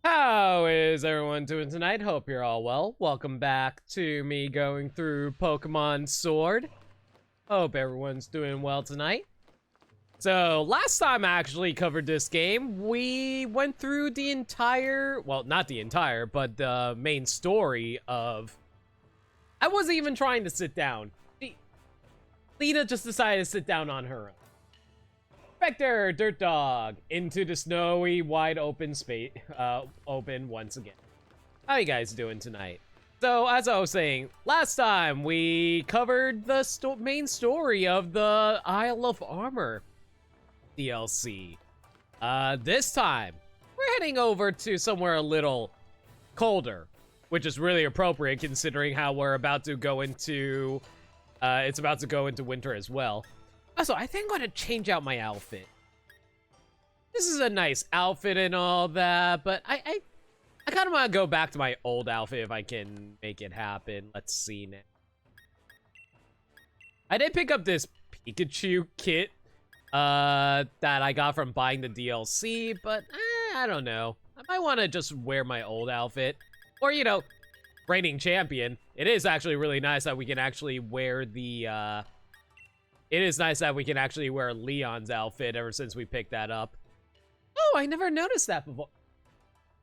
How is everyone doing tonight? Hope you're all well. Welcome back to me going through Pokemon Sword. Hope everyone's doing well tonight. So, last time I actually covered this game, we went through the entire, well, not the entire, but the main story of... I wasn't even trying to sit down. Lena just decided to sit down on her own. Vector, Dirt Dog, into the snowy, wide open space, open once again. How you guys doing tonight? So, as I was saying, last time we covered the main story of the Isle of Armor DLC. This time, we're heading over to somewhere a little colder, which is really appropriate considering how we're about to go into, it's about to go into winter as well. Also, I think I'm gonna change out my outfit. This is a nice outfit and all that, but I kind of want to go back to my old outfit if I can make it happen. Let's see now. I did pick up this Pikachu kit that I got from buying the DLC, but I don't know. I might want to just wear my old outfit. Or, you know, reigning champion. It is actually really nice that we can actually wear the... It is nice that we can actually wear Leon's outfit ever since we picked that up. Oh, I never noticed that before.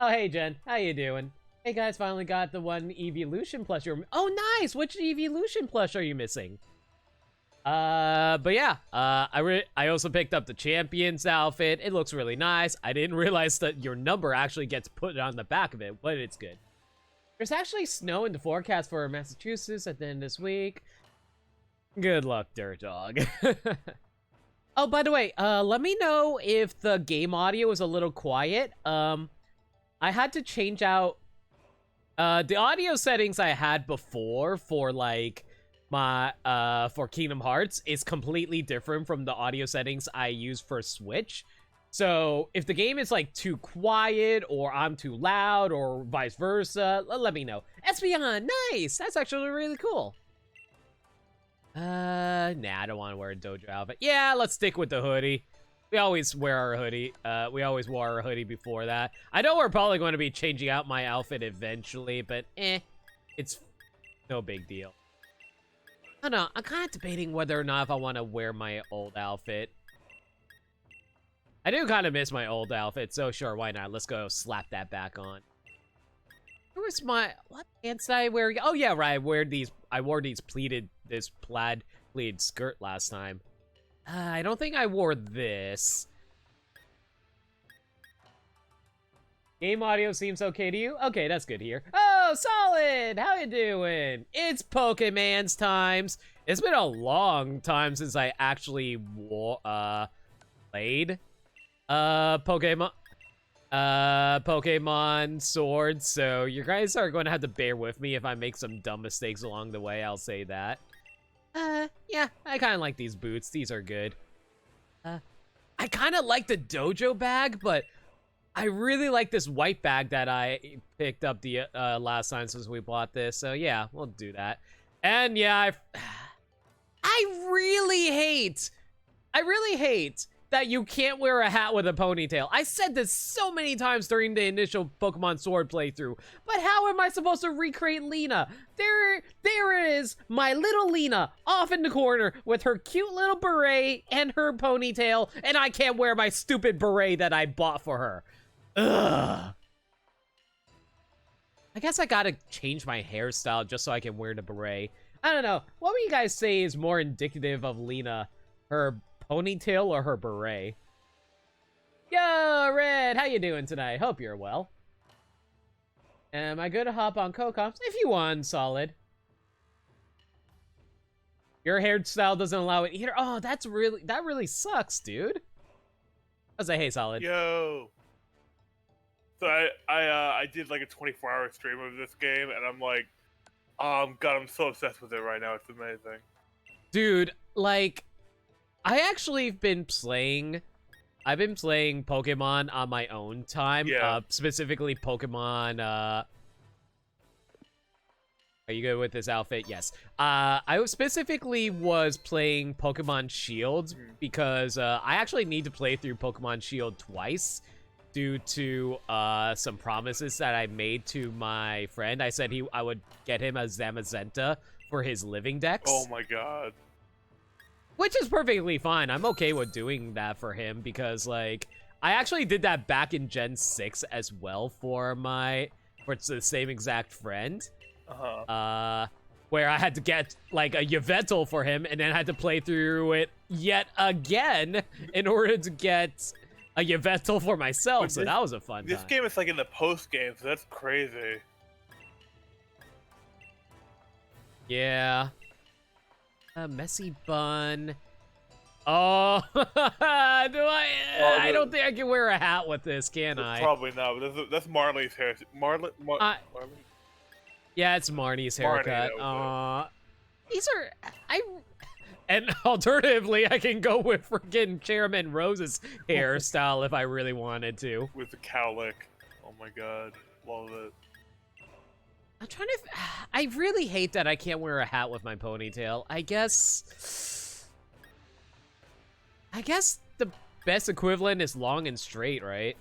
Oh, hey, Jen. How you doing? Hey, guys, finally got the one Evolution plush you're... Oh, nice! Which Evolution plush are you missing? But yeah, I also picked up the Champion's outfit. It looks really nice. I didn't realize that your number actually gets put on the back of it, but it's good. There's actually snow in the forecast for Massachusetts at the end of this week. Good luck, Dirt Dog. Oh, by the way, let me know if the game audio is a little quiet. I had to change out the audio settings I had before for like my for Kingdom Hearts is completely different from the audio settings I use for Switch. So if the game is like too quiet or I'm too loud or vice versa, let me know. Espeon, nice. That's actually really cool. Nah, I don't want to wear a dojo outfit. Yeah, let's stick with the hoodie. We always wear our hoodie. We always wore our hoodie before that. I know we're probably going to be changing out my outfit eventually, but it's no big deal. I don't know, I'm kind of debating whether or not if I want to wear my old outfit. I do kind of miss my old outfit, so sure, why not? Let's go slap that back on. Where's my, what pants did I wear? Oh yeah, right, I wore these this plaid pleated skirt last time. I don't think I wore this. Game audio seems okay to you? Okay, that's good here. Oh, Solid! How you doing? It's Pokemon's times. It's been a long time since I actually played Pokemon Sword, so you guys are going to have to bear with me if I make some dumb mistakes along the way, I'll say that. Yeah, I kind of like these boots. These are good. I kind of like the dojo bag, but I really like this white bag that I picked up the last time since we bought this. So yeah, we'll do that. And yeah, I really hate that you can't wear a hat with a ponytail. I said this so many times during the initial Pokemon Sword playthrough, but how am I supposed to recreate Lena? There is my little Lena off in the corner with her cute little beret and her ponytail, and I can't wear my stupid beret that I bought for her. Ugh. I guess I gotta change my hairstyle just so I can wear the beret. I don't know. What would you guys say is more indicative of Lena? Her ponytail or her beret? Yo, Red, how you doing tonight? Hope you're well. Am I good to hop on co-comps? If you want, Solid. Your hairstyle doesn't allow it either. Oh, that really sucks, dude. I was like, hey, Solid. Yo. So I did like a 24-hour stream of this game, and I'm like, God, I'm so obsessed with it right now. It's amazing. Dude, like, I've been playing Pokemon on my own time. Yeah. Specifically Pokemon, are you good with this outfit? Yes. I specifically was playing Pokemon Shield because I actually need to play through Pokemon Shield twice. due to some promises that I made to my friend. I said I would get him a Zamazenta for his living dex. Oh my god. Which is perfectly fine. I'm okay with doing that for him because, like, I actually did that back in Gen 6 as well for the same exact friend. Where I had to get, like, a Yveltal for him and then had to play through it yet again in order to get a Yveltal for myself, so that was a fun time. This game is, like, in the post-game, so that's crazy. Yeah. Messy bun. Oh, I don't think I can wear a hat with this, can I? Probably not, but that's Marley's hair. Marley? Yeah, it's Marnie's haircut. These are... And alternatively, I can go with freaking Chairman Rose's hairstyle if I really wanted to. With the cowlick. Oh my god. Love it. I'm trying to... I really hate that I can't wear a hat with my ponytail. I guess the best equivalent is long and straight, right?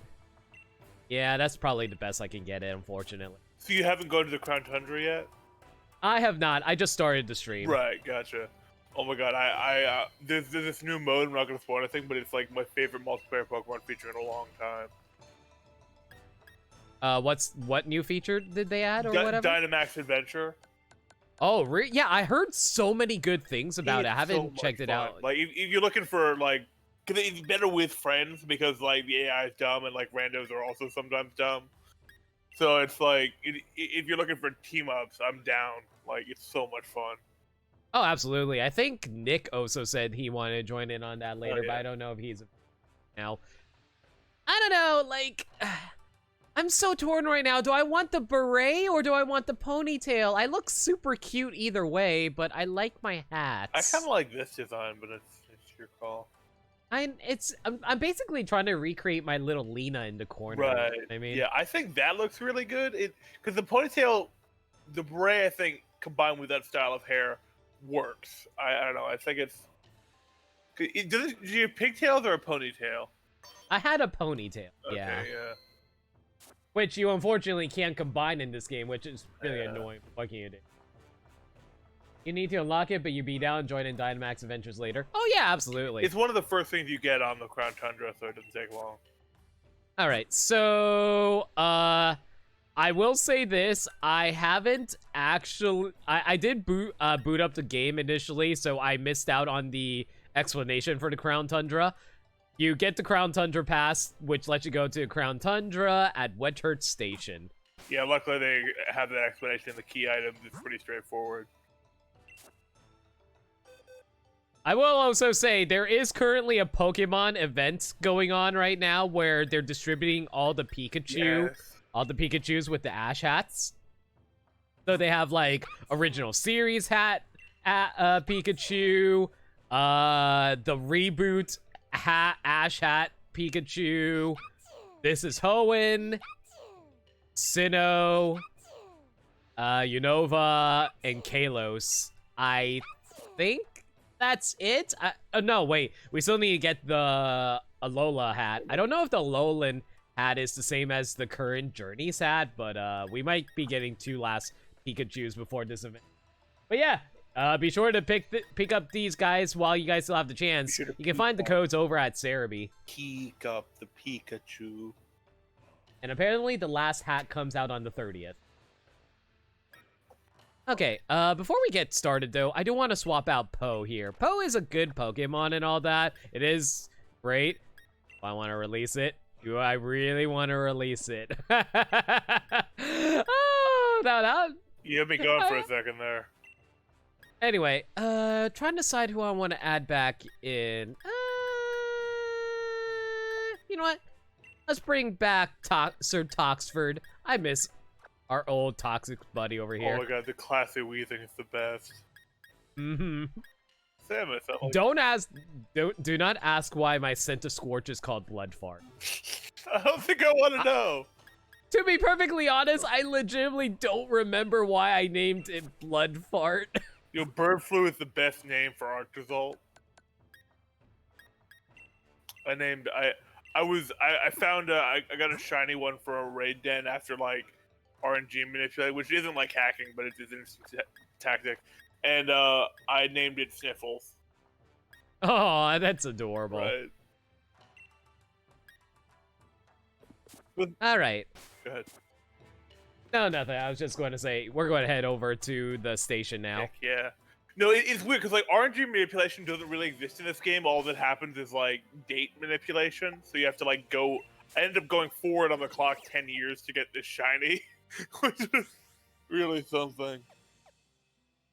Yeah, that's probably the best I can get it, unfortunately. So you haven't gone to the Crown Tundra yet? I have not. I just started the stream. Right, gotcha. Oh my god, there's this new mode, I'm not gonna spoil anything, but it's like my favorite multiplayer Pokemon feature in a long time. What new feature did they add or whatever? Dynamax Adventure. Oh, yeah, I heard so many good things about it. I haven't checked it out. Like, if you're looking for, like, cause it's better with friends because, like, the AI is dumb and, like, randos are also sometimes dumb. So it's like, if you're looking for team-ups, I'm down. Like, it's so much fun. Oh, absolutely. I think Nick also said he wanted to join in on that later, yeah. but I don't know if he's now. I don't know, like... I'm so torn right now. Do I want the beret or do I want the ponytail? I look super cute either way, but I like my hats. I kind of like this design, but it's your call. I'm basically trying to recreate my little Lena in the corner. Right. You know I mean, yeah, I think that looks really good. Because the ponytail, the beret, I think combined with that style of hair works. I don't know. I think it's. Do you have pigtails or a ponytail? I had a ponytail. Okay, yeah. Yeah. Which you unfortunately can't combine in this game, which is really annoying. What can you do? You need to unlock it, but you be down and join in Dynamax Adventures later. Oh yeah, absolutely. It's one of the first things you get on the Crown Tundra, so it doesn't take long. All right, so I will say this: I haven't actually. I did boot up the game initially, so I missed out on the explanation for the Crown Tundra. You get the Crown Tundra pass, which lets you go to Crown Tundra at Wethurt Station. Yeah, luckily they have that explanation in the key items. It's pretty straightforward. I will also say there is currently a Pokemon event going on right now where they're distributing all the Pikachu, all the Pikachus with the Ash hats. So they have like original series hat Pikachu, the reboot Ash hat Pikachu. This is Hoenn, Sinnoh, Unova, and Kalos. I think that's it. No, wait. We still need to get the Alola hat. I don't know if the Alolan hat is the same as the current Journeys hat, but we might be getting 2 last Pikachus before this event. But yeah, be sure to pick up these guys while you guys still have the chance. You can find the codes over at Cerebi. Pick up the Pikachu. And apparently the last hat comes out on the 30th. Okay, before we get started though, I do want to swap out Poe here. Poe is a good Pokemon and all that. It is great. Do I want to release it? Do I really want to release it? Oh, no. You have me going for a second there. Anyway, trying to decide who I want to add back in. You know what? Let's bring back Sir Toxford. I miss our old toxic buddy over here. Oh my god, the classy Weezing is the best. Mm-hmm. Samus, do not ask why my Scorch is called Blood Fart. I don't think I want to know. To be perfectly honest, I legitimately don't remember why I named it Blood Fart. Yo, Bird Flu is the best name for Arctozolt. I I found I got a shiny one for a raid den after like RNG manipulate, which isn't like hacking, but it's an instant tactic, and I named it Sniffles. Oh, that's adorable. Right. All right. Go ahead. No, nothing. I was just going to say we're going to head over to the station now. Heck yeah. No, it's weird because like RNG manipulation doesn't really exist in this game. All that happens is like date manipulation. So you have to like go. I ended up going forward on the clock 10 years to get this shiny, which is really something.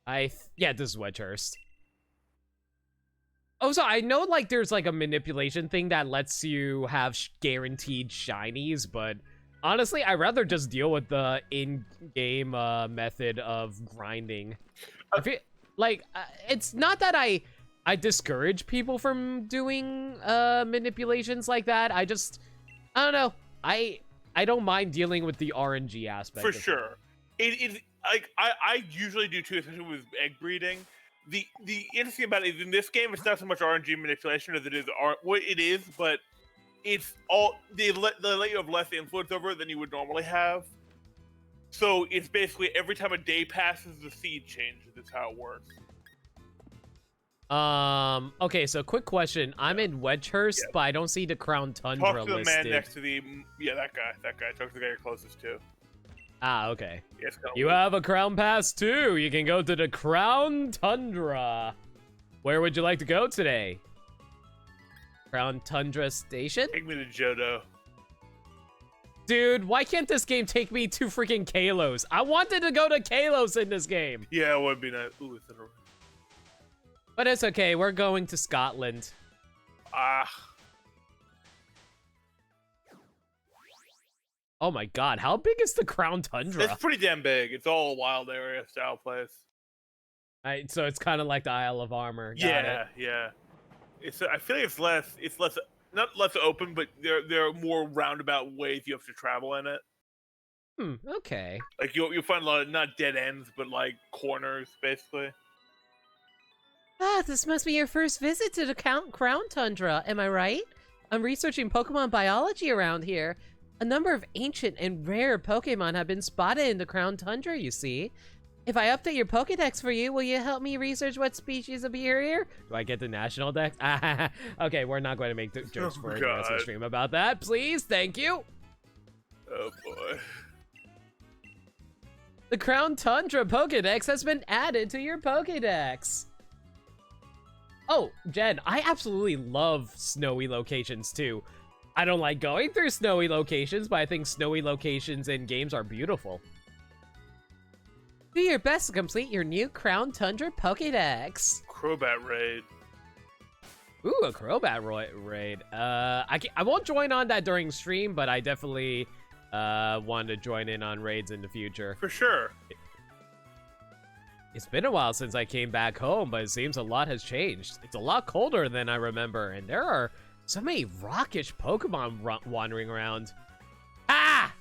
Yeah, this is Wedgehurst. Oh, so I know like there's like a manipulation thing that lets you have guaranteed shinies, but honestly, I'd rather just deal with the in-game method of grinding. I feel like it's not that I discourage people from doing manipulations like that. I don't know. I don't mind dealing with the RNG aspect. For sure. It like I usually do too, especially with egg breeding. The interesting about it is in this game, it's not so much RNG manipulation as it is what it is, but it's all they let you have less influence over it than you would normally have. So it's basically every time a day passes, the seed changes. That's how it works. Okay, so quick question. I'm in Wedgehurst, but I don't see the Crown Tundra listed. Talk to the man next to the that guy. Talk to the guy you're closest to. Ah, okay. Yes, you have a Crown Pass too. You can go to the Crown Tundra. Where would you like to go today? Crown Tundra Station? Take me to Johto. Dude, why can't this game take me to freaking Kalos? I wanted to go to Kalos in this game. Yeah, it would be nice. Ooh, it's in a... But it's okay. We're going to Scotland. Ah. Oh my god, how big is the Crown Tundra? It's pretty damn big. It's all a wild area style place. Right, so it's kind of like the Isle of Armor. Yeah. I feel like it's less not less open, but there are more roundabout ways you have to travel in it. Okay. Like you'll find a lot of not dead ends, but like corners, basically. Ah, this must be your first visit to the Crown Tundra, am I right? I'm researching Pokemon biology around here. A number of ancient and rare Pokemon have been spotted in the Crown Tundra, you see. If I update your Pokedex for you, will you help me research what species appear here? Do I get the national dex? Okay, we're not going to make the jokes for the rest of the stream about that. Please, thank you. Oh boy. The Crown Tundra Pokedex has been added to your Pokedex. Oh, Jen, I absolutely love snowy locations too. I don't like going through snowy locations, but I think snowy locations in games are beautiful. Do your best to complete your new Crown Tundra Pokédex. Crobat raid. Ooh, a Crobat raid. I won't join on that during stream, but I definitely want to join in on raids in the future. For sure. It's been a while since I came back home, but it seems a lot has changed. It's a lot colder than I remember, and there are so many rockish Pokemon wandering around. Ah!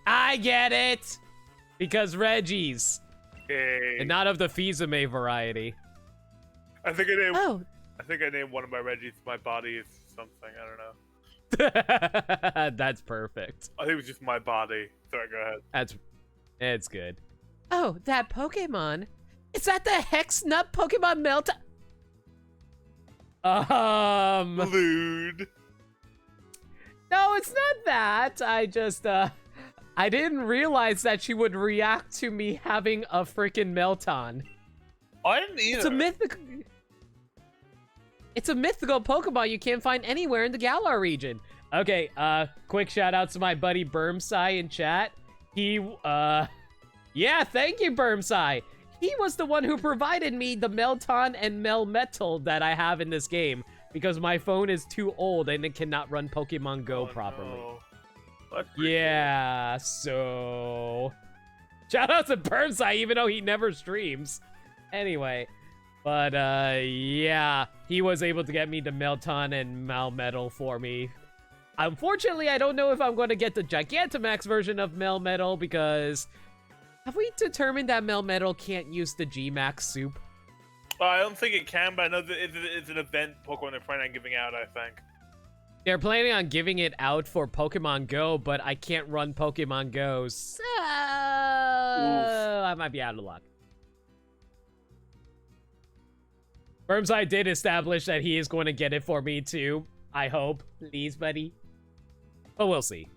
I get it! Because Reggies. Hey. And not of the Fizame variety. I think I named one of my Reggies My Body is something, I don't know. That's perfect. I think it was just My Body. Sorry, go ahead. It's good. Oh, that Pokemon. Is that the Hex Nut Pokemon Melta? Lewd. No, it's not that. I just, I didn't realize that she would react to me having a freaking Melton. I didn't either. It's a mythical Pokemon you can't find anywhere in the Galar region. Okay, quick shout out to my buddy Bermsai in chat. He, yeah, thank you, Bermsai. He was the one who provided me the Melton and Melmetal that I have in this game because my phone is too old and it cannot run Pokemon Go properly. No. Yeah, so shout out to Burnside, even though he never streams. Anyway, but yeah, he was able to get me the Melton and Melmetal for me. Unfortunately, I don't know if I'm going to get the Gigantamax version of Melmetal because have we determined that Melmetal can't use the Gmax soup? I don't think it can, but I know that it's an event Pokemon they're planning on giving out, I think. They're planning on giving it out for Pokemon Go, but I can't run Pokemon Go, so I might be out of luck. Wormside did establish that he is going to get it for me too. I hope. Please, buddy. But we'll see.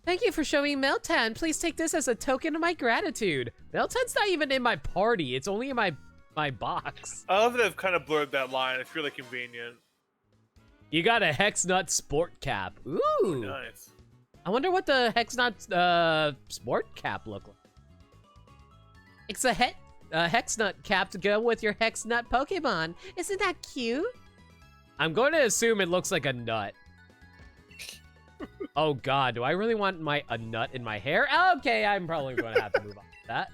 Thank you for showing Meltan. Please take this as a token of my gratitude. Meltan's not even in my party. It's only in my box. I love that they've kind of blurred that line. It's really convenient. You got a Hexnut Sport Cap. Ooh. Oh, nice. I wonder what the Hexnut Sport Cap look like. It's a Hexnut cap to go with your Hexnut Pokemon. Isn't that cute? I'm going to assume it looks like a nut. Oh god, do I really want a nut in my hair? Okay, I'm probably going to have to move on to that.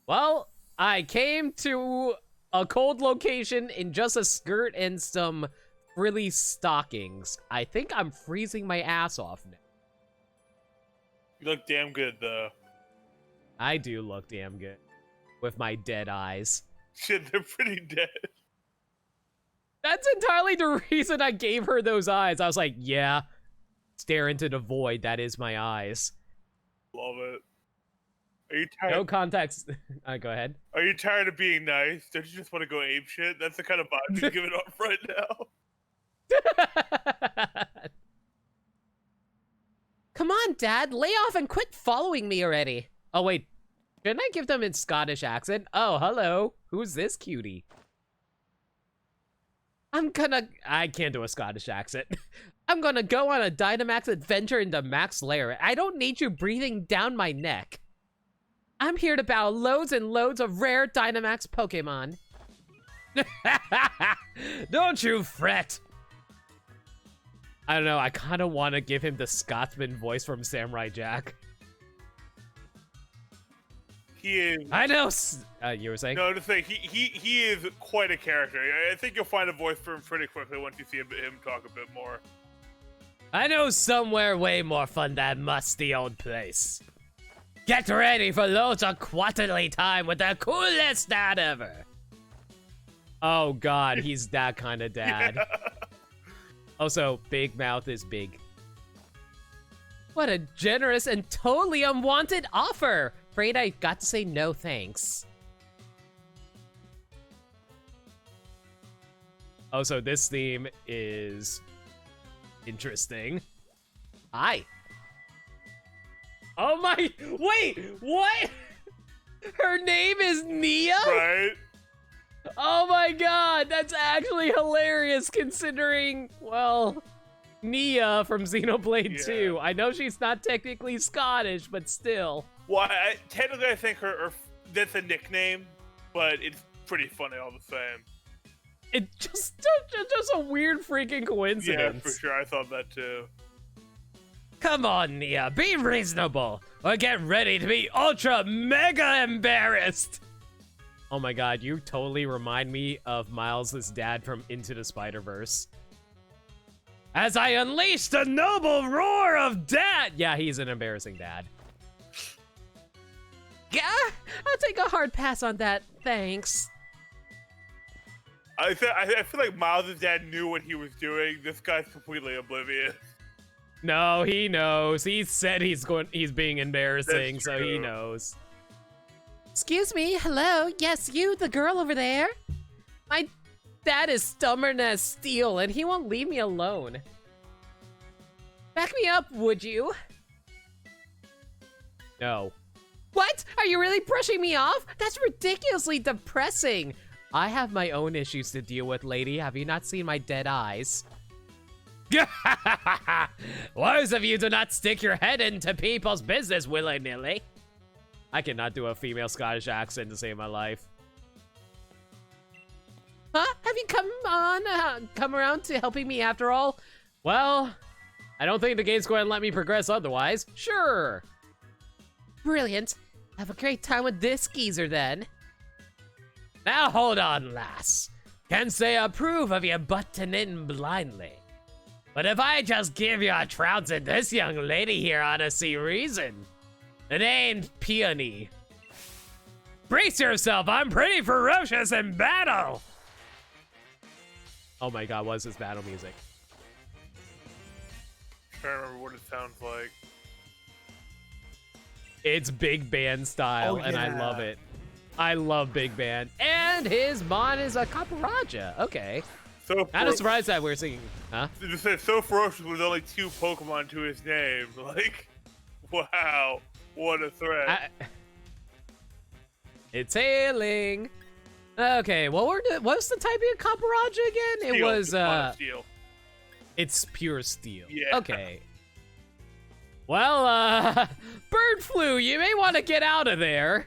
Well, I came to a cold location in just a skirt and some frilly stockings. I think I'm freezing my ass off now. You look damn good, though. I do look damn good. With my dead eyes. Shit, they're pretty dead. That's entirely the reason I gave her those eyes. I was like, yeah, stare into the void. That is my eyes. Love it. Are you tired? No context. Go ahead. Are you tired of being nice? Don't you just want to go ape shit? That's the kind of vibe you're giving off right now. Come on, Dad. Lay off and quit following me already. Oh, wait. Shouldn't I give them in Scottish accent? Oh, hello. Who's this cutie? I can't do a Scottish accent. I'm gonna go on a Dynamax adventure into Max Lair. I don't need you breathing down my neck. I'm here to battle loads and loads of rare Dynamax Pokemon. Don't you fret. I don't know, I kind of want to give him the Scotsman voice from Samurai Jack. He is. I know. You were saying? No, to say he is quite a character. I think you'll find a voice for him pretty quickly once you see him talk a bit more. I know somewhere way more fun than musty old place. Get ready for loads of quality time with the coolest dad ever. Oh god, he's that kind of dad. Yeah. Also, Big Mouth is big. What a generous and totally unwanted offer. Afraid I got to say no thanks. Also, this theme is interesting. Hi. Oh my, wait, what? Her name is Nia? Right? Oh my god, that's actually hilarious considering, well, Nia from Xenoblade 2. I know she's not technically Scottish, but still. Well, technically I think that's a nickname, but it's pretty funny all the same. It's just a weird freaking coincidence. Yeah, for sure, I thought that too. Come on, Nia, be reasonable, or get ready to be ultra mega embarrassed. Oh my god, you totally remind me of Miles' dad from Into the Spider-Verse. As I unleash the noble roar of dad! Yeah, he's an embarrassing dad. Yeah, I'll take a hard pass on that, thanks. I feel like Miles' dad knew what he was doing. This guy's completely oblivious. No, he knows. He said he's being embarrassing, That's so he true. knows. Excuse me, hello? Yes, you, the girl over there? My dad is stubborn as steel, and he won't leave me alone. Back me up, would you? No. What? Are you really brushing me off? That's ridiculously depressing. I have my own issues to deal with, lady. Have you not seen my dead eyes? Wise of you do not stick your head into people's business willy-nilly. I cannot do a female Scottish accent to save my life. Huh? Have you come around to helping me after all? Well, I don't think the game's going to let me progress otherwise. Sure. Brilliant. Have a great time with this geezer then. Now hold on, lass. Can't say I approve of you butting in blindly. But if I just give you a trounce at this young lady here ought to see reason. It ain't peony. Brace yourself, I'm pretty ferocious in battle! Oh my god, what is this battle music? I'm trying to remember what it sounds like. It's big band style, and I love it. I love big band. And his mon is a Caparaja. Okay. So Not a surprise that we're singing, huh? Just say so ferocious with only 2 Pokemon to his name. Like, wow, what a threat. It's hailing. Okay, well, what's the type of Caparaja again? Steel, It was, steel. It's pure steel. Yeah. Okay. Well, bird flu, you may want to get out of there.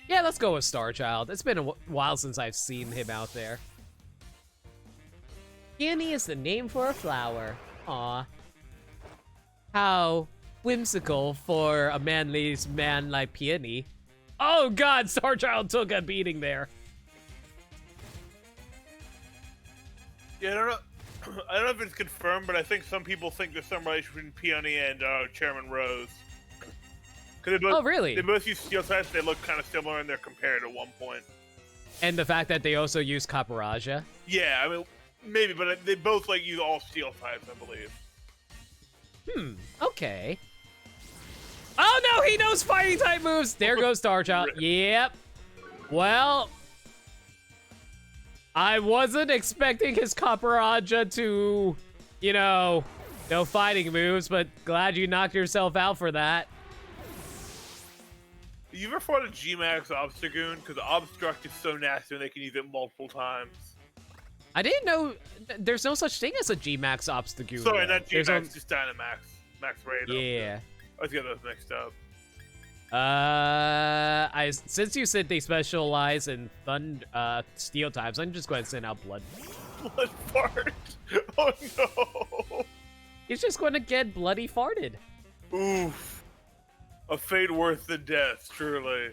Yeah, let's go with Star Child. It's been a while since I've seen him out there. Peony is the name for a flower. Aw. How whimsical for a manly's man like Peony. Oh god, Star Child took a beating there. Yeah, I don't know. I don't know if it's confirmed, but I think some people think there's some relation between Peony and Chairman Rose. Oh, really? They both use steel types. They look kind of similar, and they're compared at one point. And the fact that they also use Caparaja. Yeah, I mean, maybe, but they both like use all steel types, I believe. Okay. Oh no, he knows fighting type moves. There goes Star Child. Yep. Well, I wasn't expecting his Caparaja to, you know, no fighting moves, but glad you knocked yourself out for that. You ever fought a G-Max Obstagoon? Because Obstruct is so nasty and they can use it multiple times. I didn't know there's no such thing as a G-Max Obstagoon. Sorry, not G-Max, just Dynamax. Max Raid. Yeah. I always get those mixed up. Since you said they specialize in steel types, I'm just going to send out Blood. Blood fart. Oh no. He's just going to get bloody farted. Oof. A fate worse than death, truly.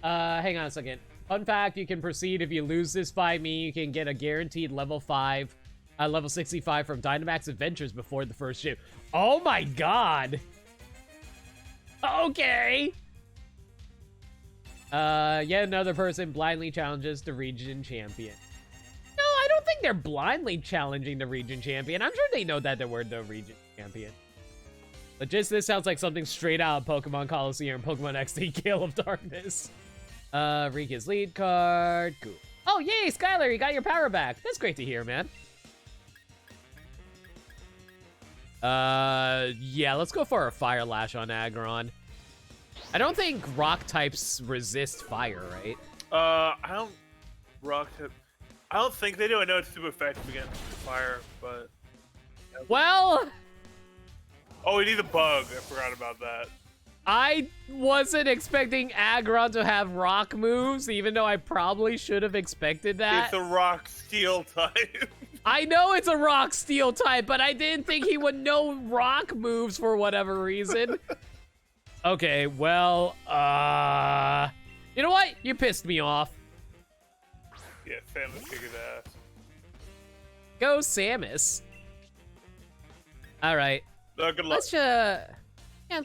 Hang on a second. Fun fact, you can proceed if you lose this by me. You can get a guaranteed level 65 from Dynamax Adventures before the first ship. Oh my god! Okay! Yet another person blindly challenges the region champion. No, I don't think they're blindly challenging the region champion. I'm sure they know that they were the region champion. But just this sounds like something straight out of Pokemon Coliseum, Pokemon XD Gale of Darkness. Rika's lead card. Cool. Oh, yay, Skylar, you got your power back. That's great to hear, man. Yeah, let's go for a Fire Lash on Aggron. I don't think rock types resist fire, right? I don't think they do. I know it's super effective against fire, but... Well... Oh, we need a bug. I forgot about that. I wasn't expecting Aggron to have rock moves, even though I probably should have expected that. It's a rock steel type. I know it's a rock steel type, but I didn't think he would know rock moves for whatever reason. Okay, well, you know what? You pissed me off. Yeah, Samus kick his ass. Go Samus. All right. Not gonna lie.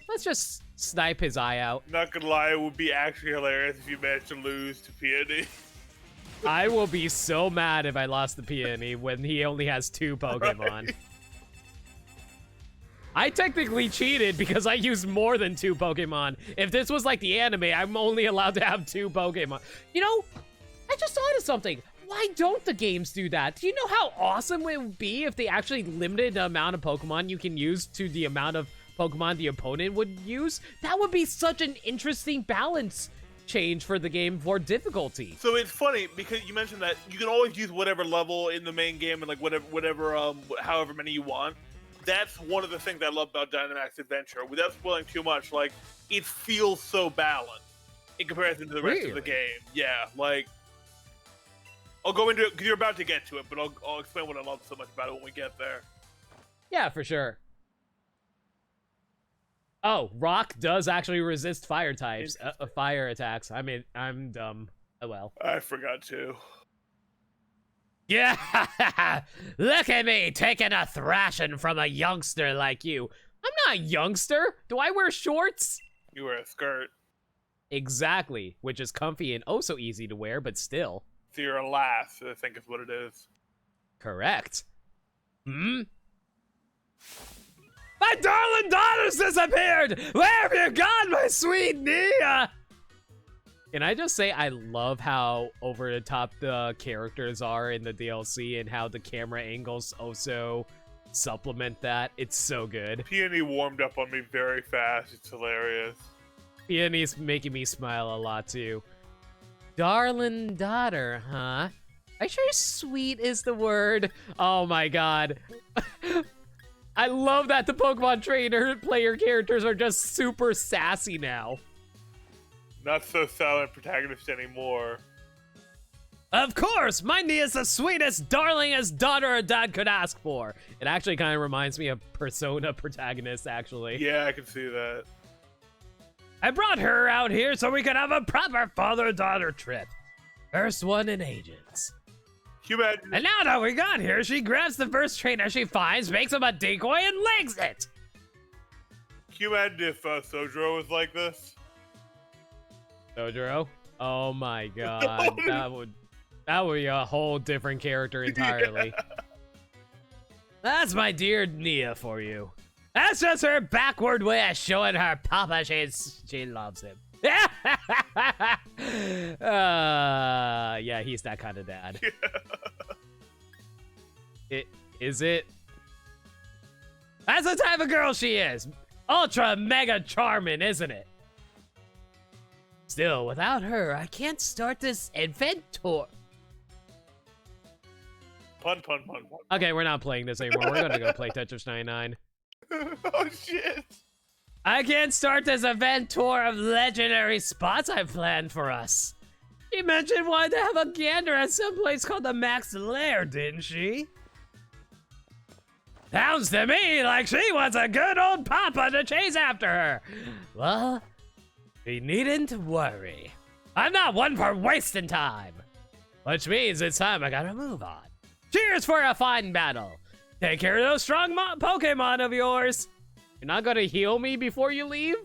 Let's just snipe his eye out. Not gonna lie, it would be actually hilarious if you managed to lose to Peony. I will be so mad if I lost to Peony when he only has 2 Pokemon. Right. I technically cheated because I used more than 2 Pokemon. If this was like the anime, I'm only allowed to have 2 Pokemon. You know, I just thought of something. Why don't the games do that? Do you know how awesome it would be if they actually limited the amount of Pokemon you can use to the amount of Pokemon the opponent would use? That would be such an interesting balance change for the game for difficulty. So it's funny because you mentioned that you can always use whatever level in the main game and like whatever however many you want. That's one of the things I love about Dynamax Adventure. Without spoiling too much, like it feels so balanced in comparison to the rest of the game. Yeah, like I'll go into it because you're about to get to it, but I'll explain what I love so much about it when we get there. Yeah, for sure. Oh, rock does actually resist fire types, fire attacks. I mean, I'm dumb. Oh well. I forgot to. Yeah, look at me taking a thrashing from a youngster like you. I'm not a youngster. Do I wear shorts? You wear a skirt. Exactly, which is comfy and oh so easy to wear, but still. So you're a lass, I think is what it is. Correct. Hmm? My darling daughter's disappeared! Where have you gone, my sweet Nia? Can I just say I love how over the top the characters are in the DLC and how the camera angles also supplement that. It's so good. Peony warmed up on me very fast. It's hilarious. Peony's making me smile a lot too. Darling daughter, huh? Are you sure sweet is the word? Oh my god. I love that the Pokemon trainer player characters are just super sassy now. Not so silent protagonist anymore. Of course, my Nia's the sweetest, darlingest daughter a dad could ask for. It actually kind of reminds me of Persona protagonist, actually. Yeah, I can see that. I brought her out here so we could have a proper father-daughter trip. First one in ages. Can you imagine? And now that we got here, she grabs the first trainer she finds, makes him a decoy, and legs it. Can you imagine if Sojiro was like this? Sojiro? Oh my god, that would be a whole different character entirely. Yeah. That's my dear Nia for you. That's just her backward way of showing her papa she loves him. Yeah, he's that kind of dad. Yeah. Is it? That's the type of girl she is. Ultra mega charming, isn't it? Still, without her, I can't start this adventure. Pun, pun, pun, pun. Okay, we're not playing this anymore. We're gonna go play Tetris 99. Oh shit! I can't start this event tour of legendary spots I planned for us. She mentioned wanting to have a gander at some place called the Max Lair, didn't she? Sounds to me like she wants a good old papa to chase after her. Well, she needn't worry. I'm not one for wasting time. Which means it's time I gotta move on. Cheers for a fine battle. Take care of those strong Pokemon of yours. You're not gonna heal me before you leave?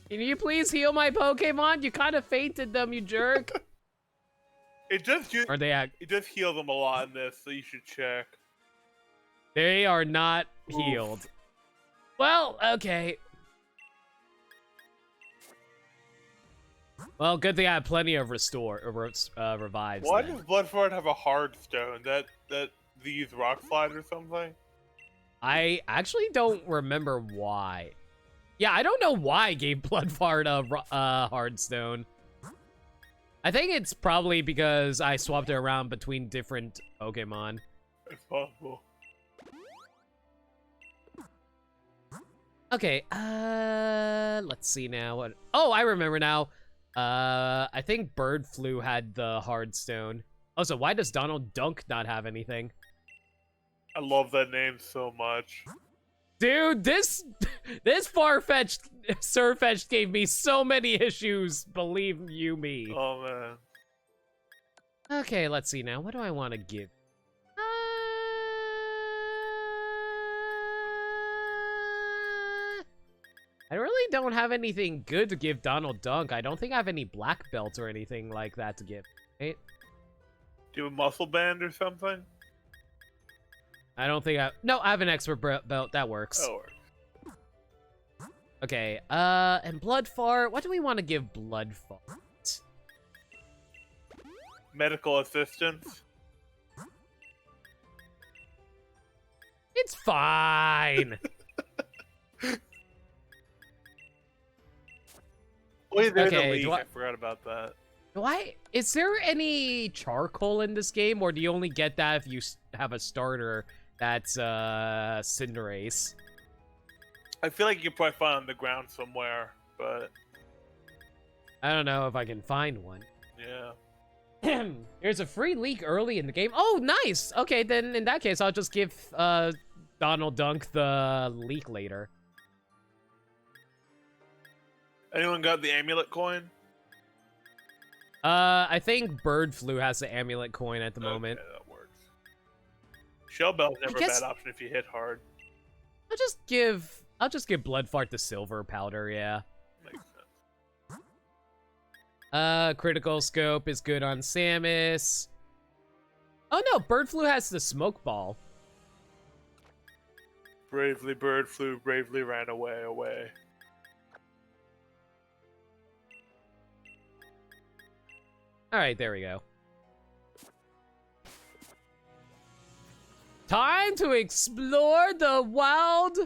Can you please heal my Pokemon? You kind of fainted them, you jerk. It does Are they it does heal them a lot in this, so you should check. They are not Oof. healed. Well, okay. Well, good thing I have plenty of revives. Why then. does Bloodfart have a hard stone? That they use rock slide or something? I actually don't remember why. Yeah, I don't know why I gave Bloodfart a hard stone. I think it's probably because I swapped it around between different Pokemon. It's possible. Okay, let's see now. What? Oh, I remember now. I think Bird Flu had the hard stone. Oh, so why does Donald Dunk not have anything? I love that name so much. Dude, this far-fetched Sirfetch'd gave me so many issues, believe you me. Oh man. Okay, let's see now. What do I want to give? I really don't have anything good to give Donald Dunk. I don't think I have any black belts or anything like that to give. Right? Do you have a muscle band or something? I don't think no, I have an expert belt. That works. Oh. Okay, and Bloodfart. What do we want to give Bloodfart? Medical assistance. It's fine. Wait, there's Okay, a leaf. do I forgot about that. Is there any charcoal in this game, or do you only get that if you have a starter that's Cinderace? I feel like you could probably find it on the ground somewhere, but I don't know if I can find one. yeah. There's a free leak early in the game. Oh, nice. Okay, then in that case, I'll just give Donald Dunk the leak later. Anyone got the amulet coin? I think Bird Flu has the amulet coin at the moment. Okay, that works. Shell Bell's never a guess- bad option if you hit hard. I'll just give Blood Fart the silver powder, yeah. Makes sense. Critical scope is good on Samus. Oh no, Bird Flu has the smoke ball. Bravely bird flew, bravely ran away. Alright, there we go. Time to explore the wild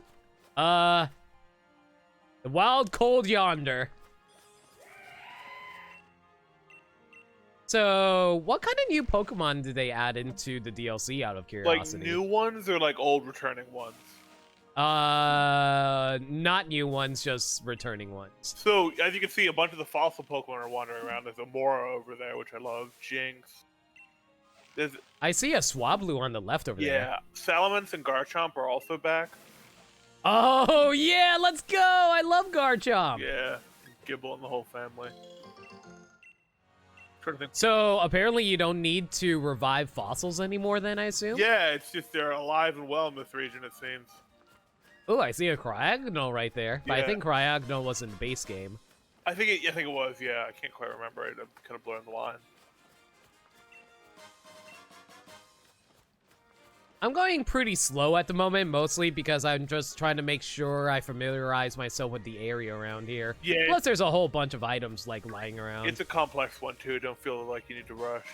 cold yonder. So, what kind of new Pokemon did they add into the DLC out of curiosity? Like new ones or like old returning ones? Not new ones, just returning ones. So, as you can see, a bunch of the fossil Pokemon are wandering around. There's a Mora over there, which I love. Jinx. There's, I see a Swablu on the left over there. yeah, Salamence and Garchomp are also back. Oh, yeah, let's go! I love Garchomp! Yeah, Gibble and the whole family. Trying to think. So, apparently you don't need to revive fossils anymore then, I assume? Yeah, it's just they're alive and well in this region, it seems. Oh, I see a Cryogonal right there. But I Yeah. think Cryogonal was in the base game. I think it was, yeah. I can't quite remember it. I'm kind of blurring the line. I'm going pretty slow at the moment, mostly because I'm just trying to make sure I familiarize myself with the area around here. Yeah, Plus, there's a whole bunch of items, like, lying around. it's a complex one, too. Don't feel like you need to rush.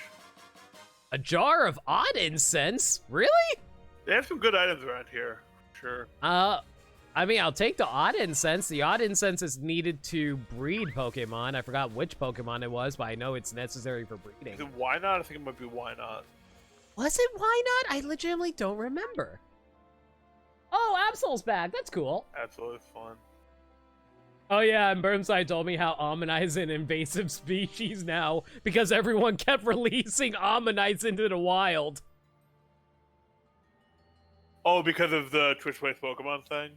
A jar of odd incense? Really? They have some good items around here. Sure. I mean, I'll take the odd incense. The odd incense is needed to breed Pokemon. I forgot which Pokemon it was, but I know it's necessary for Is breeding. it why not? I think it might be why not. Was it why not? I legitimately don't remember. Oh, Absol's back. That's cool. Absolutely fun. Oh yeah, and Burnside told me how Ammonite is an invasive species now because everyone kept releasing Ammonites into the wild. Oh, because of the Twitch-based Pokemon thing?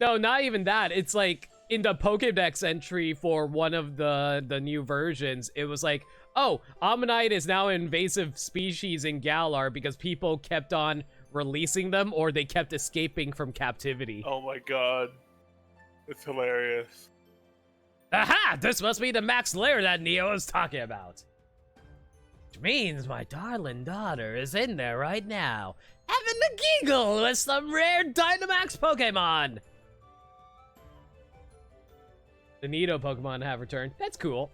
No, not even that. It's like in the Pokédex entry for one of the new versions, it was like, oh, Ammonite is now an invasive species in Galar because people kept on releasing them or they kept escaping from captivity. Oh my god. It's hilarious. Aha! This must be the max lair that Neo was talking about. Which means my darling daughter is in there right now, having a giggle with some rare Dynamax Pokemon. The Nido Pokemon have returned. That's cool.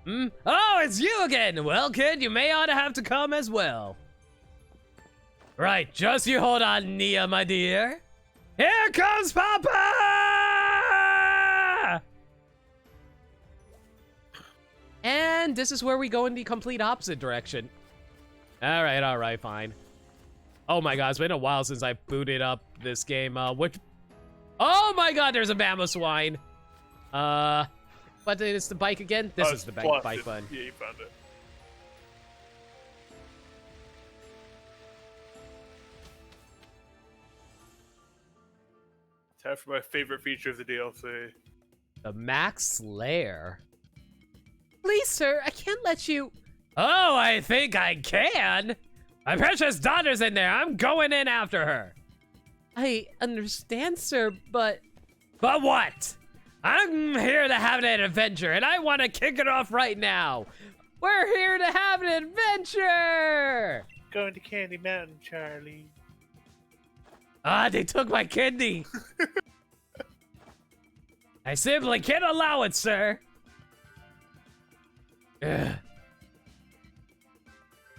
Oh, it's you again! Well, kid, you may ought to have to come as well. Right, just you hold on, Nia, my dear. Here comes Papa! And this is where we go in the complete opposite direction. All right, fine. Oh my god, it's been a while since I booted up this game. Oh my god, there's a Mamoswine. But it's the bike again? This is the bike button. Yeah, you found it. Time for my favorite feature of the DLC. The Max Lair. Please, sir, I can't let you... Oh, I think I can. My precious daughter's in there. I'm going in after her. I understand, sir, but... But what? I'm here to have an adventure, and I want to kick it off right now. We're here to have an adventure! Going to Candy Mountain, Charlie. Ah, they took my kidney. I simply can't allow it, sir. Ugh.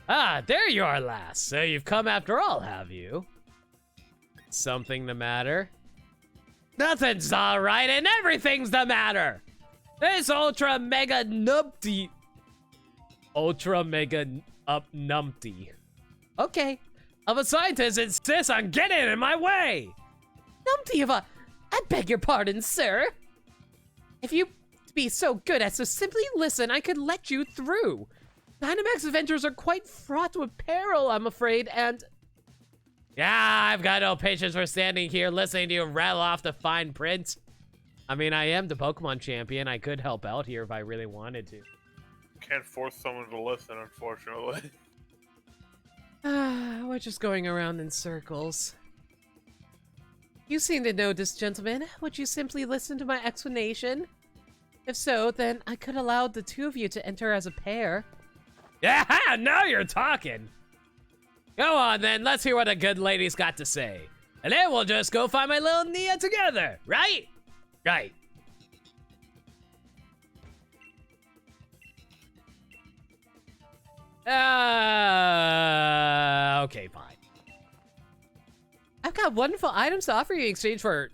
Ah, there you are, lass. So you've come after all, have you? Something the matter? Nothing's alright and everything's the matter! This Ultra Mega Numpty. Okay. Of a scientist insists on getting in my way! Numpty of a... I beg your pardon, sir. If you be so good as to simply listen, I could let you through. Dynamax adventures are quite fraught with peril, I'm afraid, and... Yeah, I've got no patience for standing here listening to you rattle off the fine print. I mean, I am the Pokemon champion. I could help out here if I really wanted to. Can't force someone to listen, unfortunately. We're just going around in circles. You seem to know this, gentleman. Would you simply listen to my explanation? If so, then I could allow the two of you to enter as a pair. Yeah, now you're talking. Go on then, let's hear what the good lady's got to say. And then we'll just go find my little Nia together, right? Right. Okay, fine. I've got wonderful items to offer you in exchange for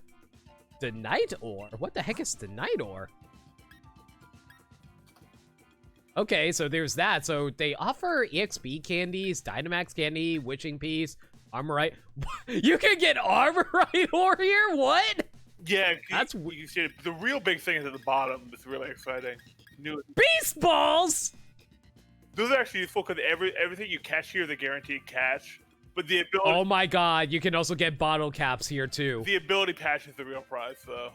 the night ore. What the heck is the night ore? Okay, so there's that. So they offer EXP candies, Dynamax candy, Witching Piece, Armorite. You can get Armorite ore here? What? Yeah, That's you see it. The real big thing is at the bottom. It's really exciting. New. Beast Balls! Those are actually useful because everything you catch here is a guaranteed catch. But the ability, Oh my god, you can also get bottle caps here too. the ability patch is the real prize, though.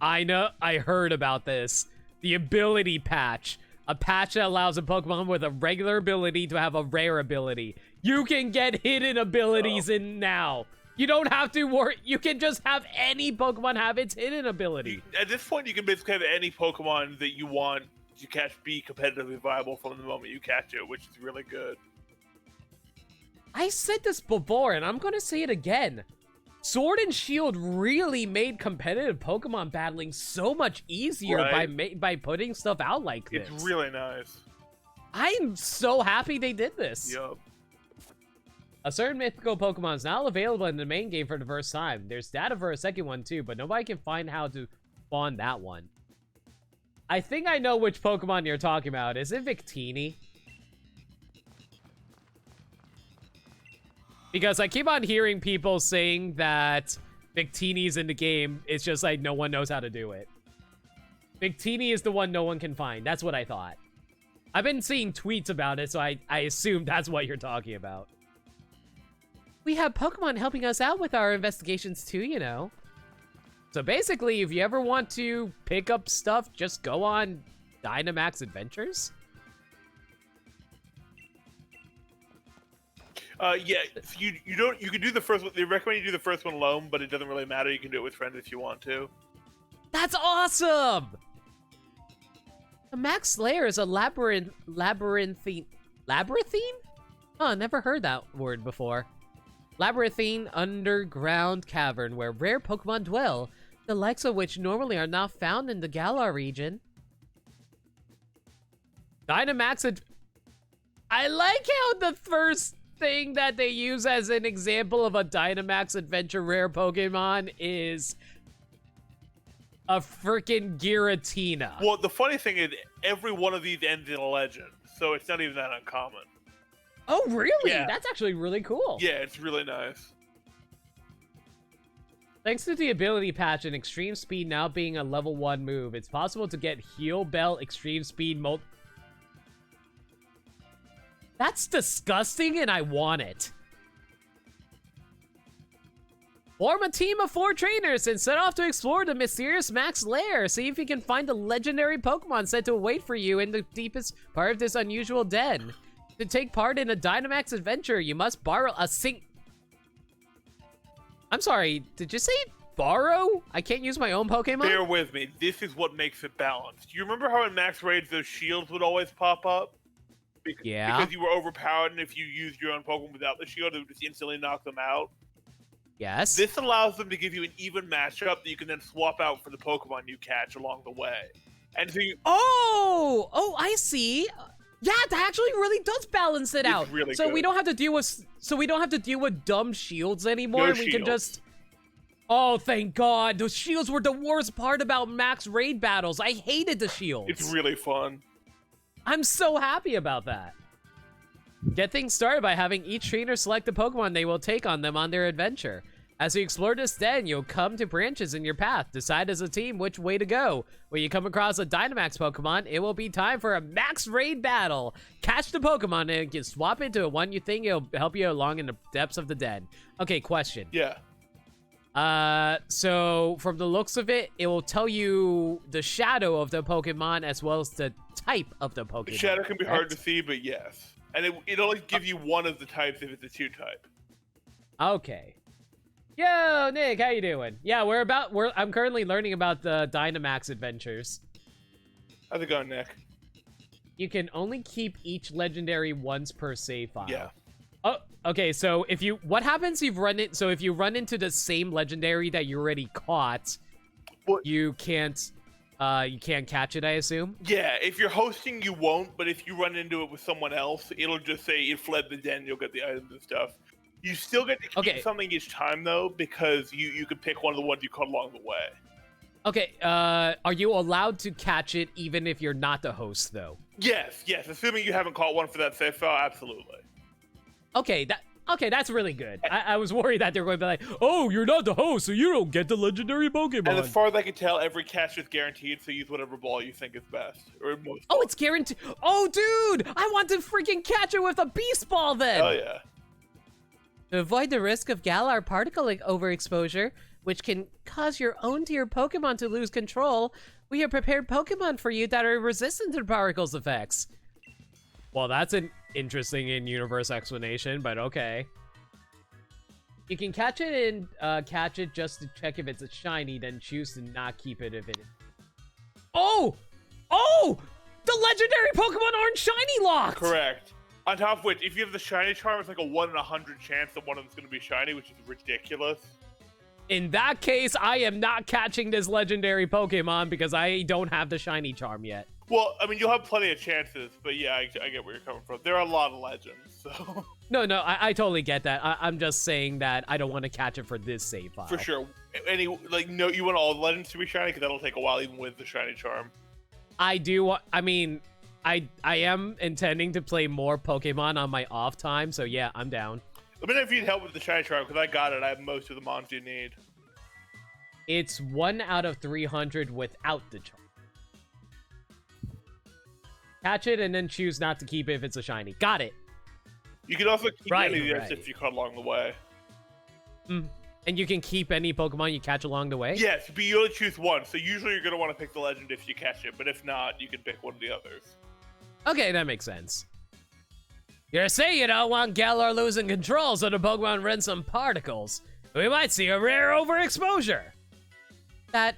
I know, I heard about this. The ability patch. A patch that allows a Pokemon with a regular ability to have a rare ability. You can get hidden abilities in now. You don't have to worry. You can just have any Pokemon have its hidden ability. At this point, you can basically have any Pokemon that you want to catch be competitively viable from the moment you catch it, which is really good. I said this before, and I'm gonna say it again. Sword and Shield really made competitive Pokemon battling so much easier by putting stuff out like this. It's really nice. I'm so happy they did this. Yup. A certain mythical Pokemon is now available in the main game for the first time. There's data for a second one too, but nobody can find how to spawn that one. I think I know which Pokemon you're talking about. Is it Victini? Because I keep on hearing people saying that Victini's in the game. It's just like no one knows how to do it. Victini is the one no one can find. That's what I thought. I've been seeing tweets about it, so I assume that's what you're talking about. We have Pokemon helping us out with our investigations too, you know. So basically, if you ever want to pick up stuff, just go on Dynamax Adventures. Yeah, you can do the first one. They recommend you do the first one alone, but it doesn't really matter. You can do it with friends if you want to. That's awesome! The Max Lair is a labyrinthine? Oh, never heard that word before. Labyrinthine underground cavern where rare Pokemon dwell, the likes of which normally are not found in the Galar region. Dynamax I like how the first thing that they use as an example of a Dynamax Adventure rare Pokemon is a freaking Giratina. Well, the funny thing is, every one of these ends in a legend, so it's not even that uncommon. Oh, really? Yeah. That's actually really cool. Yeah, it's really nice. Thanks to the ability patch and Extreme Speed now being a level 1 move, it's possible to get Heal Bell Extreme Speed That's disgusting and I want it. Form a team of 4 trainers and set off to explore the mysterious Max Lair. See if you can find a legendary Pokemon set to wait for you in the deepest part of this unusual den. To take part in a Dynamax adventure, you must borrow a I'm sorry, did you say borrow? I can't use my own Pokemon? Bear with me. This is what makes it balanced. Do you remember how in Max Raids those shields would always pop up? Yeah. Because you were overpowered, and if you used your own Pokemon without the shield, it would just instantly knock them out. Yes. This allows them to give you an even matchup that you can then swap out for the Pokemon you catch along the way. And so you, Oh, I see. Yeah, that actually really does balance it out. really so good. we don't have to deal with dumb shields anymore. No We can shields. just Oh, thank God. Those shields were the worst part about max raid battles. I hated the shields. it's really fun. I'm so happy about that. Get things started by having each trainer select the Pokemon they will take on them on their adventure. As you explore this den, you'll come to branches in your path. Decide as a team which way to go. When you come across a Dynamax Pokemon, it will be time for a max raid battle. Catch the Pokemon and you can swap into one you think it'll help you along in the depths of the den. Okay, question. Yeah. So from the looks of it, it will tell you the shadow of the Pokemon as well as the type of the Pokemon. The shadow can be hard to correct? see, but yes. And it only gives you one of the types if it's a 2-type. Okay. Yo, Nick, how you doing? Yeah, I'm currently learning about the Dynamax adventures. How's it going, Nick? You can only keep each legendary once per save file. Yeah. Oh, okay, so if you run into the same legendary that you already caught, What? you can't catch it, I assume? Yeah, if you're hosting, you won't, but if you run into it with someone else, it'll just say it fled the den, you'll get the items and stuff. You still get to keep something each time, though, because you could pick one of the ones you caught along the way. Okay, are you allowed to catch it even if you're not the host, though? Yes, assuming you haven't caught one for that save file, absolutely. Okay, that's really good. I was worried that they were going to be like, oh, you're not the host, so you don't get the legendary Pokemon. And as far as I can tell, every catch is guaranteed, so use whatever ball you think is best. Or most oh, it's guaranteed. Oh, dude, I want to freaking catch it with a Beast Ball then. Oh, yeah. To avoid the risk of Galar particle overexposure, which can cause your own tier Pokemon to lose control, we have prepared Pokemon for you that are resistant to the particle's effects. Well, that's an interesting in-universe explanation, but okay. You can catch it and catch it just to check if it's a shiny, then choose to not keep it if it is. Oh! Oh! The legendary Pokemon aren't shiny locked! Correct. On top of which, if you have the shiny charm, it's like a 1 in 100 chance that one of them's going to be shiny, which is ridiculous. In that case, I am not catching this legendary Pokemon because I don't have the shiny charm yet. Well, I mean, you'll have plenty of chances, but yeah, I get where you're coming from. There are a lot of legends, so... No, I totally get that. I'm just saying that I don't want to catch it for this save file. For sure. You want all the legends to be shiny, because that'll take a while even with the shiny charm. I do, I mean... I am intending to play more Pokemon on my off time, so yeah, I'm down. Let me know if you need help with the shiny charm, because I got it. I have most of the mons you need. It's 1 out of 300 without the charm. Catch it and then choose not to keep it if it's a shiny. Got it. You can also keep any of the right. if you caught along the way. And you can keep any Pokemon you catch along the way? Yes, but you only choose one, so usually you're going to want to pick the legend if you catch it, but if not, you can pick one of the others. Okay, that makes sense. You're saying you don't want Galar losing control so the Pokemon run some particles. We might see a rare overexposure. That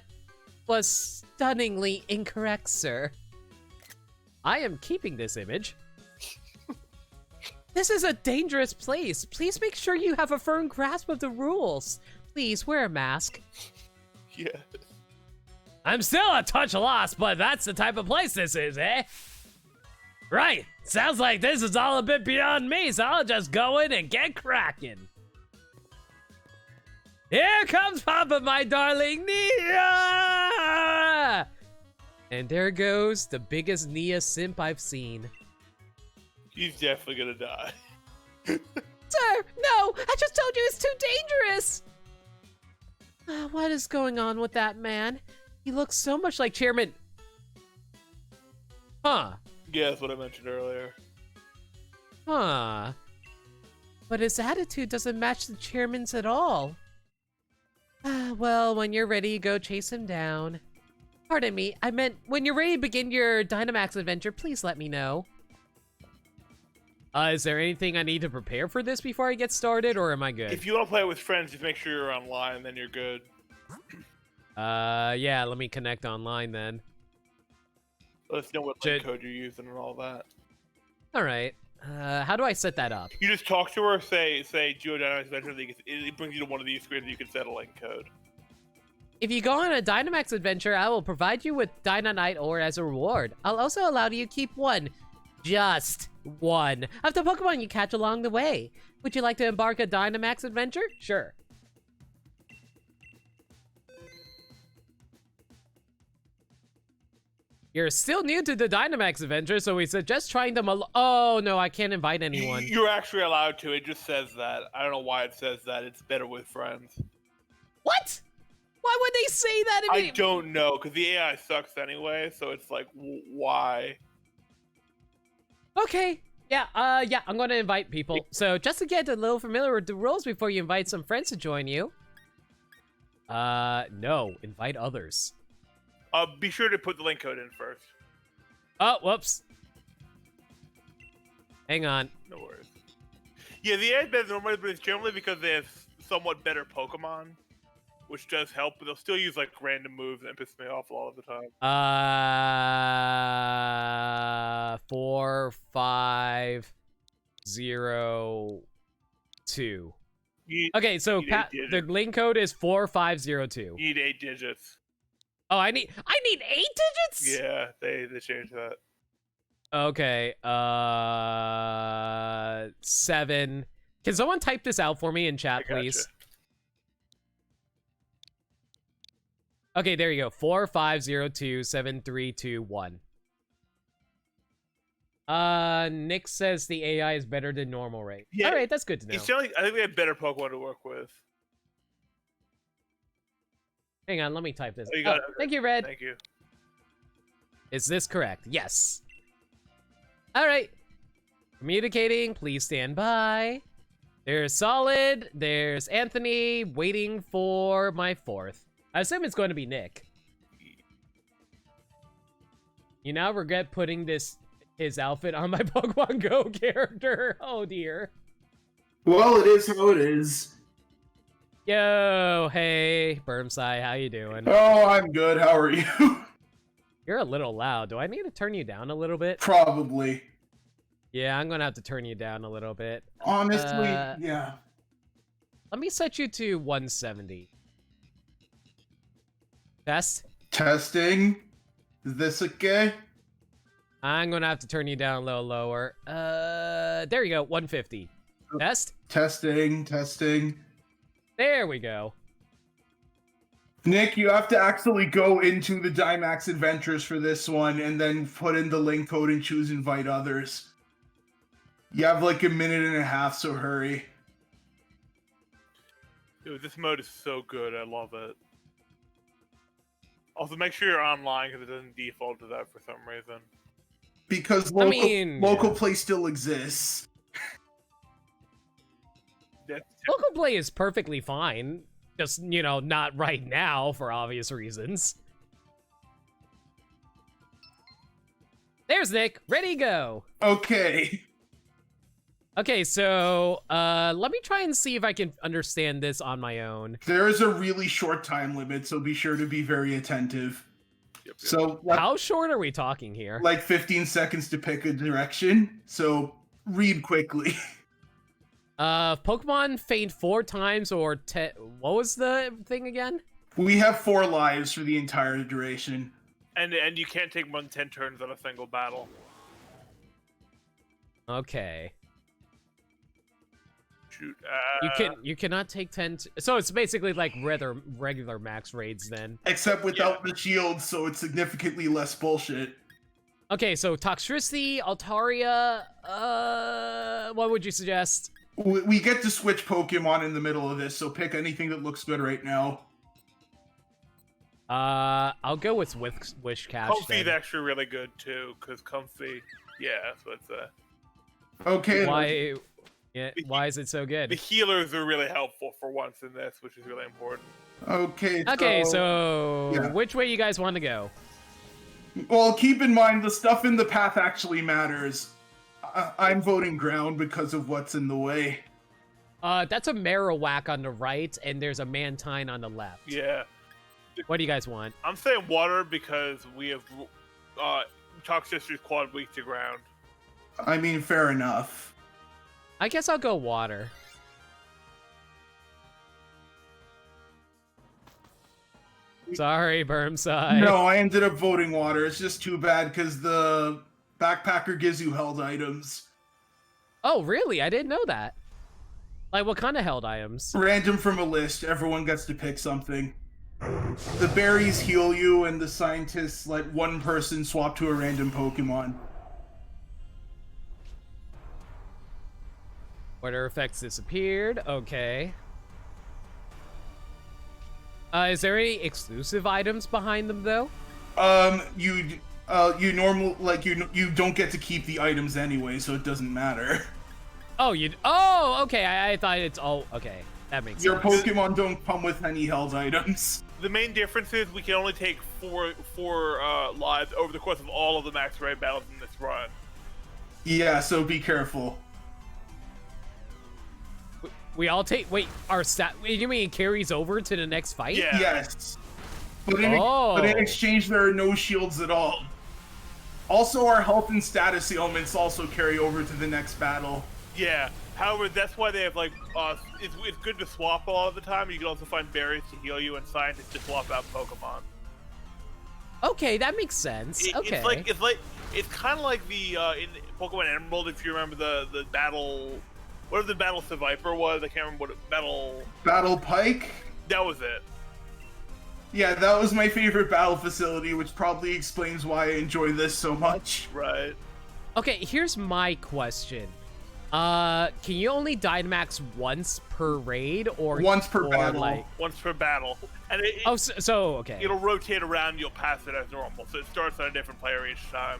was stunningly incorrect, sir. I am keeping this image. This is a dangerous place. Please make sure you have a firm grasp of the rules. Please wear a mask. Yeah. I'm still a touch lost, but that's the type of place this is, eh? Right. Sounds like this is all a bit beyond me, so I'll just go in and get cracking. Here comes Papa, my darling Nia! And there goes the biggest Nia simp I've seen. He's definitely gonna die. Sir, no! I just told you it's too dangerous! What is going on with that man? He looks so much like Chairman... Huh. Yeah, that's what I mentioned earlier. Huh. But his attitude doesn't match the chairman's at all. Well, when you're ready, go chase him down. Pardon me, I meant when you're ready to begin your Dynamax adventure, please let me know. Is there anything I need to prepare for this before I get started, or am I good? If you want to play it with friends, just make sure you're online, then you're good. Yeah, let me connect online then. Let us know what link code you're using and all that. Alright. How do I set that up? You just talk to her, say Geodynamics Adventure, it brings you to one of these screens, you can set a link code. If you go on a Dynamax adventure, I will provide you with Dynamite ore as a reward. I'll also allow you to keep one, just one, of the Pokemon you catch along the way. Would you like to embark a Dynamax adventure? Sure. You're still new to the Dynamax adventure, so we suggest trying them Oh, no, I can't invite anyone. You're actually allowed to. It just says that. I don't know why it says that. It's better with friends. What? Why would they say that? I don't know, because the AI sucks anyway, so it's like, why? Okay. Yeah, I'm going to invite people. So just to get a little familiar with the rules before you invite some friends to join you. No, invite others. Be sure to put the link code in first. Oh, whoops. Hang on. No worries. Yeah, the AI is better normally, but it's generally because they have somewhat better Pokemon, which does help, but they'll still use like random moves and it pisses me off a lot of the time. 4502. Okay, so the link code is 4502. You need 8 digits. Oh, I need 8 digits? Yeah, they changed that. Okay, 7. Can someone type this out for me in chat, please? Okay, there you go. 45027321. Nick says the AI is better than normal rate. Yeah, all right, that's good to know. I think we have better Pokemon to work with. Hang on, let me type this. Oh, you got it. Thank you, Red. Thank you. Is this correct? Yes. All right. Communicating. Please stand by. There's Solid. There's Anthony waiting for my 4th. I assume it's going to be Nick. You now regret putting his outfit on my Pokemon Go character. Oh dear. Well, it is how it is. Yo, hey, Bermsai, how you doing? Oh, I'm good. How are you? You're a little loud. Do I need to turn you down a little bit? Probably. Yeah, I'm gonna have to turn you down a little bit. Honestly, yeah. Let me set you to 170. Test? Testing. Is this okay? I'm gonna have to turn you down a little lower. There you go, 150. Test? Testing. There we go. Nick, you have to actually go into the Dynamax Adventures for this one and then put in the link code and choose invite others. You have like a minute and a half, so hurry. Dude, this mode is so good. I love it. Also, make sure you're online because it doesn't default to that for some reason. Because local play still exists. Local play is perfectly fine. Just, not right now for obvious reasons. There's Nick. Ready, go. Okay. Okay, so let me try and see if I can understand this on my own. There is a really short time limit, so be sure to be very attentive. Yep. So, how short are we talking here? Like 15 seconds to pick a direction, so read quickly. Pokemon faint 4 times or 10. What was the thing again? We have 4 lives for the entire duration. And you can't take more than 10 turns on a single battle. Okay. Shoot. You cannot take 10. So it's basically like regular max raids then. Except without the shield, so it's significantly less bullshit. Okay, so Toxtricity, Altaria, what would you suggest? We get to switch Pokemon in the middle of this, so pick anything that looks good right now. I'll go with Wish Cash. Comfy's actually really good too, because Comfy, yeah, that's what it's Okay. Why? Yeah, why is it so good? The healers are really helpful for once in this, which is really important. Okay. So yeah. Which way you guys want to go? Well, keep in mind the stuff in the path actually matters. I'm voting ground because of what's in the way. That's a Marowak on the right, and there's a Mantine on the left. Yeah. What do you guys want? I'm saying water because we have Toxicity's quad weak to ground. I mean, fair enough. I guess I'll go water. Sorry, Bermside. No, I ended up voting water. It's just too bad because the backpacker gives you held items. Oh, really? I didn't know that. Like, what kind of held items? Random from a list. Everyone gets to pick something. The berries heal you, and the scientists let one person swap to a random Pokemon. Weather effects disappeared. Okay. Is there any exclusive items behind them though? You don't get to keep the items anyway, so it doesn't matter. Oh, okay. I thought it's all okay. That makes Your sense. Pokemon don't come with any held items. The main difference is we can only take four lives over the course of all of the max raid battles in this run. Yeah, so be careful. We all take. Wait, our stat. You mean it carries over to the next fight? Yeah. Yes. But in Oh. exchange, there are no shields at all. Also, our health and status ailments also carry over to the next battle. Yeah. However, that's why they have like it's good to swap all the time. You can also find berries to heal you and scientists to swap out Pokemon. Okay, that makes sense. Okay. It's kind of like the in Pokemon Emerald, if you remember the battle, whatever the battle to Viper was. I can't remember what Battle Pike. That was it. Yeah, that was my favorite battle facility, which probably explains why I enjoy this so much. Right. Okay, here's my question. Can you only Dynamax once per raid, or Once per battle. Like... Once per battle, and okay. It'll rotate around. You'll pass it as normal, so it starts on a different player each time.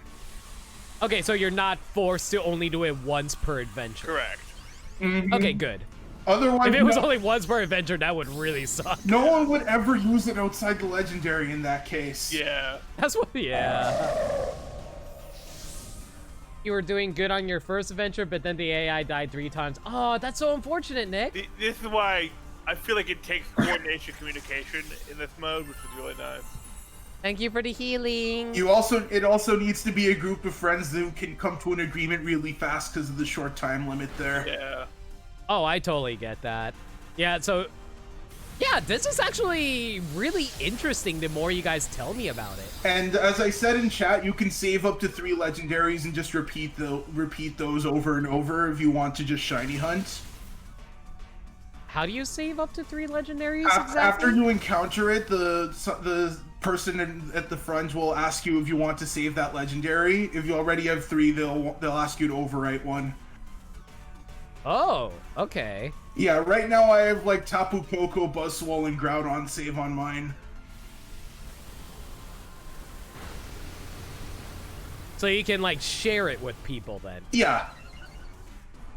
Okay, so you're not forced to only do it once per adventure. Correct. Mhm. Okay, good. Otherwise, If it was only once per adventure, that would really suck. no one would ever use it outside the legendary in that case. Yeah. That's what. Yeah. You were doing good on your first adventure, but then the AI died 3 times. Oh, that's so unfortunate, Nick. This is why I feel like it takes coordination communication in this mode, which is really nice. Thank you for the healing. It also needs to be a group of friends who can come to an agreement really fast because of the short time limit there. Yeah. Oh, I totally get that. Yeah, so... Yeah, this is actually really interesting the more you guys tell me about it. And as I said in chat, you can save up to 3 legendaries and just repeat those over and over if you want to just shiny hunt. How do you save up to 3 legendaries exactly? After you encounter it, the person at the front will ask you if you want to save that legendary. If you already have 3, they'll ask you to overwrite one. Oh, okay. Yeah, right now I have like Tapu Koko, Buzzwole, and Groudon save on mine. So you can like share it with people then. Yeah.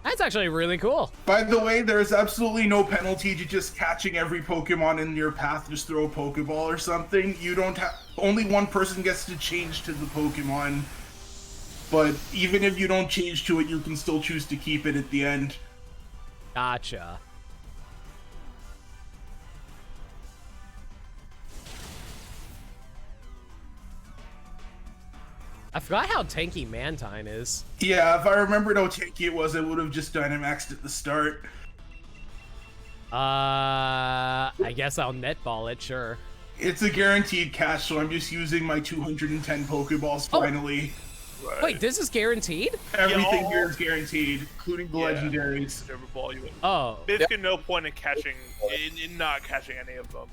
That's actually really cool. By the way, there's absolutely no penalty to just catching every Pokemon in your path. Just throw a Pokeball or something. You don't have... Only one person gets to change to the Pokemon. But even if you don't change to it, you can still choose to keep it at the end. Gotcha. I forgot how tanky Mantine is. Yeah, if I remembered how tanky it was, I would have just Dynamaxed at the start. I guess I'll netball it, sure. It's a guaranteed catch, so I'm just using my 210 Pokeballs finally. Right. Wait, this is guaranteed? Everything Yeah, here is guaranteed, including the legendaries. Whichever ball you Oh. Basically, no point in in not catching any of them.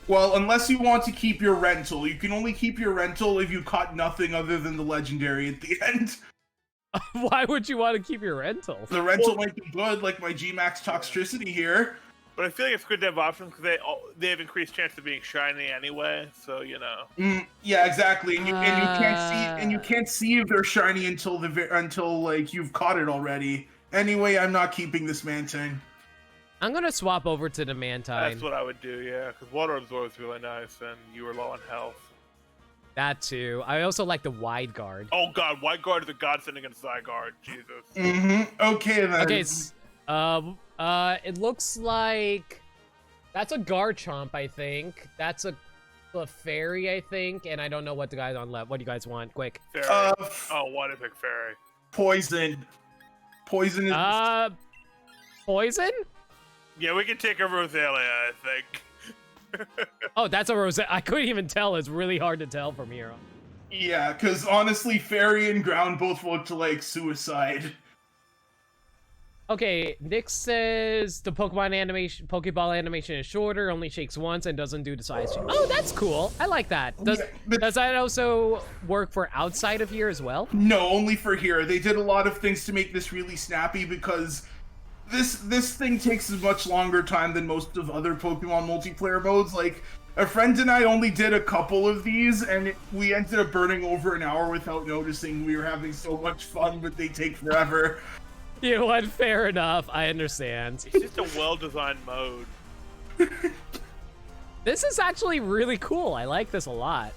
Well, unless you want to keep your rental. You can only keep your rental if you caught nothing other than the legendary at the end. Why would you want to keep your rental? The rental might be good, like my G-Max Toxtricity here. But I feel like it's good to have options because they have increased chance of being shiny anyway. So you know. Yeah, exactly. And you can't see if they're shiny until like you've caught it already. Anyway, I'm not keeping this Mantine. I'm gonna swap over to the Mantine. That's what I would do, yeah. Because Water Absorb is really nice, and you were low on health. That too. I also like the Wide Guard. Oh god, Wide Guard is a godsend against Zygarde. Jesus. Okay then. Okay, it looks like that's a Garchomp, I think. That's a Clefairy, I think, and I don't know what the guys on left. What do you guys want? Quick. Fairy. Why did I pick Fairy? Poison. Poison is... Poison? Yeah, we can take a Roselia, I think. Oh, that's a Rose. I couldn't even tell. It's really hard to tell from here. Yeah, because honestly, Fairy and Ground both look like suicide. Okay, Nick says the Pokeball animation is shorter, only shakes once, and doesn't do the size change. Oh, that's cool. I like that. Does that also work for outside of here as well? No, only for here. They did a lot of things to make this really snappy because this thing takes a much longer time than most of other Pokemon multiplayer modes. Like, a friend and I only did a couple of these, and we ended up burning over an hour without noticing. We were having so much fun, but they take forever. You know what? Fair enough. I understand. It's just a well-designed mode. This is actually really cool. I like this a lot.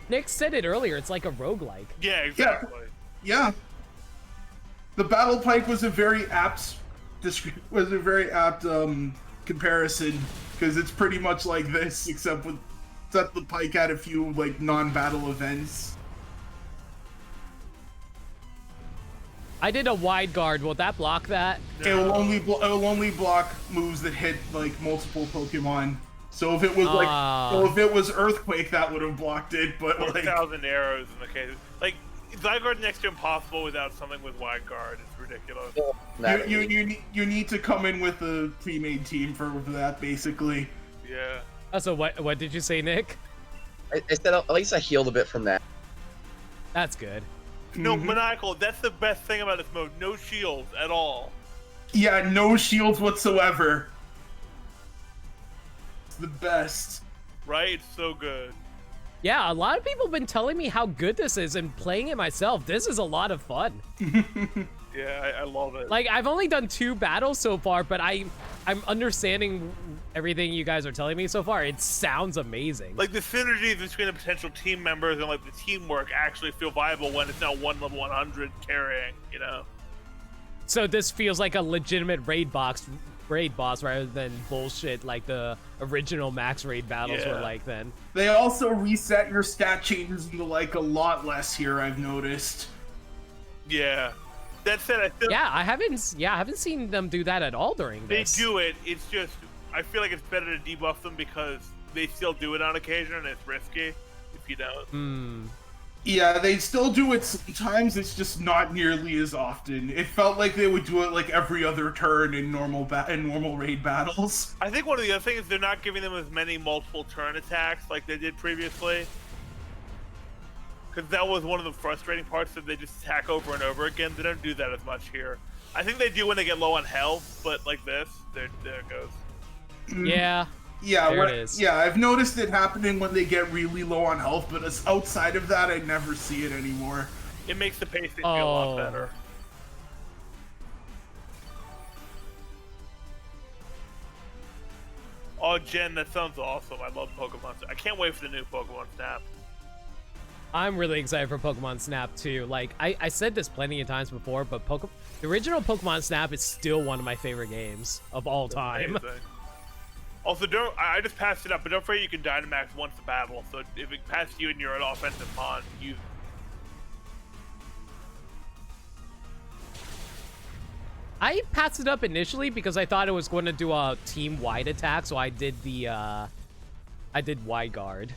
Nick said it earlier. It's like a roguelike. Yeah, exactly. Yeah. The battle pike was a very apt comparison, because it's pretty much like this, except the pike had a few like non-battle events. I did a wide guard. Will that block that? It will only block moves that hit like multiple Pokemon. So if it was if it was Earthquake, that would have blocked it. But 4,000 arrows in the case. Like Zygarde next to impossible without something with wide guard. It's ridiculous. You need to come in with a pre-made team for that, basically. Yeah. Oh, so what did you say, Nick? I said at least I healed a bit from that. That's good. No, Maniacal, that's the best thing about this mode. No shields at all. Yeah, no shields whatsoever. It's the best. Right? It's so good. Yeah, a lot of people have been telling me how good this is, and playing it myself, this is a lot of fun. Yeah, I love it. Like, I've only done 2 battles so far, but I'm understanding everything you guys are telling me so far. It sounds amazing. Like, the synergies between the potential team members and, like, the teamwork actually feel viable when it's not one level 100 carrying, you know? So this feels like a legitimate raid boss rather than bullshit like the original max raid battles were like then. They also reset your stat changes into, like, a lot less here, I've noticed. Yeah. That said, I feel I haven't seen them do that at all during this. they do it. It's just I feel like it's better to debuff them because they still do it on occasion and it's risky if you don't. Yeah, they still do it sometimes. It's just not nearly as often. It felt like they would do it like every other turn in normal raid battles. I think one of the other things is they're not giving them as many multiple turn attacks like they did previously. Because that was one of the frustrating parts, that they just attack over and over again. They don't do that as much here. I think they do when they get low on health, but like this, there it goes. Yeah. Yeah, there it is. Yeah, I've noticed it happening when they get really low on health, but outside of that, I never see it anymore. It makes the pacing feel a lot better. Oh, Jen, that sounds awesome. I love Pokemon. I can't wait for the new Pokemon Snap. I'm really excited for Pokemon Snap too. Like, I said this plenty of times before, but the original Pokemon Snap is still one of my favorite games of all time. Amazing. Also, I just passed it up, but don't forget you can Dynamax once the battle. So if it passes you and you're an offensive pawn, use it. I passed it up initially because I thought it was going to do a team-wide attack, so I did wide guard.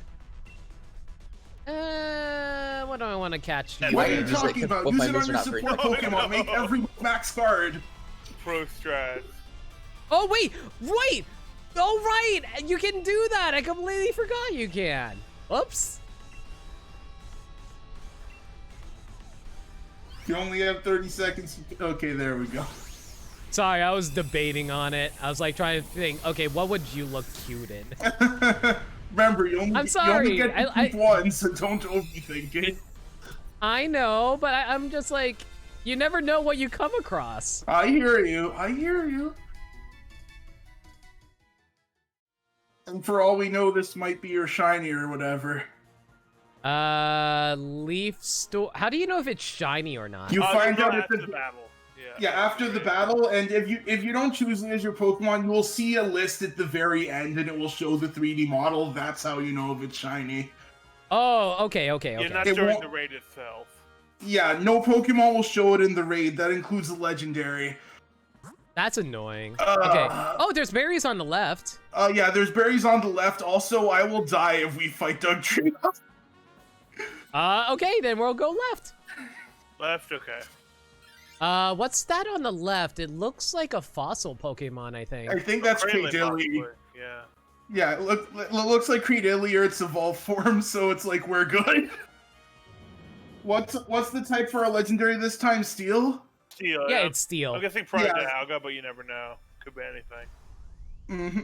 What do I want to catch? What are you talking about? Use it on your support Pokemon. Make every max guard. Pro strat. Oh, wait! Right! Oh, right! You can do that! I completely forgot you can. Oops. You only have 30 seconds. Okay, there we go. Sorry, I was debating on it. I was like trying to think, okay, what would you look cute in? Remember, you only get to keep one, so don't overthink it. I know, but I'm just like, you never know what you come across. I hear you. I hear you. And for all we know, this might be your shiny or whatever. Leaf store. How do you know if it's shiny or not? You find out at after the battle. Yeah, after the battle, and if you don't choose it as your Pokemon, you will see a list at the very end, and it will show the 3D model. That's how you know if it's shiny. Oh, okay. You're not during the raid itself. Yeah, no Pokemon will show it in the raid. That includes the legendary. That's annoying. Okay. Oh, there's berries on the left. Yeah, there's berries on the left. Also, I will die if we fight Dugtree. Okay, then we'll go left. Left, okay. What's that on the left? It looks like a fossil Pokemon, I think. I think that's Credilly. Yeah. Yeah, it looks like Credilly or its evolved form, so it's like we're good. What's the type for our legendary this time? Steel? Steel. Yeah, it's steel. I'm guessing probably Dialga, but you never know. Could be anything. Mm-hmm.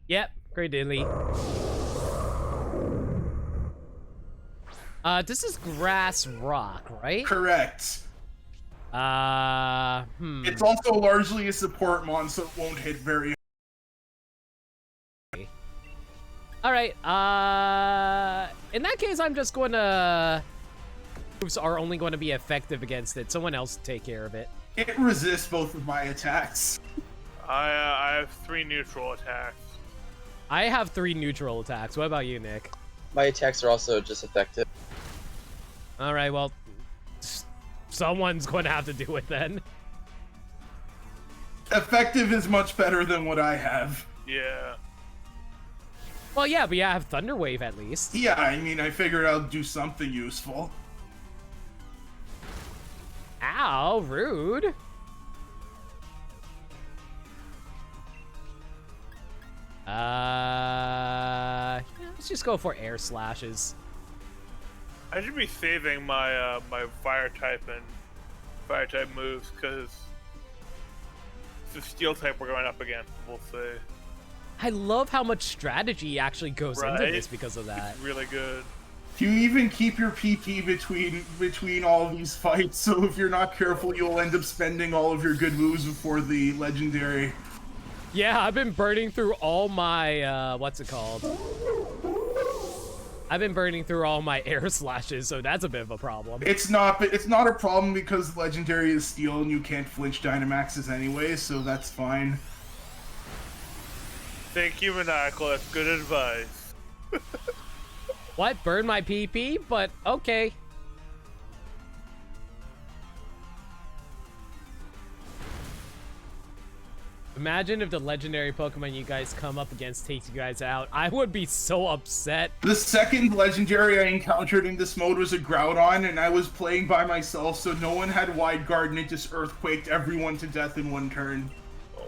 Yep, Credilly. This is grass rock, right? Correct. It's also largely a support mon, so it won't hit very. All right. In that case, I'm just going to moves are only going to be effective against it. Someone else take care of it. It resists both of my attacks. I have 3 neutral attacks. I have 3 neutral attacks. What about you, Nick? My attacks are also just effective. All right, well, someone's going to have to do it then. Effective is much better than what I have. Yeah. Well, yeah, but yeah, I have Thunder Wave at least. Yeah, I mean, I figured I'll do something useful. Ow, rude. Yeah, let's just go for air slashes. I should be saving my my fire type moves because it's the steel type we're going up against. We'll see. I love how much strategy actually goes into Right? this because of that. It's really good. You even keep your PP between all these fights, so if you're not careful, you'll end up spending all of your good moves before the legendary. Yeah, I've been burning through all my, what's it called? I've been burning through all my air slashes, so that's a bit of a problem. It's not a problem because legendary is steel and you can't flinch Dynamaxes anyway, so that's fine. Thank you, Maniacal. That's good advice. What? Burn my PP? But okay. Imagine if the legendary Pokemon you guys come up against takes you guys out. I would be so upset. The second legendary I encountered in this mode was a Groudon, and I was playing by myself, so no one had Wide Guard, and it just earthquaked everyone to death in one turn.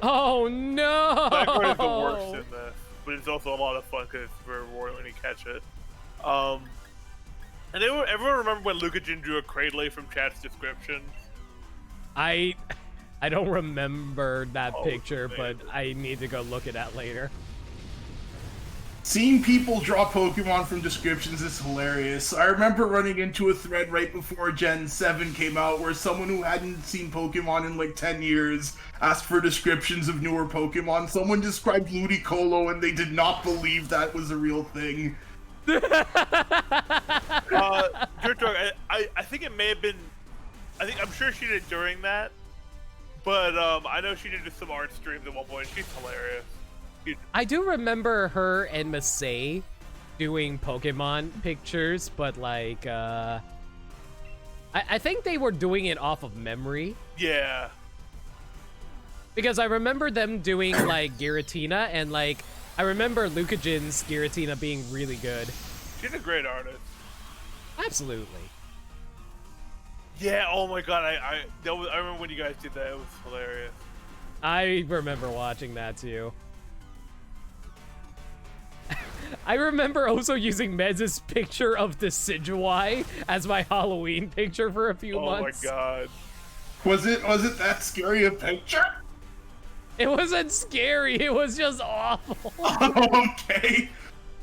Oh no! Blackbird is the worst in this, but it's also a lot of fun because it's very rewarding when you catch it. And everyone remember when Lucajin drew a Cradley from chat's description? I don't remember that Oh, picture, man. but I need to go look at that later. Seeing people draw Pokemon from descriptions is hilarious. I remember running into a thread right before Gen 7 came out where someone who hadn't seen Pokemon in like 10 years asked for descriptions of newer Pokemon. Someone described Ludicolo and they did not believe that was a real thing. I think it may have been. I'm sure she did during that, but I know she did some art streams at one point. She's hilarious. I do remember her and Masay doing Pokemon pictures, but like, I think they were doing it off of memory. Yeah. Because I remember them doing like Giratina, and like, I remember Lucajin's Giratina being really good. She's a great artist. Absolutely. Yeah. Oh my god. I remember when you guys did that. It was hilarious. I remember watching that too. I remember also using Mez's picture of the Decidueye as my Halloween picture for a few months. Oh my god. Was it that scary a picture? It wasn't scary, it was just awful. Okay.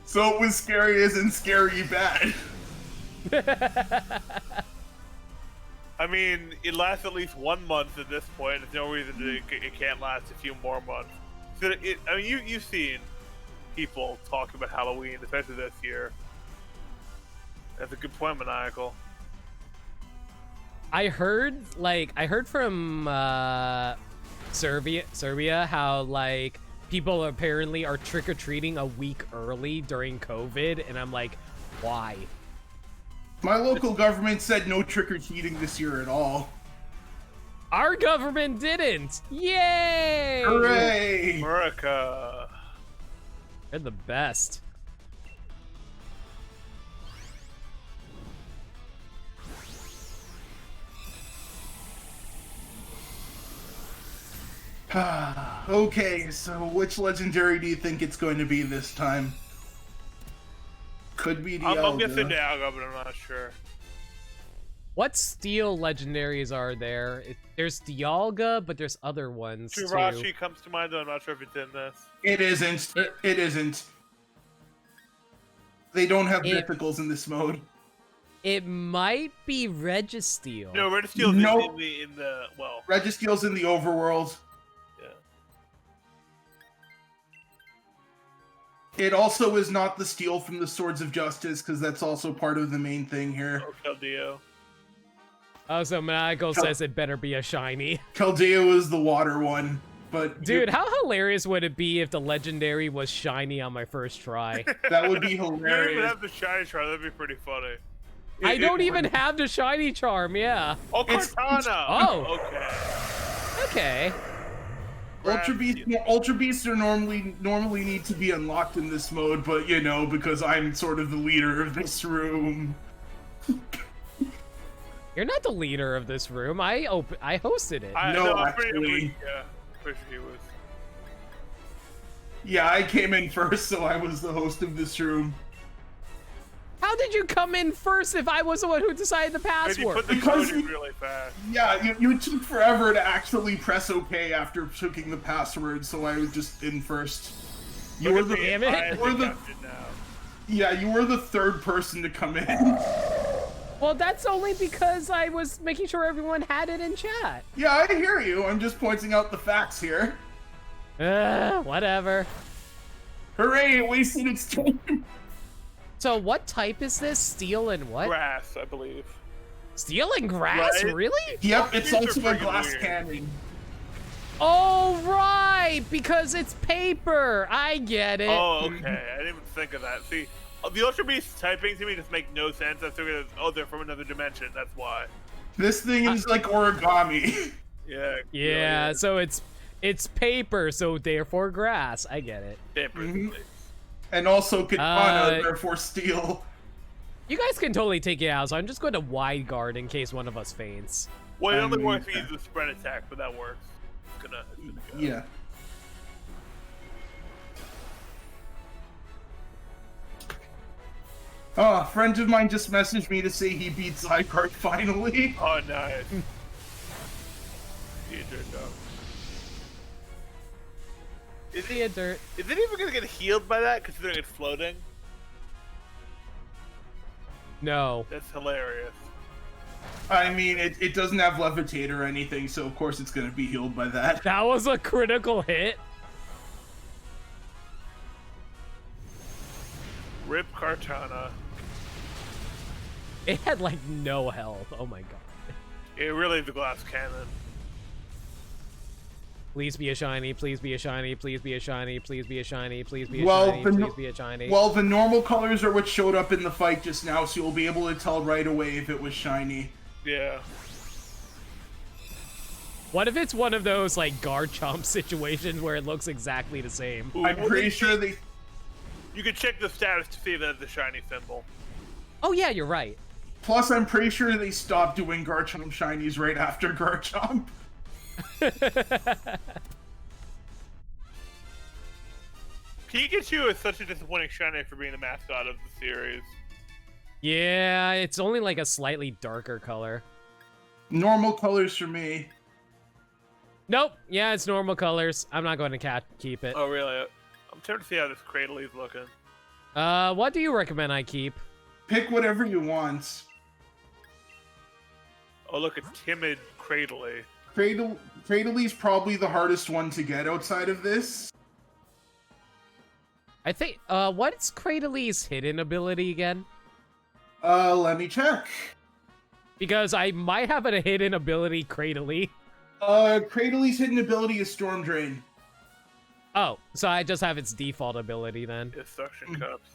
So it was scary as in scary bad. I mean, it lasts at least 1 month at this point. There's no reason it can't last a few more months. So I mean, you've seen people talking about Halloween, especially this year. That's a good point, Maniacal. I heard from Serbia how like people apparently are trick-or-treating a week early during COVID, and I'm like, why? My local government said no trick-or-treating this year at all. Our government didn't! Yay! Hooray! America. They're the best. Okay, so which legendary do you think it's going to be this time? Could be Dialga. I'm guessing Dialga, but I'm not sure. What steel legendaries are there? There's Dialga, but there's other ones too. Jirachi comes to mind, though I'm not sure if it's in this. It isn't. It isn't. They don't have mythicals in this mode. It might be Registeel. No, Registeel's Nope. in the well. Registeel's in the overworld. Yeah. It also is not the steel from the Swords of Justice, because that's also part of the main thing here. Or Keldeo. Oh, so Maniacal says it better be a shiny. Chaldea was the water one, but Dude, how hilarious would it be if the legendary was shiny on my first try? that would be You don't even hilarious. have the shiny try. That'd be pretty funny. I don't even have the shiny charm, yeah. Oh, It's- Cortana. Oh. Okay. Okay. Ultra Beasts are normally need to be unlocked in this mode, but you know, because I'm sort of the leader of this room. You're not the leader of this room. I hosted it. No, I'm pretty actually. yeah, pretty sure he was. Yeah, I came in first, so I was the host of this room. How did you come in first if I was the one who decided the And you password? put the Because code in you- really fast. Yeah, you took forever to actually press OK after checking the password, so I was just in first. You Look were at the me, Damn it. I am You're the- captain now. yeah, you were the third person to come in. Well, that's only because I was making sure everyone had it in chat. Yeah, I hear you. I'm just pointing out the facts here. Whatever. Hooray! It wasted its time. So what type is this? Steel and what? Grass, I believe. Steel and grass? Right? Really? Yep, it's These are also a freaking glass weird. cannon. Oh, right! Because it's paper. I get it. Oh, okay. I didn't even think of that. See, the Ultra Beast typing to me just make no sense. I figured, oh, they're from another dimension. That's why. This thing is like origami. Yeah. Yeah, really so it's paper, so therefore grass. I get it. is. Paper, Mhm. please. And also katana, Uh, therefore steel. You guys can totally take it out, so I'm just going to wide guard in case one of us faints. Well, it only mean, works if you use the spread attack, but that works. It's gonna go. Yeah. Oh, a friend of mine just messaged me to say he beat Zygarde finally. Oh, nice. You dirt dog. Is See ya, dirt. it even gonna get healed by that, considering it's floating? No. That's hilarious. I mean, it doesn't have levitate or anything, so of course it's gonna be healed by that. That was a critical hit. Rip Cortana. It had like no health. Oh my god. It really is a glass cannon. Please be a shiny, please be a shiny, please be a shiny, please be a shiny, please be a Well, shiny, the no- please be a shiny. Well, the normal colors are what showed up in the fight just now, so you'll be able to tell right away if it was shiny. Yeah. What if it's one of those like Garchomp situations where it looks exactly the same? Ooh, I'm well, pretty sure they... You can check the status to see that it's a shiny symbol. Oh yeah, you're right. Plus, I'm pretty sure they stopped doing Garchomp shinies right after Garchomp. Pikachu is such a disappointing shiny for being the mascot of the series. Yeah, it's only like a slightly darker color. Normal colors for me. Nope. Yeah, it's normal colors. I'm not going to keep it. Oh, really? I'm tempted to see how this Cradle is looking. What do you recommend I keep? Pick whatever you want. Oh, look, it's timid Cradley. Cradley's probably the hardest one to get outside of this. I think, what's Cradley's hidden ability again? Let me check. Because I might have a hidden ability, Cradley. Cradley's hidden ability is Storm Drain. Oh, so I just have its default ability then. It's suction cups.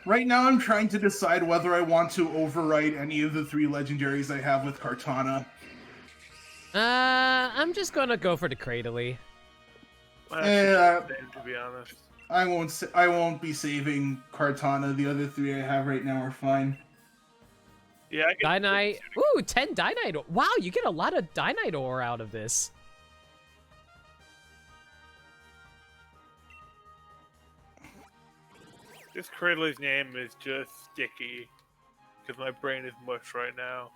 Right now, I'm trying to decide whether I want to overwrite any of the 3 legendaries I have with Kartana. I'm just gonna go for the Cradley. To be honest. I won't be saving Kartana. The other 3 I have right now are fine. Yeah, I can. Dynite. Ooh, 10 Dynite. Wow, you get a lot of Dynite ore out of this. This Cradley's name is just sticky. Because my brain is mush right now.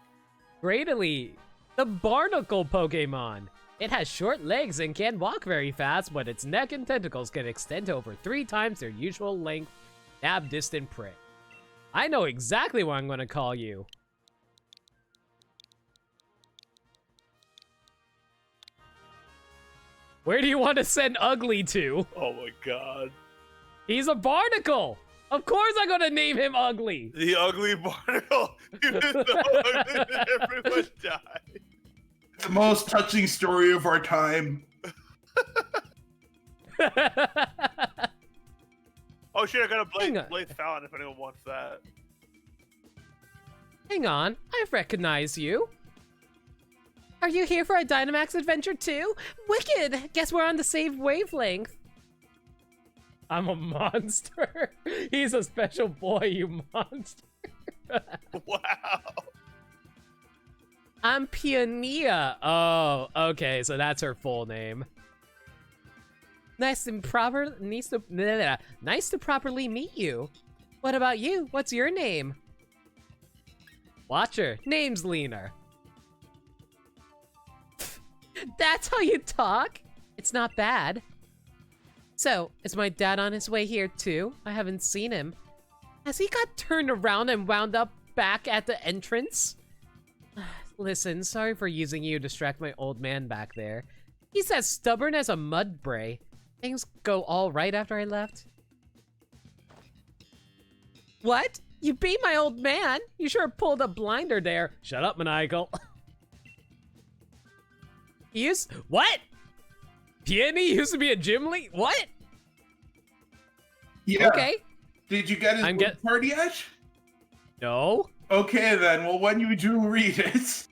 Cradley, the barnacle Pokemon. It has short legs and can walk very fast, but its neck and tentacles can extend to over 3 times their usual length, stab distant prey. I know exactly what I'm going to call you. Where do you want to send Ugly to? Oh my god. He's a barnacle! Of course I'm gonna name him Ugly. The ugly barnacle. He was so ugly that everyone died. The most touching story of our time. Oh shit, I got Hang a on. Blaze Fallon if anyone wants that. Hang on, I recognize you. Are you here for a Dynamax adventure too? Wicked! Guess we're on the same wavelength. I'm a monster. He's a special boy, you monster. Wow. I'm Peonia. Oh, okay, so that's her full name. Nice to properly meet you. What about you? What's your name? Watcher. Name's Leaner. That's how you talk? It's not bad. So, is my dad on his way here too? I haven't seen him. Has he got turned around and wound up back at the entrance? Listen, sorry for using you to distract my old man back there. He's as stubborn as a mud bray. Things go all right after I left. What? You beat my old man? You sure pulled a blinder there. Shut up, Maniacal. What? Peony used to be a gym lead? What? Yeah. Okay. Did you get his book card yet? No. Okay then, well when you do read it.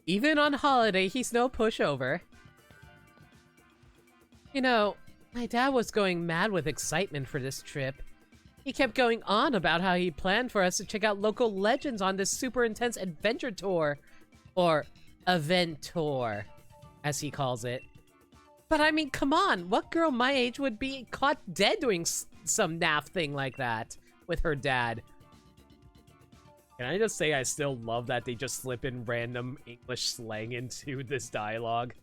Even on holiday, he's no pushover. You know, my dad was going mad with excitement for this trip. He kept going on about how he planned for us to check out local legends on this super intense adventure tour. Or event tour, as he calls it. But I mean, come on, what girl my age would be caught dead doing some naff thing like that with her dad? Can I just say I still love that they just slip in random English slang into this dialogue?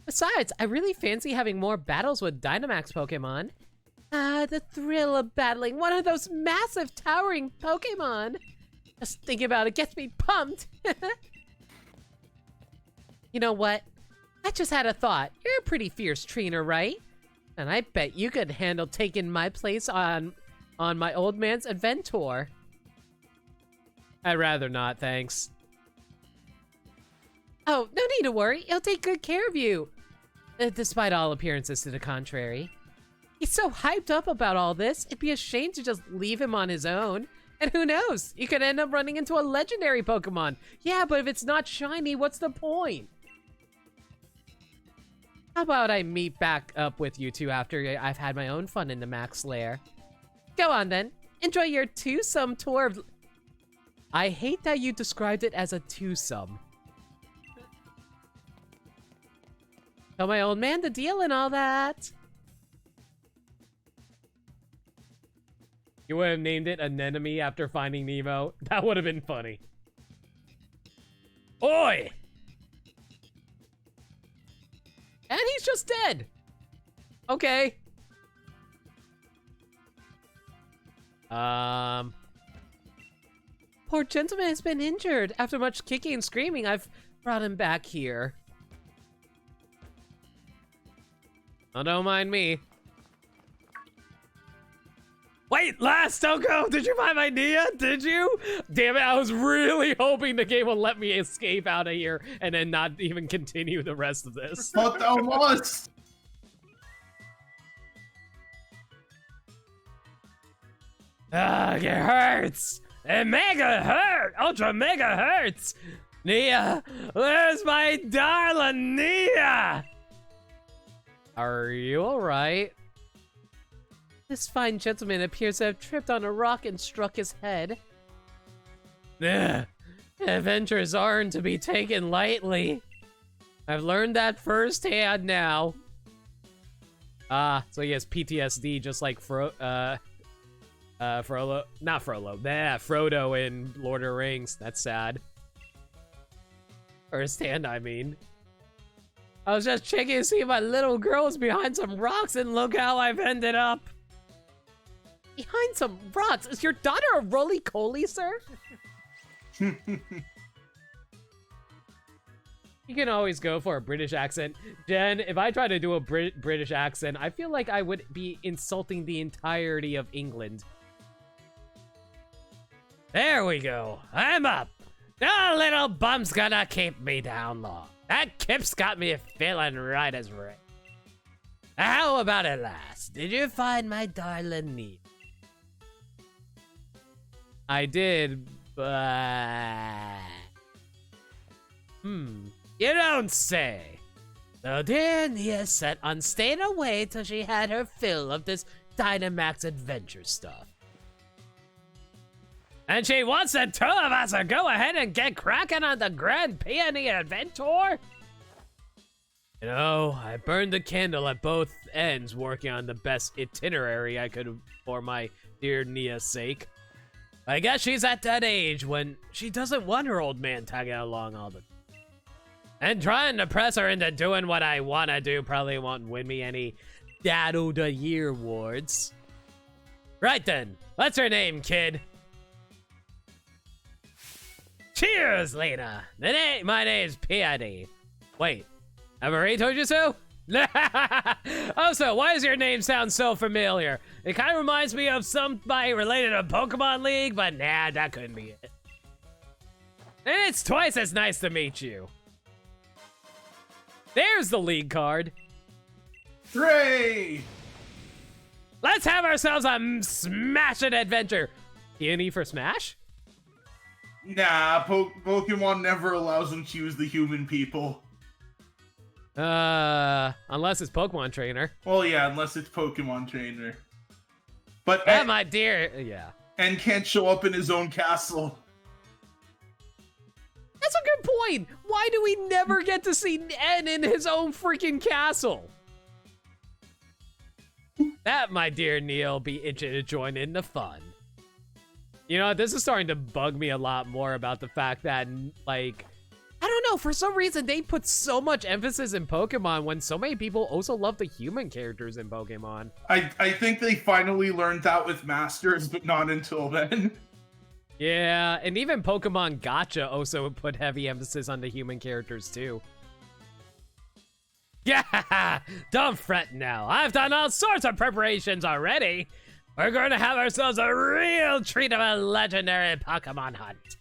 Besides, I really fancy having more battles with Dynamax Pokemon. The thrill of battling one of those massive towering Pokemon. Just thinking about it gets me pumped. You know what? I just had a thought. You're a pretty fierce trainer, right? And I bet you could handle taking my place on my old man's event tour. I'd rather not, thanks. Oh, no need to worry. He'll take good care of you. Despite all appearances to the contrary. He's so hyped up about all this, it'd be a shame to just leave him on his own. And who knows? You could end up running into a legendary Pokemon. Yeah, but if it's not shiny, what's the point? How about I meet back up with you two after I've had my own fun in the Max Lair? Go on then. Enjoy your twosome tour of... I hate that you described it as a twosome. Tell my old man the deal and all that. You would have named it Anemone after finding Nemo. That would have been funny. Oi! And he's just dead. Okay. Poor gentleman has been injured. After much kicking and screaming, I've brought him back here. Oh, don't mind me. Wait, last Toko, did you find my Nia? Did you? Damn it, I was really hoping the game would let me escape out of here and then not even continue the rest of this. But almost. Ugh, it hurts. It mega hurt. Ultra mega hurts. Nia, where's my darling Nia? Are you alright? This fine gentleman appears to have tripped on a rock and struck his head. Ugh, adventures aren't to be taken lightly. I've learned that firsthand now. Ah, so he has PTSD just like Frodo in Lord of the Rings. That's sad. Firsthand, I mean. I was just checking to see if my little girl was behind some rocks, and look how I've ended up. Behind some rocks? Is your daughter a roly-coly, sir? You can always go for a British accent. Jen, if I try to do a British accent, I feel like I would be insulting the entirety of England. There we go. I'm up. No little bum's gonna keep me down long. That kip's got me feeling right as rain. How about it last? Did you find my darling niece? I did, but... You don't say. So dear Nia set on staying away till she had her fill of this Dynamax adventure stuff. And she wants the two of us to go ahead and get cracking on the Grand Peony Adventure? You know, I burned the candle at both ends working on the best itinerary I could for my dear Nia's sake. I guess she's at that age when she doesn't want her old man tagging along all the time. And trying to press her into doing what I want to do probably won't win me any Dad of the Year awards. Right then, what's her name, kid? Cheers, Lena. My name's Peony. Wait, have I already told you so? Also, why does your name sound so familiar? It kind of reminds me of somebody related to Pokemon League, but nah, that couldn't be it. And it's twice as nice to meet you. There's the league card. Hooray! Let's have ourselves a smashing adventure. Peony for Smash? Nah, Pokemon never allows them to use the human people. Unless it's Pokemon Trainer. Well, yeah, unless it's Pokemon Trainer. But Yeah, my dear, yeah. And can't show up in his own castle. That's a good point. Why do we never get to see N in his own freaking castle? That, my dear Neil, be itching to join in the fun. You know, this is starting to bug me a lot more about the fact that, like, I don't know, for some reason they put so much emphasis in Pokemon when so many people also love the human characters in Pokemon. I think they finally learned that with Masters, but not until then. Yeah, and even Pokemon Gacha also put heavy emphasis on the human characters too. Yeah, don't fret now. I've done all sorts of preparations already. We're going to have ourselves a real treat of a legendary Pokemon hunt.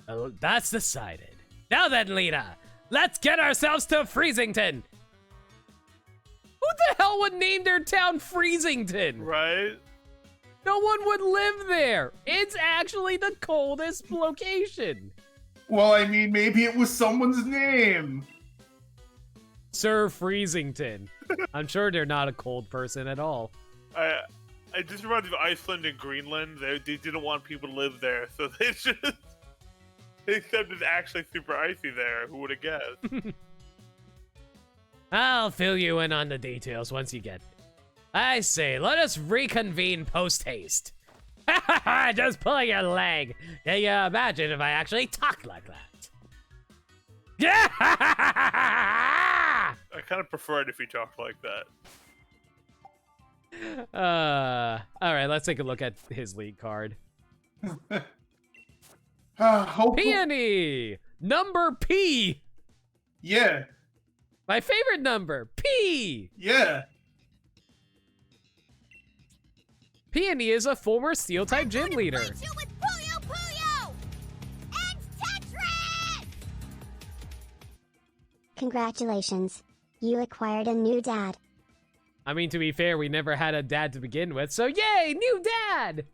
Oh, that's decided. Now then, Lena, let's get ourselves to Freezington. Who the hell would name their town Freezington? Right? No one would live there. It's actually the coldest location. Well, I mean, maybe it was someone's name. Sir Freezington. I'm sure they're not a cold person at all. I just reminds me of Iceland and Greenland. They didn't want people to live there, so they just... Except it's actually super icy there. Who would have guessed? I'll fill you in on the details once you get there. I say, let us reconvene post-haste. Just pulling your leg. Can you imagine if I actually talked like that? Yeah! I kind of prefer it if you talked like that. All right, let's take a look at his league card. Peony! Number P! Yeah. My favorite number, P! Yeah. Peony is a former Steel-type gym leader. Congratulations. You acquired a new dad. I mean, to be fair, we never had a dad to begin with, so yay, new dad!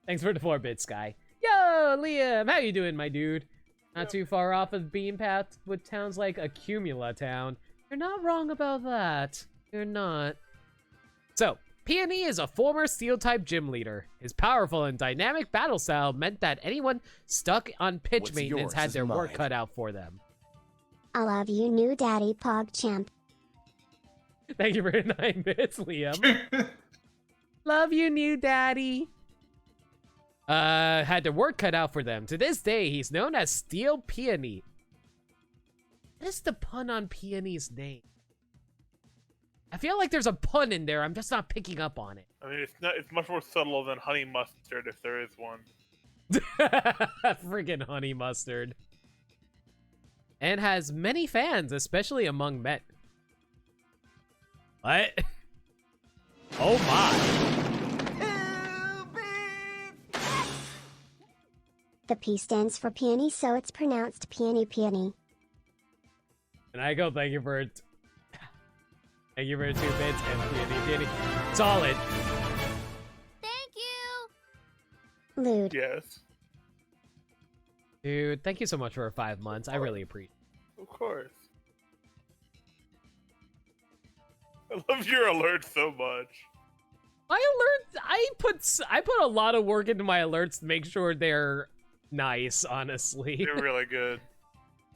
Thanks for the 4-bit, Sky. Yo, Liam, how you doing, my dude? Not too far off of the beam path with towns like Accumula Town. You're not wrong about that. You're not. So, Peony is a former Steel-type gym leader. His powerful and dynamic battle style meant that anyone stuck on pitch What's maintenance yours had is their work mine. cut out for them. I love you, new daddy, PogChamp. Thank you for 9 bits, Liam. Love you, new daddy. Had their work cut out for them. To this day, he's known as Steel Peony. What is the pun on Peony's name? I feel like there's a pun in there. I'm just not picking up on it. I mean, it's much more subtle than honey mustard if there is one. Friggin' honey mustard. and has many fans, especially among men. What? Oh my. The P stands for peony, so it's pronounced peony peony. And I go, thank you for 2 bits and peony. Solid. Thank you. Lewd. Yes, Dude, thank you so much for 5 months. I really appreciate it. of course. I love your alert so much. My alerts, I put a lot of work into my alerts to make sure they're nice, honestly. You're really good.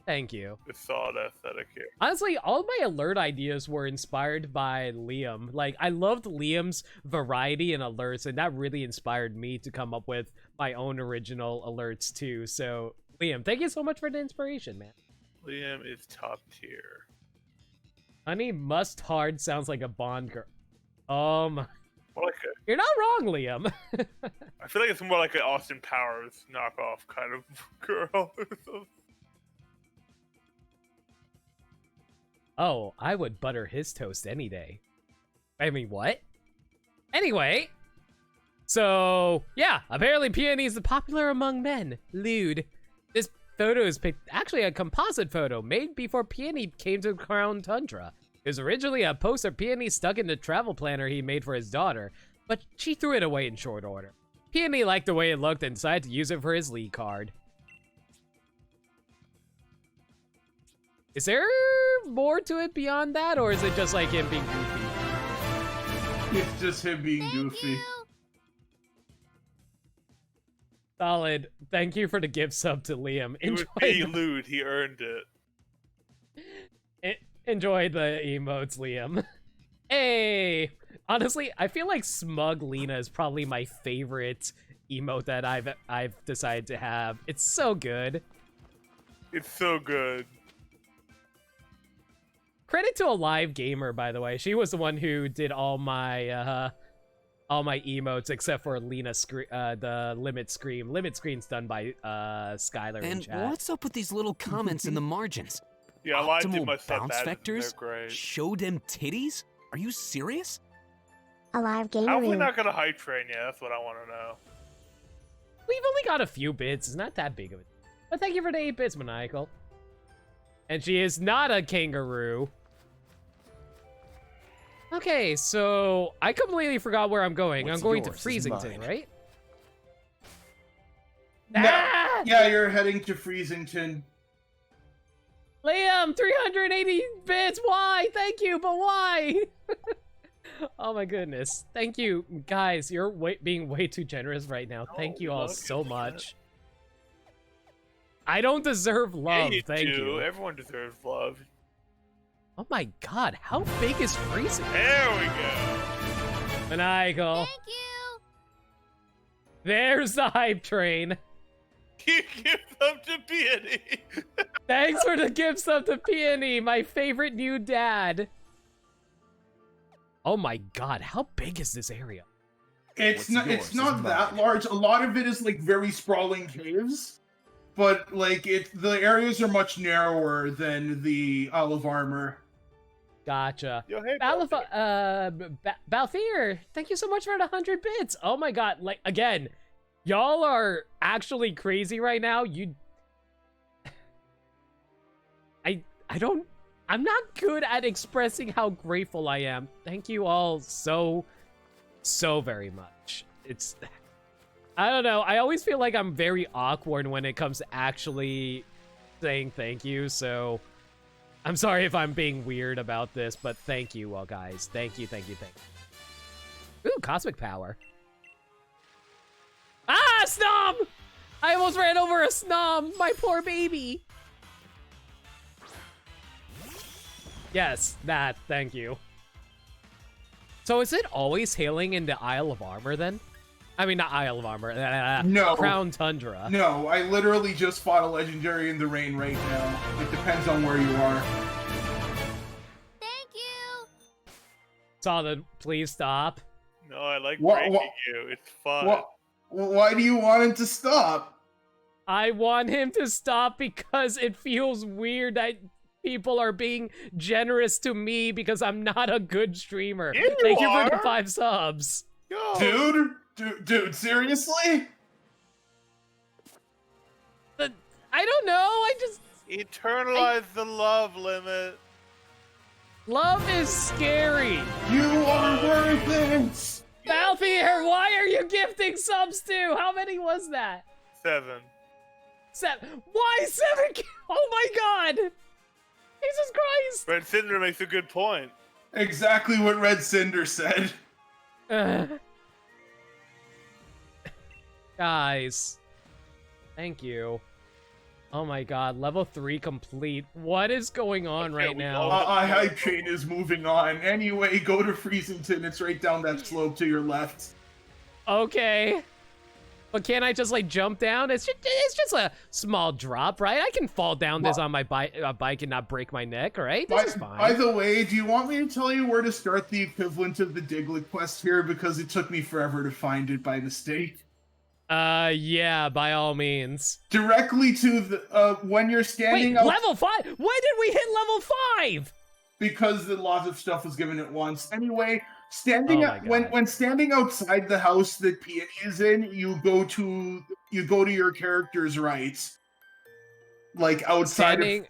Thank you. It's solid aesthetic here. Honestly, all of my alert ideas were inspired by Liam. Like, I loved Liam's variety in alerts, and that really inspired me to come up with my own original alerts, too. So, Liam, thank you so much for the inspiration, man. Liam is top tier. Honey Mustard sounds like a Bond girl. Oh my. More like You're not wrong, Liam. I feel like it's more like an Austin Powers knockoff kind of girl. Oh, I would butter his toast any day. I mean, what? Anyway. So, yeah, apparently peony is popular among men. Lewd. This photo is actually a composite photo made before Peony came to Crown Tundra. It was originally a poster Peony stuck in the travel planner he made for his daughter, but she threw it away in short order. Peony liked the way it looked and decided to use it for his League card. Is there more to it beyond that, or is it just like him being goofy? It's just him being goofy. Solid. Thank you for the gift sub to Liam. He was being lewd. He earned it. Enjoy the emotes, Liam. Hey! Honestly, I feel like Smug Lena is probably my favorite emote that I've decided to have. It's so good. It's so good. Credit to a live gamer, by the way. She was the one who did all my emotes except for Lena the Limit Scream. Limit Scream's done by Skylar in And chat. what's up with these little comments in the margins? Yeah, I lied to Optimal myself. bounce vectors? They're great. Show them titties? Are you serious? A live How have we gamer. not got a hype train yet? That's what I want to know. We've only got a few bits. It's not that big of a... But thank you for the 8 bits, Maniacal. And she is not a kangaroo. Okay, so I completely forgot where I'm going. What's I'm going to yours is Freezington, mine. right? No, Ah! yeah, you're heading to Freezington. Liam, 380 bits. Why? Thank you, but why? Oh my goodness. Thank you, guys. You're being way too generous right now. Thank you all so much. I don't deserve love. Yeah, you Thank do. you. Everyone deserves love. Oh my god, how big is Freezing? There we go. Maniacal. Thank you. There's the hype train. You give them to Peony. Thanks for the gifts up to Peony, my favorite new dad. Oh my god, how big is this area? It's What's not. yours It's is not that mine. large. A lot of it is like very sprawling caves, but like the areas are much narrower than the Isle of Armor. Gotcha. Yo, hey, Balthier, thank you so much for the 100 bits. Oh my god, like, again, y'all are actually crazy right now. I'm not good at expressing how grateful I am. Thank you all so very much. I don't know, I always feel like I'm very awkward when it comes to actually saying thank you, so I'm sorry if I'm being weird about this, but thank you all, guys. Thank you. Ooh, Cosmic Power. Ah, Snom! I almost ran over a Snom! My poor baby! Yes, that. Thank you. So is it always hailing in the Isle of Armor, then? I mean, not Isle of Armor. No. Crown Tundra. No, I literally just fought a legendary in the rain right now. It depends on where you are. Thank you. Solid, please stop. No, I like What- breaking what- you. It's fun. Why do you want him to stop? I want him to stop because it feels weird that people are being generous to me because I'm not a good streamer. You Thank you for the are. 5 subs. Yo. Dude, seriously? But I don't know. I just Eternalize the love limit. love is scary. You are worth it! Balthier, why are you gifting subs to? How many was that? 7. 7. Why 7? Oh my god! Jesus Christ! Red Cinder makes a good point. Exactly what Red Cinder said. Guys, thank you. Oh my god, level 3 complete. What is going on Okay, right we now? all- Hype Chain is moving on. Anyway, go to Freezington. It's right down that slope to your left. Okay. But can't I just like jump down? It's just a small drop, right? I can fall down this on my bike and not break my neck, right? This is fine. By the way, do you want me to tell you where to start the equivalent of the Diglett quest here? Because it took me forever to find it by mistake. Yeah, by all means. Directly to the, when you're standing Wait, out... level 5? When did we hit level 5? Because the lot of stuff was given at once. Anyway, standing Oh my God. when standing outside the house that Peony is in, you go to your character's right. Like outside Standing of,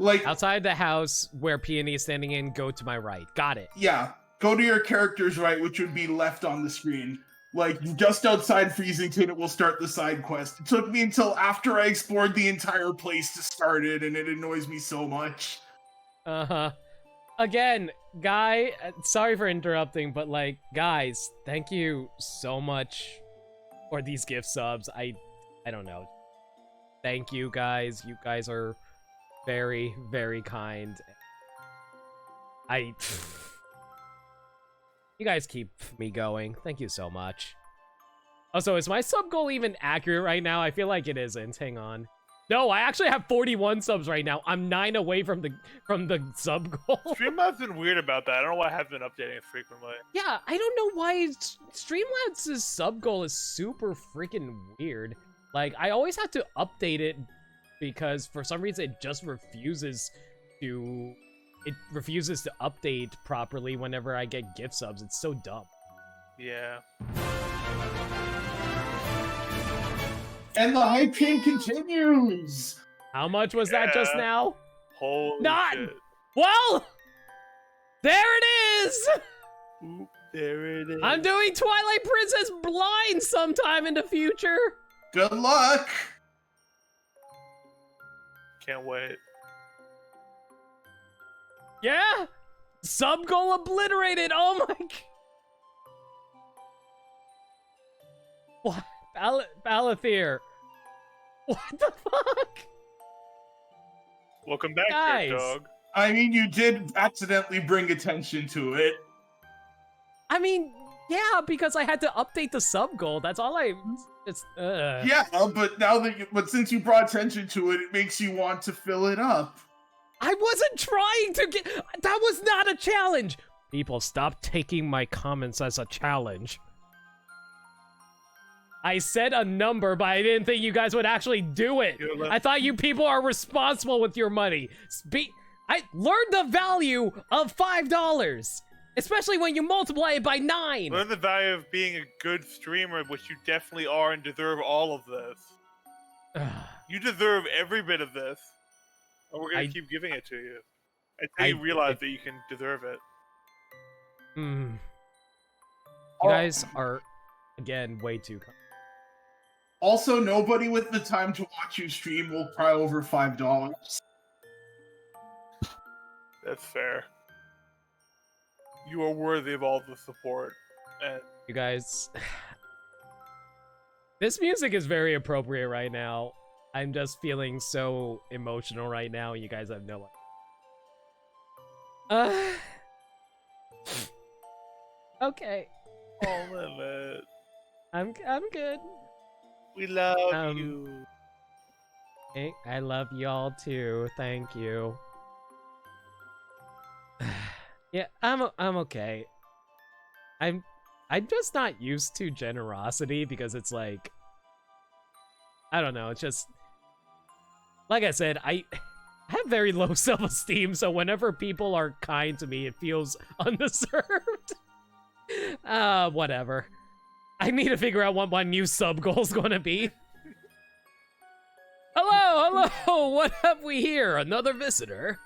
like outside the house where Peony is standing in, go to my right. Got it. yeah, go to your character's right, which would be left on the screen. Like just outside Freezington, it will start the side quest. It took me until after I explored the entire place to start it, and it annoys me so much. Uh-huh. Again, Guy, sorry for interrupting, but like, guys, thank you so much for these gift subs. I don't know. Thank you, guys. You guys are very, very kind. You guys keep me going. Thank you so much. Also, is my sub goal even accurate right now? I feel like it isn't. Hang on. No, I actually have 41 subs right now. I'm 9 away from the sub goal. Streamlabs been weird about that. I don't know why I haven't been updating it frequently. Yeah, I don't know why Streamlabs' sub goal is super freaking weird. Like, I always have to update it because for some reason it just refuses to update properly whenever I get gift subs. It's so dumb. Yeah. And the hype chain continues. How much was that just Yeah. now? Holy Not- shit. Well, there it is! Oop, there it is. I'm doing Twilight Princess blind sometime in the future. Good luck. Can't wait. Yeah? Sub goal obliterated. Oh my god. What? Balathier. What the fuck? Welcome back, Guys. Dirt Dog. I mean, you did accidentally bring attention to it. I mean, yeah, because I had to update the sub goal. That's all it's Yeah, but since you brought attention to it, it makes you want to fill it up. I wasn't trying to get. That was not a challenge. People, stop taking my comments as a challenge. I said a number, but I didn't think you guys would actually do it. I thought you people are responsible with your money. I learned the value of $5, especially when you multiply it by 9. Learn the value of being a good streamer, which you definitely are, and deserve all of this. You deserve every bit of this, and we're gonna keep giving it to you until you realize that you can deserve it. You guys are, again, way too. Also, nobody with the time to watch you stream will cry over $5. That's fair. You are worthy of all the support, and You guys, this music is very appropriate right now. I'm just feeling so emotional right now. You guys have no idea. Okay. all limit. I'm good. We love Um, you. Hey, I love y'all too. Thank you. Yeah, I'm okay. I'm just not used to generosity because it's like I don't know. It's just like I said, I have very low self-esteem, so whenever people are kind to me, it feels undeserved. Whatever. I need to figure out what my new sub goal's gonna be. Hello! What have we here? Another visitor?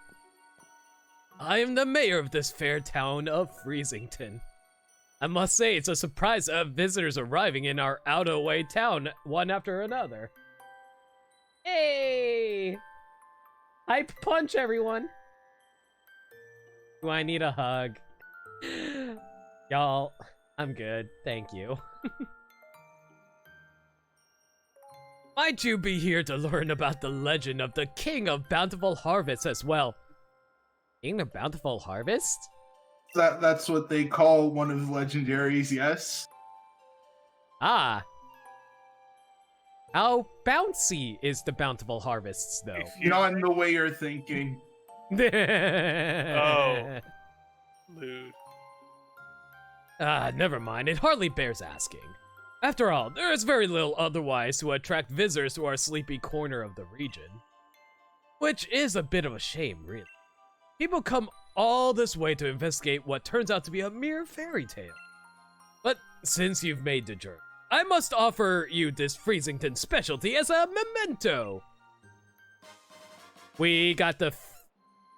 I am the mayor of this fair town of Freezington. I must say, it's a surprise to have visitors arriving in our out-of-way town, one after another. Hey! Hype punch, everyone! Do I need a hug? Y'all, I'm good, thank you. Might you be here to learn about the legend of the King of Bountiful Harvest as well? King of Bountiful Harvest? That's what they call one of the legendaries, yes. Ah. How bouncy is the Bountiful Harvests, though? Not in the way you're thinking. Oh. Lewd. Ah, never mind. It hardly bears asking. After all, there is very little otherwise to attract visitors to our sleepy corner of the region. Which is a bit of a shame, really. People come all this way to investigate what turns out to be a mere fairy tale. But since you've made the journey, I must offer you this Freezington specialty as a memento. We got the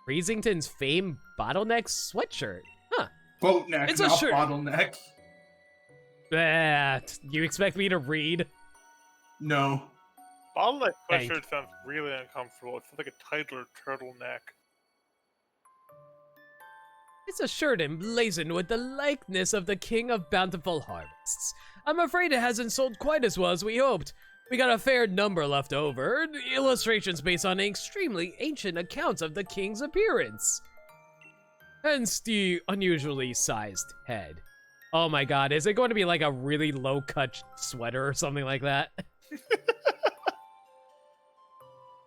Freezington's famed bottleneck sweatshirt. Huh. Boat neck, It's a not shirt. bottleneck. You expect me to read? No. Bottleneck Thank- sweatshirt sounds really uncomfortable. It's like a tighter turtleneck. It's a shirt emblazoned with the likeness of the King of Bountiful Harvests. I'm afraid it hasn't sold quite as well as we hoped. We got a fair number left over, illustrations based on extremely ancient accounts of the king's appearance. Hence the unusually sized head. Oh my god, is it going to be like a really low-cut sweater or something like that?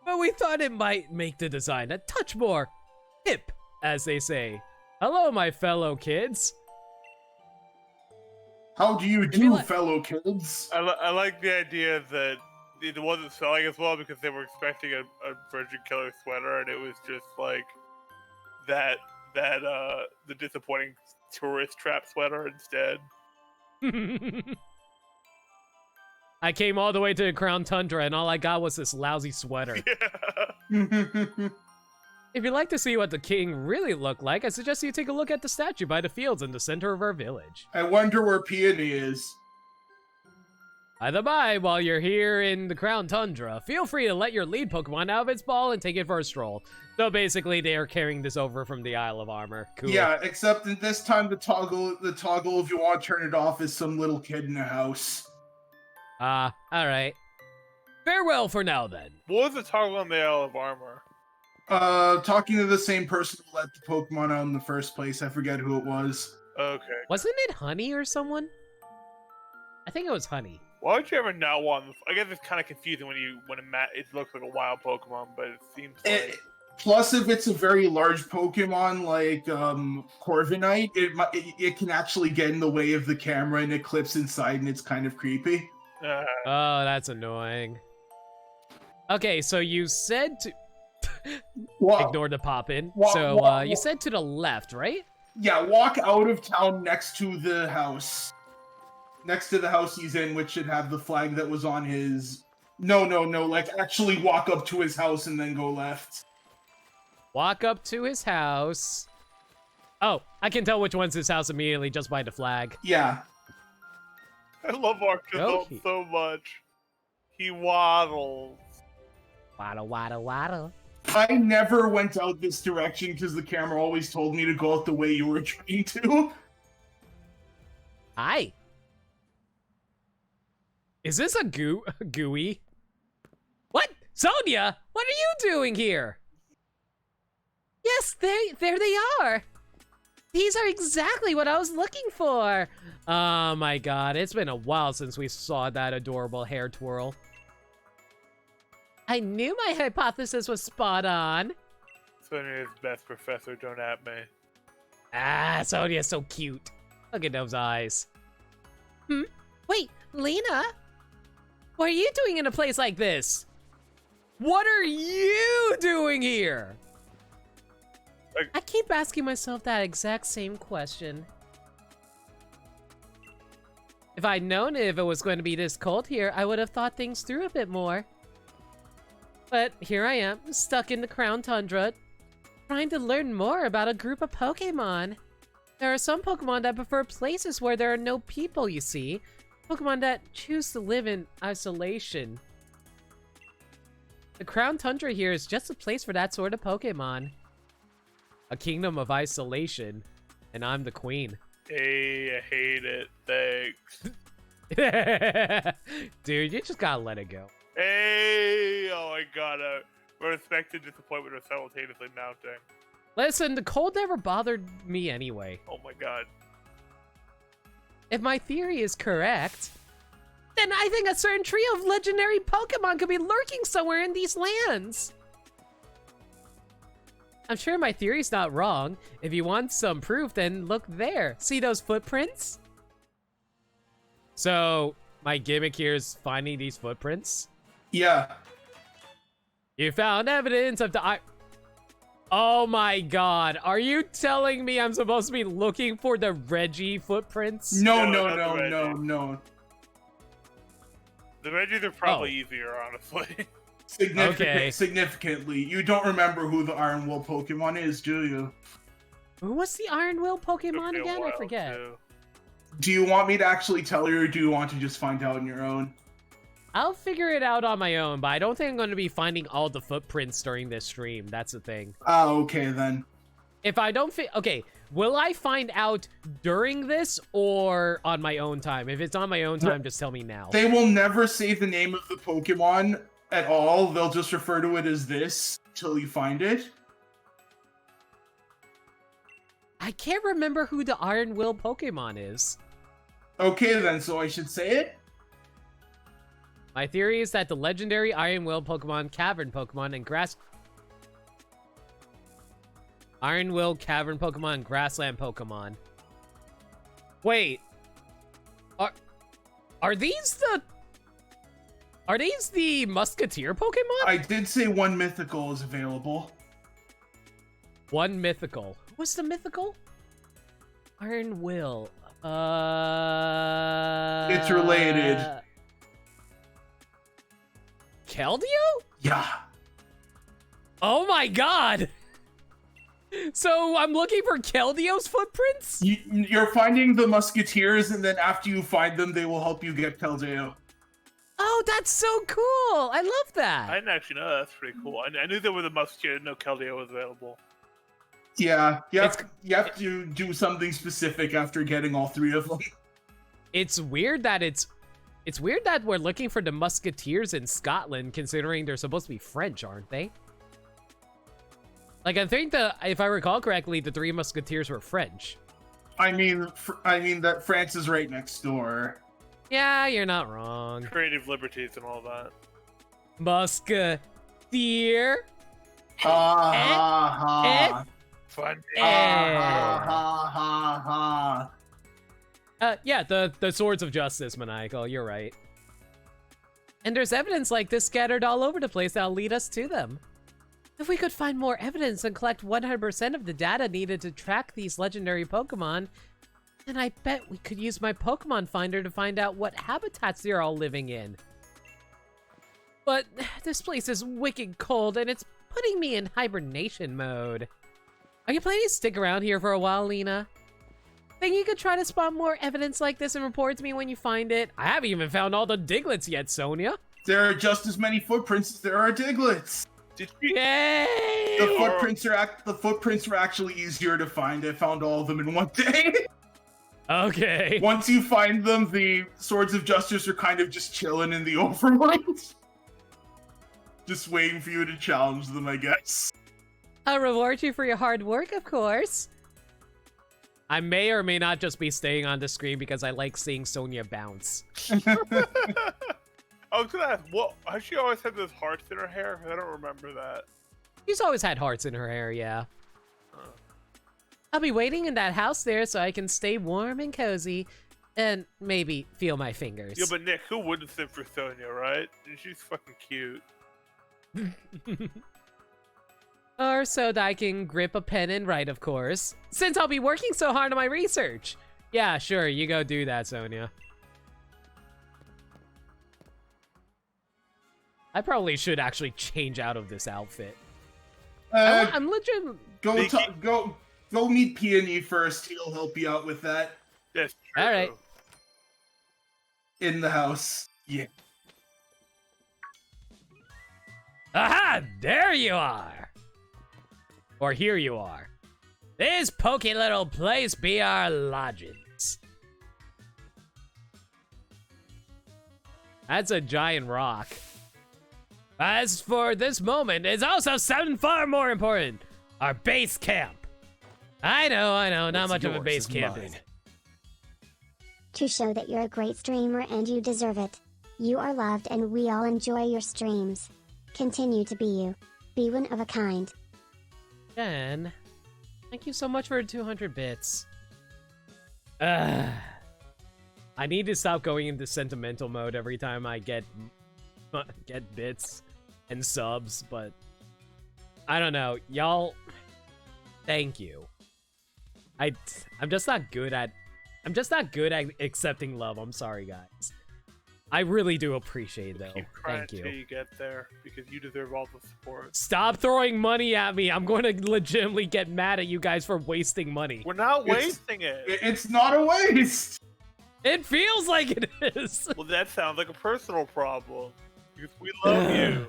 But we thought it might make the design a touch more hip, as they say. Hello, my fellow kids. How do you you do, like- fellow kids? I like the idea that it wasn't selling as well because they were expecting a Virgin Killer sweater, and it was just like the disappointing tourist trap sweater instead. I came all the way to the Crown Tundra and all I got was this lousy sweater. Yeah. If you'd like to see what the king really looked like, I suggest you take a look at the statue by the fields in the center of our village. I wonder where Peony is. Either by, while you're here in the Crown Tundra, feel free to let your lead Pokemon out of its ball and take it for a stroll. So basically, they are carrying this over from the Isle of Armor. Cool. Yeah, except that this time the toggle, if you want to turn it off, is some little kid in a house. Alright. Farewell for now, then. What was the toggle on the Isle of Armor? Talking to the same person who let the Pokemon out in the first place. I forget who it was. Okay. Wasn't it Honey or someone? I think it was Honey. Why would you ever not want? I guess it's kind of confusing when it looks like a wild Pokemon, but it seems like Plus, if it's a very large Pokemon like Corviknight, it can actually get in the way of the camera and it clips inside and it's kind of creepy. Oh, that's annoying. Okay, so you said to... Ignore the pop-in. So, you said to the left, right? Yeah, walk out of town next to the house. Next to the house he's in, which should have the flag that was on his... No, like, actually walk up to his house and then go left. Walk up to his house. Oh, I can tell which one's his house immediately just by the flag. Yeah. I love Archibald Okay. so much. He waddles. Waddle, waddle, waddle. I never went out this direction because the camera always told me to go out the way you were trying to. Hi. Is this a gooey? What? Sonia, what are you doing here? Yes, there they are. These are exactly what I was looking for. Oh my god, it's been a while since we saw that adorable hair twirl. I knew my hypothesis was spot on. Sonia's best professor, don't at me. Ah, Sonia's so cute. Look at those eyes. Wait, Lena? What are you doing in a place like this? What are you doing here? I keep asking myself that exact same question. If I'd known if it was going to be this cold here, I would have thought things through a bit more. But here I am, stuck in the Crown Tundra, trying to learn more about a group of Pokémon. There are some Pokémon that prefer places where there are no people, you see. Pokémon that choose to live in isolation. The Crown Tundra here is just a place for that sort of Pokémon. A kingdom of isolation, and I'm the queen. Hey, I hate it. Thanks. Dude, you just gotta let it go. Hey, oh my god. Respect and disappointment are simultaneously mounting. Listen, the cold never bothered me anyway. Oh my god. If my theory is correct, then I think a certain trio of legendary Pokemon could be lurking somewhere in these lands. I'm sure my theory's not wrong. If you want some proof, then look there. See those footprints? So, my gimmick here is finding these footprints? Yeah. You found evidence of the... Oh my god, are you telling me I'm supposed to be looking for the Reggie footprints? No, No, no, not no, the no, Reggie. no. The Reggies are probably easier, honestly. Significantly. You don't remember who the Iron Will Pokemon is, do you? What's the Iron Will Pokemon Took me a again? I while, forget. too. Do you want me to actually tell you, or do you want to just find out on your own? I'll figure it out on my own, but I don't think I'm going to be finding all the footprints during this stream. That's the thing. Oh, okay then. If I don't okay, will I find out during this or on my own time? If it's on my own time, just tell me now. They will never say the name of the Pokemon at all. They'll just refer to it as this till you find it. I can't remember who the Iron Will Pokemon is. Okay then, so I should say it? My theory is that the legendary Iron Will Pokemon, Cavern Pokemon, and Iron Will, Cavern Pokemon, and Grassland Pokemon. Wait. Are these the Musketeer Pokemon? I did say one mythical is available. One mythical. What's the mythical? Iron Will. It's related. Keldeo? Yeah. Oh my god! So I'm looking for Keldeo's footprints? You're finding the Musketeers, and then after you find them, they will help you get Keldeo. Oh, that's so cool! I love that! I didn't actually know. That's pretty cool. I knew there were the Musketeer. I didn't know Keldeo was available. Yeah, you have to do something specific after getting all three of them. It's weird that it's weird that we're looking for the Musketeers in Scotland, considering they're supposed to be French, aren't they? Like, I think if I recall correctly, the Three Musketeers were French. I mean that France is right next door. Yeah, you're not wrong. Creative liberties and all that. Musketeer. Ha ha ha. Fun. Ha ha ha ha. Yeah, the Swords of Justice, Maniacal, you're right. And there's evidence like this scattered all over the place that'll lead us to them. If we could find more evidence and collect 100% of the data needed to track these legendary Pokemon, then I bet we could use my Pokemon Finder to find out what habitats they're all living in. But this place is wicked cold and it's putting me in hibernation mode. Are you planning to stick around here for a while, Lena? Think you could try to spot more evidence like this and report to me when you find it? I haven't even found all the Diglets yet, Sonia. There are just as many footprints as there are Diglets. Did you? Yay! The footprints are actually easier to find. I found all of them in one day. Okay. Once you find them, the Swords of Justice are kind of just chilling in the overworld. Just waiting for you to challenge them, I guess. I'll reward you for your hard work, of course. I may or may not just be staying on the screen because I like seeing Sonia bounce. I was gonna ask, what? Has she always had those hearts in her hair? I don't remember that. She's always had hearts in her hair, yeah. I'll be waiting in that house there so I can stay warm and cozy. And maybe feel my fingers. Yeah, but Nick, who wouldn't simp for Sonya, right? She's fucking cute. Or so that I can grip a pen and write, of course. Since I'll be working so hard on my research. Yeah, sure, you go do that, Sonya. I probably should actually change out of this outfit. I'm legit. Go meet Peony first. He'll help you out with that. That's true. All right. In the house. Yeah. Aha! There you are! Or here you are. This pokey little place be our lodgings. That's a giant rock. As for this moment, it's also something far more important. Our base camp. I know, not much of a base camping. To show that you're a great streamer and you deserve it. You are loved and we all enjoy your streams. Continue to be you. Be one of a kind. Jen, thank you so much for 200 bits. I need to stop going into sentimental mode every time I get bits and subs, but I don't know. Y'all, thank you. I'm just not good at accepting love. I'm sorry, guys. I really do appreciate it, though. Keep crying Thank until you. you get there, because you deserve all the support. Stop throwing money at me. I'm going to legitimately get mad at you guys for wasting money. We're not wasting it. It's not a waste. It feels like it is. Well, that sounds like a personal problem. Because we love you.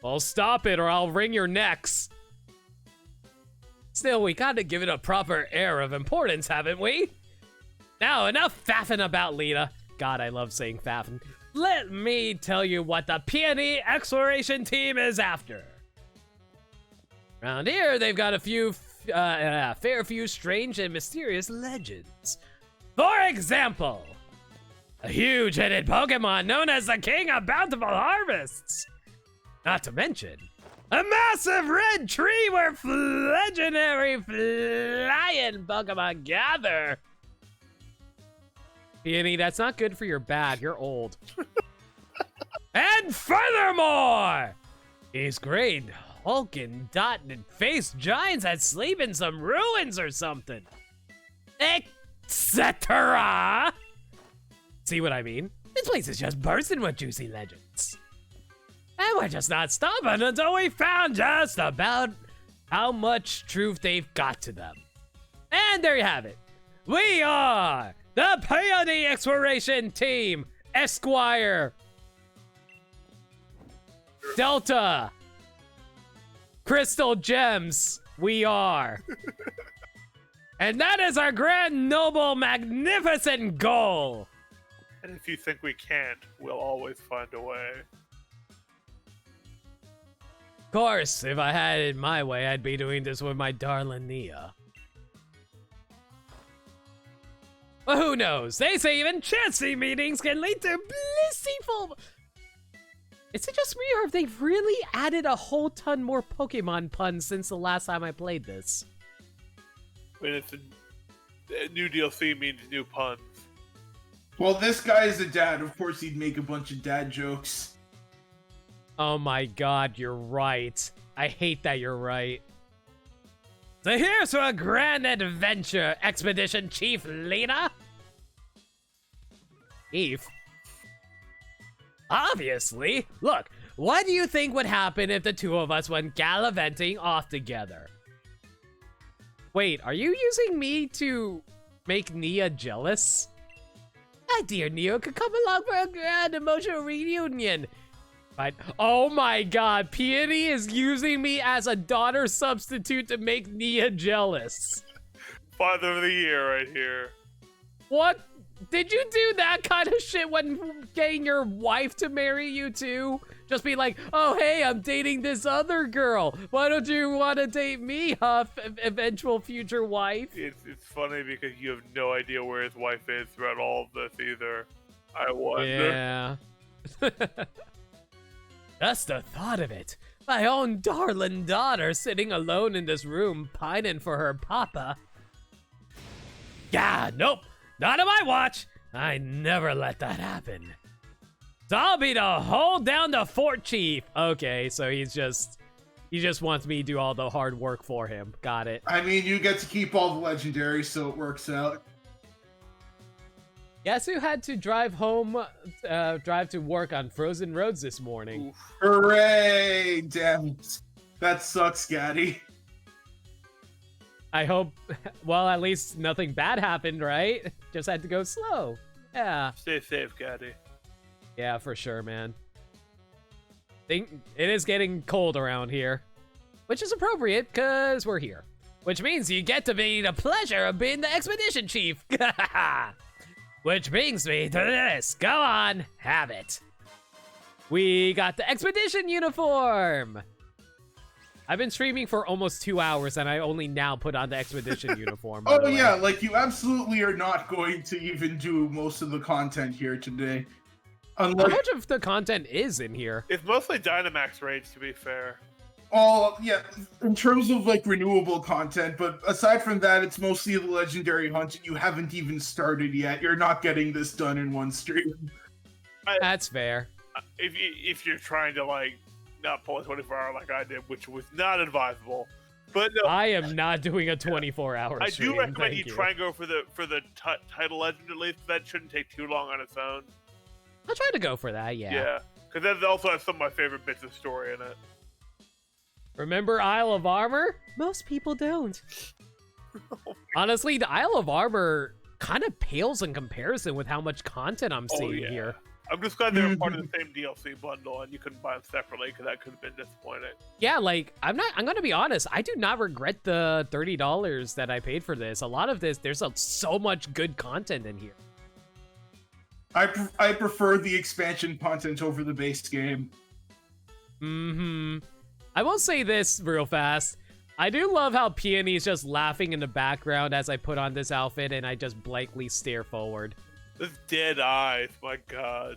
Well, stop it or I'll wring your necks. Still, we gotta give it a proper air of importance, haven't we? Now, enough faffing about Lita. God, I love saying faffing. Let me tell you what the Peony Exploration Team is after. Around here, they've got a fair few strange and mysterious legends. For example, a huge headed Pokemon known as the King of Bountiful Harvests. Not to mention, a massive red tree where legendary flying Pokemon gather. Peony, that's not good for your back. You're old. And furthermore, these great hulking, dot-faced giants that sleep in some ruins or something. Etc. See what I mean? This place is just bursting with juicy legends. And we're just not stopping until we found just about how much truth they've got to them. And there you have it. We are the Peony Exploration Team, Esquire, Delta, Crystal Gems, we are. And that is our grand, noble, magnificent goal. And if you think we can't, we'll always find a way. Of course, if I had it my way, I'd be doing this with my darling Nia. Well, who knows? They say even chancy meetings can lead to blissful... Is it just me, or have they really added a whole ton more Pokemon puns since the last time I played this? When it's a new DLC means new puns. Well, this guy is a dad. Of course he'd make a bunch of dad jokes. Oh my god, you're right. I hate that you're right. So here's to a grand adventure, Expedition Chief Lena. Chief? Obviously. Look, what do you think would happen if the two of us went gallivanting off together? Wait, are you using me to make Nia jealous? My dear Nia could come along for a grand emotional reunion. But, oh my god, Peony is using me as a daughter substitute to make Nia jealous. Father of the year right here. What? Did you do that kind of shit when getting your wife to marry you too? Just be like, oh hey, I'm dating this other girl. Why don't you want to date me, eventual future wife? It's funny because you have no idea where his wife is throughout all of this either. I wonder. Yeah. Just the thought of it. My own darling daughter sitting alone in this room pining for her papa. Yeah, nope. Not on my watch! I never let that happen. So I'll be the hold down the fort chief. Okay, so he just wants me to do all the hard work for him. Got it. I mean, you get to keep all the legendaries, so it works out. Guess who had to drive to work on frozen roads this morning? Oof. Hooray! Damn it. That sucks, Gaddy. I hope, well, at least nothing bad happened, right? Just had to go slow. Yeah. Stay safe, Gaddy. Yeah, for sure, man. It is getting cold around here, which is appropriate because we're here. Which means you get to be the pleasure of being the expedition chief. Which brings me to this. Go on, have it. We got the expedition uniform. I've been streaming for almost 2 hours and I only now put on the expedition uniform. by the Oh way. yeah, like you absolutely are not going to even do most of the content here today. How Unlike, much of the content is in here? It's mostly Dynamax raids, to be fair. oh yeah, in terms of like renewable content, but aside from that, it's mostly the legendary hunt and you haven't even started yet. You're not getting this done in one stream. That's fair. If you're trying to like not pull a 24-hour like I did, which was not advisable. But no, I am not doing a 24-hour I stream. do recommend thank you you try and go for the title legend at least. That shouldn't take too long on its own. I'll try to go for that, Yeah, because that also has some of my favorite bits of story in it. Remember Isle of Armor? Most people don't. Honestly, the Isle of Armor kind of pales in comparison with how much content I'm seeing yeah. here. I'm just glad they were part of the same DLC bundle and you couldn't buy them separately because that could have been disappointing. Yeah, like, I'm gonna be honest, I do not regret the $30 that I paid for this. A lot of this, there's so much good content in here. I prefer the expansion content over the base game. I will say this real fast. I do love how Peony's just laughing in the background as I put on this outfit and I just blankly stare forward. Those dead eyes, my god.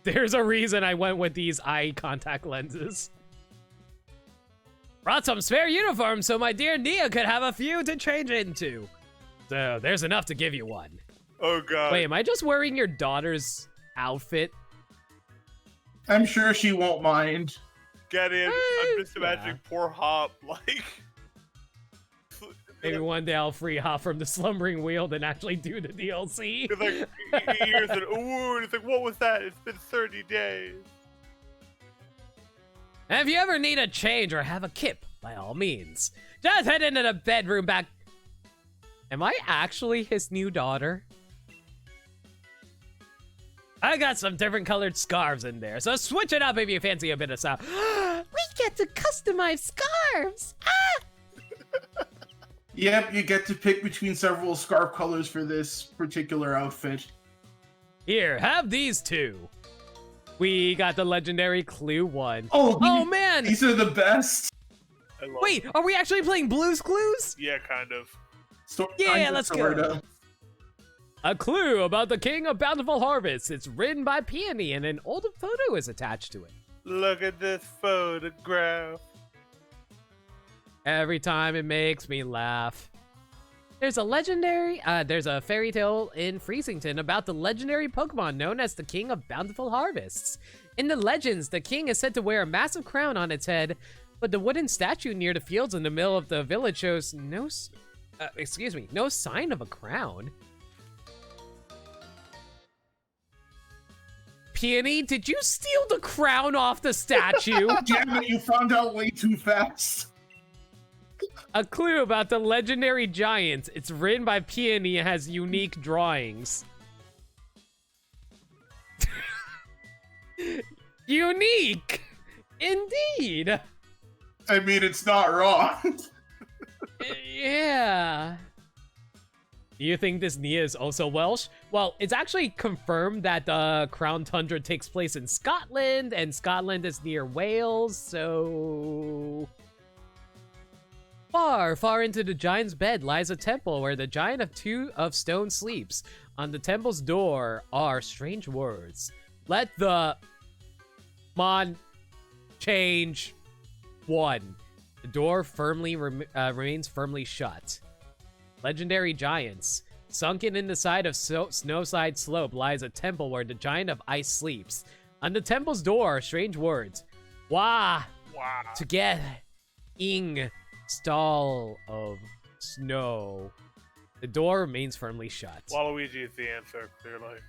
There's a reason I went with these eye contact lenses. Brought some spare uniforms so my dear Nia could have a few to change into. So there's enough to give you one. Oh god. Wait, am I just wearing your daughter's outfit? I'm sure she won't mind. Gaddy, I'm just imagining poor Hop, like... Maybe one day I'll free Hop from the slumbering wheel and actually do the DLC. It's like, he hears it, ooh, and it's like, what was that? It's been 30 days. And if you ever need a change or have a kip, by all means, just head into the bedroom back. Am I actually his new daughter? I got some different colored scarves in there, so switch it up if you fancy a bit of style. We get to customize scarves. Ah! Yep, you get to pick between several scarf colors for this particular outfit. Here, have these two. We got the legendary Clue one. Oh, Oh man! these are the best. I love Wait, it. are we actually playing Blue's Clues? Yeah, kind of. Yeah, Kinda, let's go. sorta. A clue about the King of Bountiful Harvest. It's written by Peony and an old photo is attached to it. Look at this photograph. Every time it makes me laugh. There's a fairy tale in Freezington about the legendary Pokemon known as the King of Bountiful Harvests. In the legends, the king is said to wear a massive crown on its head, but the wooden statue near the fields in the middle of the village shows no sign of a crown. Peony, did you steal the crown off the statue? Damn it, you found out way too fast. A clue about the legendary giant. It's written by Peony and has unique drawings. Unique! Indeed! I mean, it's not wrong. Yeah. Do you think this Nia is also Welsh? Well, it's actually confirmed that the Crown Tundra takes place in Scotland, and Scotland is near Wales, so... Far, far into the giant's bed lies a temple where the giant of stone sleeps. On the temple's door are strange words. Let the... change 1. The door firmly remains firmly shut. Legendary giants. Sunken in the side of Snowside Slope lies a temple where the giant of ice sleeps. On the temple's door are strange words. Wah! Wow. To get ing stall of snow. The door remains firmly shut. Waluigi is the answer, clearly.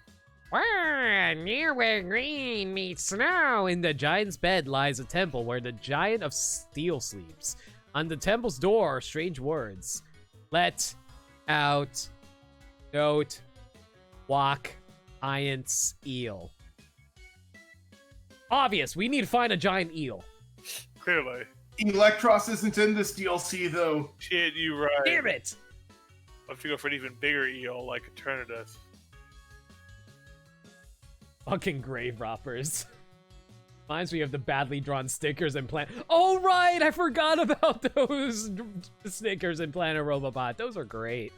Where near where green meets snow. In the giant's bed lies a temple where the giant of steel sleeps. On the temple's door are strange words. Let out note walk giant's eel. Obvious, we need to find a giant eel. Clearly. Electros isn't in this DLC though. Shit, you right. Damn it! I have to go for an even bigger eel like Eternatus. Fucking grave robbers. Reminds me of the badly drawn stickers in Planet. Oh right, I forgot about those stickers in Planet Robobot. Those are great.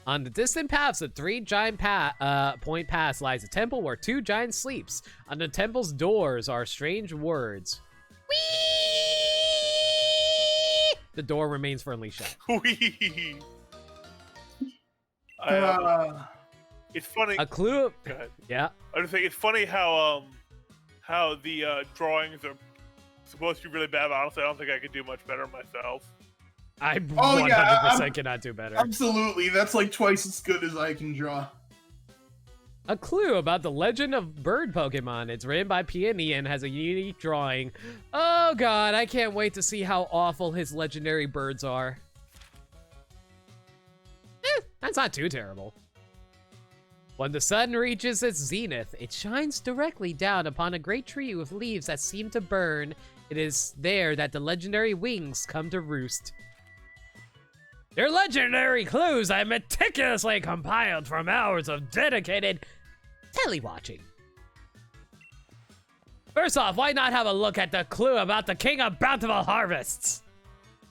On the distant paths of 3 giant point pass lies a temple where 2 giants sleeps. On the temple's doors are strange words. Whee! The door remains firmly shut. Whee! It's funny. A clue. Go ahead. Yeah. I just think it's funny how the drawings are supposed to be really bad, but honestly, I don't think I could do much better myself. I 100% yeah, cannot do better. Absolutely, that's like twice as good as I can draw. A clue about the legend of bird Pokemon. It's written by Peony and has a unique drawing. Oh god, I can't wait to see how awful his legendary birds are. That's not too terrible. When the sun reaches its zenith, it shines directly down upon a great tree with leaves that seem to burn. It is there that the legendary wings come to roost. They're legendary clues I meticulously compiled from hours of dedicated telewatching. First off, why not have a look at the clue about the king of bountiful harvests?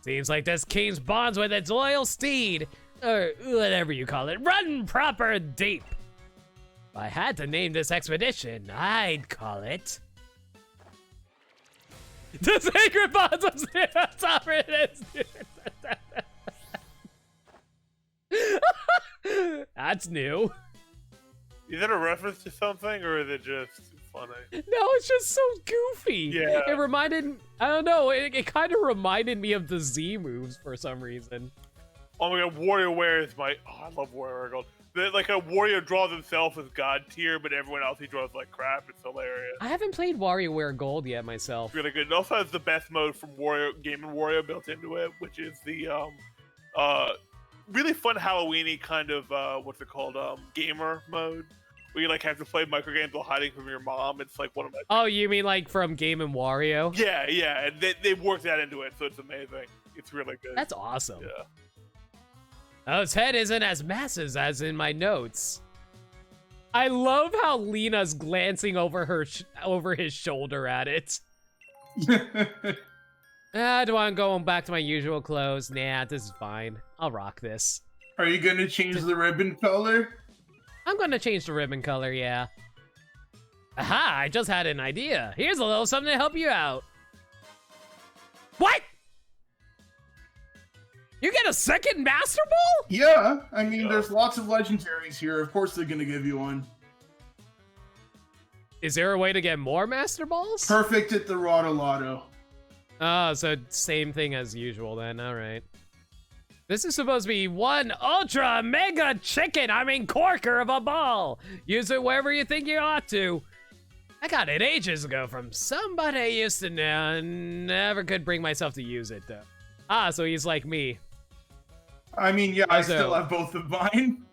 Seems like this king's bonds with its loyal steed, or whatever you call it, run proper deep. If I had to name this expedition, I'd call it the Sacred Bonds of Sovereignty. That's new. Is that a reference to something, or is it just funny? No, it's just so goofy. Yeah. It reminded, I don't know, it kind of reminded me of the Z moves for some reason. Oh my god, WarioWare is my... Oh, I love WarioWare Gold. Like, a warrior draws himself as god tier, but everyone else he draws like crap. It's hilarious. I haven't played WarioWare Gold yet myself. It's really good. It also has the best mode from Game & Wario built into it, which is the, really fun Halloween-y kind of, what's it called, gamer mode. Where you, like, have to play microgames while hiding from your mom. It's, like, one of my... Oh, you mean, like, from Game & Wario? Yeah, yeah. And they worked that into it, so it's amazing. It's really good. That's awesome. Yeah. Oh, his head isn't as massive as in my notes. I love how Lena's glancing over over his shoulder at it. Do I go back to my usual clothes? Nah, this is fine. I'll rock this. Are you gonna change the ribbon color? I'm gonna change the ribbon color, yeah. Aha, I just had an idea. Here's a little something to help you out. What? You get a second Master Ball? Yeah, I mean, there's lots of legendaries here. Of course they're gonna give you one. Is there a way to get more Master Balls? Perfect at the Lotto. Oh, so same thing as usual then, alright. This is supposed to be one ultra mega chicken, corker of a ball. Use it wherever you think you ought to. I got it ages ago from somebody I used to know, never could bring myself to use it though. Ah, so he's like me. I mean, yeah, I So- still have both of mine.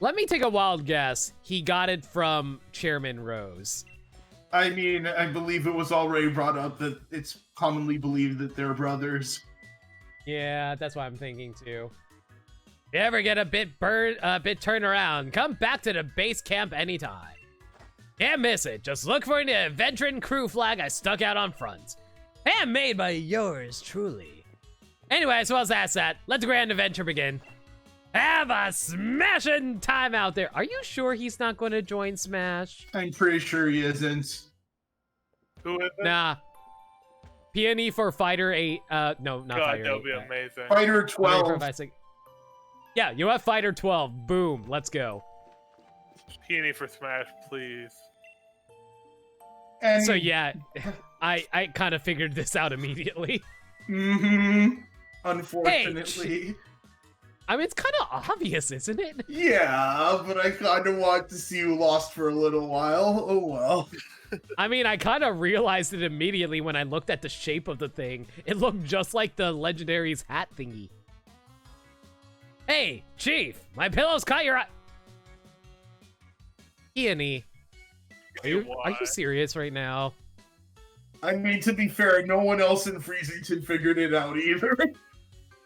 Let me take a wild guess. He got it from Chairman Rose. I mean, I believe it was already brought up that it's commonly believed that they're brothers. Yeah, that's what I'm thinking too. If you ever get a bit turned around, come back to the base camp anytime. Can't miss it. Just look for the veteran crew flag I stuck out on front. Handmade by yours truly. Anyway, I suppose that's that. Let the grand adventure begin. Have a smashing time out there. Are you sure he's not going to join Smash? I'm pretty sure he isn't. Who is it? Nah. Peony for Fighter 8. No, not God, Fighter that 8. would be amazing. Fighter Fighter 12. 5, 6. Yeah, you have Fighter 12. Boom. Let's go. Peony for Smash, please. And So yeah, I kind of figured this out immediately. Unfortunately. I mean, it's kind of obvious, isn't it? Yeah, but I kind of want to see you lost for a little while. Oh well. I mean, I kind of realized it immediately when I looked at the shape of the thing. It looked just like the Legendary's hat thingy. Hey, Chief, my pillow's caught your eye. Peony, are you serious right now? I mean, to be fair, no one else in Freezington figured it out either.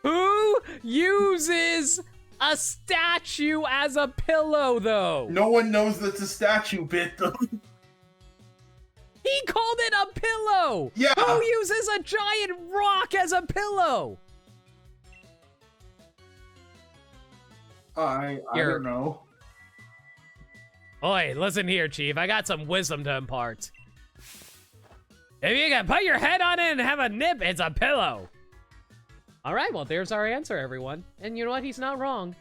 Who uses a statue as a pillow, though? No one knows that's a statue bit, though. He called it a pillow! Yeah. Who uses a giant rock as a pillow? I Here. don't know. Oi, listen here, Chief. I got some wisdom to impart. If you can put your head on it and have a nip, it's a pillow. All right, well, there's our answer, everyone. And you know what? He's not wrong.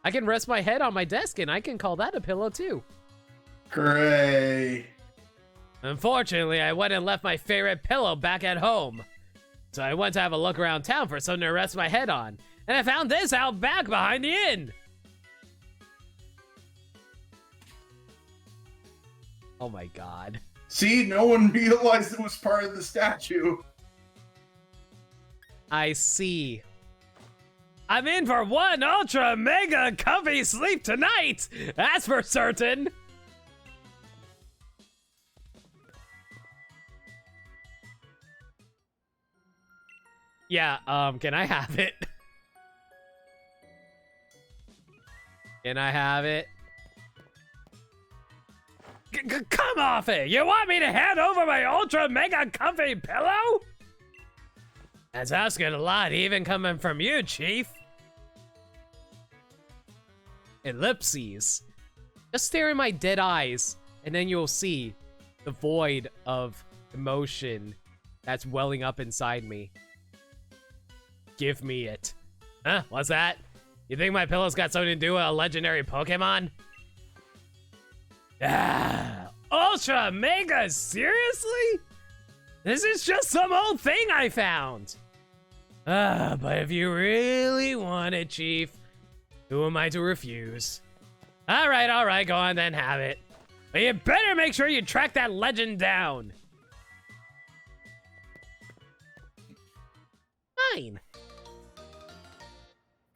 I can rest my head on my desk, and I can call that a pillow, too. Hooray. Unfortunately, I went and left my favorite pillow back at home. So I went to have a look around town for something to rest my head on. And I found this out back behind the inn. Oh my god. See, no one realized it was part of the statue. I see. I'm in for one ultra mega comfy sleep tonight. That's for certain. Yeah, can I have it? Can I have it? Come off it! You want me to hand over my ultra mega comfy pillow? That's asking a lot, even coming from you, Chief. Ellipses. Just stare in my dead eyes, and then you'll see the void of emotion that's welling up inside me. Give me it. Huh? What's that? You think my pillow's got something to do with a legendary Pokemon? Ah, Ultra Mega, seriously? This is just some old thing I found. But if you really want it, Chief, who am I to refuse? All right, go on then, have it. But you better make sure you track that legend down. Fine.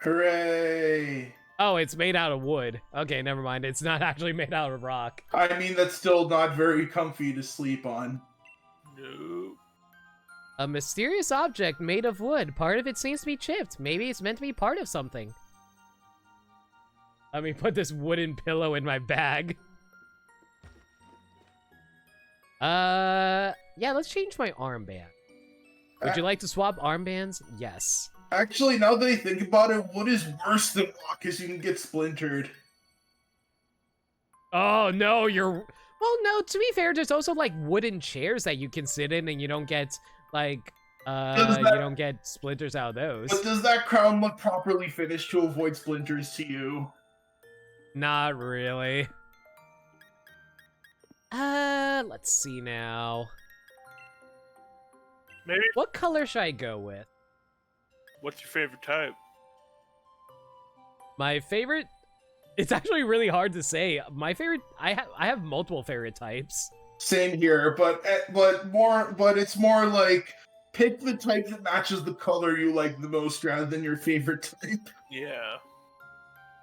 Hooray. Oh, it's made out of wood. Okay, never mind. It's not actually made out of rock. I mean, that's still not very comfy to sleep on. No. A mysterious object made of wood. Part of it seems to be chipped. Maybe it's meant to be part of something. Let me put this wooden pillow in my bag. Yeah, let's change my armband. Would you like to swap armbands? Yes. Actually, now that I think about it, wood is worse than rock because you can get splintered. Oh, no, you're... Well, no, to be fair, there's also, like, wooden chairs that you can sit in and you don't get, like, you don't get splinters out of those. But does that crown look properly finished to avoid splinters to you? Not really. Let's see now. Maybe. What color should I go with? What's your favorite type? My favorite... It's actually really hard to say. My favorite... I have multiple favorite types. Same here, but it's more like pick the type that matches the color you like the most rather than your favorite type. Yeah.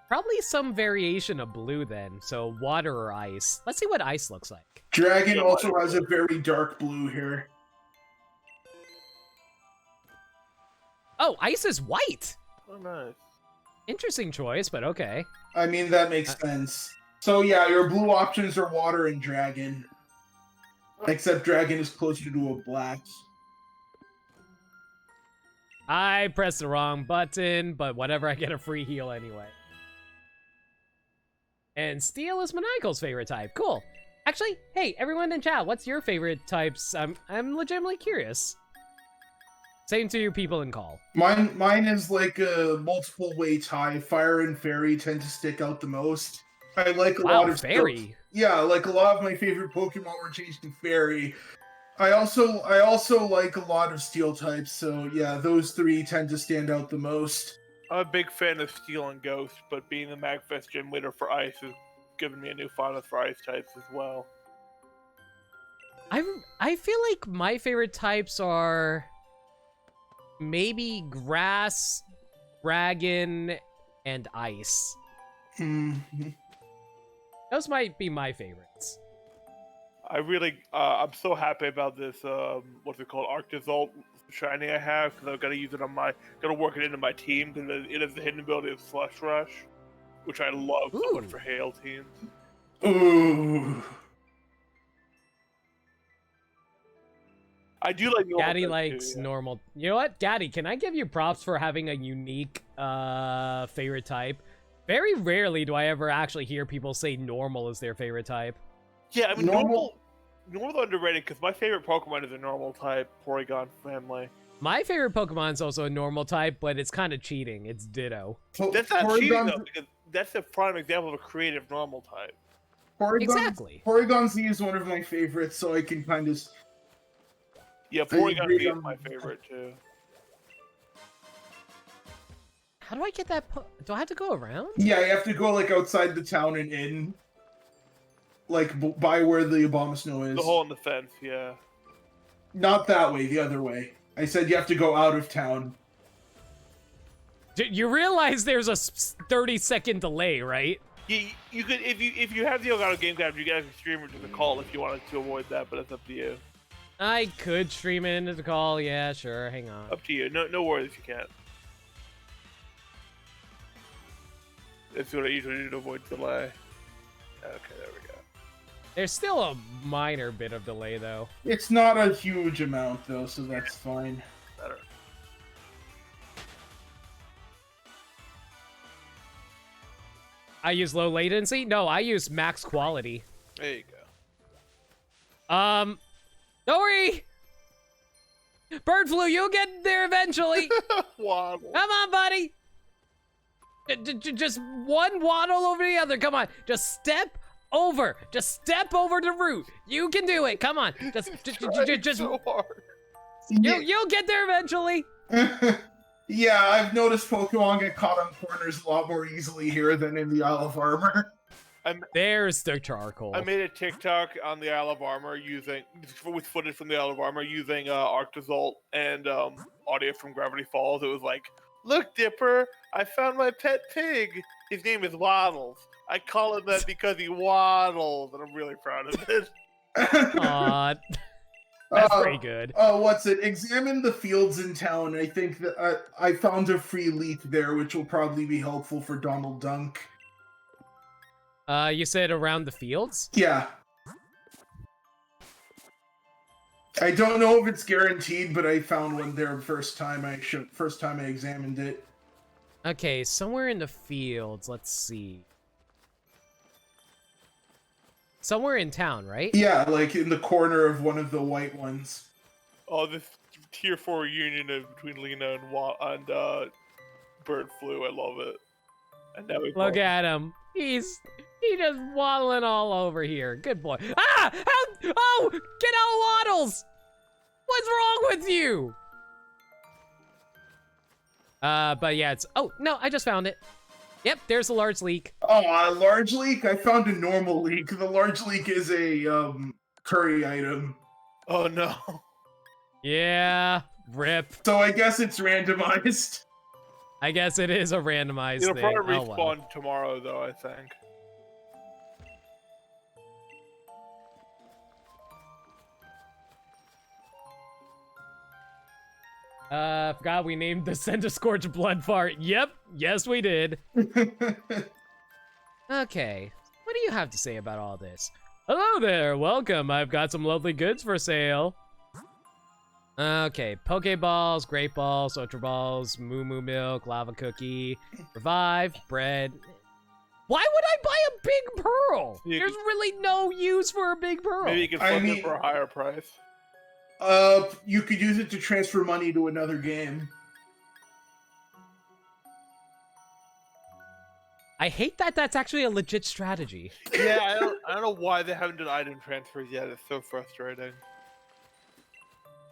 Probably some variation of blue then. So water or ice. Let's see what ice looks like. Dragon also has a very dark blue here. Oh, ice is white! Oh, nice. Interesting choice, but okay. I mean, that makes sense. So yeah, your blue options are water and dragon. Except dragon is closer to a black. I pressed the wrong button, but whatever, I get a free heal anyway. And steel is Maniacal's favorite type. Cool. Actually, hey, everyone in chat, what's your favorite types? I'm legitimately curious. Same to you people in call. Mine is like a multiple way tie. Fire and Fairy tend to stick out the most. I like a Wow, lot of Fairy. Yeah, like a lot of my favorite Pokemon were changed to Fairy. I also like a lot of Steel types, so yeah, those three tend to stand out the most. I'm a big fan of Steel and Ghost, but being the MagFest gym leader for Ice has given me a new fondness for Ice types as well. I feel like my favorite types are maybe Grass, Dragon, and Ice. Mhm. Those might be my favorites. I'm so happy about this, what's it called, Arctazalt shiny I have, because I've got to use it on gotta work it into my team, because it has the hidden ability of Slush Rush, which I love so much Ooh. for Hail teams. Ooh. I do like normal Gaddy types likes too, yeah. normal. You know what, Gaddy? Can I give you props for having a unique favorite type? Very rarely do I ever actually hear people say normal is their favorite type. Yeah, I mean, Normal- normal underrated, because my favorite Pokemon is a normal type, Porygon family. My favorite Pokemon is also a normal type, but it's kind of cheating. It's Ditto. That's not cheating, Porygon- though, because that's a prime example of a creative normal type. Porygon, Exactly. Porygon Z is one of my favorites, so I can kind of. Yeah, I Porygon agree Z is on my that. favorite, too. How do I get that? Do I have to go around? Yeah, you have to go like outside the town and in, like by where the Abomasnow is. The hole in the fence, yeah. Not that way, the other way. I said you have to go out of town. You realize there's a 30-second delay, right? You could if you have the Elgato Game Cab, you guys can stream it to the call if you wanted to avoid that, but it's up to you. I could stream it into the call. Yeah, sure. Hang on. Up to you. No worries if you can't. That's what I usually do to avoid delay. Okay, there we go. There's still a minor bit of delay, though. It's not a huge amount though, so that's fine. Better. I use low latency? No, I use max quality. There you go. Don't worry! Bird flu, you'll get there eventually! Waddle. Come on, buddy! Just one waddle over the other, come on! Just step over! Just step over the root! You can do it, come on! Just so hard. you'll get there eventually! Yeah, I've noticed Pokemon get caught on corners a lot more easily here than in the Isle of Armor. There's the charcoal. I made a TikTok on the Isle of Armor with footage from the Isle of Armor using Arctazalt and audio from Gravity Falls. It was like, look, Dipper, I found my pet pig. His name is Waddles. I call him that because he waddles, and I'm really proud of it. Aw, that's pretty good. What's it? Examine the fields in town. I think that I found a free leaf there, which will probably be helpful for Donald Dunk. You said around the fields? Yeah. I don't know if it's guaranteed, but I found one there first time I examined it. Okay, somewhere in the fields, let's see. Somewhere in town, right? Yeah, like in the corner of one of the white ones. Oh, this tier 4 union between Lena and Bird Flu, I love it. And now we Look at him. He's just waddling all over here. Good boy. Ah! How? Oh! Get out, Waddles! What's wrong with you? But yeah, it's... Oh, no, I just found it. Yep, there's a large leak. Oh, a large leak? I found a normal leak. The large leak is a curry item. Oh no. Yeah, rip. So I guess it's randomized. I guess it is a randomized It'll thing. probably Oh, respawn well. tomorrow, though, I think. Forgot we named the Scorch Blood Fart. Yep, yes we did. Okay, what do you have to say about all this? Hello there, welcome. I've got some lovely goods for sale. Okay, Pokeballs, Great Balls, Ultra Balls, Moo Moo Milk, Lava Cookie, Revive, Bread. Why would I buy a big pearl? You There's really no use for a big pearl. Maybe you can I flip mean- it for a higher price. You could use it to transfer money to another game. I hate that that's actually a legit strategy. Yeah, I don't know why they haven't done item transfers yet. It's so frustrating.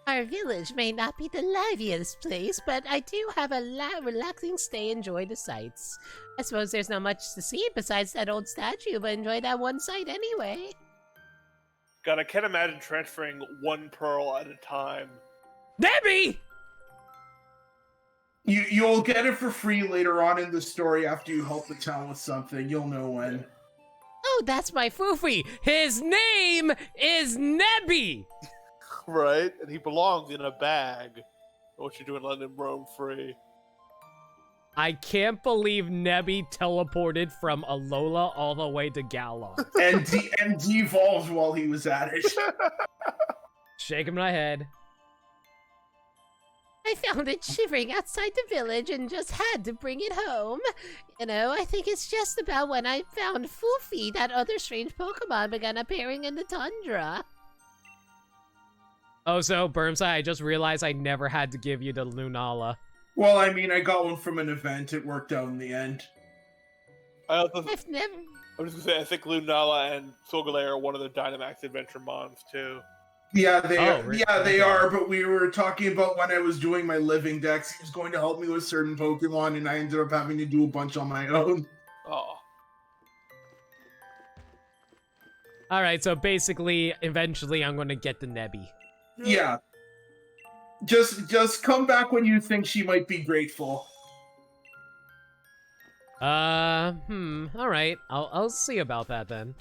Our village may not be the liveliest place, but I do have a relaxing stay. Enjoy the sights. I suppose there's not much to see besides that old statue, but enjoy that one sight anyway. God, I can't imagine transferring 1 pearl at a time. Debbie! You'll get it for free later on in the story after you help the town with something. You'll know when. Oh, that's my Foofy! His name is Nebby! Right? And he belongs in a bag. What you doing letting him roam free? I can't believe Nebby teleported from Alola all the way to Galar. and devolved while he was at it. Shaking my head. I found it shivering outside the village and just had to bring it home. You know, I think it's just about when I found Foofy that other strange Pokemon began appearing in the tundra. Oh, so, Burmside, I just realized I never had to give you the Lunala. Well, I mean, I got one from an event. It worked out in the end. I'm I've never... just gonna say, I think Lunala and Solgaleo are one of the Dynamax Adventure Mons, too. Yeah, they Oh, are. really? Yeah, they Okay. are. But we were talking about when I was doing my living decks. He was going to help me with certain Pokemon, and I ended up having to do a bunch on my own. Oh. Alright, so basically, eventually I'm gonna get the Nebby. Yeah. Just come back when you think she might be grateful. Alright. I'll see about that then.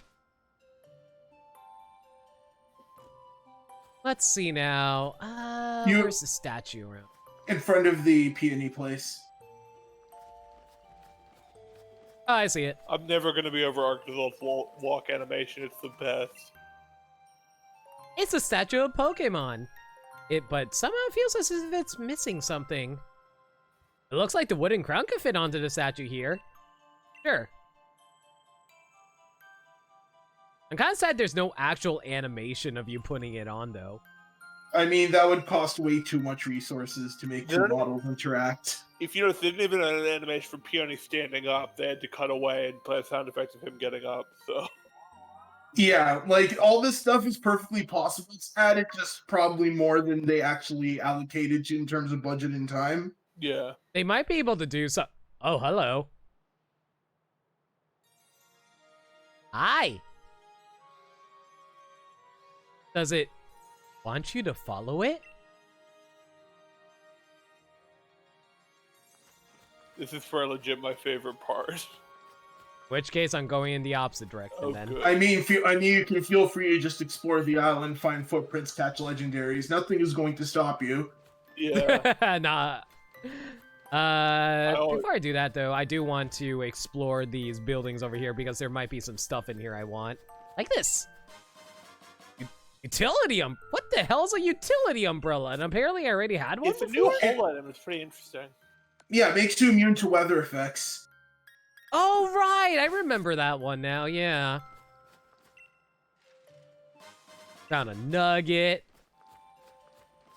Let's see now. Where's the statue around? In front of the peony place. Oh, I see it. I'm never gonna be over Arctozol's walk animation. It's the best. It's a statue of Pokemon. But somehow it feels as if it's missing something. It looks like the wooden crown could fit onto the statue here. Sure. I'm kind of sad there's no actual animation of you putting it on, though. I mean, that would cost way too much resources to make two Yeah. models interact. If you notice, they didn't even have an animation for Peony standing up. They had to cut away and play a sound effect of him getting up, so... Yeah, like, all this stuff is perfectly possible to add it, just probably more than they actually allocated to in terms of budget and time. Yeah. They might be able to do so. Oh, hello. Hi. Does it want you to follow it? This is for legit my favorite part. In which case, I'm going in the opposite direction Oh, then. good. I mean, you can feel free to just explore the island, find footprints, catch legendaries. Nothing is going to stop you. Yeah. Nah. always- Before I do that, though, I do want to explore these buildings over here because there might be some stuff in here I want. Like this. Utility What the hell's a utility umbrella? And apparently I already had one It's a before? new whole item. It's pretty interesting. Yeah, it makes you immune to weather effects. Oh, right! I remember that one now, yeah. Found a nugget.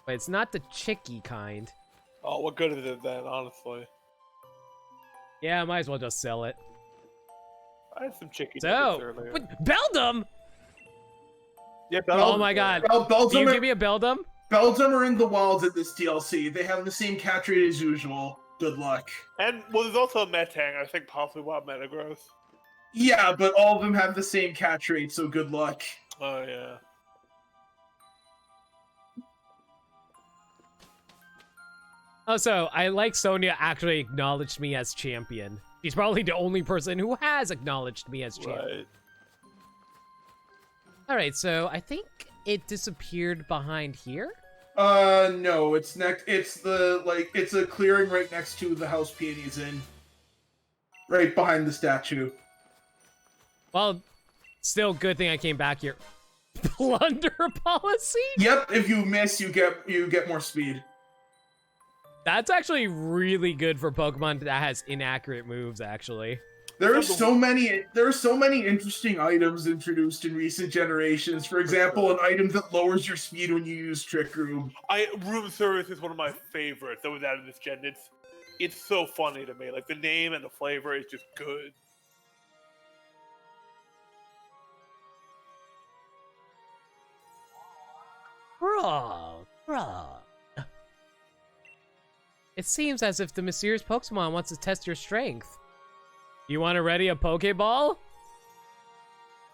But it's not the chicky kind. Oh, what good is it then, honestly? Yeah, I might as well just sell it. I had some chicken So, nuggets earlier. but Beldum! Yeah, Oh my god. Do you Beldum give me a Beldum? are in the wilds in this DLC. They have the same catch rate as usual. Good luck. And, well, there's also a Metang, I think possibly Wild Metagross. Yeah, but all of them have the same catch rate, so good luck. Oh, yeah. Also, I like Sonia actually acknowledged me as champion. She's probably the only person who has acknowledged me as champion. Right. Alright, so I think it disappeared behind here? No, it's next. It's it's a clearing right next to the house Peony's in. Right behind the statue. Well, still good thing I came back here. Plunder policy? Yep, if you miss, you get more speed. That's actually really good for Pokemon that has inaccurate moves, actually. There are so many interesting items introduced in recent generations. For example, an item that lowers your speed when you use Trick Room. Room service is one of my favorites that was out of this gen. It's so funny to me. Like the name and the flavor is just good. Bro. It seems as if the mysterious Pokemon wants to test your strength. You want to ready a Pokeball?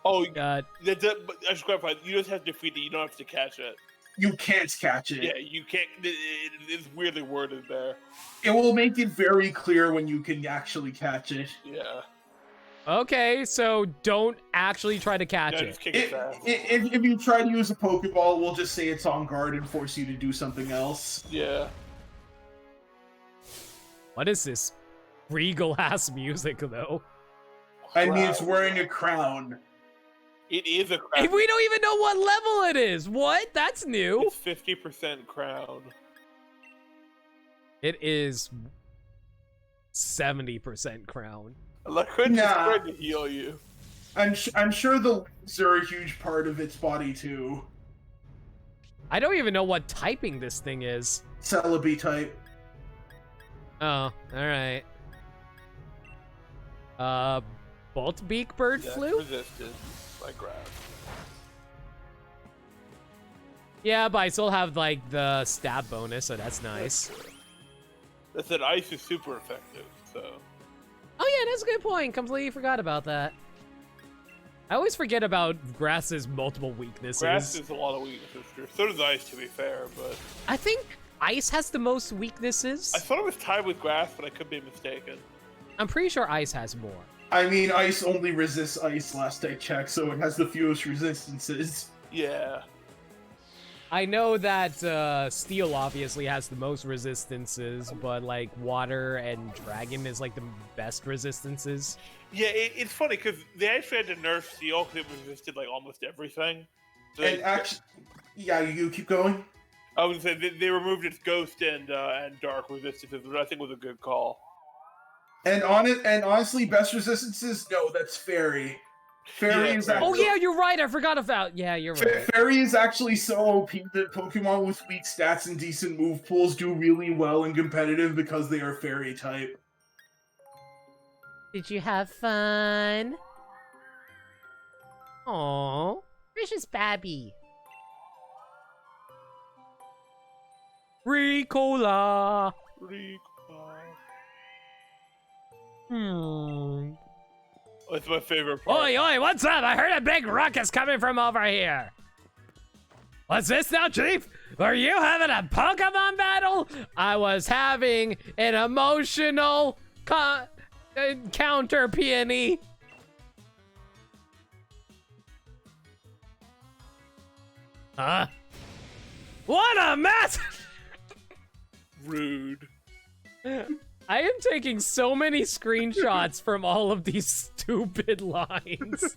Oh, God. but I should clarify. You just have to defeat it. You don't have to catch it. You can't catch it. Yeah, you can't. It's weirdly worded there. It will make it very clear when you can actually catch it. Yeah. Okay, so don't actually try to catch No, it. just kick its ass. If you try to use a Pokeball, we'll just say it's on guard and force you to do something else. Yeah. What is this regal ass music though? I mean, it's wearing a crown. It is a Hey, crown. we don't even know what level it is. What? That's new. It's 50% crown. It is 70% crown. Like, just Nah. trying to heal you. I'm sure the legs are a huge part of its body too. I don't even know what typing this thing is. Celebi type. Oh, alright. Bolt beak bird Yeah, flu? resisted by grass. Yeah, but I still have like the stab bonus, so that's nice. That said, ice is super effective, so. Oh yeah, that's a good point. Completely forgot about that. I always forget about grass's multiple weaknesses. Grass is a lot of weaknesses. So does ice, to be fair, but. I think ice has the most weaknesses. I thought it was tied with grass, but I could be mistaken. I'm pretty sure ice has more. I mean, ice only resists ice last I checked, so it has the fewest resistances. Yeah. I know that steel obviously has the most resistances, but like water and dragon is like the best resistances. Yeah, it's funny because they actually had to nerf steel because it resisted like almost everything. So And actually, yeah, you keep going. I would say they removed its ghost and dark resistances, which I think was a good call. And honestly, best resistances, no, that's fairy. Fairy Yeah, is Fairy. Oh actually, yeah, you're right. I forgot about. Yeah, you're right. Fairy is actually so OP that Pokemon with weak stats and decent move pools do really well in competitive because they are fairy type. Did you have fun? Aww. Precious Babby. Ricola. That's my favorite part. Oi, oi, what's up? I heard a big ruckus coming from over here. What's this now, Chief? Were you having a Pokemon battle? I was having an emotional counter, Peony. Huh? What a mess! Rude. I am taking so many screenshots from all of these stupid lines.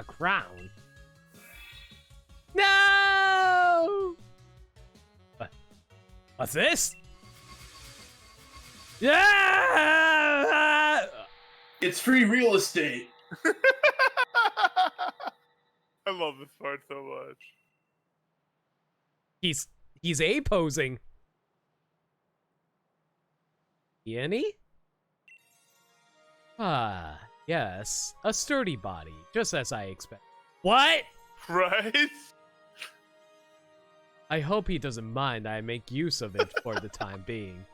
Crown. No! What's this? Yeah! It's free real estate. I love this part so much. He's A-posing. Peony? Ah, yes. A sturdy body, just as I expect. What? Right? I hope he doesn't mind I make use of it for the time being.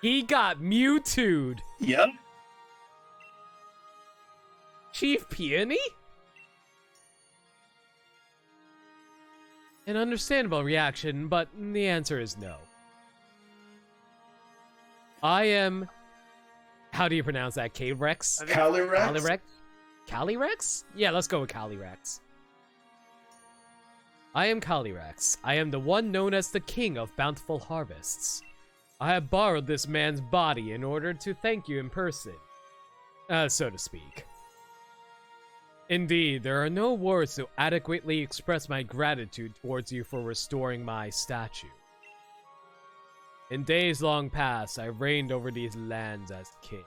He got Mewtwo'd. Yep. Chief Peony? An understandable reaction, but the answer is no. I am... How do you pronounce that? Calyrex? Calyrex? Calyrex? Yeah, let's go with Calyrex. I am Calyrex. I am the one known as the King of Bountiful Harvests. I have borrowed this man's body in order to thank you in person, so to speak. Indeed, there are no words to adequately express my gratitude towards you for restoring my statue. In days long past, I reigned over these lands as king.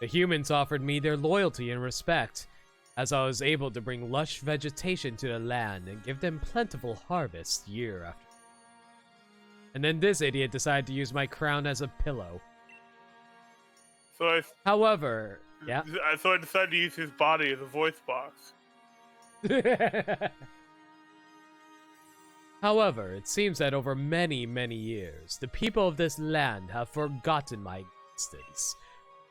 The humans offered me their loyalty and respect, as I was able to bring lush vegetation to the land and give them plentiful harvests year after. And then this idiot decided to use my crown as a pillow. So However, yeah. So I decided to use his body as a voice box. However, it seems that over many, many years, the people of this land have forgotten my existence.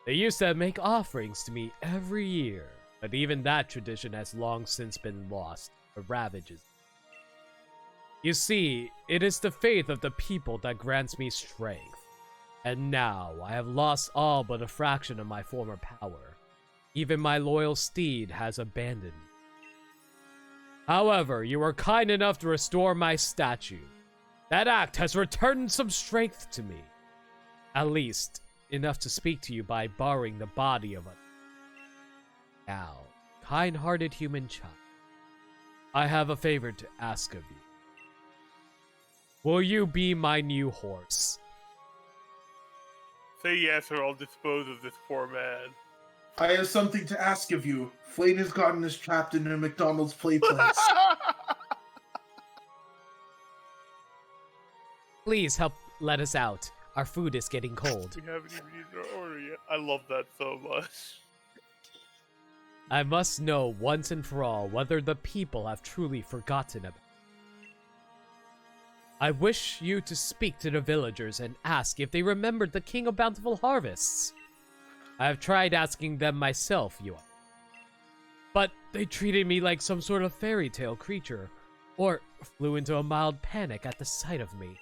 They used to make offerings to me every year, but even that tradition has long since been lost or ravages. You see, it is the faith of the people that grants me strength. And now, I have lost all but a fraction of my former power. Even my loyal steed has abandoned me. However, you were kind enough to restore my statue. That act has returned some strength to me. At least, enough to speak to you by borrowing the body of a... Now, kind-hearted human child, I have a favor to ask of you. Will you be my new horse? Say yes or I'll dispose of this poor man. I have something to ask of you. Flane has gotten us trapped in a McDonald's play place. Please help let us out. Our food is getting cold. We haven't even eaten our order yet. I love that so much. I must know once and for all whether the people have truly forgotten about me. I wish you to speak to the villagers and ask if they remembered the King of Bountiful Harvests. I have tried asking them myself, but they treated me like some sort of fairy tale creature, or flew into a mild panic at the sight of me.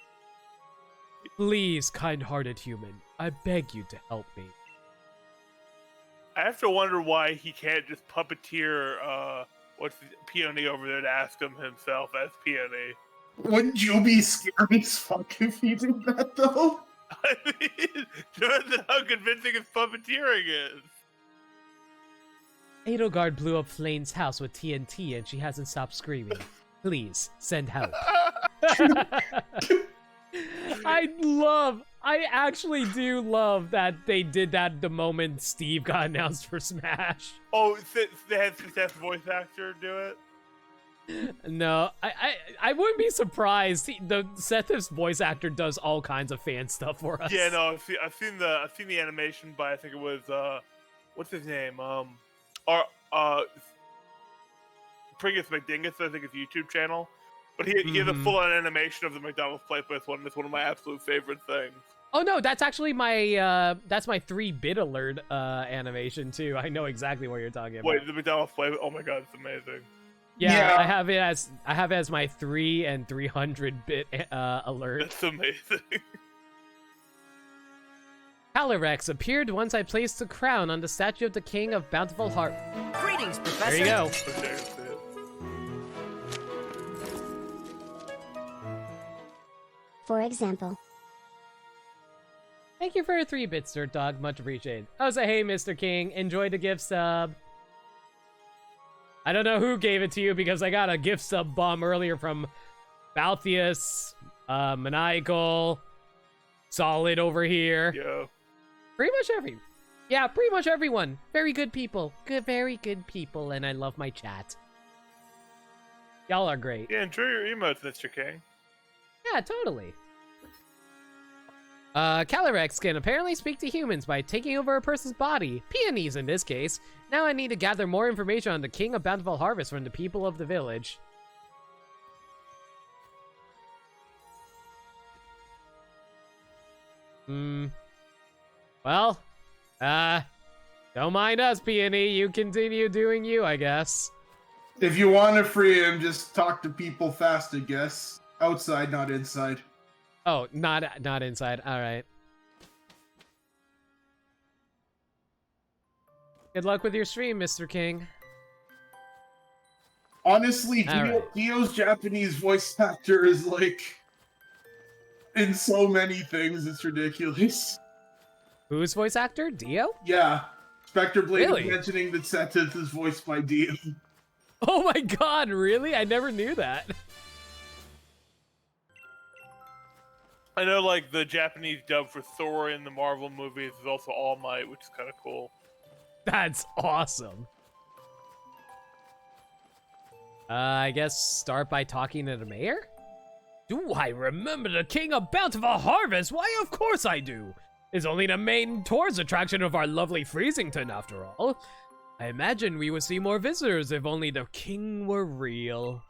Please, kind-hearted human, I beg you to help me. I have to wonder why he can't just puppeteer what's the Peony over there to ask him himself as Peony. Wouldn't you be scared as fuck if he did that, though? I mean, depends on how convincing his puppeteering is. Edelgard blew up Flane's house with TNT and she hasn't stopped screaming. Please, send help. I actually do love that they did that the moment Steve got announced for Smash. Oh, they had Seth's voice actor do it? No, I wouldn't be surprised. The Seth's voice actor does all kinds of fan stuff for us. Yeah, no, I've seen the animation by I think it was what's his name? Pringus McDingus, I think his YouTube channel. But he has a full-on animation of the McDonald's Playplace one. It's one of my absolute favorite things. Oh no, that's actually my that's my 3-bit alert animation too. I know exactly what you're talking about. Wait, the McDonald's Playplace? Oh my god, it's amazing. Yeah, I have it as my 3 and 300-bit alert. That's amazing. Calyrex appeared once I placed the crown on the statue of the King of Bountiful Heart. Greetings, Professor. There you go. Okay, see it. For example, Thank you for your 3 bits, Dirt Dog. Much appreciated. Oh, say hey, Mr. King. Enjoy the gift sub. I don't know who gave it to you because I got a gift sub bomb earlier from Baltheus, Maniacal, Solid over here. Yo. Pretty much everyone. Very good people. Very good people, and I love my chat. Y'all are great. Yeah, enjoy your emotes, Mr. King. Yeah, totally. Calyrex can apparently speak to humans by taking over a person's body, peonies in this case. Now I need to gather more information on the King of Bountiful Harvest from the people of the village. Well, don't mind us, Peony. You continue doing you, I guess. If you want to free him, just talk to people fast, I guess. Outside, not inside. Oh, not inside. All right. Good luck with your stream, Mr. King. Honestly, All right. Dio's Japanese voice actor is like in so many things, it's ridiculous. Who's voice actor? Dio? Yeah. Spectre Blade Really? mentioning that Setith is voiced by Dio. Oh my god, really? I never knew that. I know, like, the Japanese dub for Thor in the Marvel movies is also All Might, which is kind of cool. That's awesome. I guess start by talking to the mayor? Do I remember the King of Bountiful Harvest? Why, of course I do. It's only the main tourist attraction of our lovely Freezington, after all. I imagine we would see more visitors if only the king were real.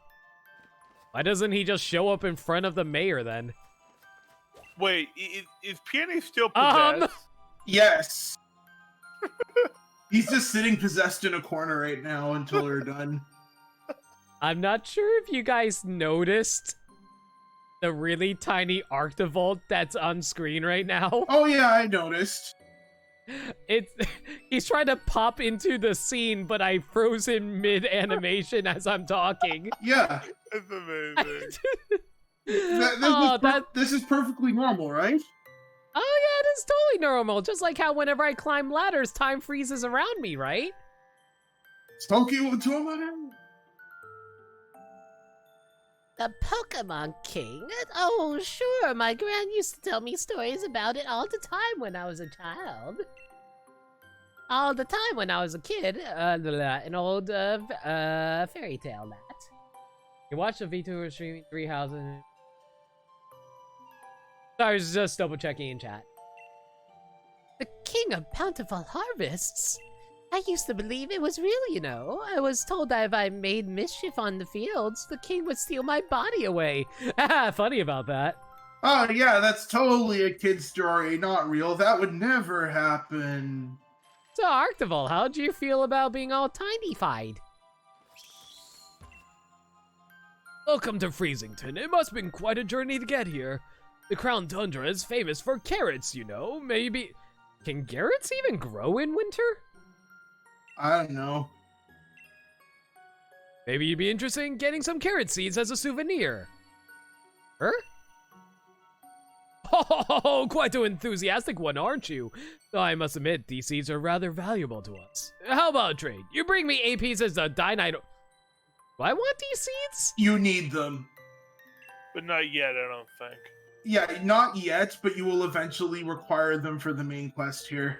Why doesn't he just show up in front of the mayor, then? Wait, is Peony still possessed? Yes. He's just sitting possessed in a corner right now until we're done. I'm not sure if you guys noticed the really tiny Arctivolt that's on screen right now. Oh yeah, I noticed. He's trying to pop into the scene, but I froze him mid-animation as I'm talking. Yeah. It's amazing. This is perfectly normal, right? Oh yeah, it is totally normal. Just like how whenever I climb ladders, time freezes around me, right? Tokyo Automata? The Pokemon King? Oh, sure. My gran used to tell me stories about it all the time when I was a child. All the time when I was a kid. An old fairy tale, that. You watched the VTuber streaming 3000. Sorry, I was just double checking in chat. The King of Bountiful Harvests? I used to believe it was real, you know. I was told that if I made mischief on the fields, the king would steal my body away. Funny about that. Oh yeah, that's totally a kid's story, not real. That would never happen. So, Arctival, how'd you feel about being all tiny-fied? Welcome to Freezington. It must have been quite a journey to get here. The Crown Tundra is famous for carrots, you know. Maybe... Can carrots even grow in winter? I don't know. Maybe you'd be interested in getting some carrot seeds as a souvenir. Her? Oh, quite an enthusiastic one, aren't you? Though I must admit, these seeds are rather valuable to us. How about a trade? You bring me 8 pieces of Dynite... Do I want these seeds? You need them. But not yet, I don't think. Yeah, not yet, but you will eventually require them for the main quest here.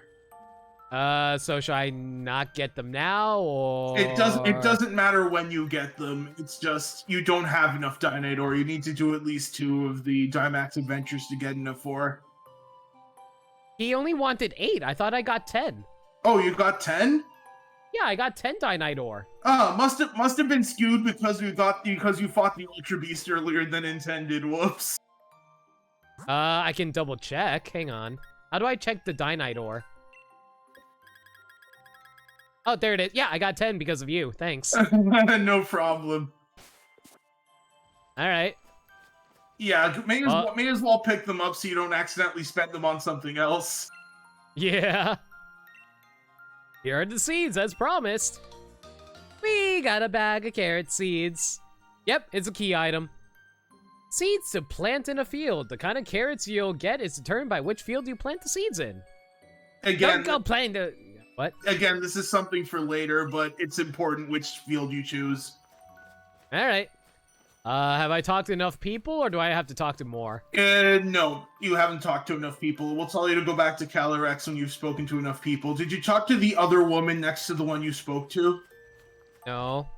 So should I not get them now, or...? It doesn't matter when you get them. It's just, you don't have enough Dynite ore. You need to do at least 2 of the Dynamax adventures to get enough ore. He only wanted 8. I thought I got 10. Oh, you got 10? Yeah, I got 10 Dynite ore. Oh, must have been skewed because you fought the Ultra Beast earlier than intended. Whoops. I can double check. Hang on. How do I check the Dynite ore? Oh, there it is. Yeah, I got 10 because of you. Thanks. No problem. All right. Yeah, may as well pick them up so you don't accidentally spend them on something else. Yeah. Here are the seeds, as promised. We got a bag of carrot seeds. Yep, it's a key item. Seeds to plant in a field. The kind of carrots you'll get is determined by which field you plant the seeds in. Again, Don't go playing the... What? Again, this is something for later, but it's important which field you choose. All right. Have I talked to enough people, or do I have to talk to more? No, you haven't talked to enough people. We'll tell you to go back to Calyrex when you've spoken to enough people. Did you talk to the other woman next to the one you spoke to? No.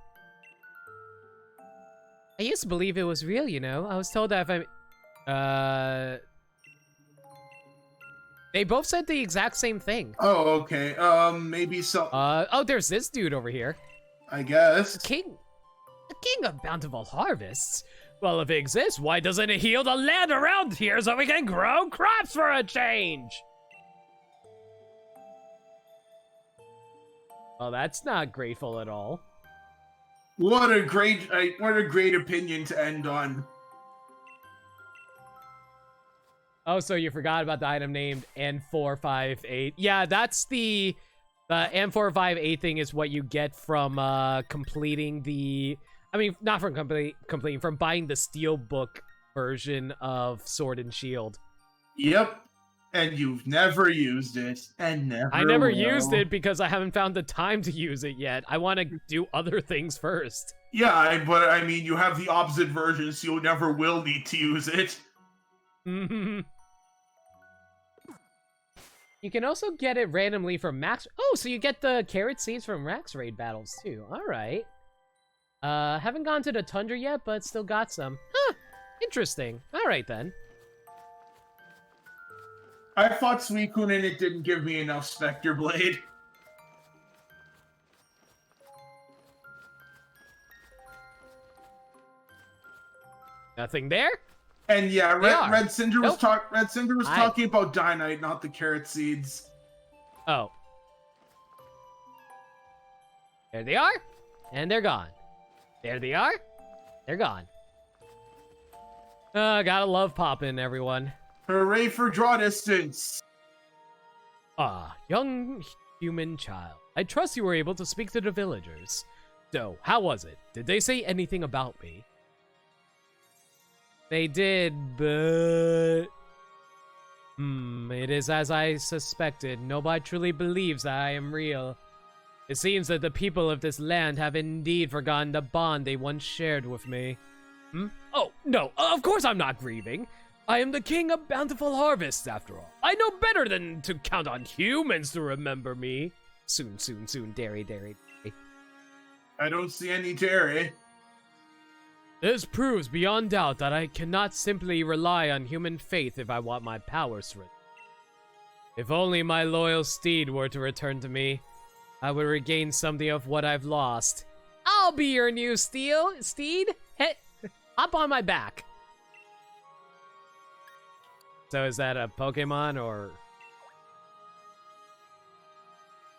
I used to believe it was real, you know. I was told that if I... They both said the exact same thing. Oh, okay. Maybe so. Oh, there's this dude over here. I guess. The king of bountiful harvests? Well, if it exists, why doesn't it heal the land around here so we can grow crops for a change? Well, that's not grateful at all. What a great opinion to end on. Oh, so you forgot about the item named N458. Yeah, that's the N458 thing is what you get from completing the... I mean, not from completing, from buying the Steelbook version of Sword and Shield. Yep. And you've never used it, and never I never will. used it because I haven't found the time to use it yet. I want to do other things first. Yeah, but I mean, you have the opposite version, so you never will need to use it. You can also get it randomly from Max. Oh, so you get the carrot seeds from Max raid battles too. All right. Haven't gone to the Tundra yet, but still got some. Huh. Interesting. All right then. I fought Suicune and it didn't give me enough Spectre Blade. Nothing there? And yeah, Red Cinder was Nope. talking about Dynite, not the carrot seeds. Oh. There they are, and they're gone. There they are, they're gone. Gotta love poppin', everyone. Hooray for draw distance! Ah, young human child. I trust you were able to speak to the villagers. So, how was it? Did they say anything about me? They did, but... it is as I suspected. Nobody truly believes that I am real. It seems that the people of this land have indeed forgotten the bond they once shared with me. Oh, no, of course I'm not grieving. I am the king of bountiful harvests, after all. I know better than to count on humans to remember me. Soon, dairy. I don't see any dairy. This proves beyond doubt that I cannot simply rely on human faith if I want my powers to return. If only my loyal steed were to return to me, I would regain something of what I've lost. I'll be your new steed. Hey, hop on my back. So is that a Pokemon or...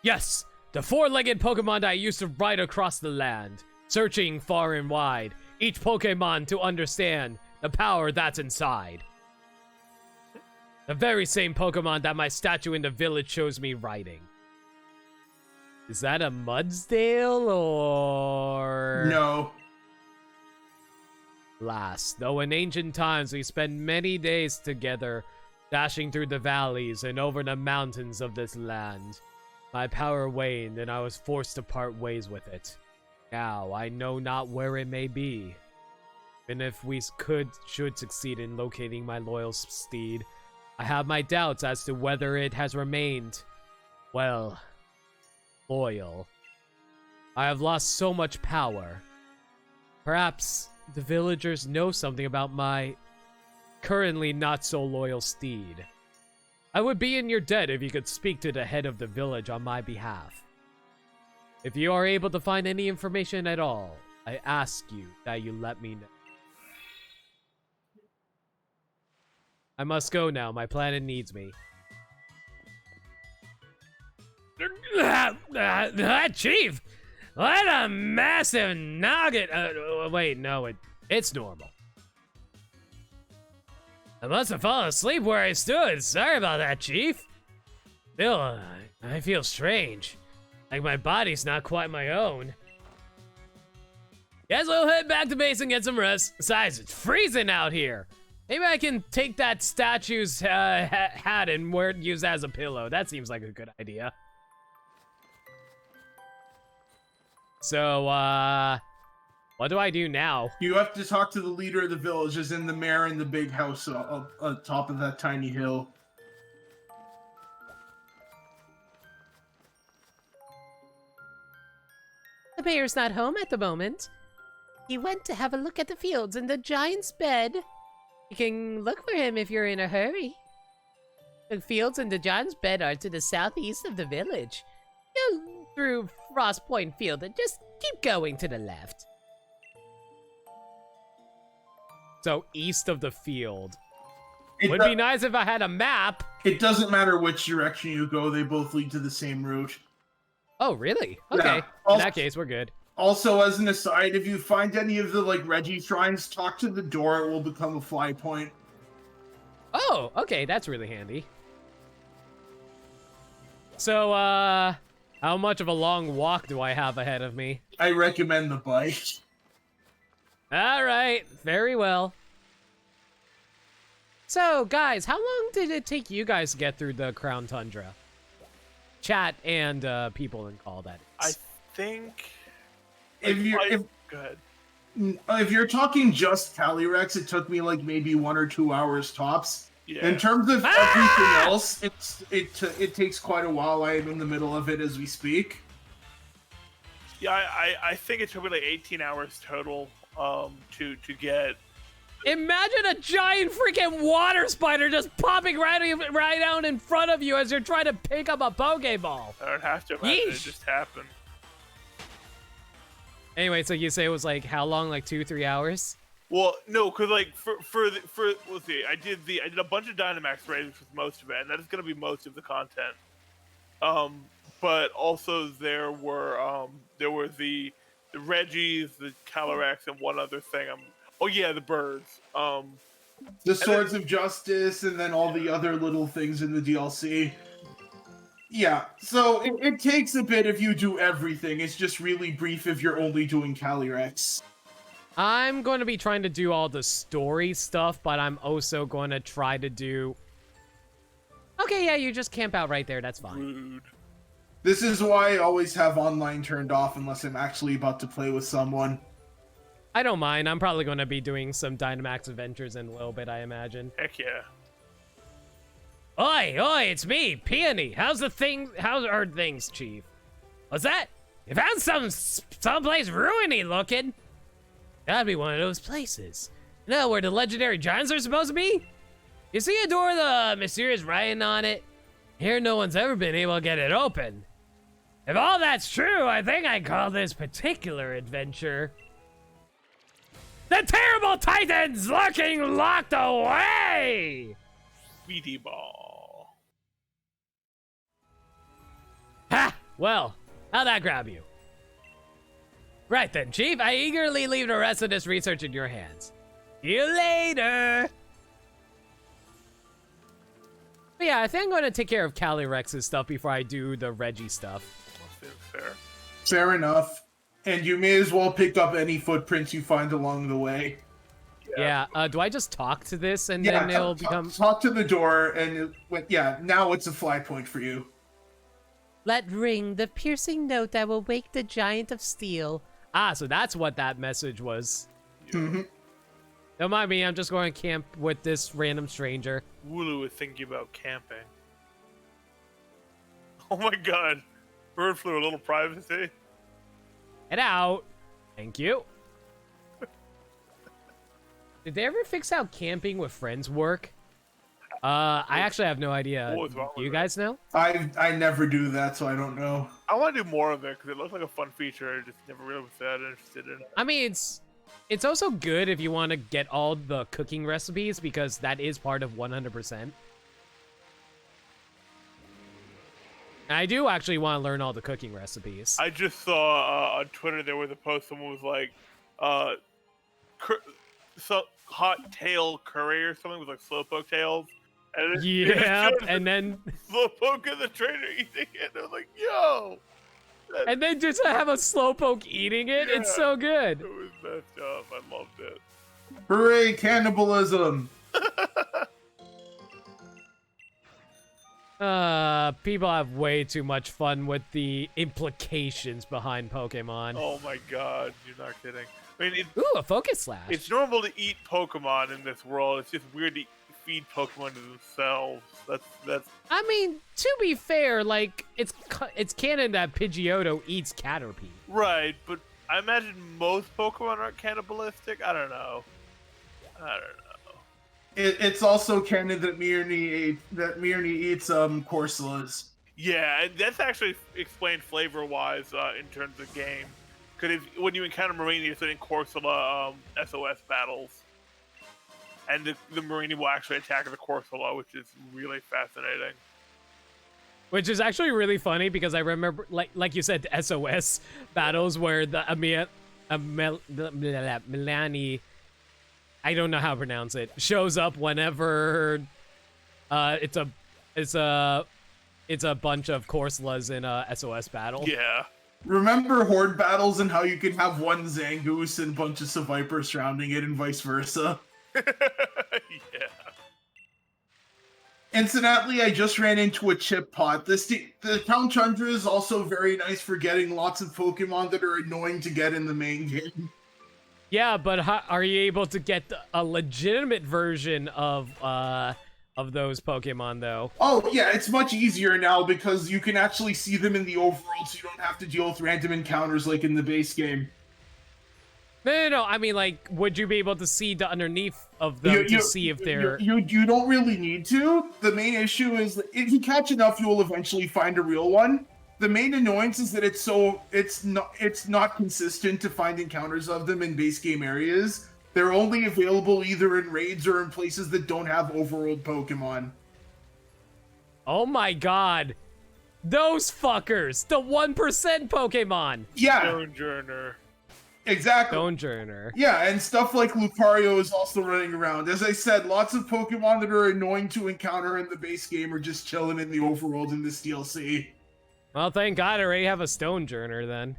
Yes, the four-legged Pokemon that I used to ride across the land, searching far and wide, each Pokemon to understand the power that's inside. The very same Pokemon that my statue in the village shows me riding. Is that a Mudsdale or... No. Last, though in ancient times we spent many days together, dashing through the valleys and over the mountains of this land. My power waned and I was forced to part ways with it. Now, I know not where it may be. And if we should succeed in locating my loyal steed, I have my doubts as to whether it has remained, well, loyal. I have lost so much power. Perhaps the villagers know something about my currently not so loyal steed. I would be in your debt if you could speak to the head of the village on my behalf. If you are able to find any information at all, I ask you that you let me know. I must go now. My planet needs me. Chief! What a massive nugget! Wait, no, it's normal. I must have fallen asleep where I stood. Sorry about that, Chief. Still, I feel strange. Like my body's not quite my own. Guess we'll head back to base and get some rest. Besides, it's freezing out here. Maybe I can take that statue's hat and use that as a pillow. That seems like a good idea. So, what do I do now? You have to talk to the leader of the villages in the mayor in the big house on top of that tiny hill. The mayor's not home at the moment. He went to have a look at the fields in the giant's bed. You can look for him if you're in a hurry. The fields in the giant's bed are to the southeast of the village. Go through Frost Point Field and just keep going to the left. So, east of the field. Would be nice if I had a map. It doesn't matter which direction you go, they both lead to the same route. Oh, really? Okay. Yeah. In that case, we're good. Also, as an aside, if you find any of the, Reggie shrines, talk to the door, it will become a fly point. Oh, okay, that's really handy. So, how much of a long walk do I have ahead of me? I recommend the bike. Alright, very well. So, guys, how long did it take you guys to get through the Crown Tundra? Chat and people in call, that is. I think... Go ahead. If you're talking just Calyrex, it took me like maybe 1 or 2 hours tops. Yeah. In terms of everything else, it takes quite a while. I am in the middle of it as we speak. Yeah, I think it took me like 18 hours total to get. Imagine a giant freaking water spider just popping right out in front of you as you're trying to pick up a Pokeball. I don't have to imagine it Yeesh. just happened. Anyway, so you say it was like how long? Like 2-3 hours? Well, no, cause like for let's see, I did a bunch of Dynamax raids, which was most of it, and that is gonna be most of the content. But also there were the Reggies, the Calyrex, and one other thing. Oh yeah, the birds. The Swords of Justice, and then all the other little things in the DLC. Yeah, so it takes a bit if you do everything. It's just really brief if you're only doing Calyrex. I'm going to be trying to do all the story stuff, but I'm also going to try to do... Okay, yeah, you just camp out right there. That's fine. Rude. This is why I always have online turned off unless I'm actually about to play with someone. I don't mind. I'm probably going to be doing some Dynamax adventures in a little bit, I imagine. Heck yeah. Oi, it's me, Peony. How's are things, Chief? What's that? You found someplace ruiny looking? Gotta be one of those places. You know where the legendary giants are supposed to be? You see a door with a mysterious writing on it? Here no one's ever been able to get it open. If all that's true, I think I call this particular adventure The Terrible Titans Lurking Locked Away! Speedy ball. Ha! Well, how'd that grab you? Right then, Chief, I eagerly leave the rest of this research in your hands. See you later! But yeah, I think I'm going to take care of Calyrex's stuff before I do the Reggie stuff. Seems fair. Fair enough. And you may as well pick up any footprints you find along the way. Yeah, do I just talk to this and Yeah, then it'll become... talk to the door, and now it's a fly point for you. Let ring the piercing note that will wake the giant of steel. Ah, so that's what that message was. Mm-hmm. Don't mind me, I'm just going to camp with this random stranger. Wooloo is thinking about camping. Oh my god. Bird flew a little privacy. Head out. Thank you. Did they ever fix how camping with friends work? I actually have no idea. What was wrong Do with you it? guys know? I never do that, so I don't know. I want to do more of it because it looks like a fun feature. I just never really was that interested in. I mean, it's also good if you want to get all the cooking recipes because that is part of 100%. I do actually want to learn all the cooking recipes. I just saw on Twitter there was a post. Someone was like, hot tail curry or something with like slowpoke tails. And Yeah, and then slowpoke and the trainer eating it. I was like, yo. and then just have a slowpoke eating it. It's Yeah. so good. It was messed up. I loved it. Hooray, cannibalism! People have way too much fun with the implications behind Pokemon. Oh my god, you're not kidding. I mean, Ooh, a Focus Slash. it's normal to eat Pokemon in this world. It's just weird to feed Pokemon to themselves. That's. I mean, to be fair, like it's canon that Pidgeotto eats Caterpie. Right, but I imagine most Pokemon aren't cannibalistic. I don't know. It's also canon that Mirny eats Corsolas. Yeah, and that's actually explained flavor-wise in terms of game. Because when you encounter Marini, you're sitting Corsola SOS battles. And the Marini will actually attack the Corsola, which is really fascinating. Which is actually really funny because I remember, like you said, the SOS battles where the Milani, I don't know how to pronounce it, shows up whenever it's a bunch of Corsolas in a SOS battle. Yeah. Remember horde battles and how you can have one Zangoose and a bunch of Seviper surrounding it and vice versa? Yeah. Incidentally, I just ran into a chip pot. The Count Tundra is also very nice for getting lots of Pokemon that are annoying to get in the main game. Yeah, but are you able to get a legitimate version of those Pokemon though? Oh yeah, it's much easier now because you can actually see them in the overworld, so you don't have to deal with random encounters like in the base game. No. I mean, like, would you be able to see the underneath of them to see if they're... You don't really need to. The main issue is that if you catch enough, you will eventually find a real one. The main annoyance is that it's not consistent to find encounters of them in base game areas. They're only available either in raids or in places that don't have overworld Pokemon. Oh my god. Those fuckers! The 1% Pokemon! Yeah, Sojourner. exactly. Sojourner. Yeah, and stuff like Lucario is also running around. As I said, lots of Pokemon that are annoying to encounter in the base game are just chilling in the overworld in this DLC. Well, thank god I already have a Stonejourner then.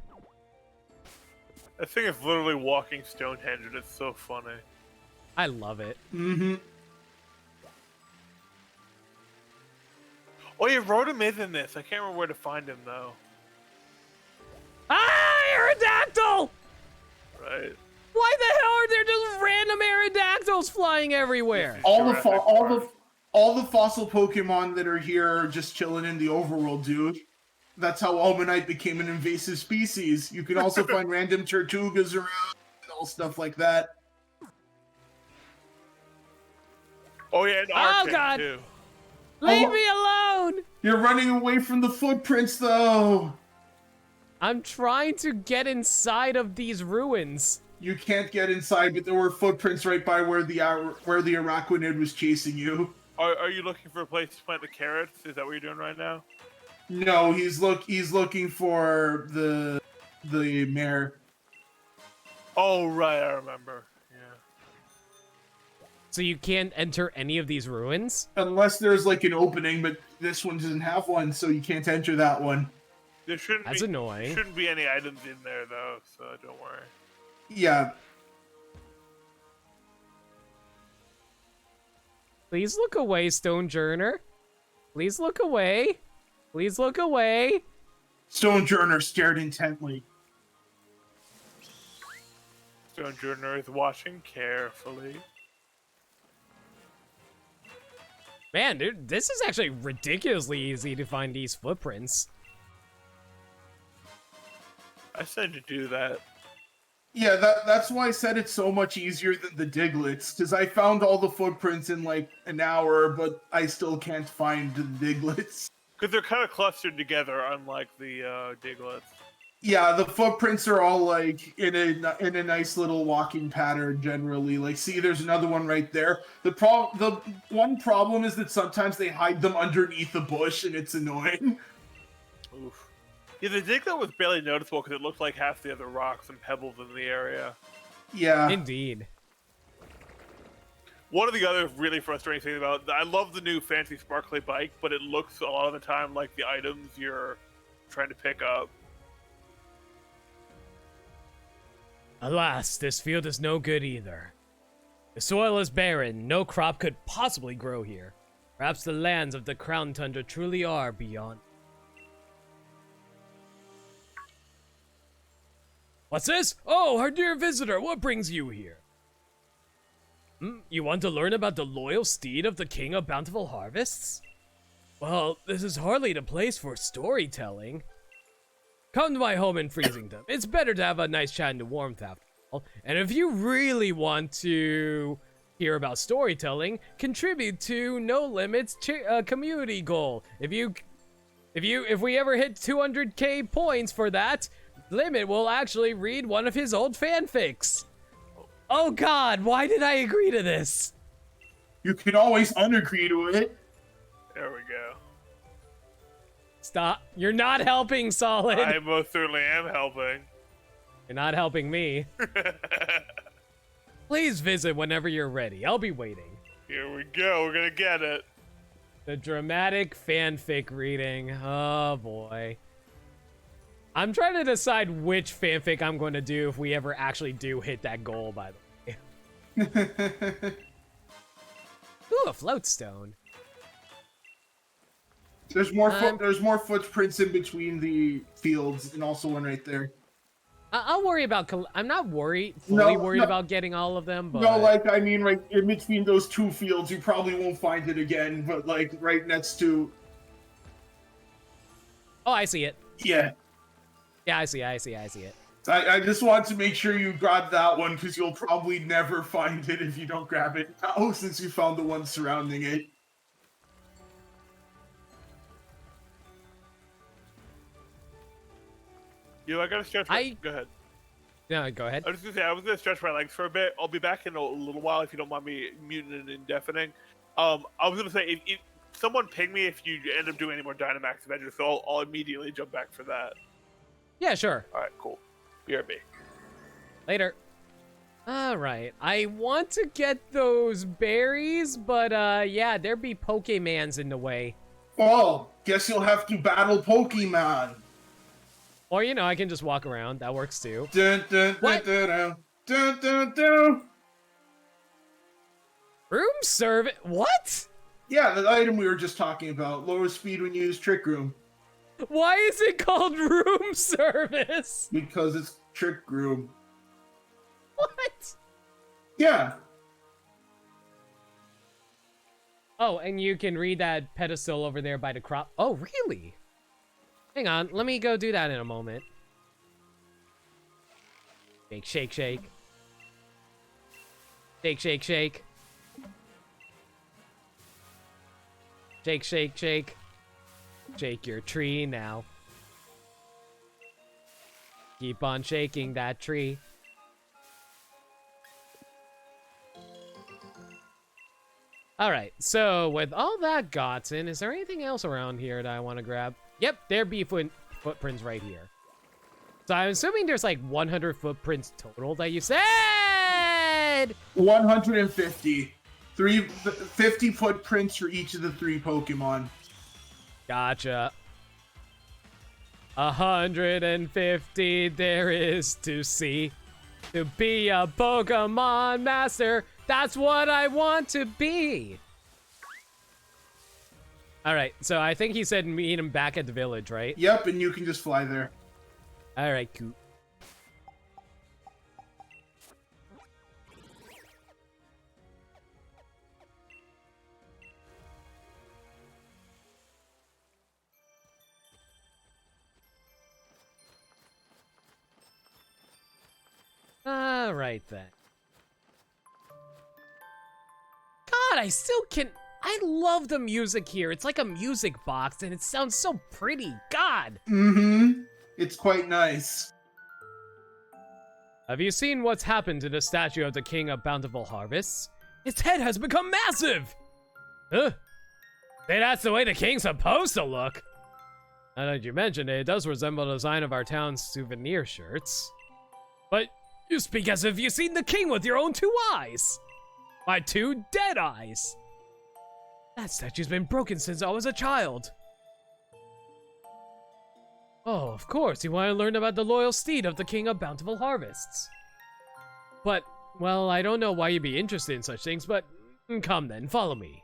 That thing is literally walking Stonehenge, and it's so funny. I love it. Mm-hmm. Oh yeah, Rotom is in this. I can't remember where to find him though. Ah, Aerodactyl! Right. Why the hell are there just random Aerodactyls flying everywhere? All the Jurassic Park. all the fossil Pokemon that are here are just chilling in the overworld, dude. That's how Almanite became an invasive species. You can also find random Tortugas around and all stuff like that. Oh yeah, and Oh, Arctic God. too. Leave Oh. me alone! You're running away from the footprints, though. I'm trying to get inside of these ruins. You can't get inside, but there were footprints right by where the Araquanid was chasing you. Are you looking for a place to plant the carrots? Is that what you're doing right now? No, he's looking for the mare. Oh right, I remember. Yeah. So you can't enter any of these ruins? Unless there's like an opening, but this one doesn't have one, so you can't enter that one. There shouldn't That's be. annoying. Shouldn't be any items in there though, so don't worry. Yeah. Please look away, Stonejourner. Please look away. Please look away. Stonejourner stared intently. Sojourner is watching carefully. Man, dude, this is actually ridiculously easy to find these footprints. I said to do that. Yeah, that's why I said it's so much easier than the Diglets, because I found all the footprints in like an hour, but I still can't find the Diglets. Because they're kind of clustered together, unlike the Diglets. Yeah, the footprints are all like in a nice little walking pattern generally. Like, see, there's another one right there. The one problem is that sometimes they hide them underneath a bush, and it's annoying. Oof. Yeah, the Diglett was barely noticeable because it looked like half the other rocks and pebbles in the area. Yeah. Indeed. One of the other really frustrating things about I love the new fancy sparkly bike, but it looks a lot of the time like the items you're trying to pick up. Alas, this field is no good either. The soil is barren, no crop could possibly grow here. Perhaps the lands of the Crown Tundra truly are beyond. What's this? Oh, our dear visitor, what brings you here? You want to learn about the loyal steed of the King of Bountiful Harvests? Well, this is hardly the place for storytelling. Come to my home in Freezington. It's better to have a nice chat in the warmth after all. And if you really want to hear about storytelling, contribute to No Limits community goal. If we ever hit 200k points for that, Limit will actually read one of his old fanfics. Oh god, why did I agree to this? You can always unagree to it. There we go. Stop. You're not helping, Solid. I most certainly am helping. You're not helping me. Please visit whenever you're ready. I'll be waiting. Here we go. We're gonna get it. The dramatic fanfic reading. Oh boy. I'm trying to decide which fanfic I'm going to do if we ever actually do hit that goal, by the way. Ooh, a floatstone. There's more footprints in between the fields, and also one right there. I'll worry about. I'm not fully No, worried no. about getting all of them, but No, like, I mean, right in between those two fields, you probably won't find it again, but, like, right next to... oh, I see it. Yeah. Yeah, I see it. I just want to make sure you got that one, because you'll probably never find it if you don't grab it now, since you found the one surrounding it. I gotta stretch. Go ahead. No, go ahead. I was gonna say I was gonna stretch my legs for a bit. I'll be back in a little while if you don't mind me muting and indefining. I was gonna say if someone ping me if you end up doing any more Dynamax Avengers, so I'll immediately jump back for that. Yeah, sure. All right, cool. BRB. Later. Alright, I want to get those berries, but yeah, there be Pokemans in the way. Oh, guess you'll have to battle Pokemon. Or, you know, I can just walk around. That works too. Dun, dun, What? dun, dun, dun, dun, dun. Room service? What? Yeah, the item we were just talking about. Lower speed when you use Trick Room. Why is it called room service? Because it's Trick Room. What? Yeah. Oh, and you can read that pedestal over there by the crop. Oh, really? Hang on, let me go do that in a moment. Shake, shake, shake. Shake, shake, shake. Shake, shake, shake. Shake your tree now. Keep on shaking that tree. Alright, so with all that gotten, is there anything else around here that I want to grab? Yep, there be footprints right here. So I'm assuming there's like 100 footprints total that you said! 150. 50 footprints for each of the 3 Pokemon. Gotcha. 150 there is to see. To be a Pokemon master, that's what I want to be. Alright, so I think he said meet him back at the village, right? Yep, and you can just fly there. Alright, cool. Alright then. God, I still can... I love the music here. It's like a music box, and it sounds so pretty. God! Mm-hmm. It's quite nice. Have you seen what's happened to the statue of the King of Bountiful Harvests? Its head has become massive! Huh? Say that's the way the king's supposed to look! Now that you mention it, it does resemble the design of our town's souvenir shirts. But you speak as if you've seen the king with your own 2 eyes! My 2 dead eyes! That statue's been broken since I was a child. Oh, of course, you want to learn about the loyal steed of the King of Bountiful Harvests. But, well, I don't know why you'd be interested in such things, but come then, follow me.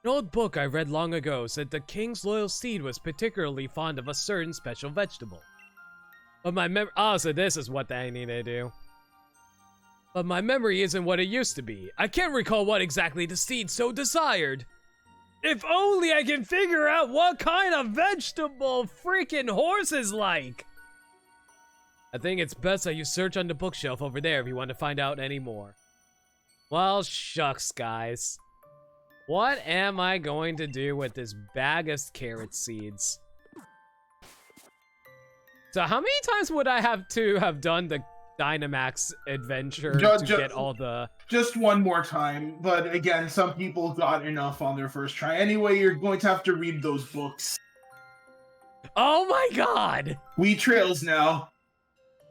An old book I read long ago said the king's loyal steed was particularly fond of a certain special vegetable. But my oh, so this is what I need to do. But my memory isn't what it used to be. I can't recall what exactly the steed so desired. If only I can figure out what kind of vegetable freaking horse is like. I think it's best that you search on the bookshelf over there if you want to find out any more. Well, shucks, guys. What am I going to do with this bag of carrot seeds? So how many times would I have to have done the Dynamax adventure to get all the... Just one more time, but again, some people got enough on their first try. Anyway, you're going to have to read those books. Oh my god! We Trails now.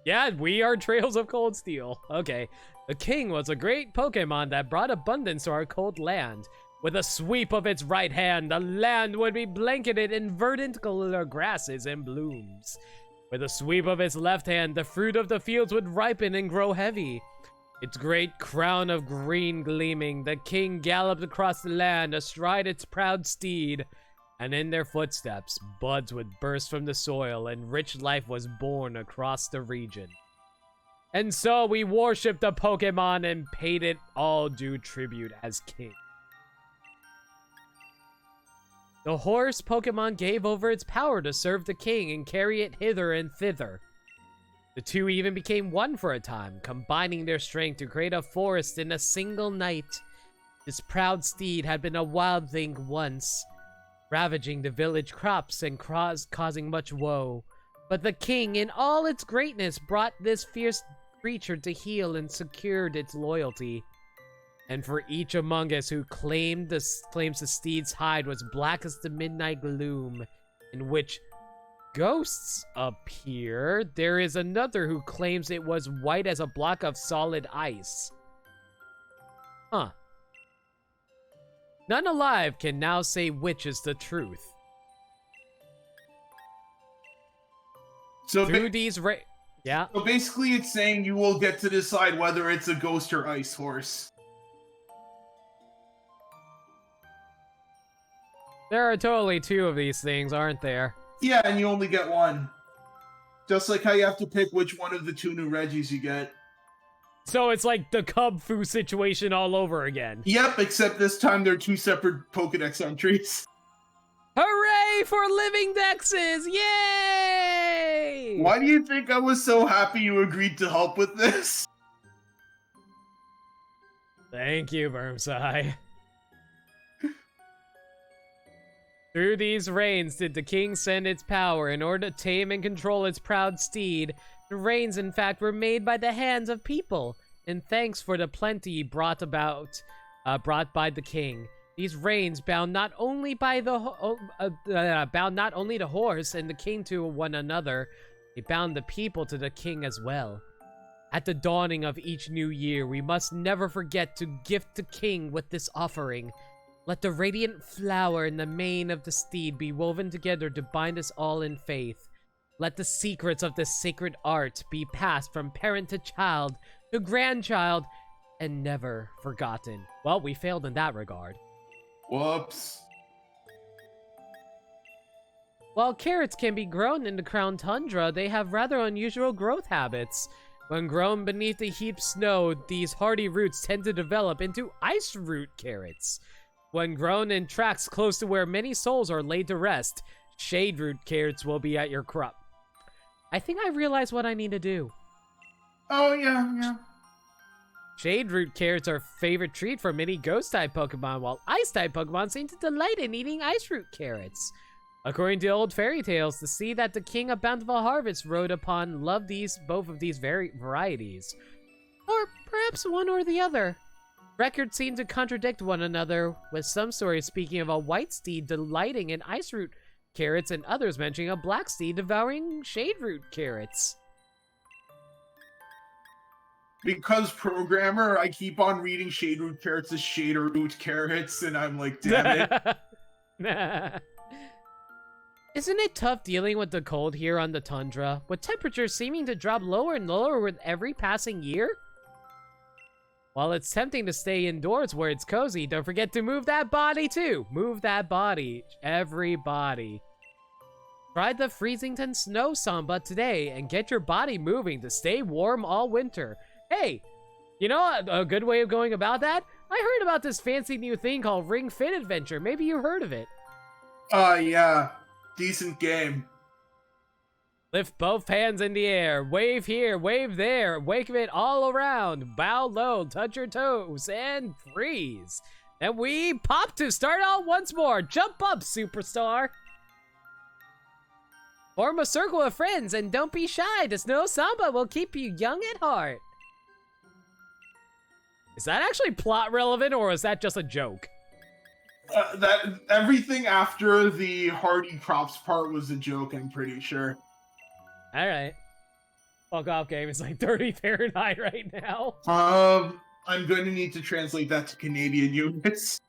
Yeah, we are Trails of Cold Steel. Okay. The king was a great Pokemon that brought abundance to our cold land. With a sweep of its right hand, the land would be blanketed in verdant grasses and blooms. With a sweep of its left hand, the fruit of the fields would ripen and grow heavy. Its great crown of green gleaming, the king galloped across the land astride its proud steed. And in their footsteps, buds would burst from the soil and rich life was born across the region. And so we worshipped the Pokémon and paid it all due tribute as king. The horse Pokémon gave over its power to serve the king and carry it hither and thither. The two even became one for a time, combining their strength to create a forest in a single night. This proud steed had been a wild thing once, ravaging the village crops and causing much woe. But the king, in all its greatness, brought this fierce creature to heel and secured its loyalty. And for each among us who claims the steed's hide was black as the midnight gloom, in which ghosts appear, there is another who claims it was white as a block of solid ice. Huh. None alive can now say which is the truth. So, Through these yeah. so basically it's saying you will get to decide whether it's a ghost or ice horse. There are totally two of these things, aren't there? Yeah, and you only get one. Just like how you have to pick which one of the two new Reggies you get. So it's like the Cub Fu situation all over again. Yep, except this time they're two separate Pokedex entries. Hooray for living dexes! Yay! Why do you think I was so happy you agreed to help with this? Thank you, Burmsai. Through these reins did the king send its power in order to tame and control its proud steed. The reins, in fact, were made by the hands of people, and thanks for the plenty brought by the king. These reins bound not only the horse and the king to one another, they bound the people to the king as well. At the dawning of each new year, we must never forget to gift the king with this offering. Let the radiant flower and the mane of the steed be woven together to bind us all in faith. Let the secrets of this sacred art be passed from parent to child to grandchild and never forgotten. Well, we failed in that regard. Whoops. While carrots can be grown in the Crown Tundra, they have rather unusual growth habits. When grown beneath the heaped snow, these hardy roots tend to develop into ice root carrots. When grown in tracts close to where many souls are laid to rest, shade root carrots will be at your crop. I think I realize what I need to do. Oh, yeah. Shade root carrots are a favorite treat for many ghost-type Pokemon, while ice-type Pokemon seem to delight in eating ice root carrots. According to old fairy tales, the sea that the King of Bountiful Harvest rode upon loved both of these varieties. Or perhaps one or the other. Records seem to contradict one another, with some stories speaking of a white steed delighting in ice root carrots and others mentioning a black steed devouring shade root carrots. Because programmer, I keep on reading shade root carrots as shader root carrots, and I'm like, damn it. Isn't it tough dealing with the cold here on the tundra, with temperatures seeming to drop lower and lower with every passing year? While it's tempting to stay indoors where it's cozy, don't forget to move that body too. Move that body, everybody. Try the Freezington Snow Samba today and get your body moving to stay warm all winter. Hey, you know a good way of going about that? I heard about this fancy new thing called Ring Fit Adventure. Maybe you heard of it. Yeah. Decent game. Lift both hands in the air, wave here, wave there, wave it all around, bow low, touch your toes, and freeze. Then we pop to start out once more. Jump up, superstar. Form a circle of friends and don't be shy. The Snow Samba will keep you young at heart. Is that actually plot relevant or is that just a joke? That everything after the hardy crops part was a joke, I'm pretty sure. All right. Fuck off, game. It's like 30 Fahrenheit right now. I'm going to need to translate that to Canadian units.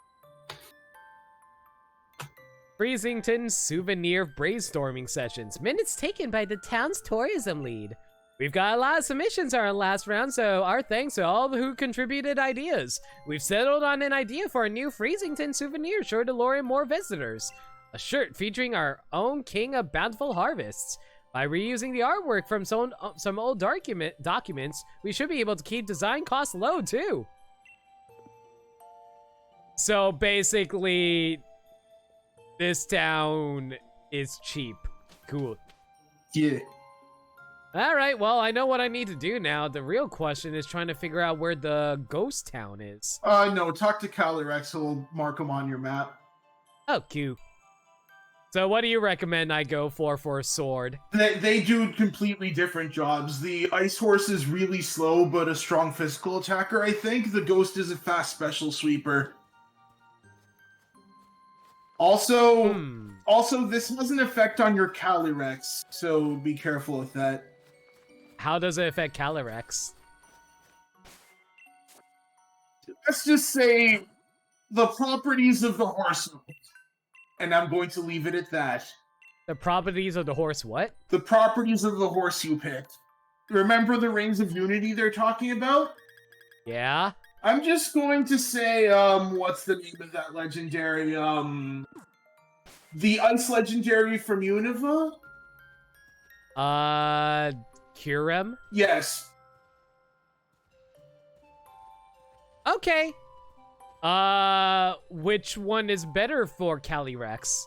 Freezington Souvenir Brainstorming Sessions. Minutes taken by the town's tourism lead. We've got a lot of submissions on our last round, so our thanks to all who contributed ideas. We've settled on an idea for a new Freezington souvenir sure to lure in more visitors. A shirt featuring our own King of Bountiful Harvests. By reusing the artwork from some old documents, we should be able to keep design costs low, too. So, basically, this town is cheap. Cool. Yeah. Alright, well, I know what I need to do now. The real question is trying to figure out where the ghost town is. No, talk to Calyrex, he'll mark them on your map. Oh, cute. So what do you recommend I go for a sword? They do completely different jobs. The Ice Horse is really slow, but a strong physical attacker, I think. The Ghost is a fast special sweeper. Also, this has an effect on your Calyrex, so be careful with that. How does it affect Calyrex? Let's just say the properties of the horse. And I'm going to leave it at that. The properties of the horse what? The properties of the horse you picked. Remember the Rings of Unity they're talking about? Yeah? I'm just going to say, what's the name of that legendary, the Ice Legendary from Unova? Curem? Yes. Okay. Which one is better for Calyrex?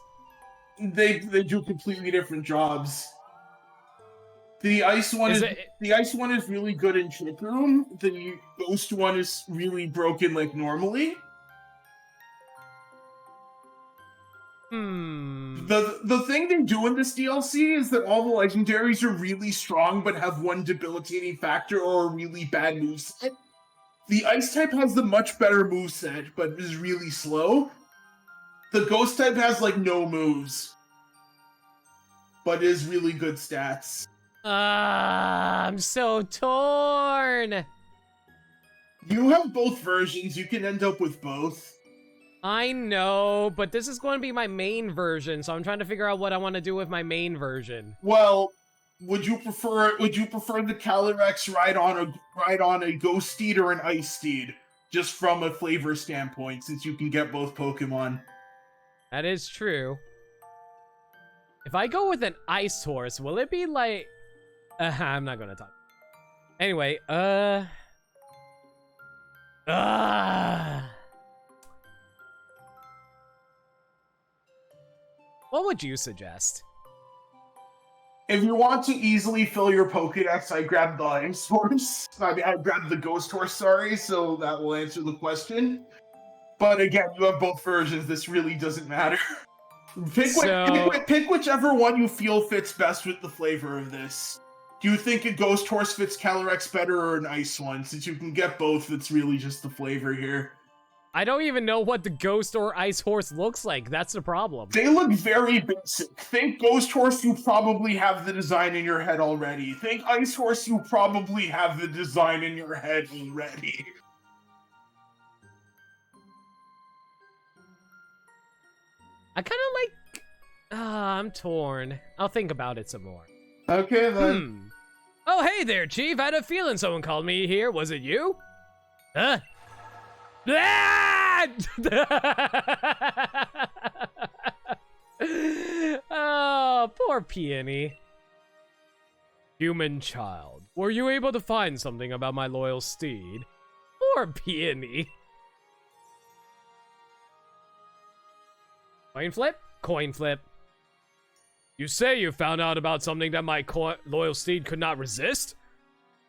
They do completely different jobs. The ice one is really good in Trick Room. The ghost one is really broken like normally. The thing they do in this DLC is that all the legendaries are really strong but have one debilitating factor or a really bad moveset. The ice type has the much better moveset, but is really slow. The ghost type has like no moves, but is really good stats. I'm so torn. You have both versions. You can end up with both. I know, but this is going to be my main version, so I'm trying to figure out what I want to do with my main version. Well, would you prefer the Calyrex ride on a ghost steed or an ice steed? Just from a flavor standpoint, since you can get both Pokemon. That is true. If I go with an ice horse, will it be like... I'm not gonna talk. Anyway, what would you suggest? If you want to easily fill your Pokédex, I grabbed the Ice Horse. I grabbed the Ghost Horse, sorry, so that will answer the question. But again, you have both versions. This really doesn't matter. Pick whichever one you feel fits best with the flavor of this. Do you think a Ghost Horse fits Calyrex better or an Ice one? Since you can get both, it's really just the flavor here. I don't even know what the Ghost or Ice Horse looks like. That's the problem. They look very basic. Think Ghost Horse, you probably have the design in your head already. Think Ice Horse, you probably have the design in your head already. I kind of like... I'm torn. I'll think about it some more. Okay, then. Oh, hey there, Chief. I had a feeling someone called me here. Was it you? Huh? Ah! Oh, poor Peony. Human child, were you able to find something about my loyal steed? Poor Peony. Coin flip? Coin flip. You say you found out about something that my loyal steed could not resist?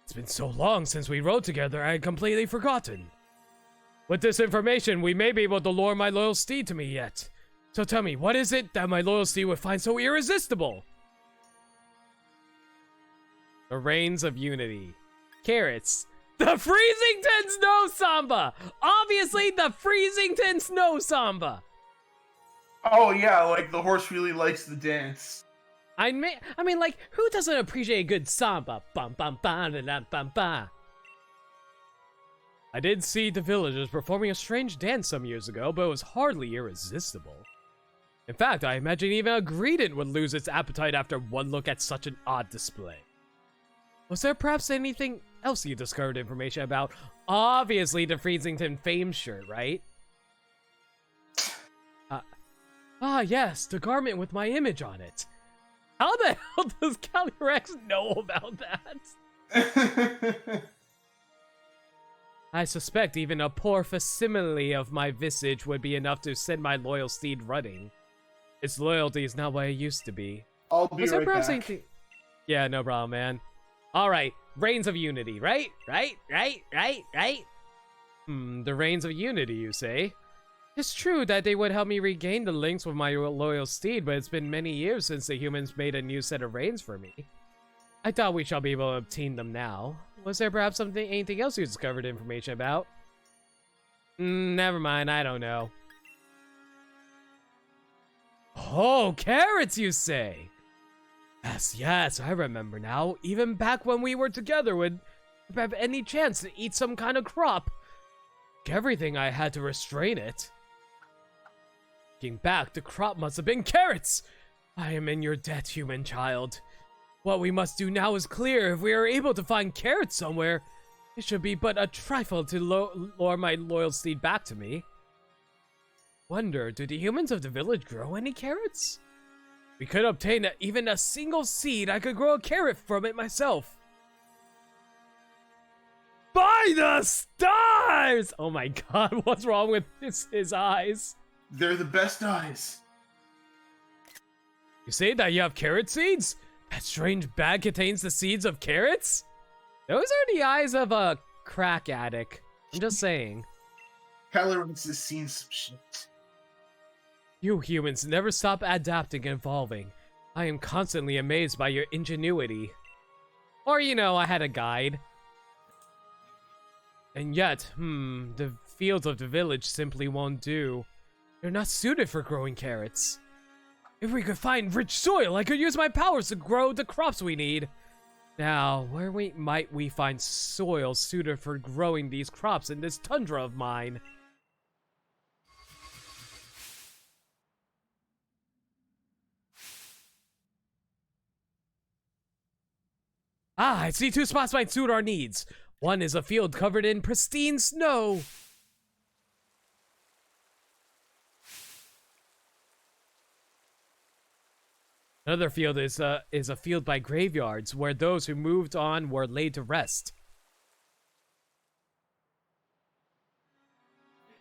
It's been so long since we rode together, I had completely forgotten. With this information, we may be able to lure my loyal steed to me yet. So tell me, what is it that my loyal steed would find so irresistible? The Reigns of Unity. Carrots. The Freezington Snow Samba! Obviously, the Freezington Snow Samba! Oh yeah, like the horse really likes the dance. I mean, like, who doesn't appreciate a good samba? Bum bum bum da da bum ba. I did see the villagers performing a strange dance some years ago, but it was hardly irresistible. In fact, I imagine even a greeting would lose its appetite after one look at such an odd display. Was there perhaps anything else you discovered information about? Obviously the Freezington fame shirt, right? Ah, yes, the garment with my image on it. How the hell does Calyrex know about that? I suspect even a poor facsimile of my visage would be enough to send my loyal steed running. Its loyalty is not what it used to be. I'll be Was there right perhaps back. anything... Yeah, no problem, man. Alright, Reigns of Unity, right? The Reigns of Unity, you say? It's true that they would help me regain the links with my loyal steed, but it's been many years since the humans made a new set of reins for me. I thought we shall be able to obtain them now. Was there perhaps anything else you discovered information about? Never mind, I don't know. Oh, carrots, you say? Yes, I remember now. Even back when we were together, would have any chance to eat some kind of crop. Everything I had to restrain it. Looking back, the crop must have been carrots. I am in your debt, human child. What we must do now is clear. If we are able to find carrots somewhere, it should be but a trifle to lure my loyal steed back to me. Wonder, do the humans of the village grow any carrots? We could obtain even a single seed. I could grow a carrot from it myself. By the stars! Oh my god, what's wrong with his eyes? They're the best eyes. You say that you have carrot seeds? That strange bag contains the seeds of carrots? Those are the eyes of a crack addict. I'm just saying. Calyrex has seen some shit. You humans never stop adapting and evolving. I am constantly amazed by your ingenuity. Or, you know, I had a guide. And yet, the fields of the village simply won't do. They're not suited for growing carrots. If we could find rich soil, I could use my powers to grow the crops we need. Now, where might we find soil suited for growing these crops in this tundra of mine? Ah, I see two spots might suit our needs. One is a field covered in pristine snow. Another field is a field by graveyards where those who moved on were laid to rest.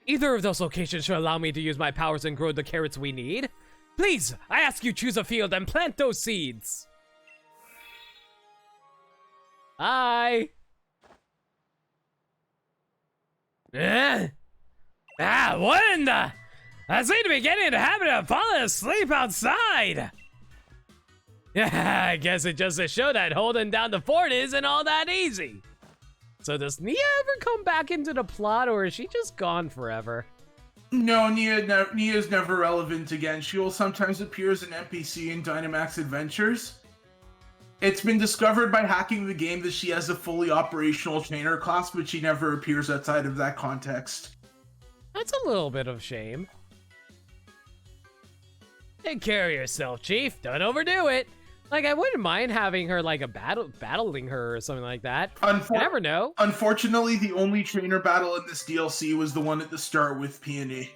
Either of those locations should allow me to use my powers and grow the carrots we need. Please, I ask you choose a field and plant those seeds. Hi. What in the? I seem to be getting in the habit of falling asleep outside. Yeah, I guess it just to show that holding down the fort isn't all that easy. So does Nia ever come back into the plot, or is she just gone forever? No, Nia's never relevant again. She will sometimes appear as an NPC in Dynamax Adventures. It's been discovered by hacking the game that she has a fully operational trainer class, but she never appears outside of that context. That's a little bit of shame. Take care of yourself, Chief. Don't overdo it. Like, I wouldn't mind having her, like, battling her or something like that. You never know. Unfortunately, the only trainer battle in this DLC was the one at the start with Peony.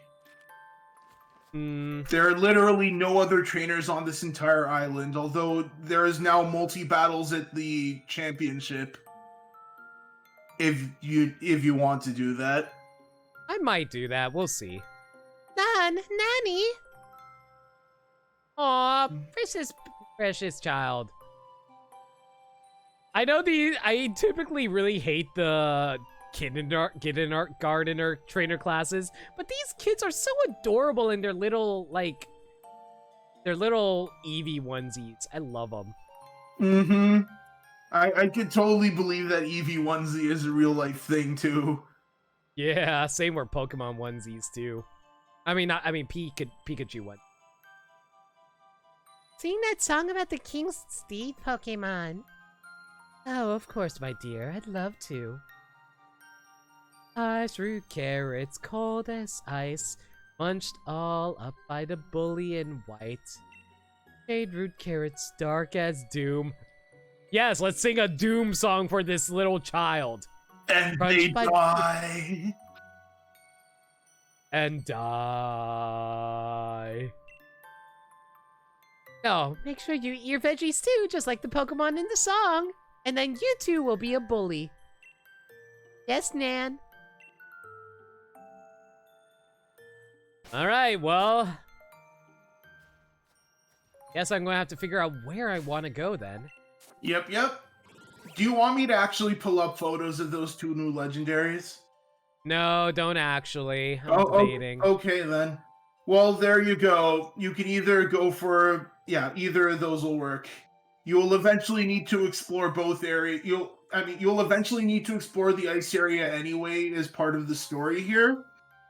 There are literally no other trainers on this entire island, although there is now multi-battles at the championship. If you want to do that. I might do that. We'll see. Nanny. Aw, precious child. I know I typically really hate the kindergarten or trainer classes, but these kids are so adorable in their little, like, Eevee onesies. I love them. I could totally believe that Eevee onesie is a real life thing too. Yeah, same with Pokemon onesies too. I mean Pikachu one. Sing that song about the King's Steed Pokemon. Oh, of course, my dear. I'd love to. Ice root carrots, cold as ice, munched all up by the bully in white. Jade root carrots, dark as doom. Yes, let's sing a doom song for this little child. And they die. And die. Oh, make sure you eat your veggies too, just like the Pokemon in the song. And then you too will be a bully. Yes, Nan. All right, well, guess I'm gonna have to figure out where I want to go then. Yep. Do you want me to actually pull up photos of those two new legendaries? No, don't actually. I'm debating. Okay then. Well, there you go. You can either go for either of those will work. You will eventually need to explore both areas. You'll eventually need to explore the ice area anyway as part of the story here.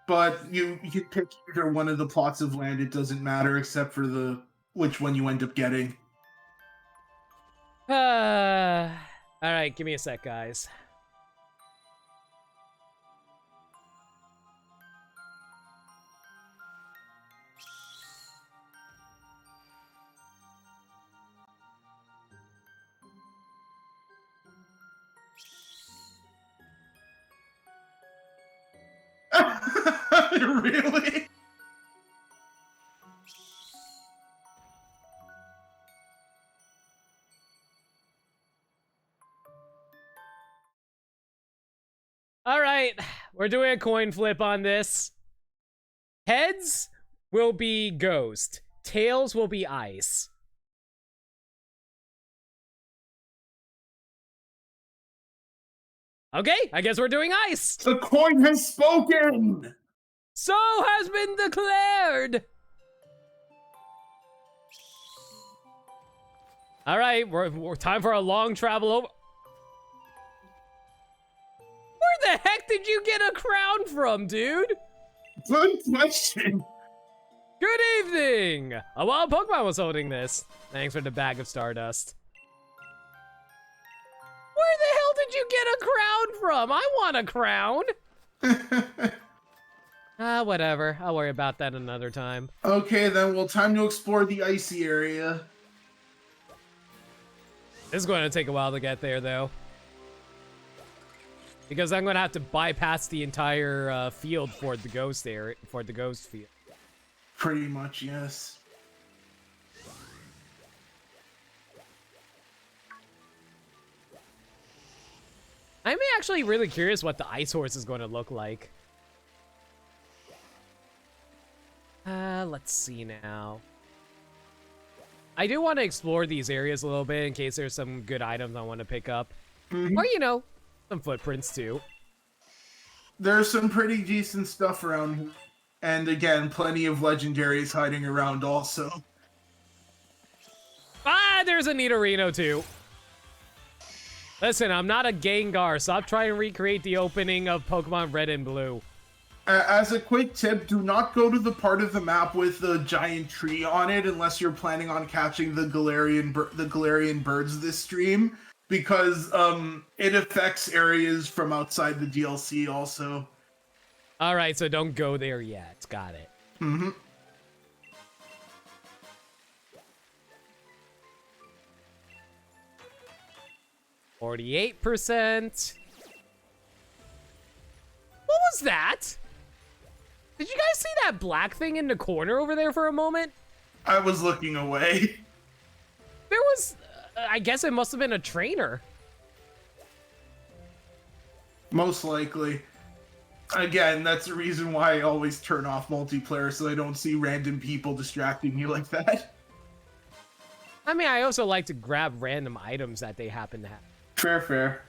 But you can pick either one of the plots of land. It doesn't matter except for which one you end up getting. All right, give me a sec, guys. Really? All right, we're doing a coin flip on this. Heads will be ghost. Tails will be ice. Okay, I guess we're doing ice. The coin has spoken! So has been declared. All right, we're time for a long travel over. Where the heck did you get a crown from, dude? Good question. Good evening. A wild Pokemon was holding this. Thanks for the bag of Stardust. Where the hell did you get a crown from? I want a crown. Whatever. I'll worry about that another time. Okay, then, well, time to explore the icy area. This is going to take a while to get there, though. Because I'm going to have to bypass the entire field for the ghost area, for the ghost field. Pretty much, yes. I'm actually really curious what the ice horse is going to look like. Let's see now. I do want to explore these areas a little bit in case there's some good items I want to pick up. Or, you know, some footprints too. There's some pretty decent stuff around here. And again, plenty of legendaries hiding around also. Ah, there's a Nidorino too. Listen, I'm not a Gengar. Stop trying to recreate the opening of Pokemon Red and Blue. As a quick tip, do not go to the part of the map with the giant tree on it unless you're planning on catching the Galarian birds this stream, because it affects areas from outside the DLC also. All right, so don't go there yet. Got it. Mm-hmm. %. What was that? Did you guys see that black thing in the corner over there for a moment? I was looking away. There was, I guess it must have been a trainer. Most likely. Again, that's the reason why I always turn off multiplayer, so I don't see random people distracting me like that. I mean, I also like to grab random items that they happen to have. Fair.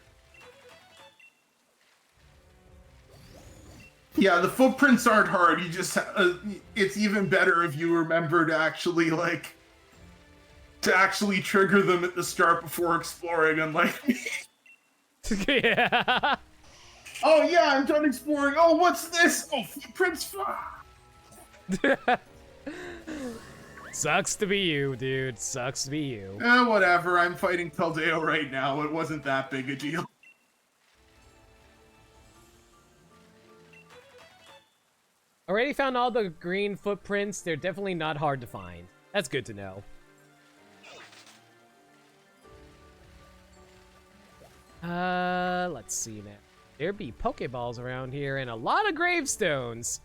Yeah, the footprints aren't hard. You just, it's even better if you remember to actually, trigger them at the start before exploring, unlike me. Yeah. Oh yeah, I'm done exploring. Oh, what's this? Oh, footprints. Sucks to be you, dude. Sucks to be you. Whatever. I'm fighting Keldeo right now. It wasn't that big a deal. Already found all the green footprints. They're definitely not hard to find. That's good to know. Let's see now. There be Pokeballs around here and a lot of gravestones.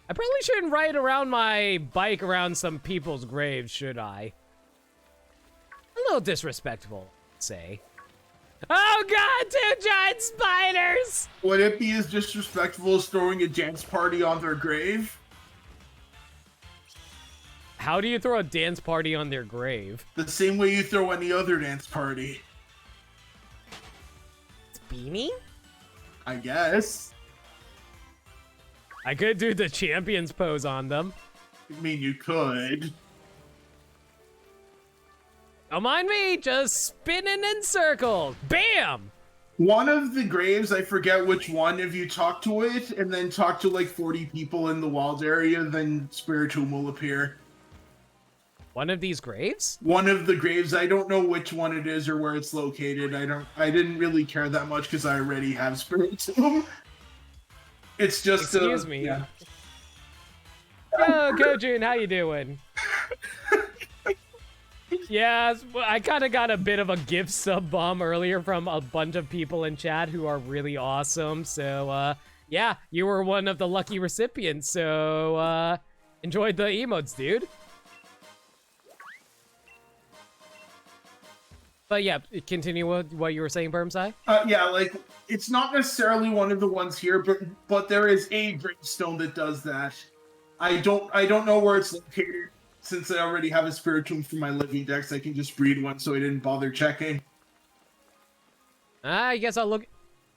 I probably shouldn't ride around my bike around some people's graves, should I? little disrespectful, I'd say. Oh god, 2 giant spiders! Would it be as disrespectful as throwing a dance party on their grave? How do you throw a dance party on their grave? The same way you throw any other dance party. Beanie? I guess. I could do the champion's pose on them. I mean, you could. Don't mind me, just spinning in circles. Bam! One of the graves, I forget which one, if you talk to it, and then talk to like 40 people in the wild area, then Spiritomb will appear. One of these graves? One of the graves, I don't know which one it is or where it's located. I didn't really care that much because I already have Spiritomb. It's just Excuse me. Yeah. Oh, Kojun, how you doing? Yeah, I kind of got a bit of a gift sub bomb earlier from a bunch of people in chat who are really awesome. So, yeah, you were one of the lucky recipients. So, enjoyed the emotes, dude. But yeah, continue with what you were saying, Bermsai. Yeah, like, it's not necessarily one of the ones here, but there is a gravestone that does that. I don't know where it's located. Since I already have a Spiritomb for my living dex, I can just breed one, so I didn't bother checking. I guess I'll look.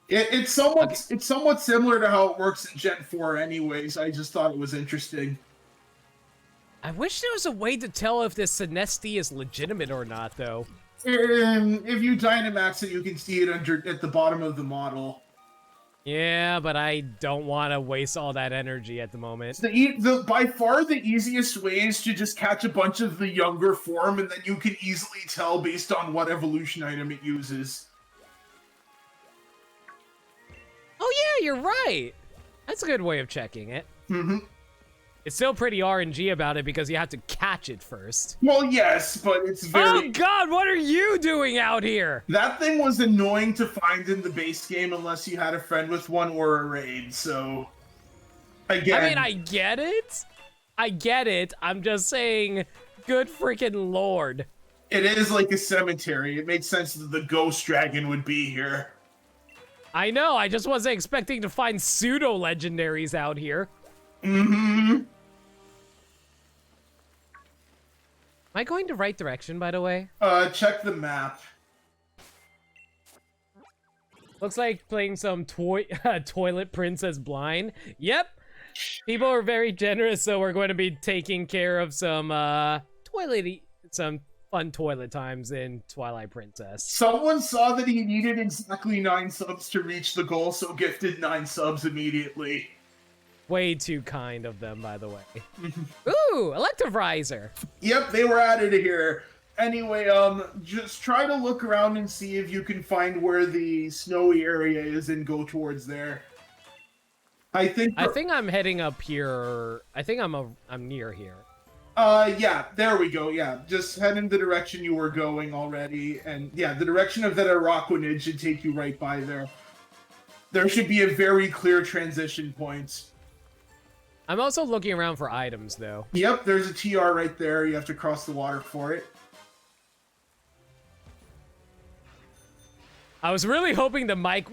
It's somewhat similar to how it works in Gen 4 anyways. I just thought it was interesting. I wish there was a way to tell if this Sinesti is legitimate or not, though. If you Dynamax it, you can see it at the bottom of the model. Yeah, but I don't want to waste all that energy at the moment. By far the easiest way is to just catch a bunch of the younger form, and then you can easily tell based on what evolution item it uses. Oh yeah, you're right. That's a good way of checking it. Mm-hmm. It's still pretty RNG about it because you have to catch it first. Well, yes, but it's very... Oh god, what are you doing out here? That thing was annoying to find in the base game unless you had a friend with one or a raid, so... Again... I mean, I get it. I get it. I'm just saying, good freaking lord. It is like a cemetery. It makes sense that the ghost dragon would be here. I know, I just wasn't expecting to find pseudo-legendaries out here. Mm-hmm. Am I going the right direction, by the way? Check the map. Looks like playing some Toilet Princess Blind. Yep. People are very generous, so we're going to be taking care of some some fun toilet times in Twilight Princess. Someone saw that he needed exactly 9 subs to reach the goal, so gifted 9 subs immediately. Way too kind of them, by the way. Ooh, Electivrizer. Yep, they were added here. Anyway, just try to look around and see if you can find where the snowy area is and go towards there. I think I'm heading up here. I think I'm near here. Yeah, there we go. Yeah, just head in the direction you were going already, and yeah, the direction of that Araquanid should take you right by there. There should be a very clear transition point. I'm also looking around for items, though. Yep, there's a TR right there. You have to cross the water for it. I was really hoping the bike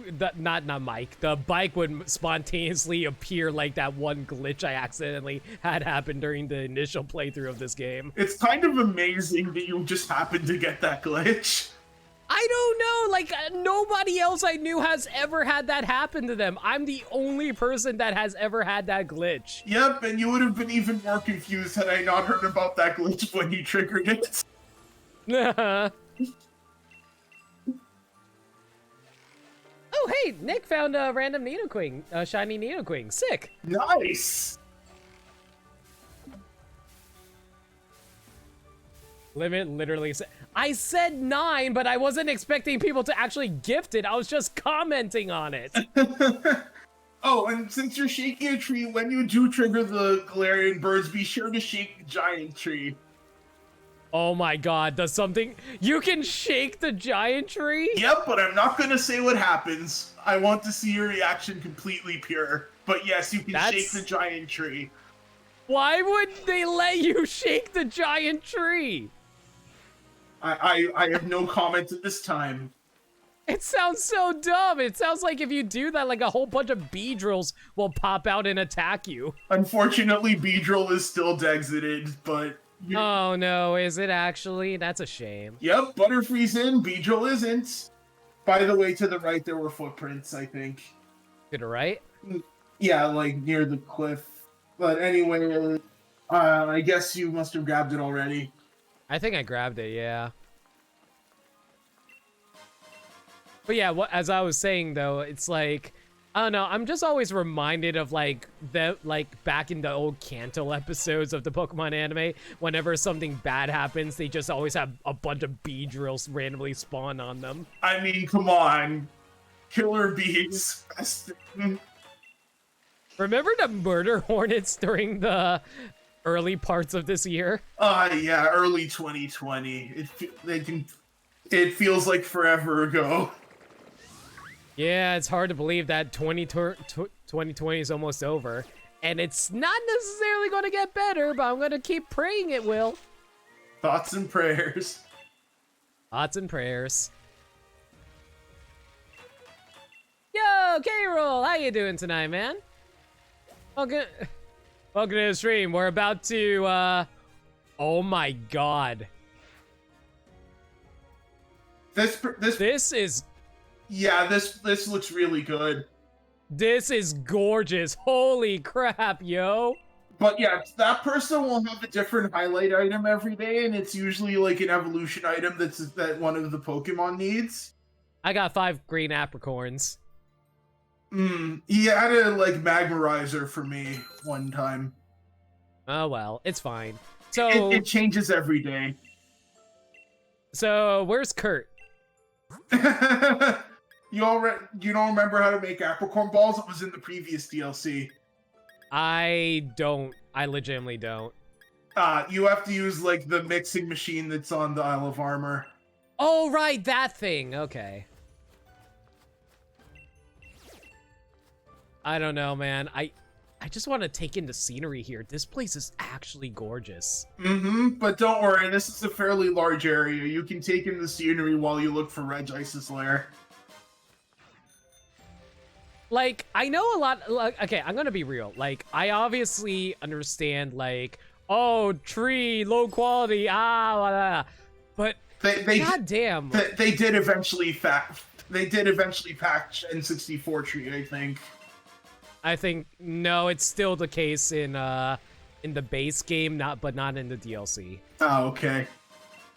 would spontaneously appear like that one glitch I accidentally had happen during the initial playthrough of this game. It's kind of amazing that you just happened to get that glitch. I don't know, like, nobody else I knew has ever had that happen to them. I'm the only person that has ever had that glitch. Yep, and you would have been even more confused had I not heard about that glitch when you triggered it. Oh, hey, Nick found a random Nidoqueen, a shiny Nidoqueen. Sick. Nice! Limit literally said, I said 9, but I wasn't expecting people to actually gift it. I was just commenting on it. Oh, and since you're shaking a tree, when you do trigger the Galarian birds, be sure to shake the giant tree. Oh my god, does something... You can shake the giant tree? Yep, but I'm not gonna say what happens. I want to see your reaction completely pure. But yes, you can shake the giant tree. Why would they let you shake the giant tree? I have no comment at this time. It sounds so dumb. It sounds like if you do that, like a whole bunch of Beedrills will pop out and attack you. Unfortunately, Beedrill is still exited, but... Oh no, is it actually? That's a shame. Yep, Butterfree's in, Beedrill isn't. By the way, to the right, there were footprints, I think. To the right? Yeah, like near the cliff. But anyway, I guess you must have grabbed it already. I think I grabbed it, yeah. But yeah, as I was saying though, it's like, I don't know, I'm just always reminded of like back in the old Kanto episodes of the Pokemon anime, whenever something bad happens, they just always have a bunch of Beedrills randomly spawn on them. I mean, come on. Killer bees. Remember the murder hornets during the early parts of this year? Yeah, early 2020. It feels like forever ago. Yeah, it's hard to believe that 2020 is almost over. And it's not necessarily going to get better, but I'm going to keep praying it will. Thoughts and prayers. Thoughts and prayers. Yo, K-Roll, how you doing tonight, man? Welcome to the stream. We're about to, oh my god. This is... Yeah, this looks really good. This is gorgeous. Holy crap, yo. But yeah, that person will have a different highlight item every day, and it's usually like an evolution item that one of the Pokemon needs. I got 5 green apricorns. He had a like Magmarizer for me one time. Oh well, it's fine. So it changes every day. So where's Kurt? You don't remember how to make apricorn balls? It was in the previous DLC. I don't. I legitimately don't. You have to use like the mixing machine that's on the Isle of Armor. Oh right, that thing. Okay. I don't know, man. I just want to take in the scenery here. This place is actually gorgeous. But don't worry, this is a fairly large area. You can take in the scenery while you look for Regice's lair. Like, I know a lot, like, okay, I'm gonna be real. Like, I obviously understand, like, oh, tree, low quality, blah, blah. But, goddamn. They did eventually patch N64 tree, I think. I think, no, it's still the case in the base game, but not in the DLC. Oh, okay.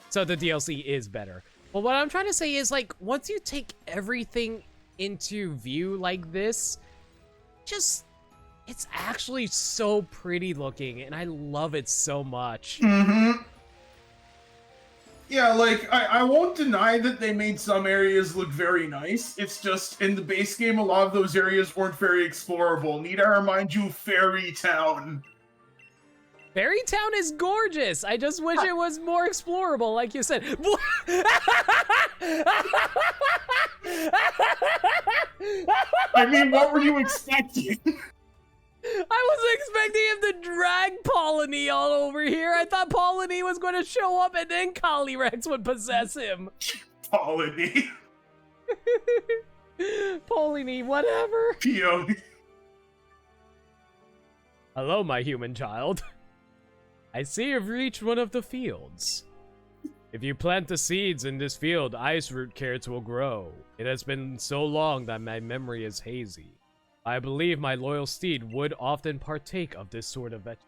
So the DLC is better. But what I'm trying to say is, like, once you take everything into view like this, it's actually so pretty looking, and I love it so much. Yeah, like, I won't deny that they made some areas look very nice. It's just, in the base game, a lot of those areas weren't very explorable. Need I remind you, Fairy Town. Fairy Town is gorgeous. I just wish it was more explorable, like you said. I mean, what were you expecting? I wasn't expecting him to drag Polony all over here. I thought Polony was going to show up and then Calyrex would possess him. Polony. Polony, whatever. Peony. Hello, my human child. I see you've reached one of the fields. If you plant the seeds in this field, ice root carrots will grow. It has been so long that my memory is hazy. I believe my loyal steed would often partake of this sort of vegetable.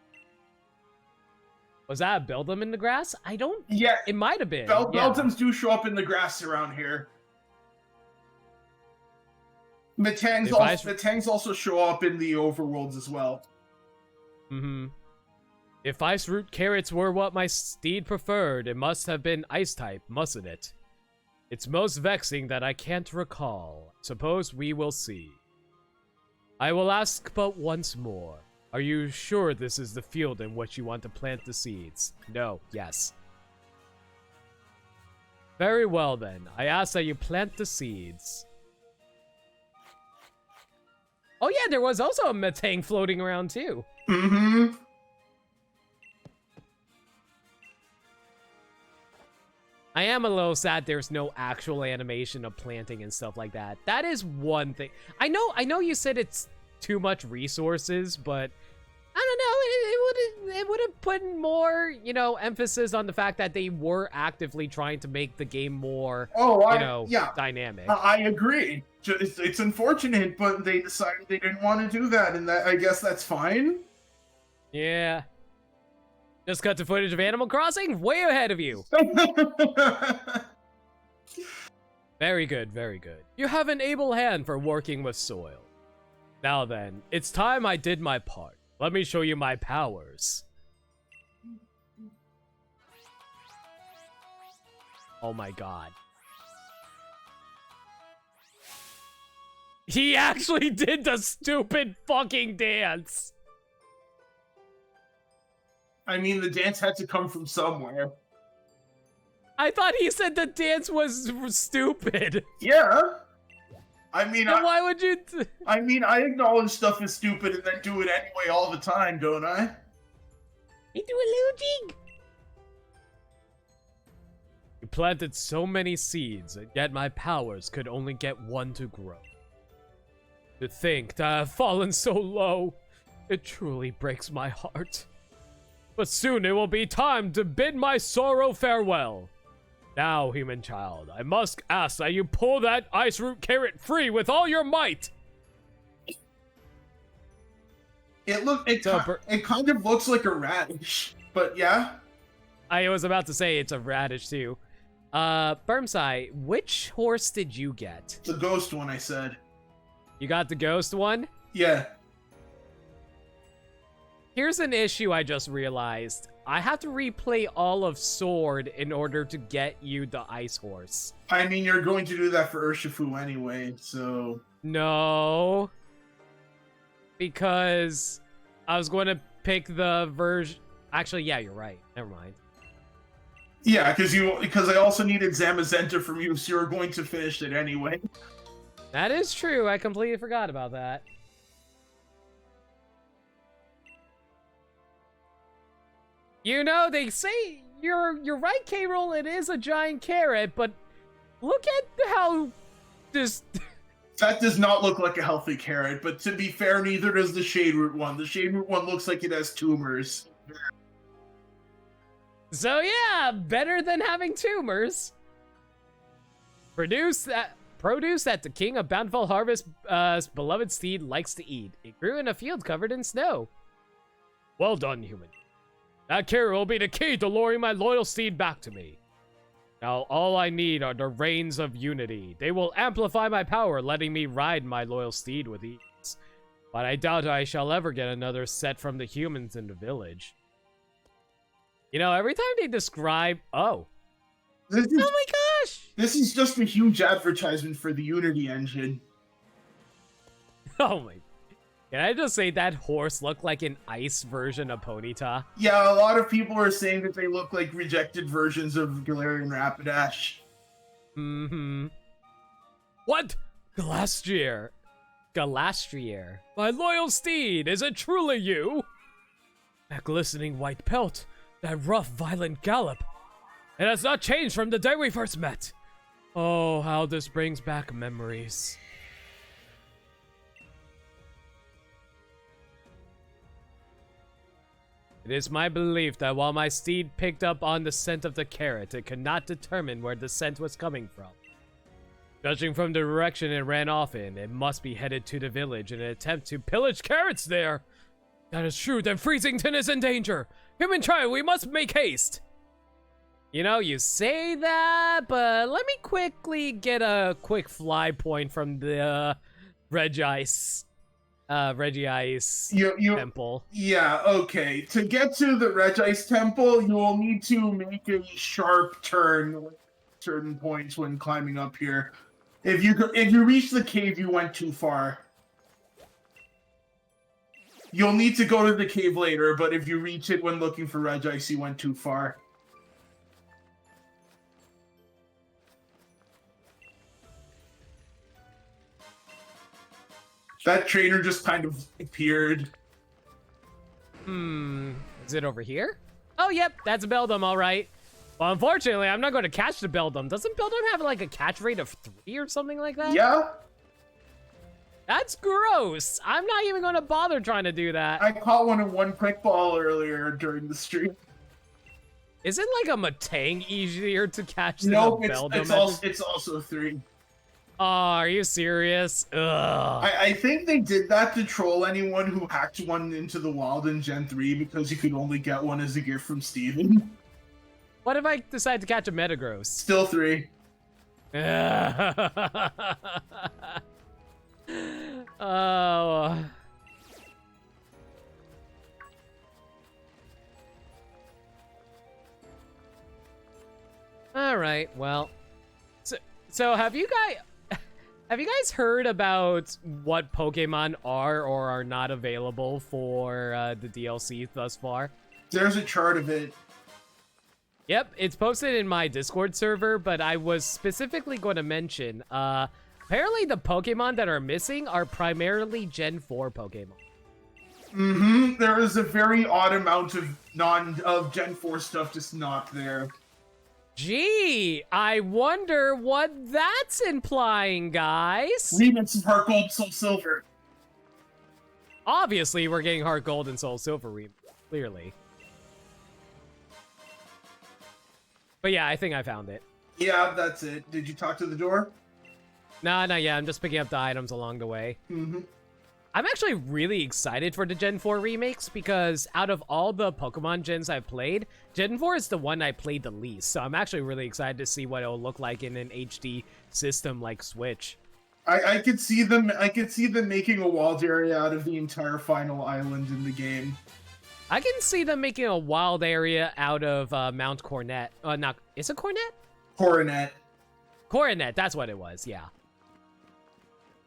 Was that a Beldum in the grass? I don't... Yeah. It might have been. Beldums do show up in the grass around here. Matangs also show up in the overworlds as well. If ice root carrots were what my steed preferred, it must have been ice type, mustn't it? It's most vexing that I can't recall. Suppose we will see. I will ask but once more. Are you sure this is the field in which you want to plant the seeds? No, yes. Very well then. I ask that you plant the seeds. Oh yeah, there was also a Metang floating around too. Mm-hmm. I am a little sad there's no actual animation of planting and stuff like that. That is one thing. I know you said it's too much resources, but I don't know. It would have put more, emphasis on the fact that they were actively trying to make the game more, dynamic. I agree. It's unfortunate, but they decided they didn't want to do that, and I guess that's fine. Yeah. Just cut to footage of Animal Crossing, way ahead of you. Very good, very good. You have an able hand for working with soil. Now then, it's time I did my part. Let me show you my powers. Oh my god. He actually did the stupid fucking dance. I mean, the dance had to come from somewhere. I thought he said the dance was stupid. Yeah. I mean, then why would you? I mean, I acknowledge stuff is stupid and then do it anyway all the time, don't I? You do a little jig. You planted so many seeds, and yet my powers could only get one to grow. To think that I've fallen so low, it truly breaks my heart. But soon it will be time to bid my sorrow farewell. Now, human child, I must ask that you pull that ice root carrot free with all your might. It kind of looks like a radish, but yeah. I was about to say it's a radish too. Bermsai, which horse did you get? The ghost one, I said. You got the ghost one? Yeah. Here's an issue I just realized. I have to replay all of Sword in order to get you the ice horse. I mean, you're going to do that for Urshifu anyway, so... No. Because I was going to pick the version... Actually, yeah, you're right. Never mind. Yeah, because I also needed Zamazenta from you, so you're going to finish it anyway. That is true. I completely forgot about that. You know, they say you're right, K-Roll, it is a giant carrot, but look at how just... That does not look like a healthy carrot, but to be fair, neither does the Shade Root one. The Shade Root one looks like it has tumors. So yeah, better than having tumors. Produce that the king of Bountiful Harvest beloved steed likes to eat. It grew in a field covered in snow. Well done, human. That carrot will be the key to luring my loyal steed back to me. Now, all I need are the reins of unity. They will amplify my power, letting me ride my loyal steed with ease. But I doubt I shall ever get another set from the humans in the village. You know, every time they describe... Oh. Oh my gosh! This is just a huge advertisement for the Unity engine. Oh my... Can I just say that horse looked like an ice version of Ponyta? Yeah, a lot of people are saying that they look like rejected versions of Galarian Rapidash. Mm-hmm. What? Galastrier. My loyal steed, is it truly you? That glistening white pelt, that rough, violent gallop. It has not changed from the day we first met. Oh, how this brings back memories. It is my belief that while my steed picked up on the scent of the carrot, it could not determine where the scent was coming from. Judging from the direction it ran off in, it must be headed to the village in an attempt to pillage carrots there. That is true, then Freezington is in danger. Human child, we must make haste. You know, you say that, but let me quickly get a quick fly point from the Regice temple. Yeah, okay. To get to the Regice temple, you will need to make a sharp turn at certain points when climbing up here. If you reach the cave, you went too far. You'll need to go to the cave later, but if you reach it when looking for Regice, you went too far. That trainer just kind of appeared. Is it over here? Oh, yep, that's Beldum, all right. Well, unfortunately, I'm not going to catch the Beldum. Doesn't Beldum have like a catch rate of 3 or something like that? Yeah, That's gross. I'm not even going to bother trying to do that. I caught one in one quick ball earlier during the stream. Isn't like a Matang easier to catch than Nope, a Beldum? it's also 3. Oh, are you serious? Ugh. I think they did that to troll anyone who hacked one into the wild in Gen 3 because you could only get one as a gift from Steven. What if I decide to catch a Metagross? Still 3. Oh. All right. Well, so have you guys heard about what Pokemon are or are not available for the DLC thus far? There's a chart of it. Yep, it's posted in my Discord server, but I was specifically going to mention, apparently the Pokemon that are missing are primarily Gen 4 Pokemon. Mm-hmm. There is a very odd amount of Gen 4 stuff just not there. Gee, I wonder what that's implying, guys. Remix of Heart Gold, Soul Silver. Obviously, we're getting Heart Gold and Soul Silver, clearly. But yeah, I think I found it. Yeah, that's it. Did you talk to the door? Nah, not yet. I'm just picking up the items along the way. Mm-hmm. I'm actually really excited for the Gen 4 remakes because out of all the Pokemon gens I've played, Gen 4 is the one I played the least. So I'm actually really excited to see what it'll look like in an HD system like Switch. I could see them. I could see them making a walled area out of the entire final island in the game. I can see them making a wild area out of Mount Coronet. Not is it Coronet? Coronet. Coronet, that's what it was. Yeah.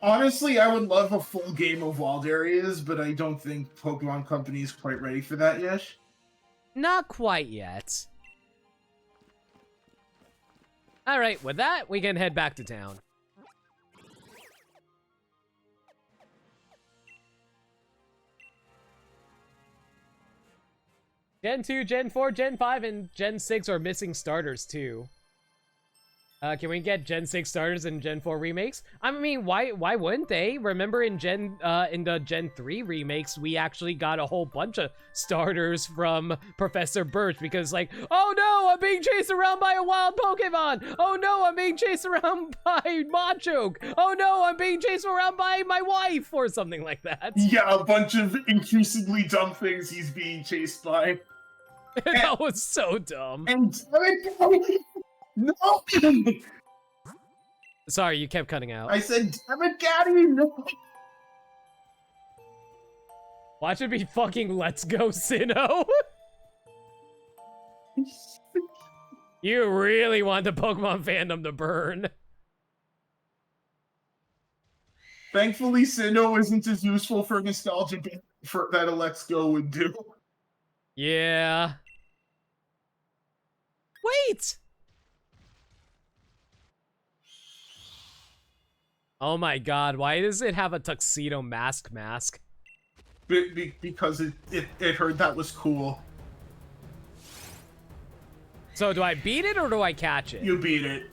Honestly, I would love a full game of wild areas, but I don't think Pokemon Company is quite ready for that yet. Not quite yet. All right, with that, we can head back to town. Gen 2, Gen 4, Gen 5, and Gen 6 are missing starters, too. Can we get Gen 6 starters and Gen 4 remakes? I mean, why wouldn't they? Remember in the Gen 3 remakes, we actually got a whole bunch of starters from Professor Birch because like, oh no, I'm being chased around by a wild Pokemon! Oh no, I'm being chased around by Machoke! Oh no, I'm being chased around by my wife! Or something like that. Yeah, a bunch of increasingly dumb things he's being chased by. That was so dumb. And no! Sorry, you kept cutting out. I said, damn it, Gaddy! No! Watch it be fucking Let's Go, Sinnoh! You really want the Pokemon fandom to burn. Thankfully, Sinnoh isn't as useful for nostalgia that a Let's Go would do. Yeah. Wait! Oh my god, why does it have a tuxedo mask? Because it heard that was cool. So do I beat it or do I catch it? You beat it.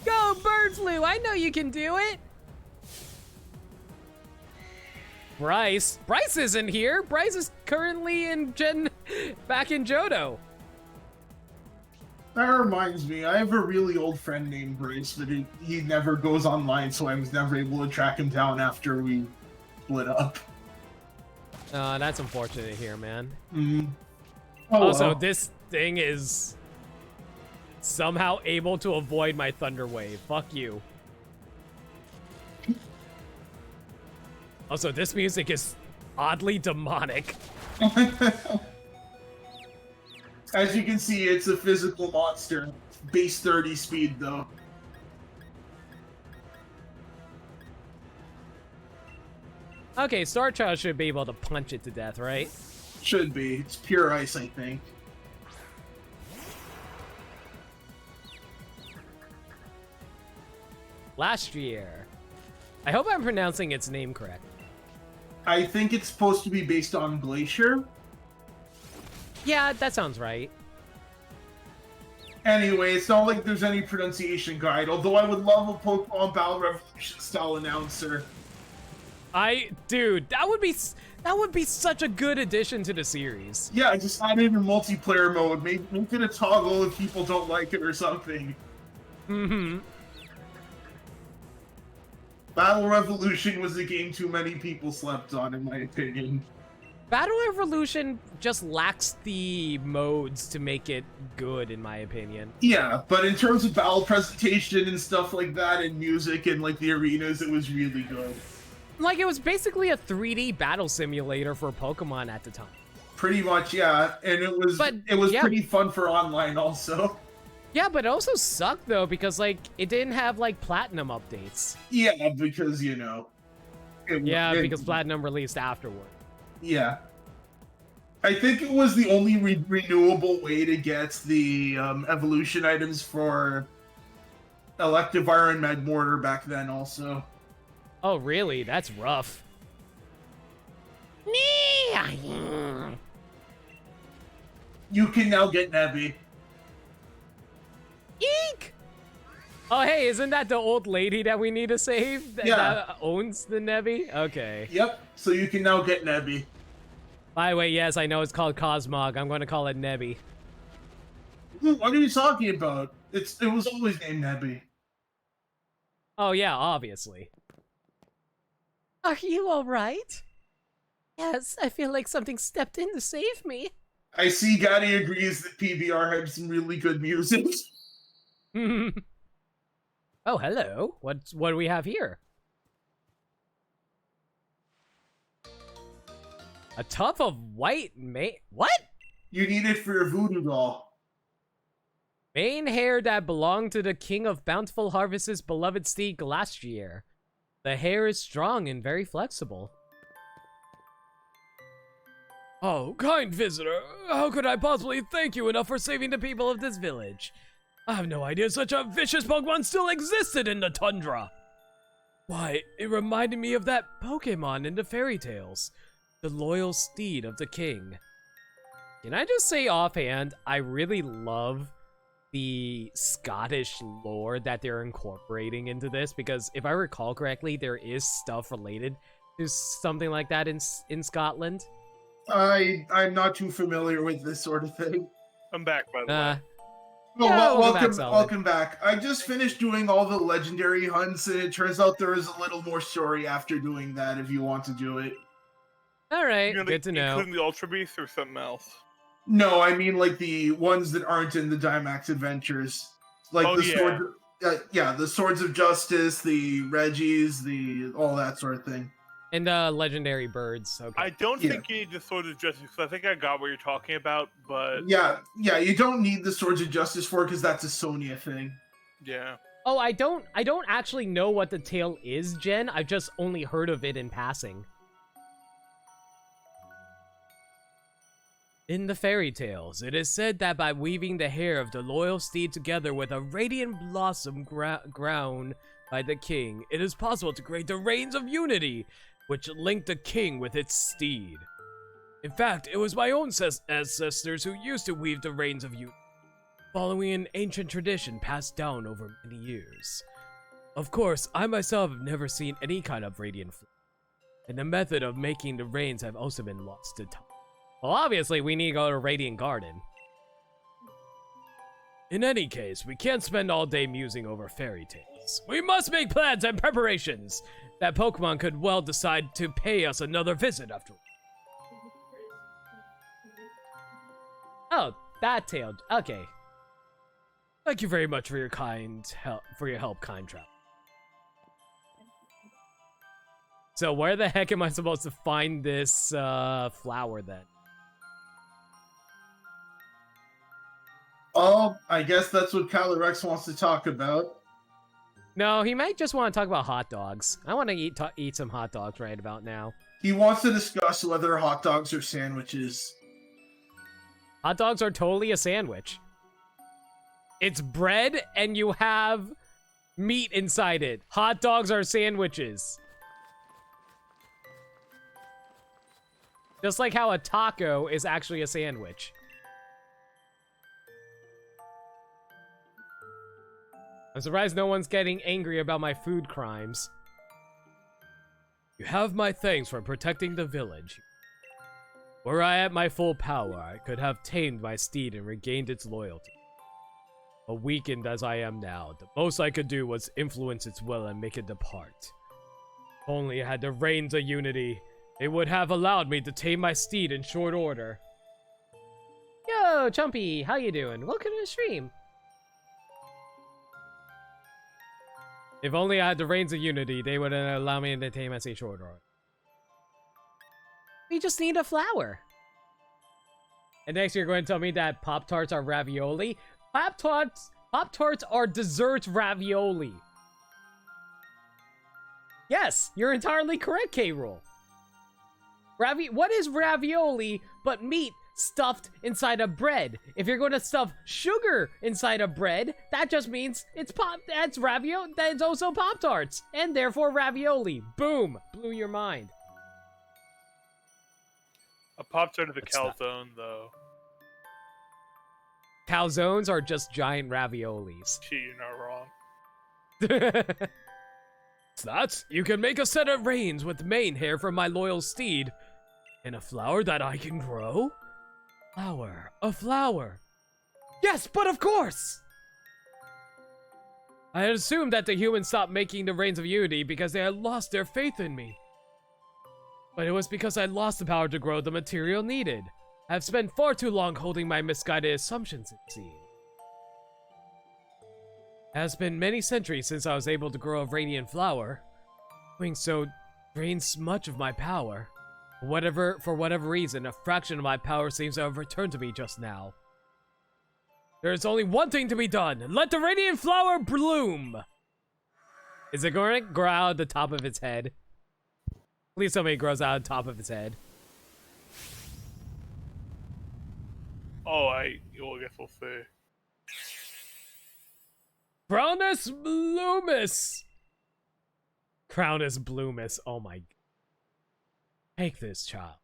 Go, Bird Flu! I know you can do it! Bryce isn't here! Bryce is currently back in Johto. That reminds me, I have a really old friend named Bryce, but he never goes online, so I was never able to track him down after we split up. That's unfortunate here, man. Mm. Oh, Also, well. this thing is somehow able to avoid my Thunder Wave. Fuck you. Also, this music is oddly demonic. As you can see, it's a physical monster. Base 30 speed, though. Okay, Star Child should be able to punch it to death, right? Should be. It's pure ice, I think. Last year. I hope I'm pronouncing its name correct. I think it's supposed to be based on Glacier. Yeah, that sounds right. Anyway, it's not like there's any pronunciation guide, although I would love a Pokemon Battle Revolution style announcer. Dude, that would be such a good addition to the series. Yeah, just add it in multiplayer mode. Make it a toggle if people don't like it or something. Mm-hmm. Battle Revolution was a game too many people slept on, in my opinion. Battle Revolution just lacks the modes to make it good, in my opinion. Yeah, but in terms of battle presentation and stuff like that, and music and like the arenas, it was really good. Like, it was basically a 3D battle simulator for Pokemon at the time. Pretty much, yeah, and it was yeah. pretty fun for online also. Yeah, but it also sucked though because like it didn't have like platinum updates. Yeah, because you know. Because platinum released afterward. Yeah. I think it was the only renewable way to get the evolution items for Electivire and Magmortar back then also. Oh, really? That's rough. You can now get Nebby. Eek! Oh, hey, isn't that the old lady that we need to save? That owns the Nebby? Okay. Yep, so you can now get Nebby. By the way, yes, I know it's called Cosmog. I'm going to call it Nebby. What are you talking about? It was always named Nebby. Oh, yeah, obviously. Are you alright? Yes, I feel like something stepped in to save me. I see Gaddy agrees that PBR had some really good music. Oh, hello. What do we have here? A tuft of white what? You need it for your voodoo doll. Mane hair that belonged to the king of bountiful harvests' beloved steed Glastrier. The hair is strong and very flexible. Oh, kind visitor, how could I possibly thank you enough for saving the people of this village? I have no idea such a vicious Pokemon still existed in the Tundra. Why, it reminded me of that Pokemon in the fairy tales, the loyal steed of the king. Can I just say offhand, I really love the Scottish lore that they're incorporating into this, because if I recall correctly, there is stuff related to something like that in Scotland. I'm not too familiar with this sort of thing. I'm back, by the way. Welcome back. I just finished doing all the legendary hunts, and it turns out there is a little more story after doing that if you want to do it. Alright, good to know. Including the Ultra Beast or something else? No, I mean like the ones that aren't in the Dynamax Adventures. Like the Swords of Justice, the Reggies, all that sort of thing. And legendary birds. Okay. I don't think you need the Swords of Justice, because I think I got what you're talking about, but... Yeah, you don't need the Swords of Justice for it, because that's a Sonia thing. Yeah. Oh, I don't actually know what the tale is, Jen. I've just only heard of it in passing. In the fairy tales, it is said that by weaving the hair of the loyal steed together with a radiant blossom grown by the king, it is possible to create the reins of unity, which linked the king with its steed. In fact, it was my own ancestors who used to weave the reins of unity, following an ancient tradition passed down over many years. Of course, I myself have never seen any kind of radiant flame, and the method of making the reins have also been lost to time. Well, obviously, we need to go to Radiant Garden. In any case, we can't spend all day musing over fairy tales. We must make plans and preparations. That Pokemon could well decide to pay us another visit after. Oh, that tailed. Okay. Thank you very much for your help, kind travel. So where the heck am I supposed to find this flower then? Oh, I guess that's what Calyrex wants to talk about. No, he might just want to talk about hot dogs. I want to eat some hot dogs right about now. He wants to discuss whether hot dogs are sandwiches. Hot dogs are totally a sandwich. It's bread and you have meat inside it. Hot dogs are sandwiches. Just like how a taco is actually a sandwich. I'm surprised no one's getting angry about my food crimes. You have my thanks for protecting the village. Were I at my full power, I could have tamed my steed and regained its loyalty. But weakened as I am now, the most I could do was influence its will and make it depart. If only I had the reins of unity, it would have allowed me to tame my steed in short order. Yo, Chumpy, how you doing? Welcome to the stream. If only I had the reins of unity, they would allow me to tame my steed in short order. We just need a flower. And next you're going to tell me that Pop-Tarts are ravioli? Pop-Tarts are dessert ravioli. Yes, you're entirely correct, K-Rool. What is ravioli but meat stuffed inside of bread? If you're going to stuff sugar inside of bread, that just means that's ravioli. That's also Pop-Tarts, and therefore ravioli. Boom, blew your mind. A Pop-Tart is a calzone, though. Calzones are just giant raviolis. Gee, you're not wrong. That, you can make a set of reins with mane hair from my loyal steed. And a flower that I can grow? A flower. Yes, but of course! I had assumed that the humans stopped making the reins of unity because they had lost their faith in me. But it was because I lost the power to grow the material needed. I have spent far too long holding my misguided assumptions, it seems. It has been many centuries since I was able to grow a radiant flower. Doing so drains much of my power. For whatever reason, a fraction of my power seems to have returned to me just now. There is only one thing to be done. Let the radiant flower bloom! Is it going to grow out the top of its head? Please tell me it grows out on top of its head. Oh, I guess we'll see. Crownus Bloomus! Crownus Bloomus, oh my... Take this, child.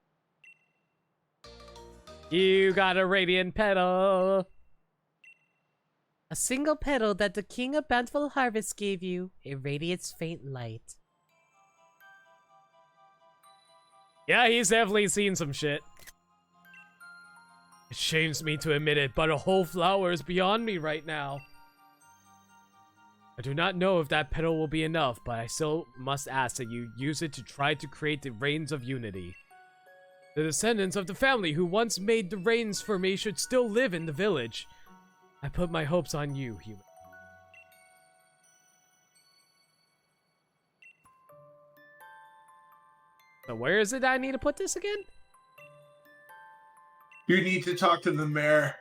You got a radiant petal! A single petal that the King of Bountiful Harvest gave you. It radiates faint light. Yeah, he's definitely seen some shit. It shames me to admit it, but a whole flower is beyond me right now. I do not know if that petal will be enough, but I still must ask that you use it to try to create the reins of unity. The descendants of the family who once made the reins for me should still live in the village. I put my hopes on you, human. So where is it that I need to put this again? You need to talk to the mayor.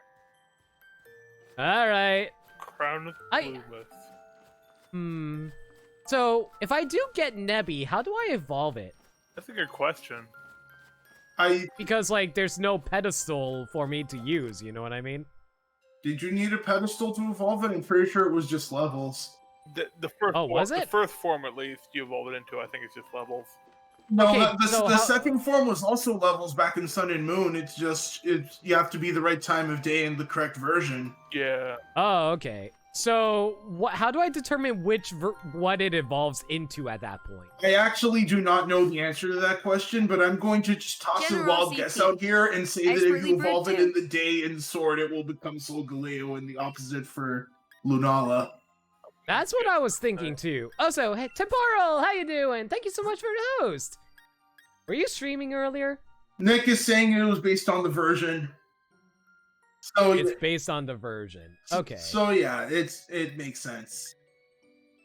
Alright. Crown of Blueless. So, if I do get Nebby, how do I evolve it? That's a good question. Because, like, there's no pedestal for me to use, you know what I mean? Did you need a pedestal to evolve it? I'm pretty sure it was just levels. The first was it? The first form, at least, you evolve it into, I think it's just levels. No, Okay, the second form was also levels back in Sun and Moon. It's just, you have to be the right time of day and the correct version. Yeah. Oh, okay. So, how do I determine what it evolves into at that point? I actually do not know the answer to that question, but I'm going to just toss a wild guess out here and say that if you evolve it in the day and sword, it will become Solgaleo, and the opposite for Lunala. That's what I was thinking too. Also, hey, Temporal, how you doing? Thank you so much for the host. Were you streaming earlier? Nick is saying it was based on the version. So it's based on the version. Okay. So yeah, it makes sense.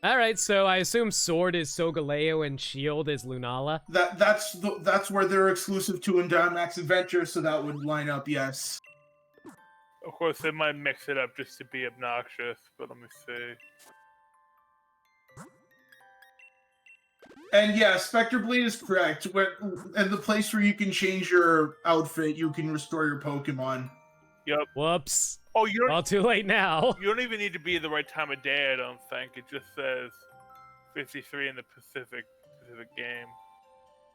All right, so I assume sword is Solgaleo and shield is Lunala. That's where they're exclusive to in Dynamax Adventure, so that would line up. Yes. Of course, they might mix it up just to be obnoxious, but let me see. And yeah, Spectre Blade is correct. And the place where you can change your outfit, you can restore your Pokemon. Yep. Whoops. Oh, you don't. All too late now. You don't even need to be the right time of day. I don't think it just says 53 in the Pacific game.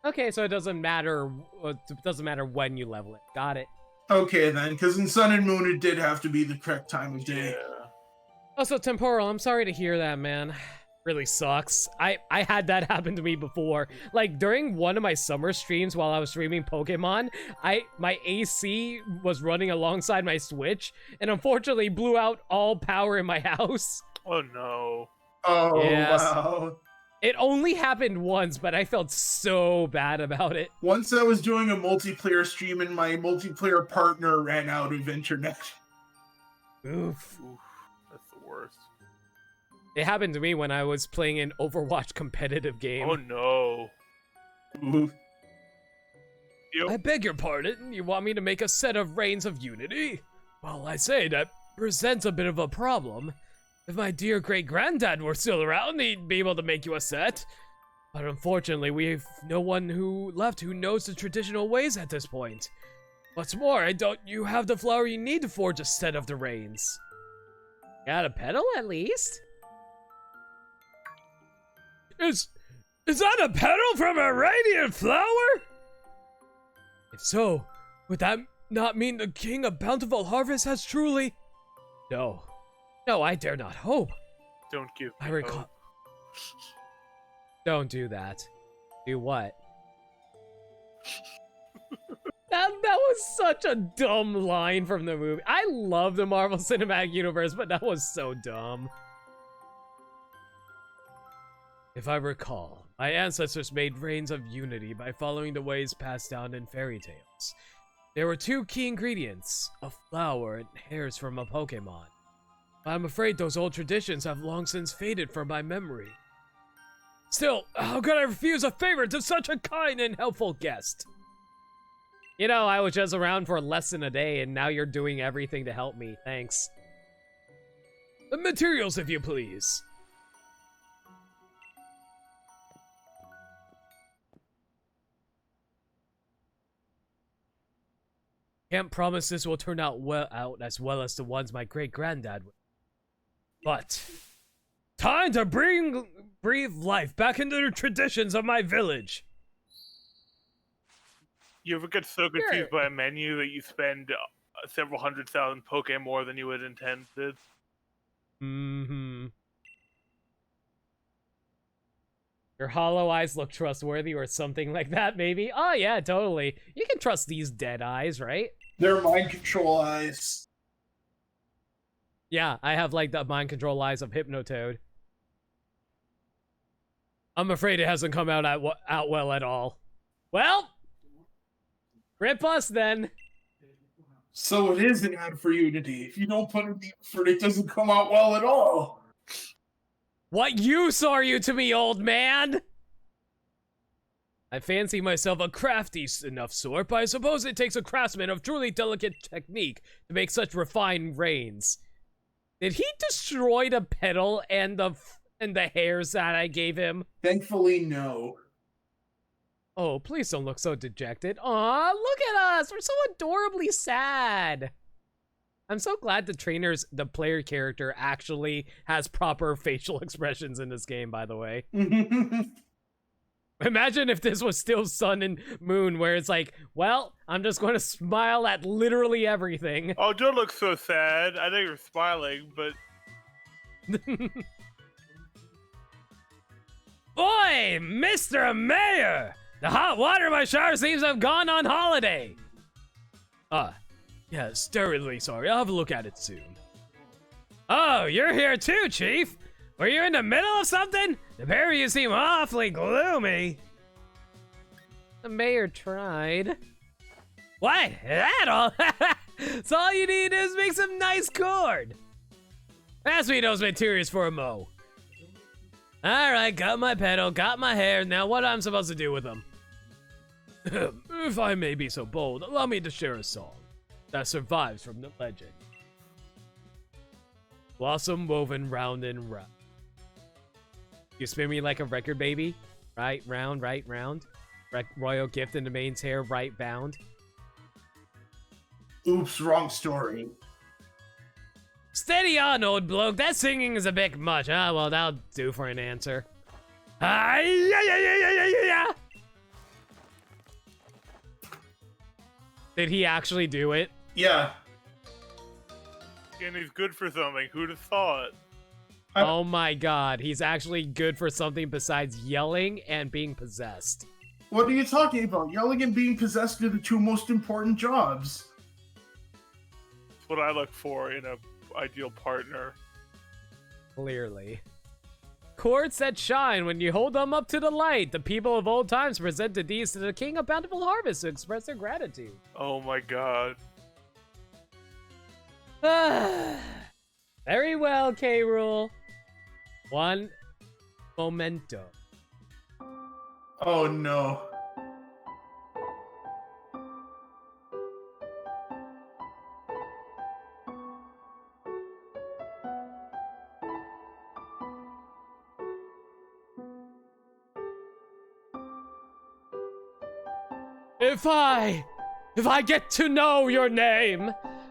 Okay, so it doesn't matter. It doesn't matter when you level it. Got it. Okay then, because in Sun and Moon it did have to be the correct time of day. Yeah. Also, Temporal, I'm sorry to hear that, man. Really sucks. I had that happen to me before. Like, during one of my summer streams while I was streaming Pokemon, my AC was running alongside my Switch, and unfortunately blew out all power in my house. Oh no. Oh, Yes. wow. It only happened once, but I felt so bad about it. Once I was doing a multiplayer stream and my multiplayer partner ran out of internet. Oof. Oof, that's the worst. It happened to me when I was playing an Overwatch competitive game. Oh no. Ooh. I beg your pardon, you want me to make a set of Reigns of Unity? Well, I say that presents a bit of a problem. If my dear great-granddad were still around, he'd be able to make you a set. But unfortunately, we've no one who left who knows the traditional ways at this point. What's more, you have the flower you need to forge a set of the Reigns. Got a pedal at least? Is that a petal from a radiant flower? If so, would that not mean the king of bountiful harvest has truly... No, I dare not hope. Don't give me I recall... hope. Don't do that. Do what? That was such a dumb line from the movie. I love the Marvel Cinematic Universe, but that was so dumb. If I recall, my ancestors made Reigns of Unity by following the ways passed down in fairy tales. There were two key ingredients, a flower and hairs from a Pokémon. I'm afraid those old traditions have long since faded from my memory. Still, how could I refuse a favor to such a kind and helpful guest? You know, I was just around for less than a day, and now you're doing everything to help me. Thanks. The materials, if you please. Can't promise this will turn out as well as the ones my great-granddad would. But time to breathe life back into the traditions of my village. You ever get so confused by a menu that you spend several 100,000 Poké more than you had intended? Mm-hmm. Your hollow eyes look trustworthy or something like that, maybe? Oh, yeah, totally. You can trust these dead eyes, right? They're mind control eyes. Yeah, I have, like, the mind control eyes of Hypnotoad. I'm afraid it hasn't come out well at all. Well, rip us then. So it is an ad for Unity. If you don't put in the effort, it doesn't come out well at all. What use are you to me, old man? I fancy myself a crafty enough sort, but I suppose it takes a craftsman of truly delicate technique to make such refined reins. Did he destroy the pedal and the hairs that I gave him? Thankfully, no. Oh, please don't look so dejected. Aw, look at us! We're so adorably sad! I'm so glad the player character actually has proper facial expressions in this game, by the way. Imagine if this was still Sun and Moon, where it's like, well, I'm just going to smile at literally everything. Oh, don't look so sad. I know you're smiling, but... Boy, Mr. Mayor! The hot water in my shower seems to have gone on holiday! Yes, terribly sorry. I'll have a look at it soon. Oh, you're here too, Chief! Were you in the middle of something? The pair of you seem awfully gloomy. The mayor tried. What? Is that all? So all you need is make some nice cord. Pass me those materials for a mo. Alright, got my pedal, got my hair, now what am I supposed to do with them? If I may be so bold, allow me to share a song that survives from the legend. Blossom woven round and round. You spin me like a record, baby. Right round, right round. Royal gift in the main's hair, right bound. Oops, wrong story. Steady on, old bloke. That singing is a bit much. Ah, well, that'll do for an answer. Yeah. Did he actually do it? Yeah. And he's good for something. Who'd have thought? Oh my god, he's actually good for something besides yelling and being possessed. What are you talking about? Yelling and being possessed are the two most important jobs. That's what I look for in a ideal partner. Clearly. Courts that shine when you hold them up to the light. The people of old times presented these to the king of bountiful harvest to express their gratitude. Oh my god. Very well, K-Rule. One momento. Oh no. If I get to know your name,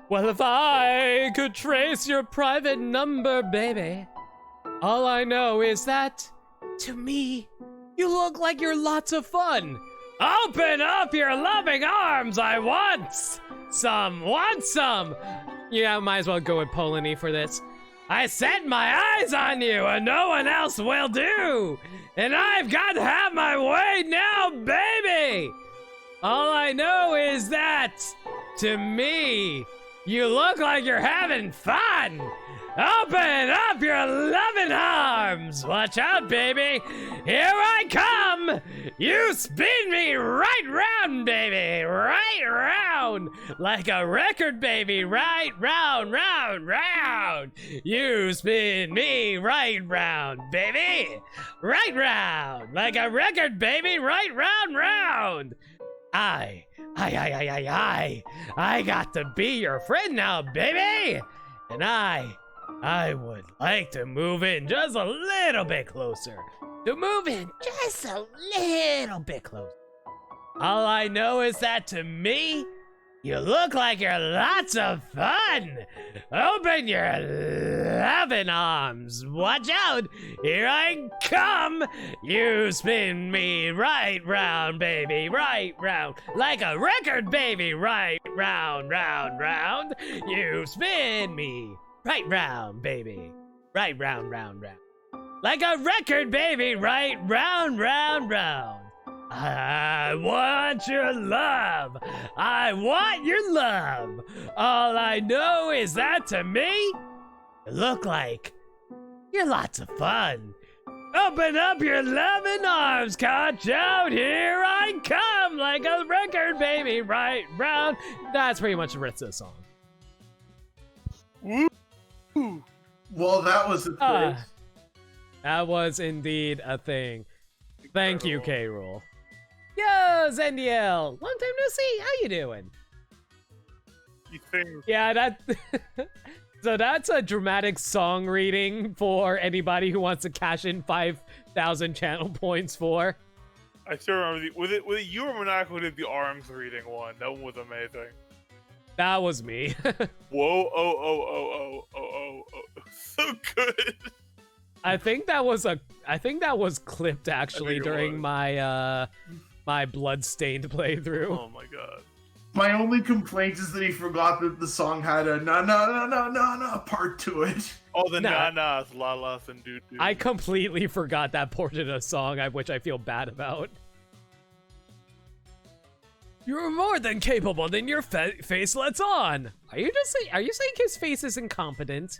well, if I could trace your private number, baby, all I know is that, to me, you look like you're lots of fun. Open up your loving arms, I want some. Yeah, might as well go with Polony for this. I set my eyes on you and no one else will do. And I've got to have my way now, baby. All I know is that, to me, you look like you're having fun. Open up your loving arms. Watch out, baby. Here I come. You spin me right round, baby. Right round. Like a record, baby. Right round, round, round. You spin me right round, baby. Right round. Like a record, baby. Right round, round. I got to be your friend now, baby. And I would like to move in just a little bit closer. All I know is that to me, you look like you're lots of fun. Open your loving arms. Watch out. Here I come. You spin me right round, baby. Right round. Like a record, baby. Right round, round, round. You spin me right round, baby. Right round, round, round. Like a record, baby. Right round, round, round. I want your love. I want your love. All I know is that to me, you look like you're lots of fun. Open up your loving arms, catch out, here I come, like a record, baby, right round. That's pretty much the rest of the song. Woo! Well, that was a thing. That was indeed a thing. Thank you, Incredible. K-Rool. Yo, Zendiel! Long time no see, how you doing? You think Yeah, that... So that's a dramatic song reading for anybody who wants to cash in 5,000 channel points for. I still remember was it you or Monaco who did the arms reading one? That one was amazing. That was me. Whoa, oh, so good. I think that was clipped actually it during was. my my bloodstained playthrough. Oh my god. My only complaint is that he forgot that the song had a na part to it. Oh, the Nah. nanas, lalas, and doo doo. I completely forgot that portion of a song, which I feel bad about. You're more than capable than your face lets on. Are you saying his face is incompetent?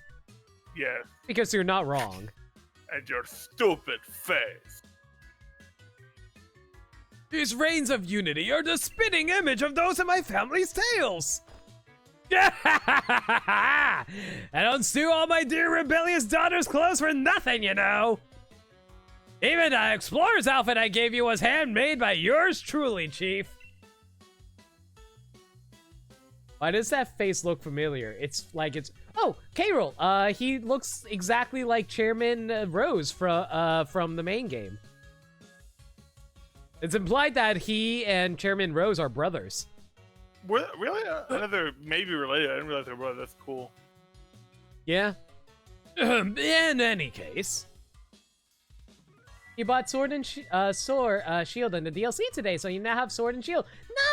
Yes, Because you're not wrong. and your stupid face. These reigns of unity are the spitting image of those in my family's tales. I don't sue all my dear rebellious daughter's clothes for nothing, you know. Even the explorer's outfit I gave you was handmade by yours truly, Chief. Why does that face look familiar? It's like it's... Oh, K-Rool. He looks exactly like Chairman Rose from the main game. It's implied that he and Chairman Rose are brothers. Really? Another maybe related. I didn't realize they were brothers. That's cool. Yeah. In any case, you bought Sword and Shield in the DLC today, so you now have Sword and Shield.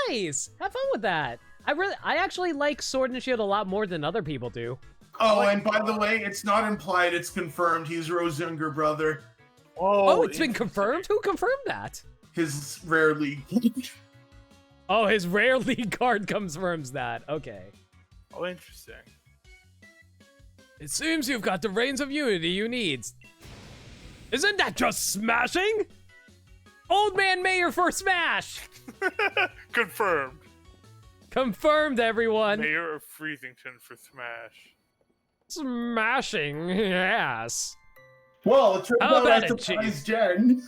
Nice. Have fun with that. I actually like Sword and Shield a lot more than other people do. Oh, and by the way, it's not implied, it's confirmed. He's Rose's younger brother. Oh, it's been confirmed? Who confirmed that? His rare league. Oh, his rare league card confirms that. Okay. Oh, interesting. It seems you've got the reins of unity you need. Isn't that just smashing? Old man Mayor for Smash! Confirmed. Confirmed, everyone. Mayor of Freezington for Smash. Smashing, yes. Well, it turns How out about I it, surprised Jen.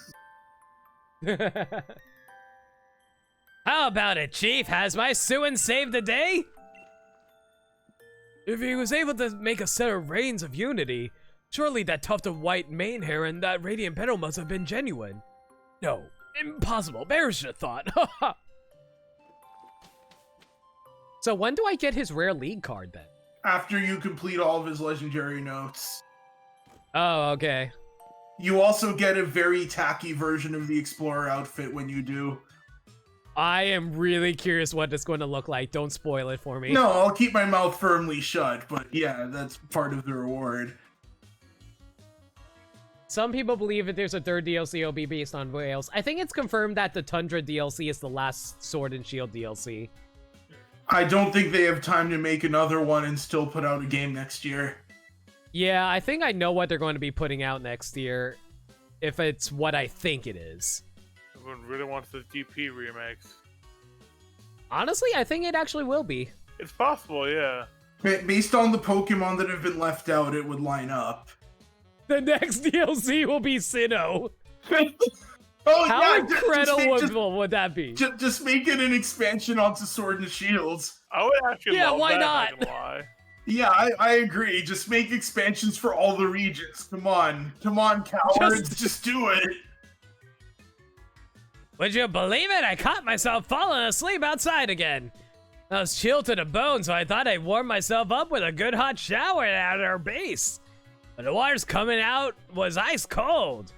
How about it, Chief? Has my Suin saved the day? If he was able to make a set of reins of unity, surely that tuft of white mane hair and that radiant petal must have been genuine. No, impossible. Bears should have thought. So when do I get his rare league card then? After you complete all of his legendary notes. Oh, okay. You also get a very tacky version of the Explorer outfit when you do. I am really curious what it's going to look like. Don't spoil it for me. No, I'll keep my mouth firmly shut, but yeah, that's part of the reward. Some people believe that there's a third DLC will be based on whales. I think it's confirmed that the Tundra DLC is the last Sword and Shield DLC. I don't think they have time to make another one and still put out a game next year. Yeah, I think I know what they're going to be putting out next year, if it's what I think it is. Everyone really wants the DP remakes. Honestly, I think it actually will be. It's possible, yeah. Based on the Pokemon that have been left out, it would line up. The next DLC will be Sinnoh. Oh, How yeah, incredible would that be? Just make it an expansion onto Sword and Shields. I would actually Yeah, love why that, not? not gonna lie. Yeah, I agree. Just make expansions for all the regions. Come on, cowards, just do it. Would you believe it? I caught myself falling asleep outside again. I was chilled to the bone, so I thought I'd warm myself up with a good hot shower at our base. But the water's coming out was ice cold.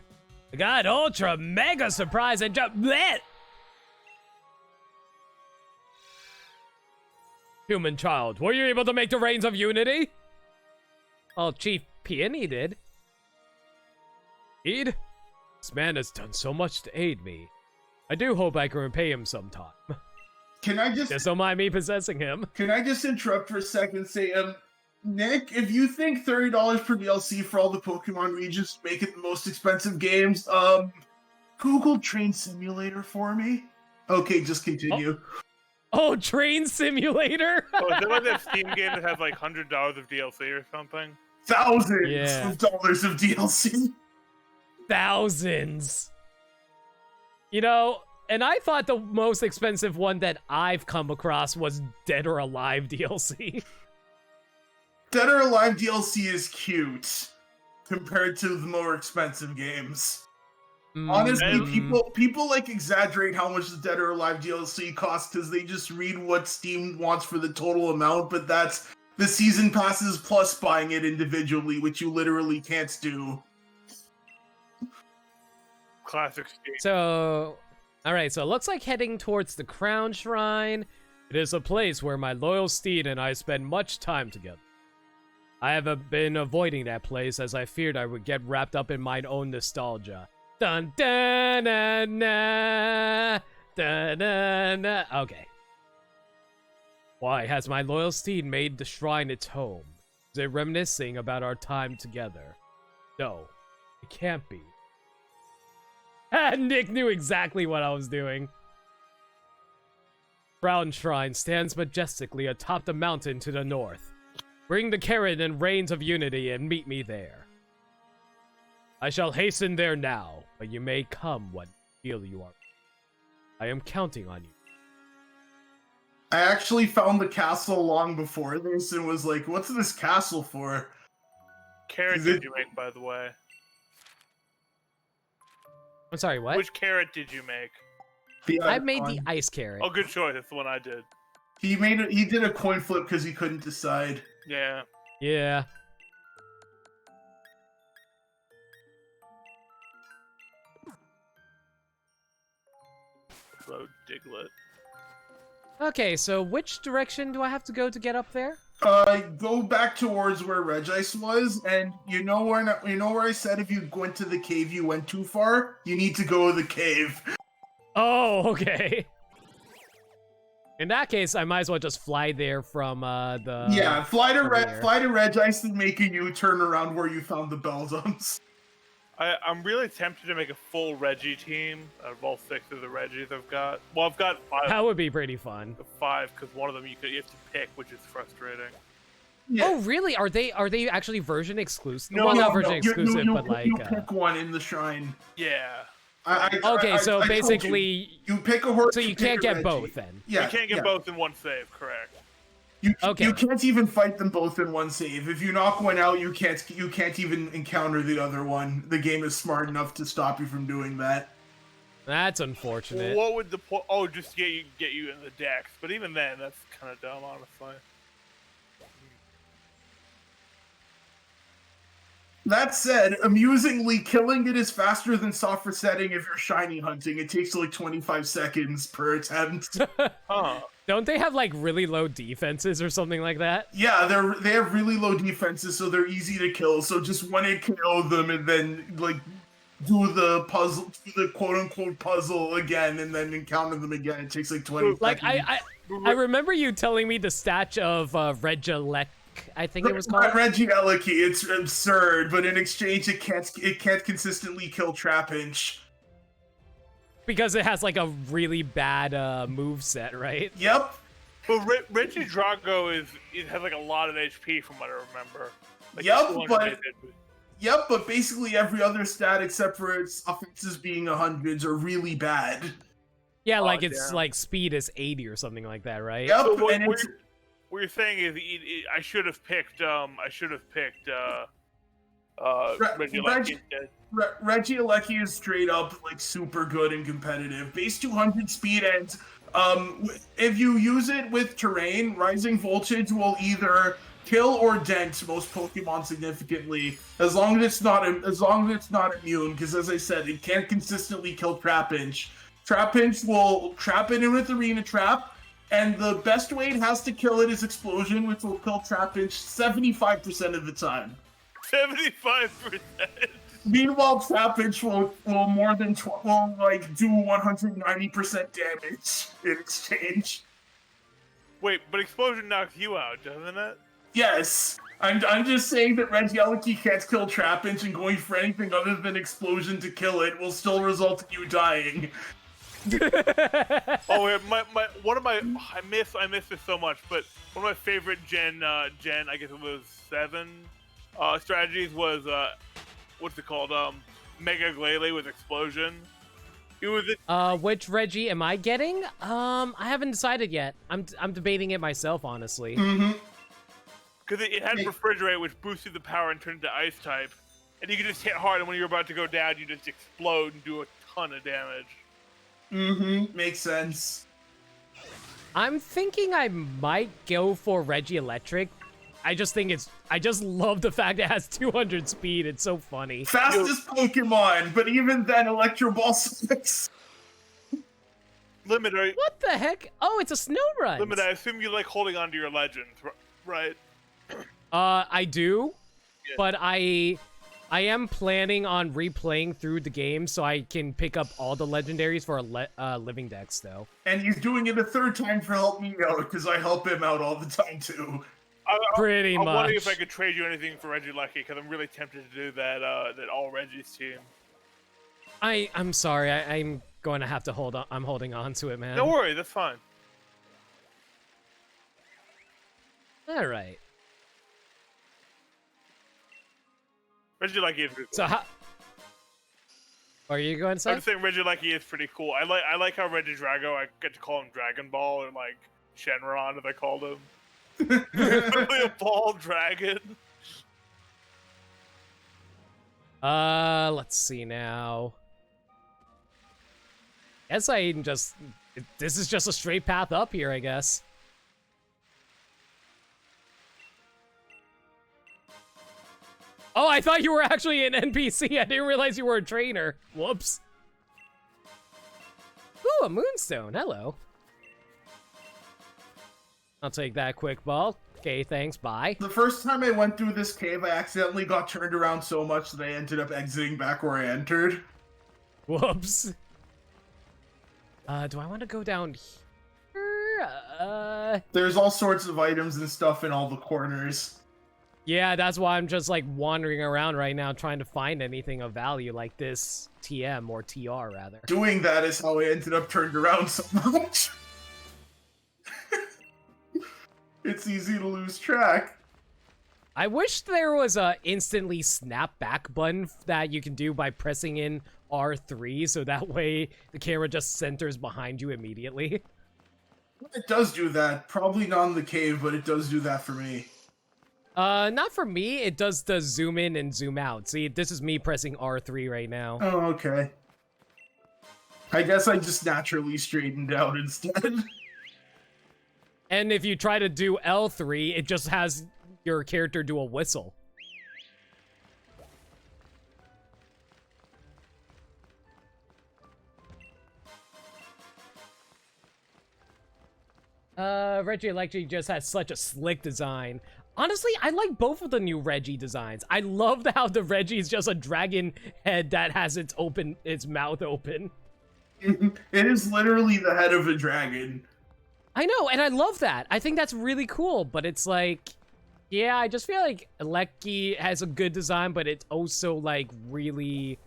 I got ultra mega surprised and jumped. Bleh! Human child, were you able to make the reins of unity? Oh, Chief Peony did. Indeed? This man has done so much to aid me. I do hope I can repay him sometime. Can I just Don't mind me possessing him. Can I just interrupt for a second and say, Nick, if you think $30 per DLC for all the Pokemon regions make it the most expensive games, Google Train Simulator for me. Okay, just continue. Oh, Train Simulator? Oh, is that like that Steam game that has like $100 of DLC or something? Thousands of dollars of DLC. Thousands. You know, and I thought the most expensive one that I've come across was Dead or Alive DLC. Dead or Alive DLC is cute compared to the more expensive games. Honestly, people like exaggerate how much the Dead or Alive DLC costs because they just read what Steam wants for the total amount, but that's the season passes plus buying it individually, which you literally can't do. Classic Steam. So, alright, so it looks like heading towards the Crown Shrine. It is a place where my loyal steed and I spend much time together. I have been avoiding that place as I feared I would get wrapped up in my own nostalgia. Dun dun na na dun dun na. Okay. Why has my loyal steed made the shrine its home? Is it reminiscing about our time together? No, it can't be. Nick knew exactly what I was doing. Crown Shrine stands majestically atop the mountain to the north. Bring the carrot and reins of unity and meet me there. I shall hasten there now, but you may come when you feel you are. I am counting on you. I actually found the castle long before this and was like, what's this castle for? Carrot did you make, by the way? I'm sorry, what? Which carrot did you make? I made the ice carrot. Oh, good choice. That's the one I did. He did a coin flip because he couldn't decide. Yeah. Yeah. Hello, Diglett. Okay, so which direction do I have to go to get up there? Go back towards where Regice was, and you know where I said if you went to the cave, you went too far. You need to go to the cave. Oh, okay. In that case, I might as well just fly there from the. Yeah, fly to over here. Regice and make a U-turn around where you found the bell dumps. I'm really tempted to make a full Reggie team out of all 6 of the Reggies I've got. Well, I've got 5. That would be pretty fun. 5 because one of them you have to pick, which is frustrating. Yeah. Oh, really? Are they actually version exclusive? No, well, no, not version exclusive, you, but like. you pick one in the shrine. Yeah. Okay, so I told basically, you pick a horse. so you can't get both then. Yeah, You can't get both in one save, correct? Okay. You can't even fight them both in one save. If you knock one out, you can't even encounter the other one. The game is smart enough to stop you from doing that. That's unfortunate. What would the point? Oh, just get you in the decks. But even then, that's kind of dumb, honestly. That said, amusingly, killing it is faster than soft resetting if you're shiny hunting. It takes like 25 seconds per attempt. Huh. Don't they have like really low defenses or something like that? Yeah, they have really low defenses, so they're easy to kill. So just one hit KO them and then like do the puzzle, do the quote unquote puzzle again, and then encounter them again. It takes like 20 Like seconds. I remember you telling me the statch of Regilek, I think it was called. Regieleki, it's absurd, but in exchange it can't consistently kill Trapinch. Because it has like a really bad move set, right? Yep. But Reggie Drago it has like a lot of HP from what I remember. Like Yep, 200 but- HP. Yep, but basically every other stat except for its offenses being 100s are really bad. Yeah, Oh, like it's damn. like speed is 80 or something like that, right? Yep, So what, and what it's you're, what you're saying is I should have picked Reggie Lucky instead. Regieleki is straight up like super good and competitive. Base 200 speed and if you use it with terrain, Rising Voltage will either kill or dent most Pokemon significantly, as long as it's not immune. Because as I said, it can't consistently kill Trapinch. Trapinch will trap it in with Arena Trap, and the best way it has to kill it is Explosion, which will kill Trapinch 75% of the time. 75%. Meanwhile, Trapinch will do 190% damage in exchange. Wait, but Explosion knocks you out, doesn't it? Yes, I'm just saying that Regieleki can't kill Trapinch, and going for anything other than Explosion to kill it will still result in you dying. Oh, wait, I miss this so much, but one of my favorite Gen, I guess it was 7 strategies was, what's it called? Mega Glalie with Explosion. It was Which Reggie am I getting? I haven't decided yet. I'm debating it myself, honestly. Mm-hmm. because it had Refrigerate, which boosted the power and turned into Ice type. And you can just hit hard, and when you're about to go down, you just explode and do a ton of damage. Mm-hmm. Makes sense. I'm thinking I might go for Reggie-Electric. I just love the fact it has 200 speed. It's so funny. Fastest Pokemon, but even then, Electro Ball sucks. Limit, What the heck? Oh, it's a snow run. Limit, I assume you like holding on to your legends, right? I do, Yeah. but I am planning on replaying through the game so I can pick up all the legendaries for living decks, though. And he's doing it a third time for Help Me Out, because I help him out all the time, too. Pretty I'm much. wondering if I could trade you anything for Reggie Lucky, because I'm really tempted to do that, that all Reggie's team. I'm sorry. I'm going to have to hold on. I'm holding on to it, man. Don't worry, that's fine. All right. Reggie Lucky is pretty cool. So how? Are you going to I'm say? just saying Reggie Lucky is pretty cool. I like how Reggie Drago, I get to call him Dragon Ball, or like Shenron, as I called him. Literally a ball dragon. Let's see now. Guess I can just. This is just a straight path up here, I guess. Oh, I thought you were actually an NPC. I didn't realize you were a trainer. Whoops. Ooh, a moonstone. Hello. I'll take that quick ball. Okay, thanks, bye. The first time I went through this cave, I accidentally got turned around so much that I ended up exiting back where I entered. Whoops. Do I want to go down here? There's all sorts of items and stuff in all the corners. Yeah, that's why I'm just, like, wandering around right now trying to find anything of value like this TM, or TR, rather. Doing that is how I ended up turned around so much. It's easy to lose track. I wish there was a instantly snap back button that you can do by pressing in R3, so that way the camera just centers behind you immediately. It does do that. Probably not in the cave, but it does do that for me. Not for me. It does the zoom in and zoom out. See, this is me pressing R3 right now. Oh, okay. I guess I just naturally straightened out instead. And if you try to do L3, it just has your character do a whistle. Reggie Electric just has such a slick design. Honestly, I like both of the new Reggie designs. I love how the Reggie is just a dragon head that has its mouth open. It is literally the head of a dragon. I know, and I love that. I think that's really cool, but it's like, yeah, I just feel like Lecky has a good design, but it's also like really,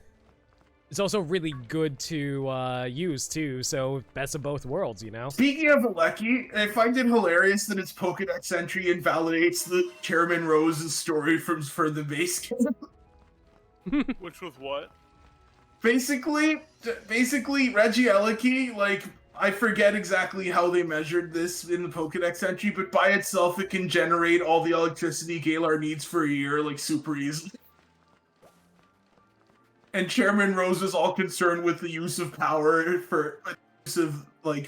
it's also really good to use too, so best of both worlds, you know? Speaking of Alecki, I find it hilarious that its Pokedex entry invalidates the Chairman Rose's story for the base game. Which was what? Basically, Reggie Elecki, like, I forget exactly how they measured this in the Pokedex entry, but by itself it can generate all the electricity Galar needs for a year, like, super easily. And Chairman Rose is all concerned with the use of power for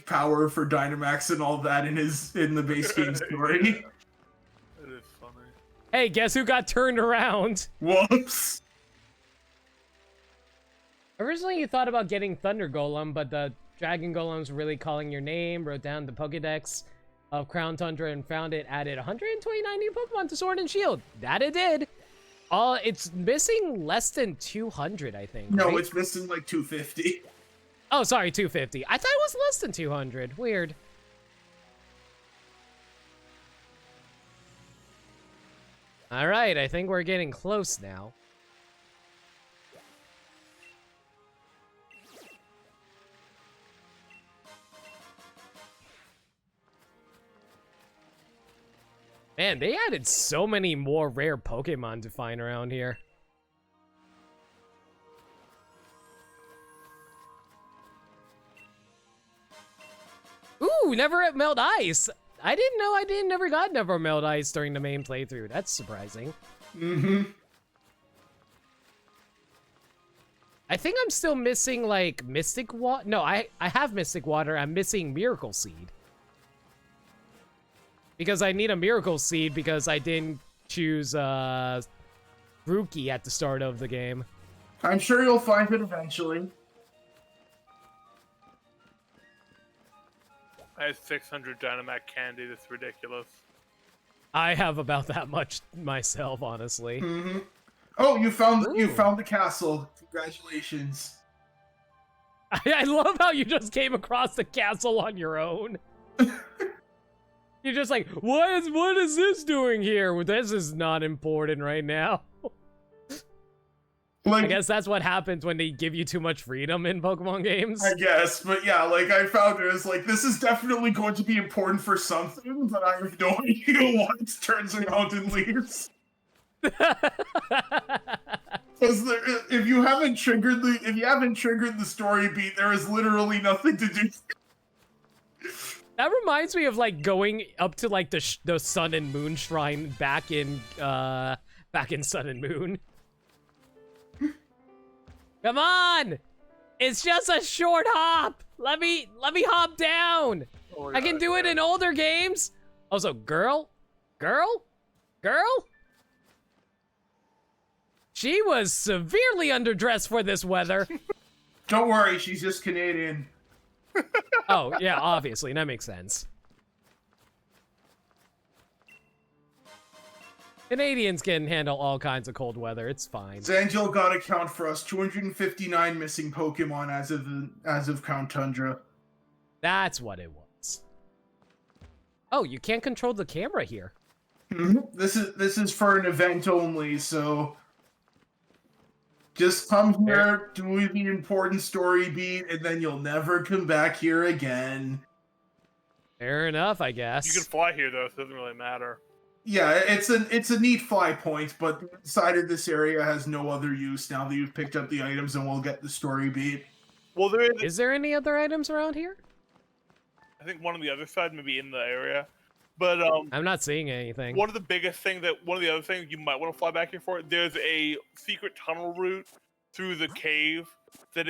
power for Dynamax and all that in the base game story. That is funny. Hey, guess who got turned around? Whoops. Originally, you thought about getting Thunder Golem, but the Dragon Golem's really calling your name, wrote down the Pokedex of Crown Tundra, and found it added 129 new Pokemon to Sword and Shield. That it did. It's missing less than 200, I think. No, right? it's missing like 250. Oh, sorry, 250. I thought it was less than 200. Weird. All right, I think we're getting close now. Man, they added so many more rare Pokemon to find around here. Ooh, never at Melt Ice. I didn't know never got Never Melt Ice during the main playthrough. That's surprising. Mm-hmm. I think I'm still missing, like, Mystic Water. No, I have Mystic Water. I'm missing Miracle Seed. Because I need a Miracle Seed because I didn't choose Grookey at the start of the game. I'm sure you'll find it eventually. I have 600 Dynamax candy. That's ridiculous. I have about that much myself, honestly. Mm-hmm. Oh, you found Ooh. the castle. Congratulations. I love how you just came across the castle on your own. You're just like, what is this doing here? Well, this is not important right now. Like, I guess that's what happens when they give you too much freedom in Pokemon games. I guess, but yeah, like, I found it as, like, this is definitely going to be important for something, but I have no idea what it turns around and leaves. Because if you haven't triggered the story beat, there is literally nothing to do. That reminds me of, like, going up to, like, the Sun and Moon Shrine back in Sun and Moon. Come on! It's just a short hop! Let me hop down! Oh, I can do it in older games! Also, girl? She was severely underdressed for this weather. Don't worry, she's just Canadian. Oh, yeah, obviously, that makes sense. Canadians can handle all kinds of cold weather. It's fine. Zangel got a count for us. 259 missing Pokemon as of Count Tundra. That's what it was. Oh, you can't control the camera here. This is for an event only, so just come here, do the important story beat, and then you'll never come back here again. Fair enough, I guess. You can fly here though, so it doesn't really matter. Yeah, it's a neat fly point, but the inside of this area has no other use now that you've picked up the items and we'll get the story beat. Well, there is. Is there any other items around here? I think one on the other side, maybe in the area. But I'm not seeing anything. one of the other things you might want to fly back here for, there's a secret tunnel route through the cave that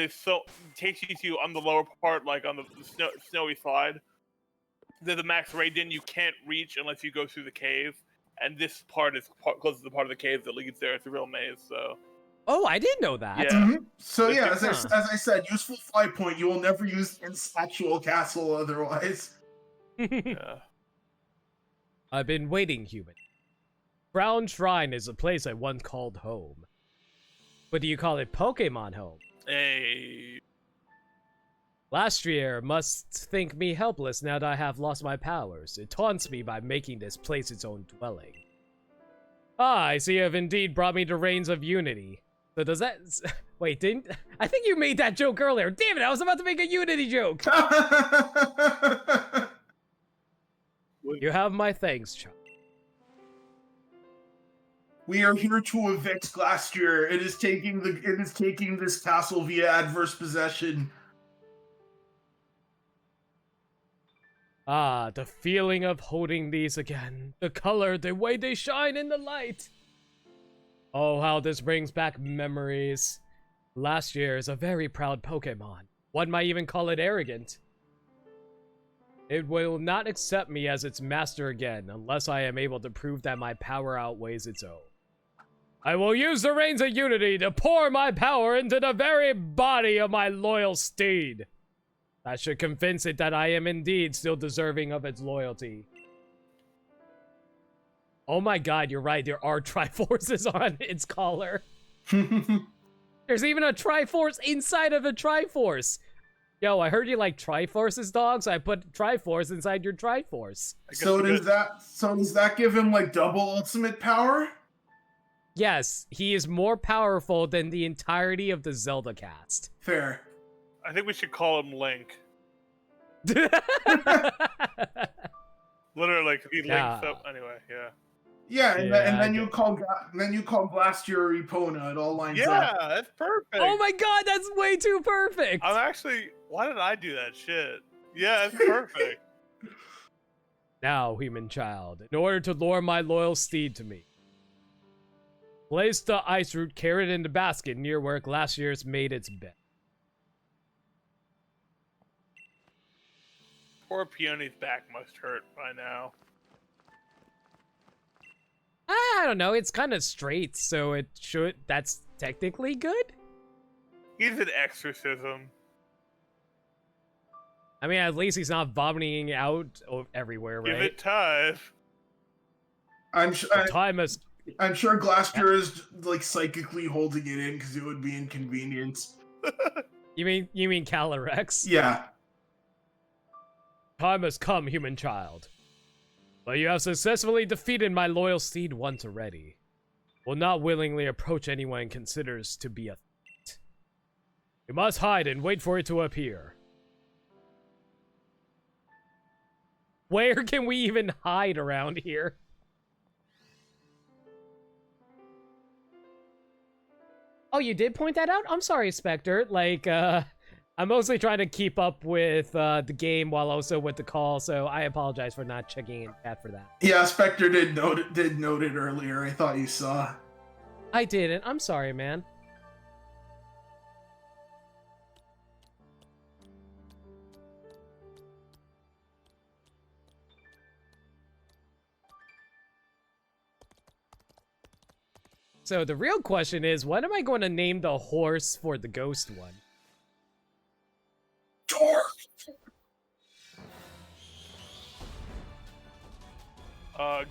takes you to on the lower part, like on the snowy side. There's a max radius you can't reach unless you go through the cave, and this part is close to the part of the cave that leads there. It's a real maze, so. Oh, I didn't know that. Yeah. So yeah, as Huh. I said, useful fly point. You will never use in actual castle otherwise. Yeah. I've been waiting, human. Brown Shrine is a place I once called home. But do you call it Pokemon home? Hey. Last year must think me helpless now that I have lost my powers. It taunts me by making this place its own dwelling. Ah, I see you have indeed brought me the reins of unity. So does that... Wait, didn't... I think you made that joke earlier. Damn it, I was about to make a unity joke. You have my thanks, child. We are here to evict Glastier. It is taking this castle via adverse possession. Ah, the feeling of holding these again. The color, the way they shine in the light. Oh, how this brings back memories. Last year is a very proud Pokemon. One might even call it arrogant. It will not accept me as its master again unless I am able to prove that my power outweighs its own. I will use the reins of unity to pour my power into the very body of my loyal steed. That should convince it that I am indeed still deserving of its loyalty. Oh my god, you're right. There are Triforces on its collar. There's even a Triforce inside of a Triforce. Yo, I heard you like Triforces, dog, so I put Triforce inside your Triforce. So does that give him like double ultimate power? Yes, he is more powerful than the entirety of the Zelda cast. Fair. I think we should call him Link. Literally, because he links up. Anyway, yeah. Yeah, and then I you call Glastier Epona. It all lines up. Yeah, that's perfect. Oh my god, that's way too perfect! I'm actually. Why did I do that shit? Yeah, that's perfect. Now, human child, in order to lure my loyal steed to me, place the ice root carrot in the basket near where Glacier's made its bed. Poor Peony's back must hurt by now. I don't know, it's kind of straight, so it should. That's technically good? He's an exorcism. I mean, at least he's not vomiting out everywhere, right? Give it time. I'm sure Glastier is like psychically holding it in because it would be inconvenient. You mean Calyrex? Yeah. Time has come, human child. But you have successfully defeated my loyal steed once already. Will not willingly approach anyone considers to be a threat. You must hide and wait for it to appear. Where can we even hide around here? Oh, you did point that out? I'm sorry, Spectre. Like, I'm mostly trying to keep up with the game while also with the call, so I apologize for not checking in chat for that. Yeah, Spectre did note it earlier. I thought you saw. I didn't. I'm sorry, man. So the real question is, what am I going to name the horse for the ghost one?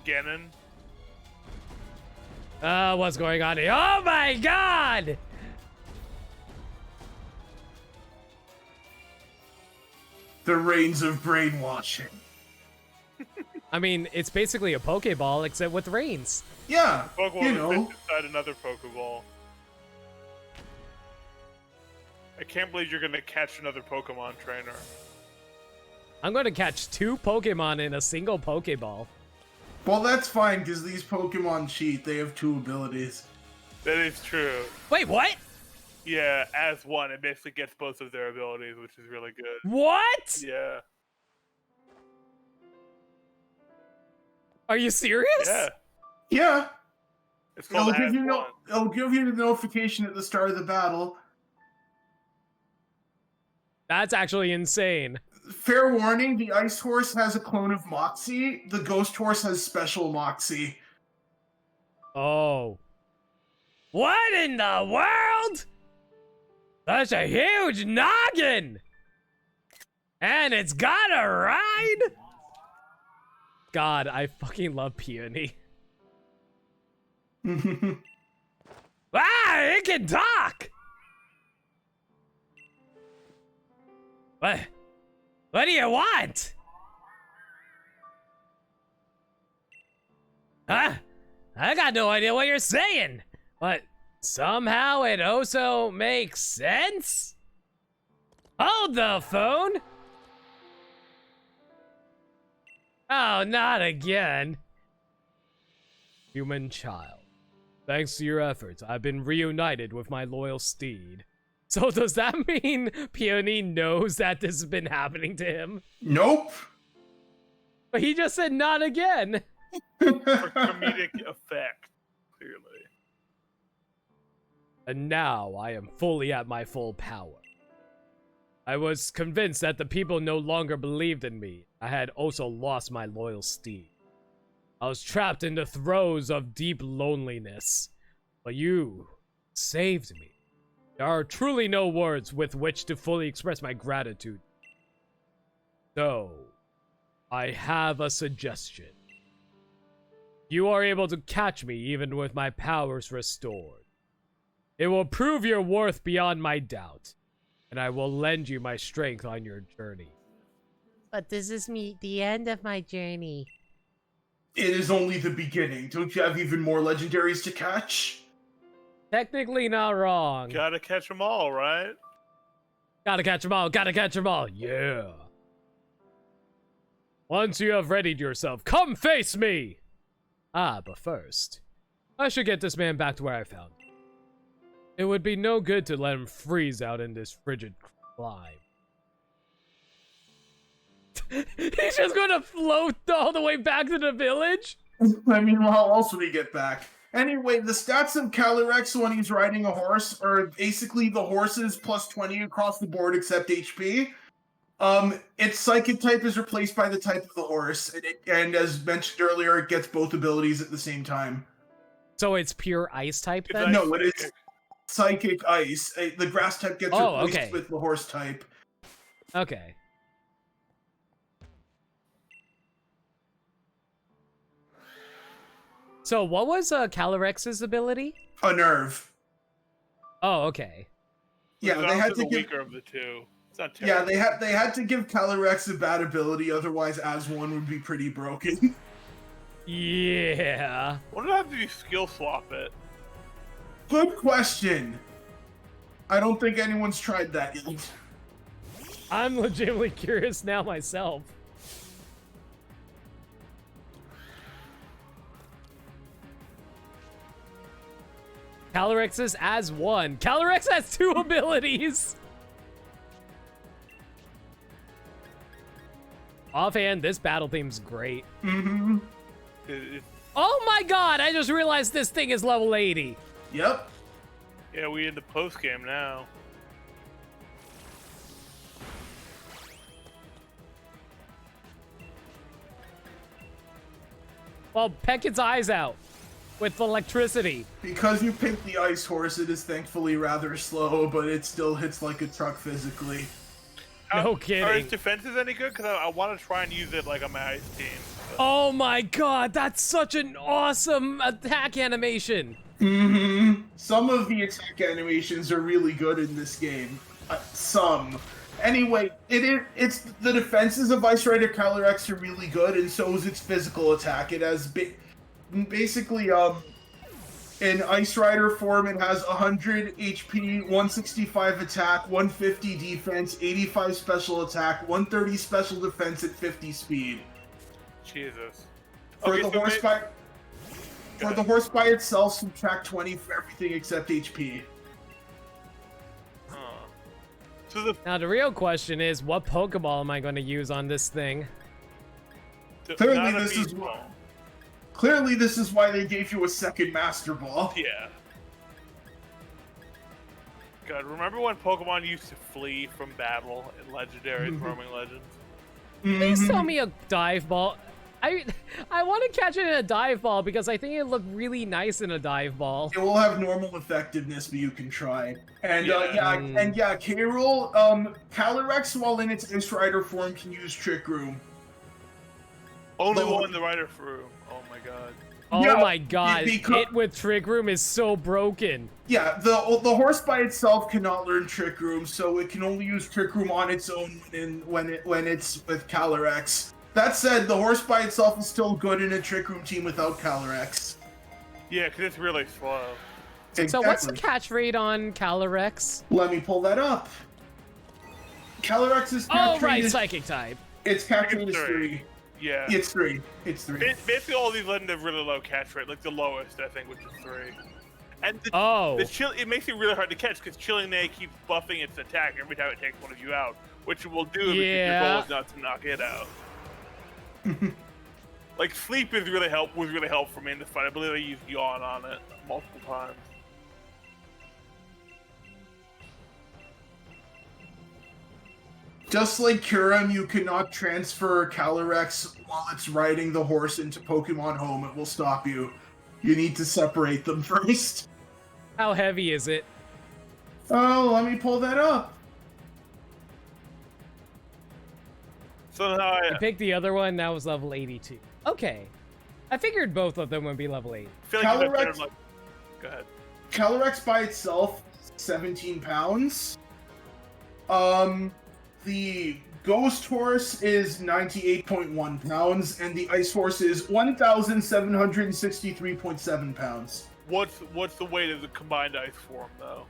Ganon. What's going on here? Oh my god! The reigns of brainwashing. I mean, it's basically a Pokeball except with reins. Yeah, Pokemon you is know. inside another Pokeball. I can't believe you're gonna catch another Pokemon trainer. I'm going to catch 2 Pokemon in a single Pokeball. Well, that's fine, because these Pokemon cheat. They have 2 abilities. That is true. Wait, what? Yeah, as one, it basically gets both of their abilities, which is really good. What? Yeah. Are you serious? Yeah. Yeah, It's it'll called give as you one. it'll give you the notification at the start of the battle. That's actually insane. Fair warning, the Ice Horse has a clone of Moxie. The Ghost Horse has special Moxie. Oh. What in the world? That's a huge noggin! And it's got a ride? God, I fucking love Peony. Ah, it can talk! What do you want? Huh? I got no idea what you're saying. But somehow it also makes sense? Hold the phone. Oh, not again. Human child. Thanks to your efforts, I've been reunited with my loyal steed. So does that mean Peony knows that this has been happening to him? Nope. But he just said not again. For comedic effect, clearly. And now I am fully at my full power. I was convinced that the people no longer believed in me. I had also lost my loyal steed. I was trapped in the throes of deep loneliness. But you saved me. There are truly no words with which to fully express my gratitude. So, I have a suggestion. You are able to catch me even with my powers restored. It will prove your worth beyond my doubt, and I will lend you my strength on your journey. But this is the end of my journey. It is only the beginning. Don't you have even more legendaries to catch? Technically not wrong. Gotta catch them all, right? Gotta catch them all, gotta catch them all, yeah. Once you have readied yourself, come face me! Ah, but first, I should get this man back to where I found him. It would be no good to let him freeze out in this frigid climb. He's just gonna float all the way back to the village? I mean, how else would he get back? Anyway, the stats of Calyrex when he's riding a horse are basically the horses plus 20 across the board except HP. Its psychic type is replaced by the type of the horse, and as mentioned earlier, it gets both abilities at the same time. So it's pure ice type It's then? ice. No, it is psychic ice. The grass type gets replaced okay. with the horse type. Okay. So what was Calyrex's ability? A nerve. Oh, okay. Yeah, It's they had also to the give. weaker of the two. It's not Yeah, terrible. they had to give Calyrex a bad ability, otherwise as one would be pretty broken. Yeah. What did I have to do? Skill swap it. Good question. I don't think anyone's tried that yet. I'm legitimately curious now myself. Calyrex is as one. Calyrex has 2 abilities! Offhand, this battle theme's great. Mm-hmm. Oh my god, I just realized this thing is level 80. Yep. Yeah, we in the post game now. Well, peck its eyes out with electricity. Because you picked the ice horse, it is thankfully rather slow, but it still hits like a truck physically. No Are kidding. his defenses any good? Because I want to try and use it like on my ice team. Oh my god, that's such an awesome attack animation. Some of the attack animations are really good in this game. Some. Anyway, it's the defenses of Ice Rider Calyrex are really good, and so is its physical attack. It has basically in Ice Rider form, it has 100 HP, 165 attack, 150 defense, 85 special attack, 130 special defense, and 50 speed. Jesus. For Okay, the so horse the horse by itself, subtract 20 for everything except HP. So Now the real question is, what Pokeball am I going to use on this thing? Clearly this is why they gave you a second Master Ball. Yeah. God, remember when Pokemon used to flee from battle in Legendaries, Roaming Legends? Please tell me a dive ball. I want to catch it in a dive ball because I think it looked really nice in a dive ball. It will have normal effectiveness, but you can try. And K-Rool, Calyrex, while in its Ice Rider form, can use Trick Room. Only one in the Rider Room. Oh my god. Oh Yeah, my god, because- it with Trick Room is so broken. Yeah, the horse by itself cannot learn Trick Room, so it can only use Trick Room on its own when it's with Calyrex. That said, the horse by itself is still good in a Trick Room team without Calyrex. Yeah, because it's really slow. So what's the catch rate on Calyrex? Let me pull that up. Calyrex's catch Oh rate right, is Psychic type. its catch It's rate is 3. Yeah. It's 3. It's 3. Basically, all these legends have really low catch rate, like the lowest, I think, which is 3. And it makes it really hard to catch because Chilling Neigh keeps buffing its attack every time it takes one of you out, which it will do because your goal is not to knock it out. Like Sleep was really helpful for me in this fight. I believe I used Yawn on it multiple times. Just like Kyurem, you cannot transfer Calyrex while it's riding the horse into Pokemon Home. It will stop you. You need to separate them first. How heavy is it? Oh, let me pull that up. So now I picked the other one, that was level 82. Okay. I figured both of them would be level 80. I feel like Calyrex, go ahead. Calyrex by itself, 17 pounds. The Ghost Horse is 98.1 pounds, and the Ice Horse is 1,763.7 pounds. What's the weight of the combined ice form, though?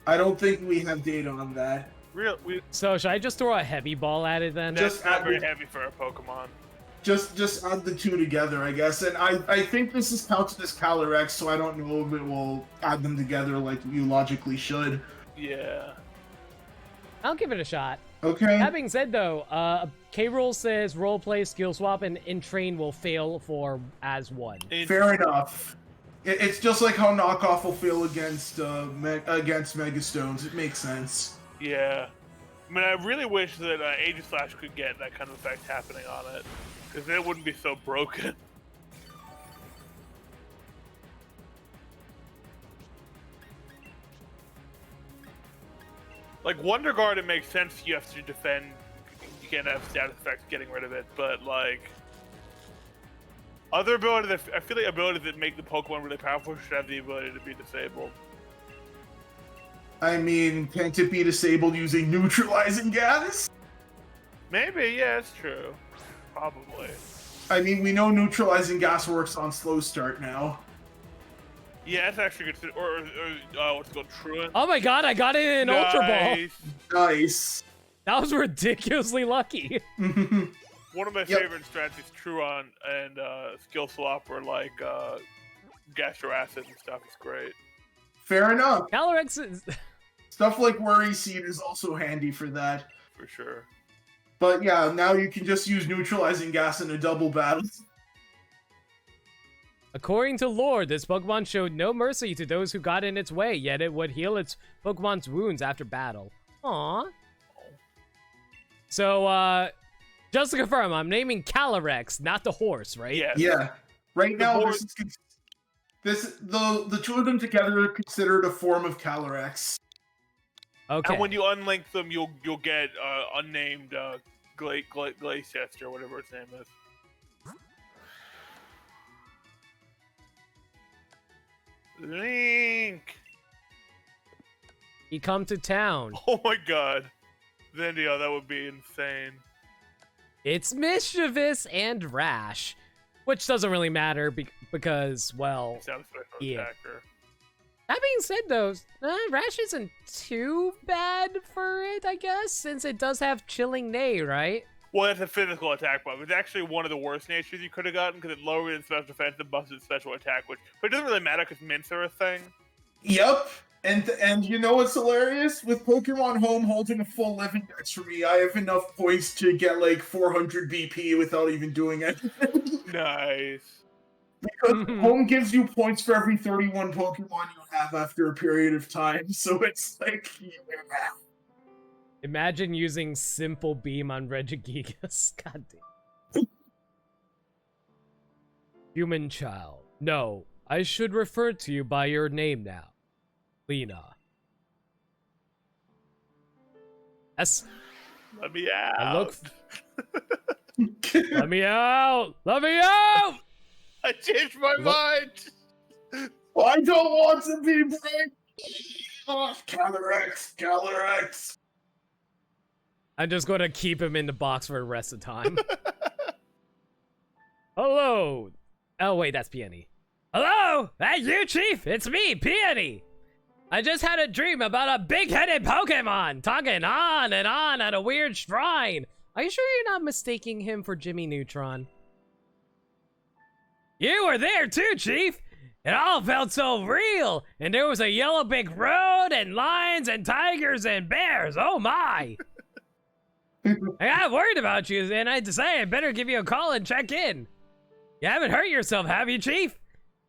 I don't think we have data on that. So should I just throw a heavy ball at it then? That's not very heavy for a Pokemon. Just add the two together, I guess. And I think this is counted as Calyrex, so I don't know if it will add them together like you logically should. Yeah. I'll give it a shot. Okay. That being said, though, K-Rool says roleplay, skill swap, and in-train will fail for as one. Fair enough. It's just like how knockoff will fail against Megastones. It makes sense. Yeah. I mean, I really wish that Aegislash could get that kind of effect happening on it, because then it wouldn't be so broken. Like, Wonder Guard, it makes sense you have to defend, you can't have status effects getting rid of it, but, like, other abilities, I feel like abilities that make the Pokemon really powerful should have the ability to be disabled. I mean, can't it be disabled using neutralizing gas? Maybe, yeah, it's true. Probably. I mean, we know neutralizing gas works on slow start now. Yeah, that's actually good. Or what's it called, Truant? Oh my god, I got it in Ultra Ball! Nice. That was ridiculously lucky. One of my favorite strategies, Truant and Skill Swap, or like Gastro Acid and stuff is great. Fair enough. Calyrex is... Stuff like Worry Seed is also handy for that. For sure. But yeah, now you can just use neutralizing gas in a double battle. According to lore, this Pokemon showed no mercy to those who got in its way, yet it would heal its Pokemon's wounds after battle. Aww. So, just to confirm, I'm naming Calyrex, not the horse, right? Yeah. Yeah. Right now, horse... the two of them together are considered a form of Calyrex. Okay. And when you unlink them, you'll get unnamed Gleicester, whatever its name is. Link. He come to town. Oh my god. Then yeah, that would be insane. It's mischievous and rash, which doesn't really matter because, well, It sounds special yeah. attacker. That being said, though, rash isn't too bad for it, I guess, since it does have chilling neigh, right? Well, that's a physical attack buff. It's actually one of the worst natures you could have gotten because it lowered its special defense and buffs its special attack, but it doesn't really matter because mints are a thing. Yep. And you know what's hilarious? With Pokemon Home holding a full living dex for me, I have enough points to get like 400 BP without even doing anything. Nice. Because Home gives you points for every 31 Pokemon you have after a period of time, so it's like, yeah. Imagine using Simple Beam on Regigigas. God damn. Human child. No, I should refer to you by your name now. Lena. Yes. Let me out. I look. Let me out! Let me out! I changed my mind. I don't want to be brave. Oh, Calyrex. I'm just going to keep him in the box for the rest of the time. Hello. Oh, wait, that's Peony. Hello! Hey, you, Chief! It's me, Peony! I just had a dream about a big-headed Pokemon talking on and on at a weird shrine. Are you sure you're not mistaking him for Jimmy Neutron? You were there too, Chief! It all felt so real, and there was a yellow brick road and lions and tigers and bears. Oh my! I got worried about you, and I decided I better give you a call and check in. You haven't hurt yourself, have you, Chief?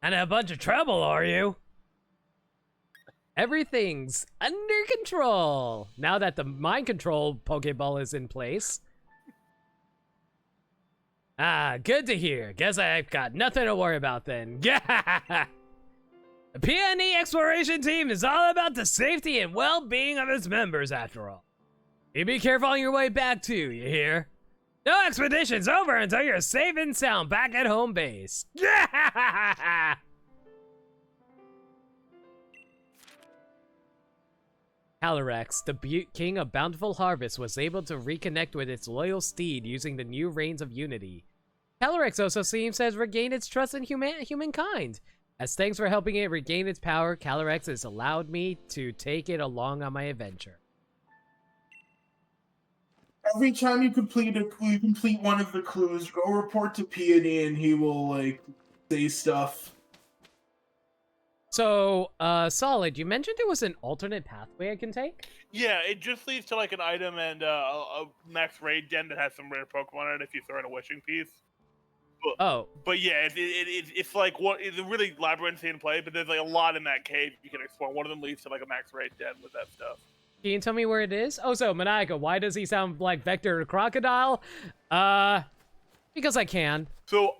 And a bunch of trouble, are you? Everything's under control now that the mind control Pokeball is in place. Ah, good to hear. Guess I've got nothing to worry about then. Yeah! The PNE Exploration Team is all about the safety and well-being of its members, after all. You be careful on your way back, too, you hear? No expedition's over until you're safe and sound back at home base. Yeah! Calyrex, the king of bountiful harvest, was able to reconnect with its loyal steed using the new Reins of Unity. Calyrex also seems to have regained its trust in humankind. As thanks for helping it regain its power, Calyrex has allowed me to take it along on my adventure. Every time you complete one of the clues, go report to Peony and he will, like, say stuff. So, Solid, you mentioned there was an alternate pathway I can take? Yeah, it just leads to like an item and a max raid den that has some rare Pokemon in it if you throw in a wishing piece. But yeah, it's like it's a really labyrinthine play, but there's like a lot in that cave you can explore. One of them leads to like a max raid den with that stuff. Can you tell me where it is? Oh, so Maniaca, why does he sound like Vector Crocodile? Because I can. So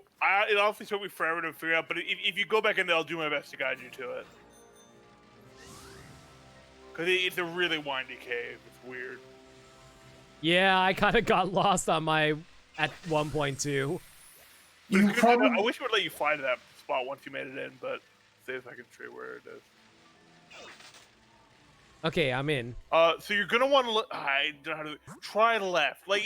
it honestly took me forever to figure out, but if you go back in there, I'll do my best to guide you to it. Because it's a really windy cave. It's weird. Yeah, I kind of got lost on my at 1.2. I wish it would let you fly to that spot once you made it in, but see if I can show you where it is. Okay, I'm in. So you're gonna want to look. I don't know how to try left. Like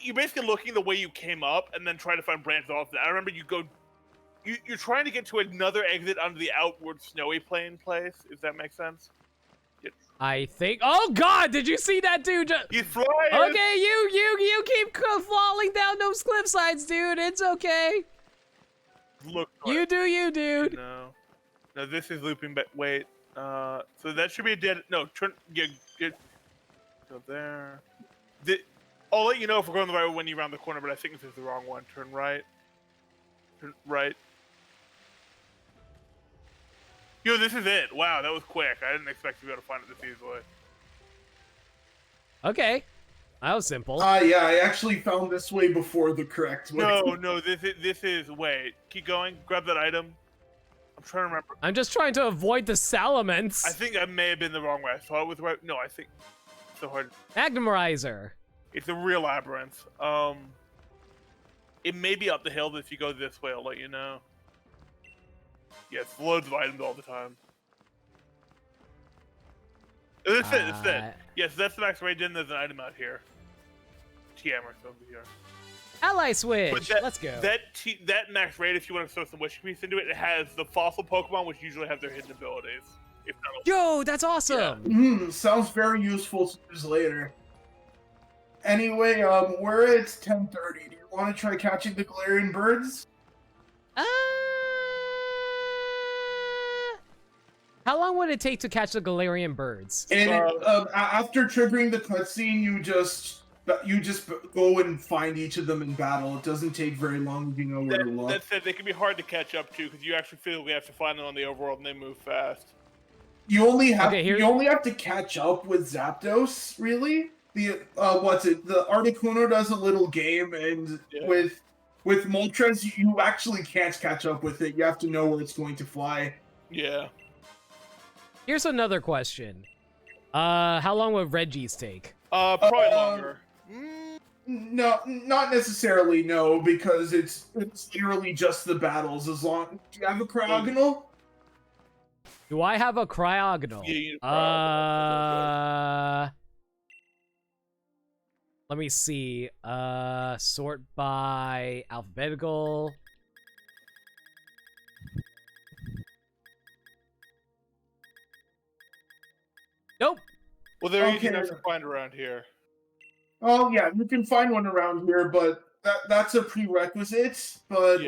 you're basically looking the way you came up, and then try to find branches off that. I remember you're trying to get to another exit onto the outward snowy plain place. If that makes sense. I think. Oh God! Did you see that dude? He's flying. Okay, you keep falling down those cliff sides, dude. It's okay. Look. You do you, dude. No, this is looping. But wait. So that should be a dead. No, turn. Get. Go there. I'll let you know if we're going the right way when you round the corner. But I think this is the wrong one. Turn right. Turn right. Yo, this is it. Wow, that was quick. I didn't expect to be able to find it this easily. Okay. That was simple. Yeah, I actually found this way before the correct way. No, this is, wait. Keep going. Grab that item. I'm trying to remember. I'm just trying to avoid the I Salamence. think I may have been the wrong way. I thought it was right. No, I think it's so hard. Magnumriser. It's a real labyrinth. It may be up the hill, but if you go this way, I'll let you know. Yes, loads of items all the time. That's it. That's it. Yes, that's the max range. Then there's an item out here. TM or something here. Ally Switch. But that, Let's go. That max raid, if you want to throw some wish piece into it, it has the fossil Pokemon, which usually have their hidden abilities. If not, Yo, that's awesome. Sounds very useful to use later. Anyway, we're at 10:30. Do you want to try catching the Galarian birds? How long would it take to catch the Galarian birds? And after triggering the cutscene, you just go and find each of them in battle. It doesn't take very long if you know where to look. that said, they can be hard to catch up to because you actually feel we have to find them on the overworld and they move fast. You only have to catch up with Zapdos, really. The the Articuno does a little game, and with Moltres, you actually can't catch up with it. You have to know where it's going to fly. Yeah. Here's another question. How long would Reggie's take? Probably longer. No, not necessarily. No, because it's literally just the battles. As long, do you have a Cryogonal? Do I have a Cryogonal? Yeah, you Cryogonal. Let me see. Sort by alphabetical. Nope. Well, they're easy Okay. enough to find around here. Oh yeah, you can find one around here, but that's a prerequisite. But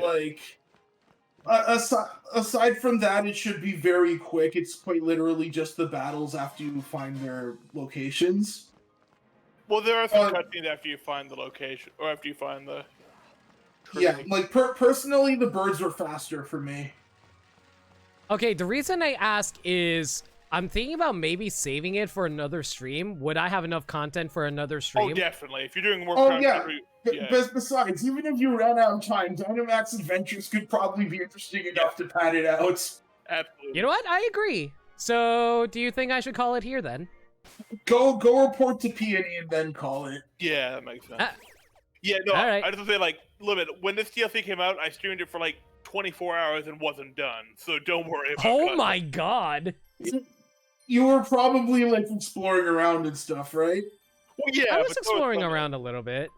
aside from that, it should be very quick. It's quite literally just the battles after you find their locations. Well, there are some cutscenes after you find the location, or after you find the... Yeah, like personally, the birds were faster for me. Okay, the reason I ask is I'm thinking about maybe saving it for another stream. Would I have enough content for another stream? Oh, definitely. If you're doing more Oh content, yeah. Besides, even if you ran out of time, Dynamax Adventures could probably be interesting enough to pad it out. Absolutely. You know what? I agree. So, do you think I should call it here then? Go report to Peony and then call it. Yeah, that makes sense. Yeah, no, all right. I just say, like, limit. When this DLC came out, I streamed it for, like, 24 hours and wasn't done, so don't worry about Oh that. my god! You were probably, like, exploring around and stuff, right? Well, yeah, I was but exploring around a little bit.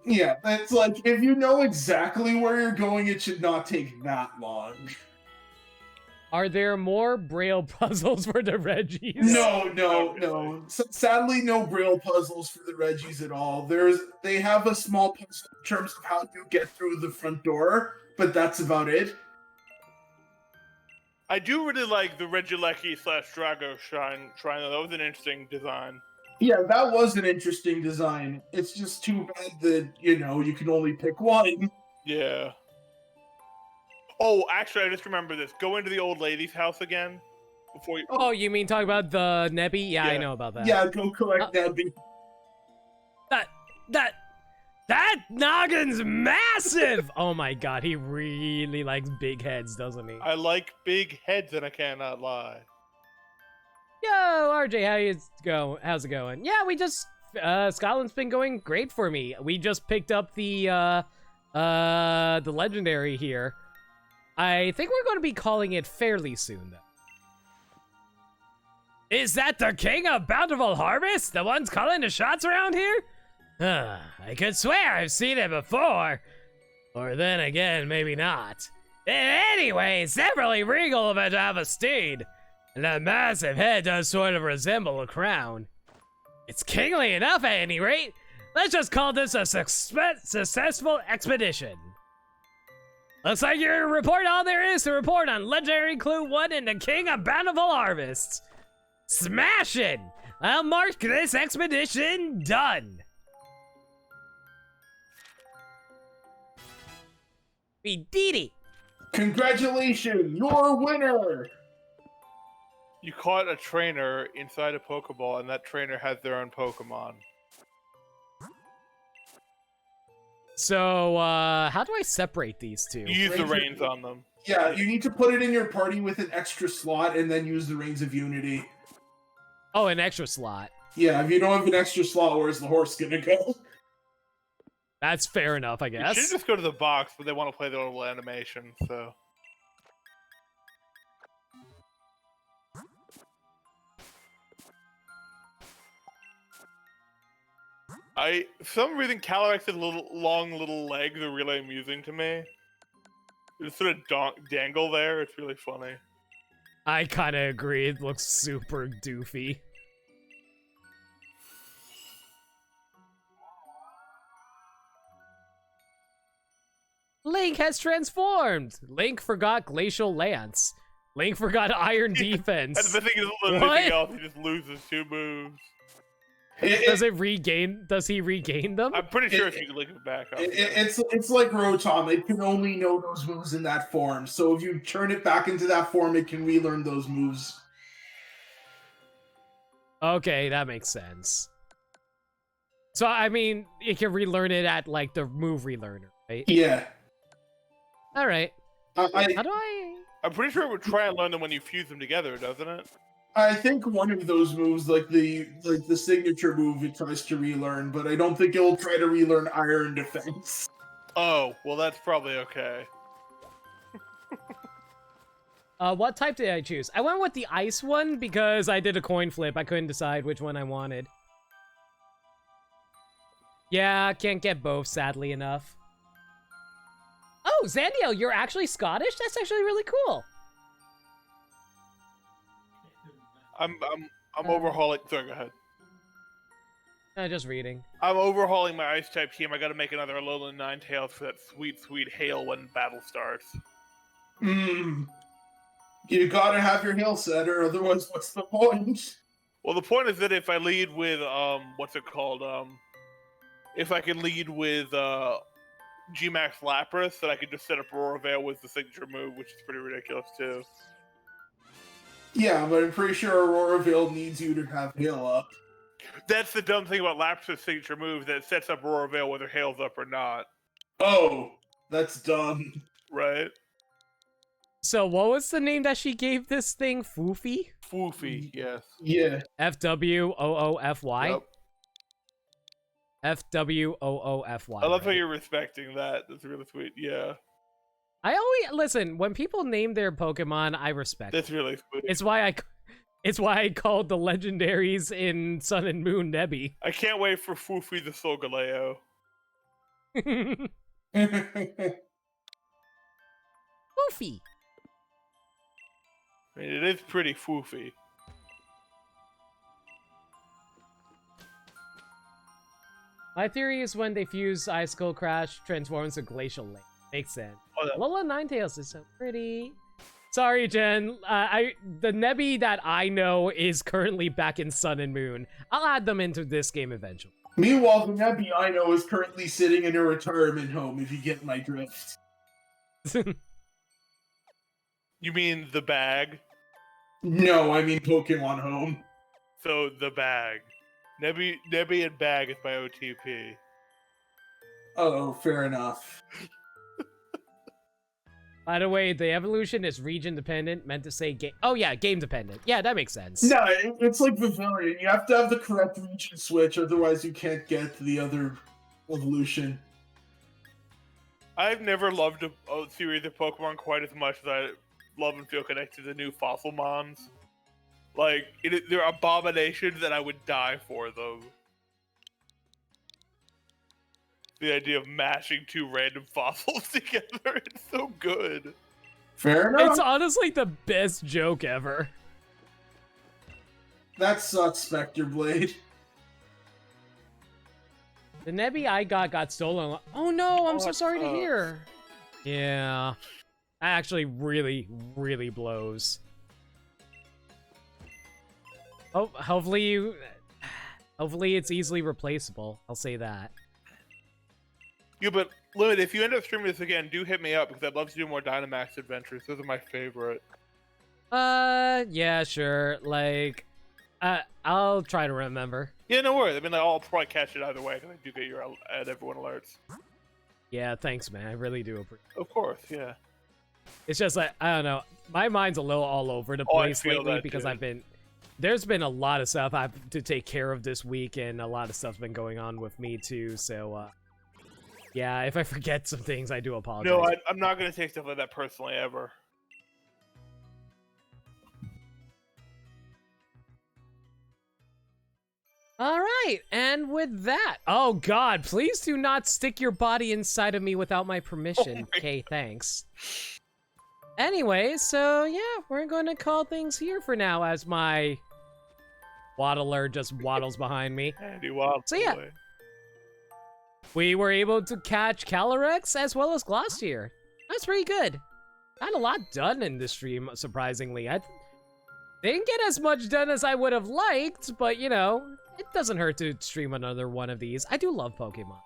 Yeah, it's like, if you know exactly where you're going, it should not take that long. Are there more Braille puzzles for the Reggies? No. Sadly, no Braille puzzles for the Reggies at all. They have a small puzzle in terms of how you get through the front door, but that's about it. I do really like the Regieleki / Drago Shrine, though. That was an interesting design. Yeah, that was an interesting design. It's just too bad that, you can only pick one. Yeah. Oh, actually, I just remember this. Go into the old lady's house again before you... Oh, you mean talk about the Nebby? Yeah, I know about that. Yeah, go collect Nebby. That noggin's massive! Oh my god, he really likes big heads, doesn't he? I like big heads, and I cannot lie. Yo, RJ, how's it going? Yeah, we just Scotland's been going great for me. We just picked up the legendary here. I think we're going to be calling it fairly soon, though. Is that the king of bountiful harvest? The one's calling the shots around here? I could swear I've seen it before. Or then again, maybe not. Anyway, it's definitely regal of it to have a steed. And that massive head does sort of resemble a crown. It's kingly enough at any rate. Let's just call this a successful expedition. Looks like your report all there is to report on Legendary Clue 1 and the King of Bountiful Harvests. Smashing! I'll mark this expedition done. Didi. Congratulations, you're a winner! You caught a trainer inside a Pokeball, and that trainer has their own Pokemon. So, how do I separate these two? You use the reins on them. Yeah, you need to put it in your party with an extra slot and then use the Rings of Unity. Oh, an extra slot. Yeah, if you don't have an extra slot, where's the horse gonna go? That's fair enough, I You guess. should just go to the box, but they want to play their little animation, so. For some reason, Calyrex's long little legs are really amusing to me. They just sort of dangle there. It's really funny. I kind of agree. It looks super doofy. Link has transformed! Link forgot Glacial Lance. Link forgot Iron And Defense. the thing is, everything else, he just loses 2 moves. Does he regain them? I'm pretty sure if you can link it back up. It's like Rotom. It can only know those moves in that form. So if you turn it back into that form, it can relearn those moves. Okay, that makes sense. So, I mean, it can relearn it at, like, the move relearner, right? Yeah. Alright. How do I... I'm pretty sure it would try and learn them when you fuse them together, doesn't it? I think one of those moves, like the signature move, it tries to relearn, but I don't think it'll try to relearn Iron Defense. Oh, well, that's probably okay. What type did I choose? I went with the ice one because I did a coin flip. I couldn't decide which one I wanted. Yeah, can't get both, sadly enough. Oh, Zandiel, you're actually Scottish? That's actually really cool. I'm overhauling. Sorry, go ahead. Just reading. I'm overhauling my ice type team. I gotta make another Alolan Ninetales for that sweet, sweet hail when battle starts. You gotta have your hail setter, otherwise what's the point? Well, the point is that if I lead with, what's it called? If I can lead with, G-Max Lapras, then I can just set up Aurora Veil with the signature move, which is pretty ridiculous, too. Yeah, but I'm pretty sure Aurora Veil needs you to have hail up. That's the dumb thing about Lapras' signature move, that it sets up Aurora Veil whether hail's up or not. Oh, that's dumb. Right? So what was the name that she gave this thing? Foofy? Foofy, yes. Yeah. F-W-O-O-F-Y? Yep. F-W-O-O-F-Y. I love how right? you're respecting that. That's really sweet. Yeah. I always listen when people name their Pokemon. I respect. That's it. really sweet. It's why I called the legendaries in Sun and Moon Nebby. I can't wait for Foofy the Solgaleo. Foofy. I mean, it is pretty foofy. My theory is when they fuse Icicle Crash transforms to Glacial Lake. Makes sense. Oh, yeah. Lola Ninetales is so pretty. Sorry, Jen. The Nebby that I know is currently back in Sun and Moon. I'll add them into this game eventually. Meanwhile, the Nebby I know is currently sitting in a retirement home, if you get my drift. You mean the bag? No, I mean Pokemon Home. So, the bag. Nebby and bag is my OTP. Oh, fair enough. By the way, the evolution is region dependent. Meant to say game. Oh yeah, game dependent. Yeah, that makes sense. No, it's like Pavilion. You have to have the correct region switch, otherwise you can't get the other evolution. I've never loved a series of Pokemon quite as much as I love and feel connected to new fossil mons. Like, they're abominations and I would die for them. The idea of mashing 2 random fossils together, it's so good. Fair enough. It's honestly the best joke ever. That sucks, Spectre Blade. The Nebby I got stolen. Oh no, I'm so that sorry to sucks. hear. Yeah. That actually really, really blows. Oh, hopefully it's easily replaceable. I'll say that. Yeah, but Limit, if you end up streaming this again, do hit me up because I'd love to do more Dynamax adventures. Those are my favorite. Yeah, sure. Like, I'll try to remember. Yeah, no worries. I mean, I'll probably catch it either way because I do get your everyone alerts. Yeah, thanks, man. I really do appreciate Of course, yeah. It's just like, I don't know. My mind's a little all over the Oh, I place feel lately that because too. there's been a lot of stuff I have to take care of this week, and a lot of stuff's been going on with me too. So, yeah, if I forget some things, I do apologize. No, I'm not gonna take stuff like that personally ever. All right, and with that, oh God, please do not stick your body inside of me without my permission. Okay, thanks. Anyway, so yeah, we're going to call things here for now as my waddler just waddles behind me. Andy Wild. So yeah. boy. We were able to catch Calyrex as well as Glossier. That's pretty good. Got a lot done in this stream, surprisingly. I didn't get as much done as I would have liked, but you know, it doesn't hurt to stream another one of these. I do love Pokemon.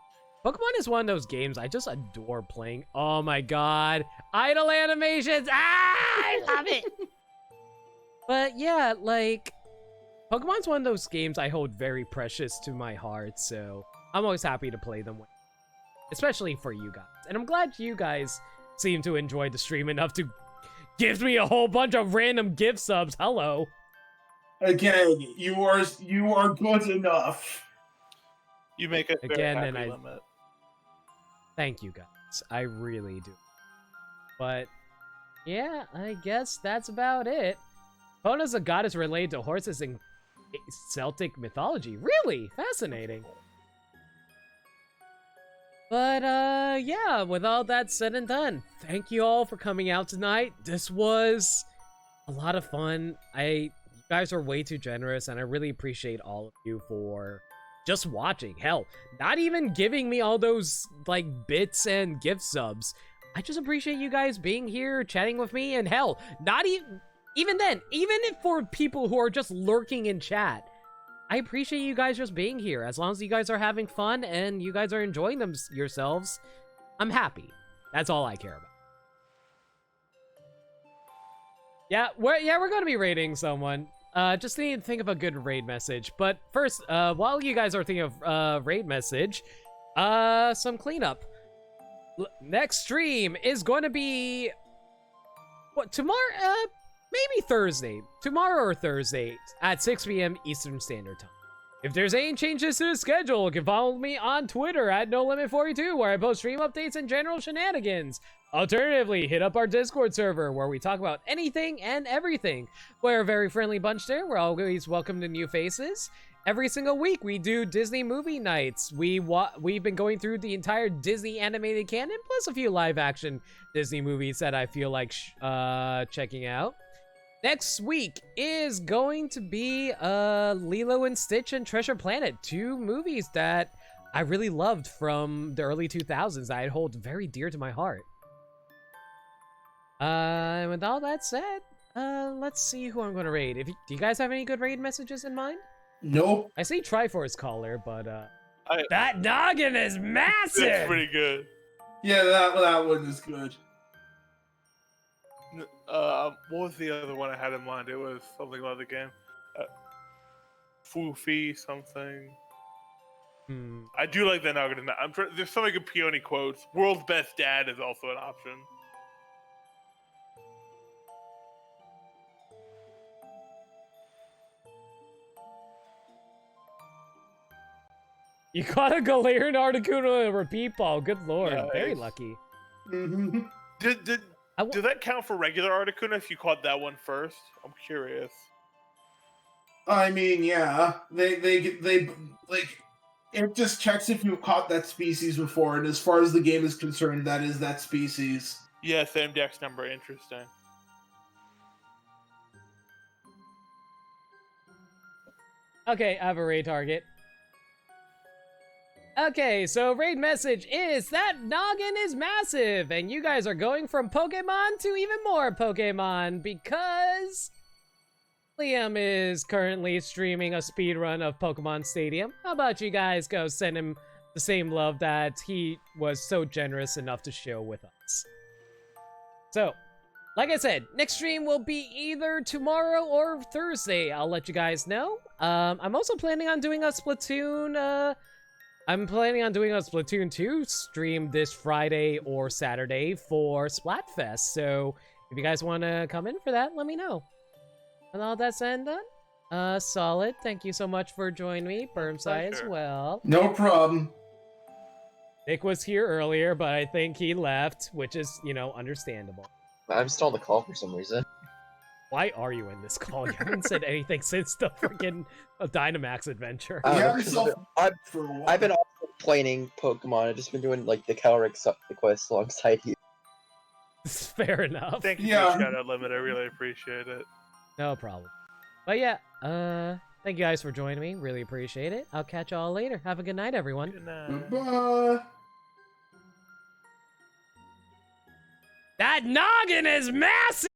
Pokemon is one of those games I just adore playing. Oh my god. Idle animations! Ah! I love it! But yeah, like, Pokemon's one of those games I hold very precious to my heart, so I'm always happy to play them with, especially for you guys. And I'm glad you guys seem to enjoy the stream enough to give me a whole bunch of random gift subs. Hello. Again, you are good enough. You make it Again, very and happy I- limit. Thank you guys. I really do. But yeah, I guess that's about it. Pona's a goddess related to horses in Celtic mythology. Really? Fascinating. But yeah, with all that said and done, thank you all for coming out tonight. This was a lot of fun. You guys are way too generous, and I really appreciate all of you for just watching. Hell, not even giving me all those like bits and gift subs. I just appreciate you guys being here, chatting with me, and hell, not even then, even if for people who are just lurking in chat, I appreciate you guys just being here. As long as you guys are having fun and you guys are enjoying yourselves, I'm happy. That's all I care about. Yeah, we're gonna be raiding someone. Just need to think of a good raid message. But first, while you guys are thinking of raid message, some cleanup. Next stream is going to be what, tomorrow? Maybe Thursday. Tomorrow or Thursday at 6 p.m. Eastern Standard Time. If there's any changes to the schedule, you can follow me on Twitter at NoLimit42, where I post stream updates and general shenanigans. Alternatively, hit up our Discord server, where we talk about anything and everything. We're a very friendly bunch there. We're always welcome to new faces. Every single week, we do Disney movie nights. We've been going through the entire Disney animated canon, plus a few live-action Disney movies that I feel like checking out. Next week is going to be Lilo and Stitch and Treasure Planet, two movies that I really loved from the early 2000s. I hold very dear to my heart. And with all that said, let's see who I'm going to raid. Do you guys have any good raid messages in mind? Nope. I see Triforce caller, but That noggin is massive. That's pretty good. Yeah, that one is good. What was the other one I had in mind? It was something about the game. Foofy something. I do like that noggin. There's so many good peony quotes. World's best dad is also an option. You caught a Galarian Articuno and a repeat ball. Good lord, very Nice. lucky. Mm-hmm. Did that count for regular Articuno if you caught that one first? I'm curious. I mean, yeah, they like it just checks if you've caught that species before, and as far as the game is concerned, that is that species. Yeah, same dex number. Interesting. Okay, I have a raid target. Okay, so raid message is that noggin is massive, and you guys are going from Pokemon to even more Pokemon because Liam is currently streaming a speedrun of Pokemon Stadium. How about you guys go send him the same love that he was so generous enough to show with us? So, like I said, next stream will be either tomorrow or Thursday. I'll let you guys know. I'm also planning on doing a Splatoon I'm planning on doing a Splatoon 2 stream this Friday or Saturday for Splatfest, so if you guys want to come in for that, let me know. And all that said and done, Solid, thank you so much for joining me. Bermside as pleasure. well. No problem. Nick was here earlier, but I think he left, which is, you know, understandable. I'm still on the call for some reason. Why are you in this call? You haven't said anything since the freaking Dynamax adventure. I don't Yeah, know, 'cause yourself I've, for a while. I've been also playing Pokemon. I've just been doing like the Calric quests alongside you. Fair enough. Thank you Yeah. for the shout out, Limit. I really appreciate it. No problem. But yeah, thank you guys for joining me. Really appreciate it. I'll catch y'all later. Have a good night, everyone. Good night. Bye. That noggin is massive!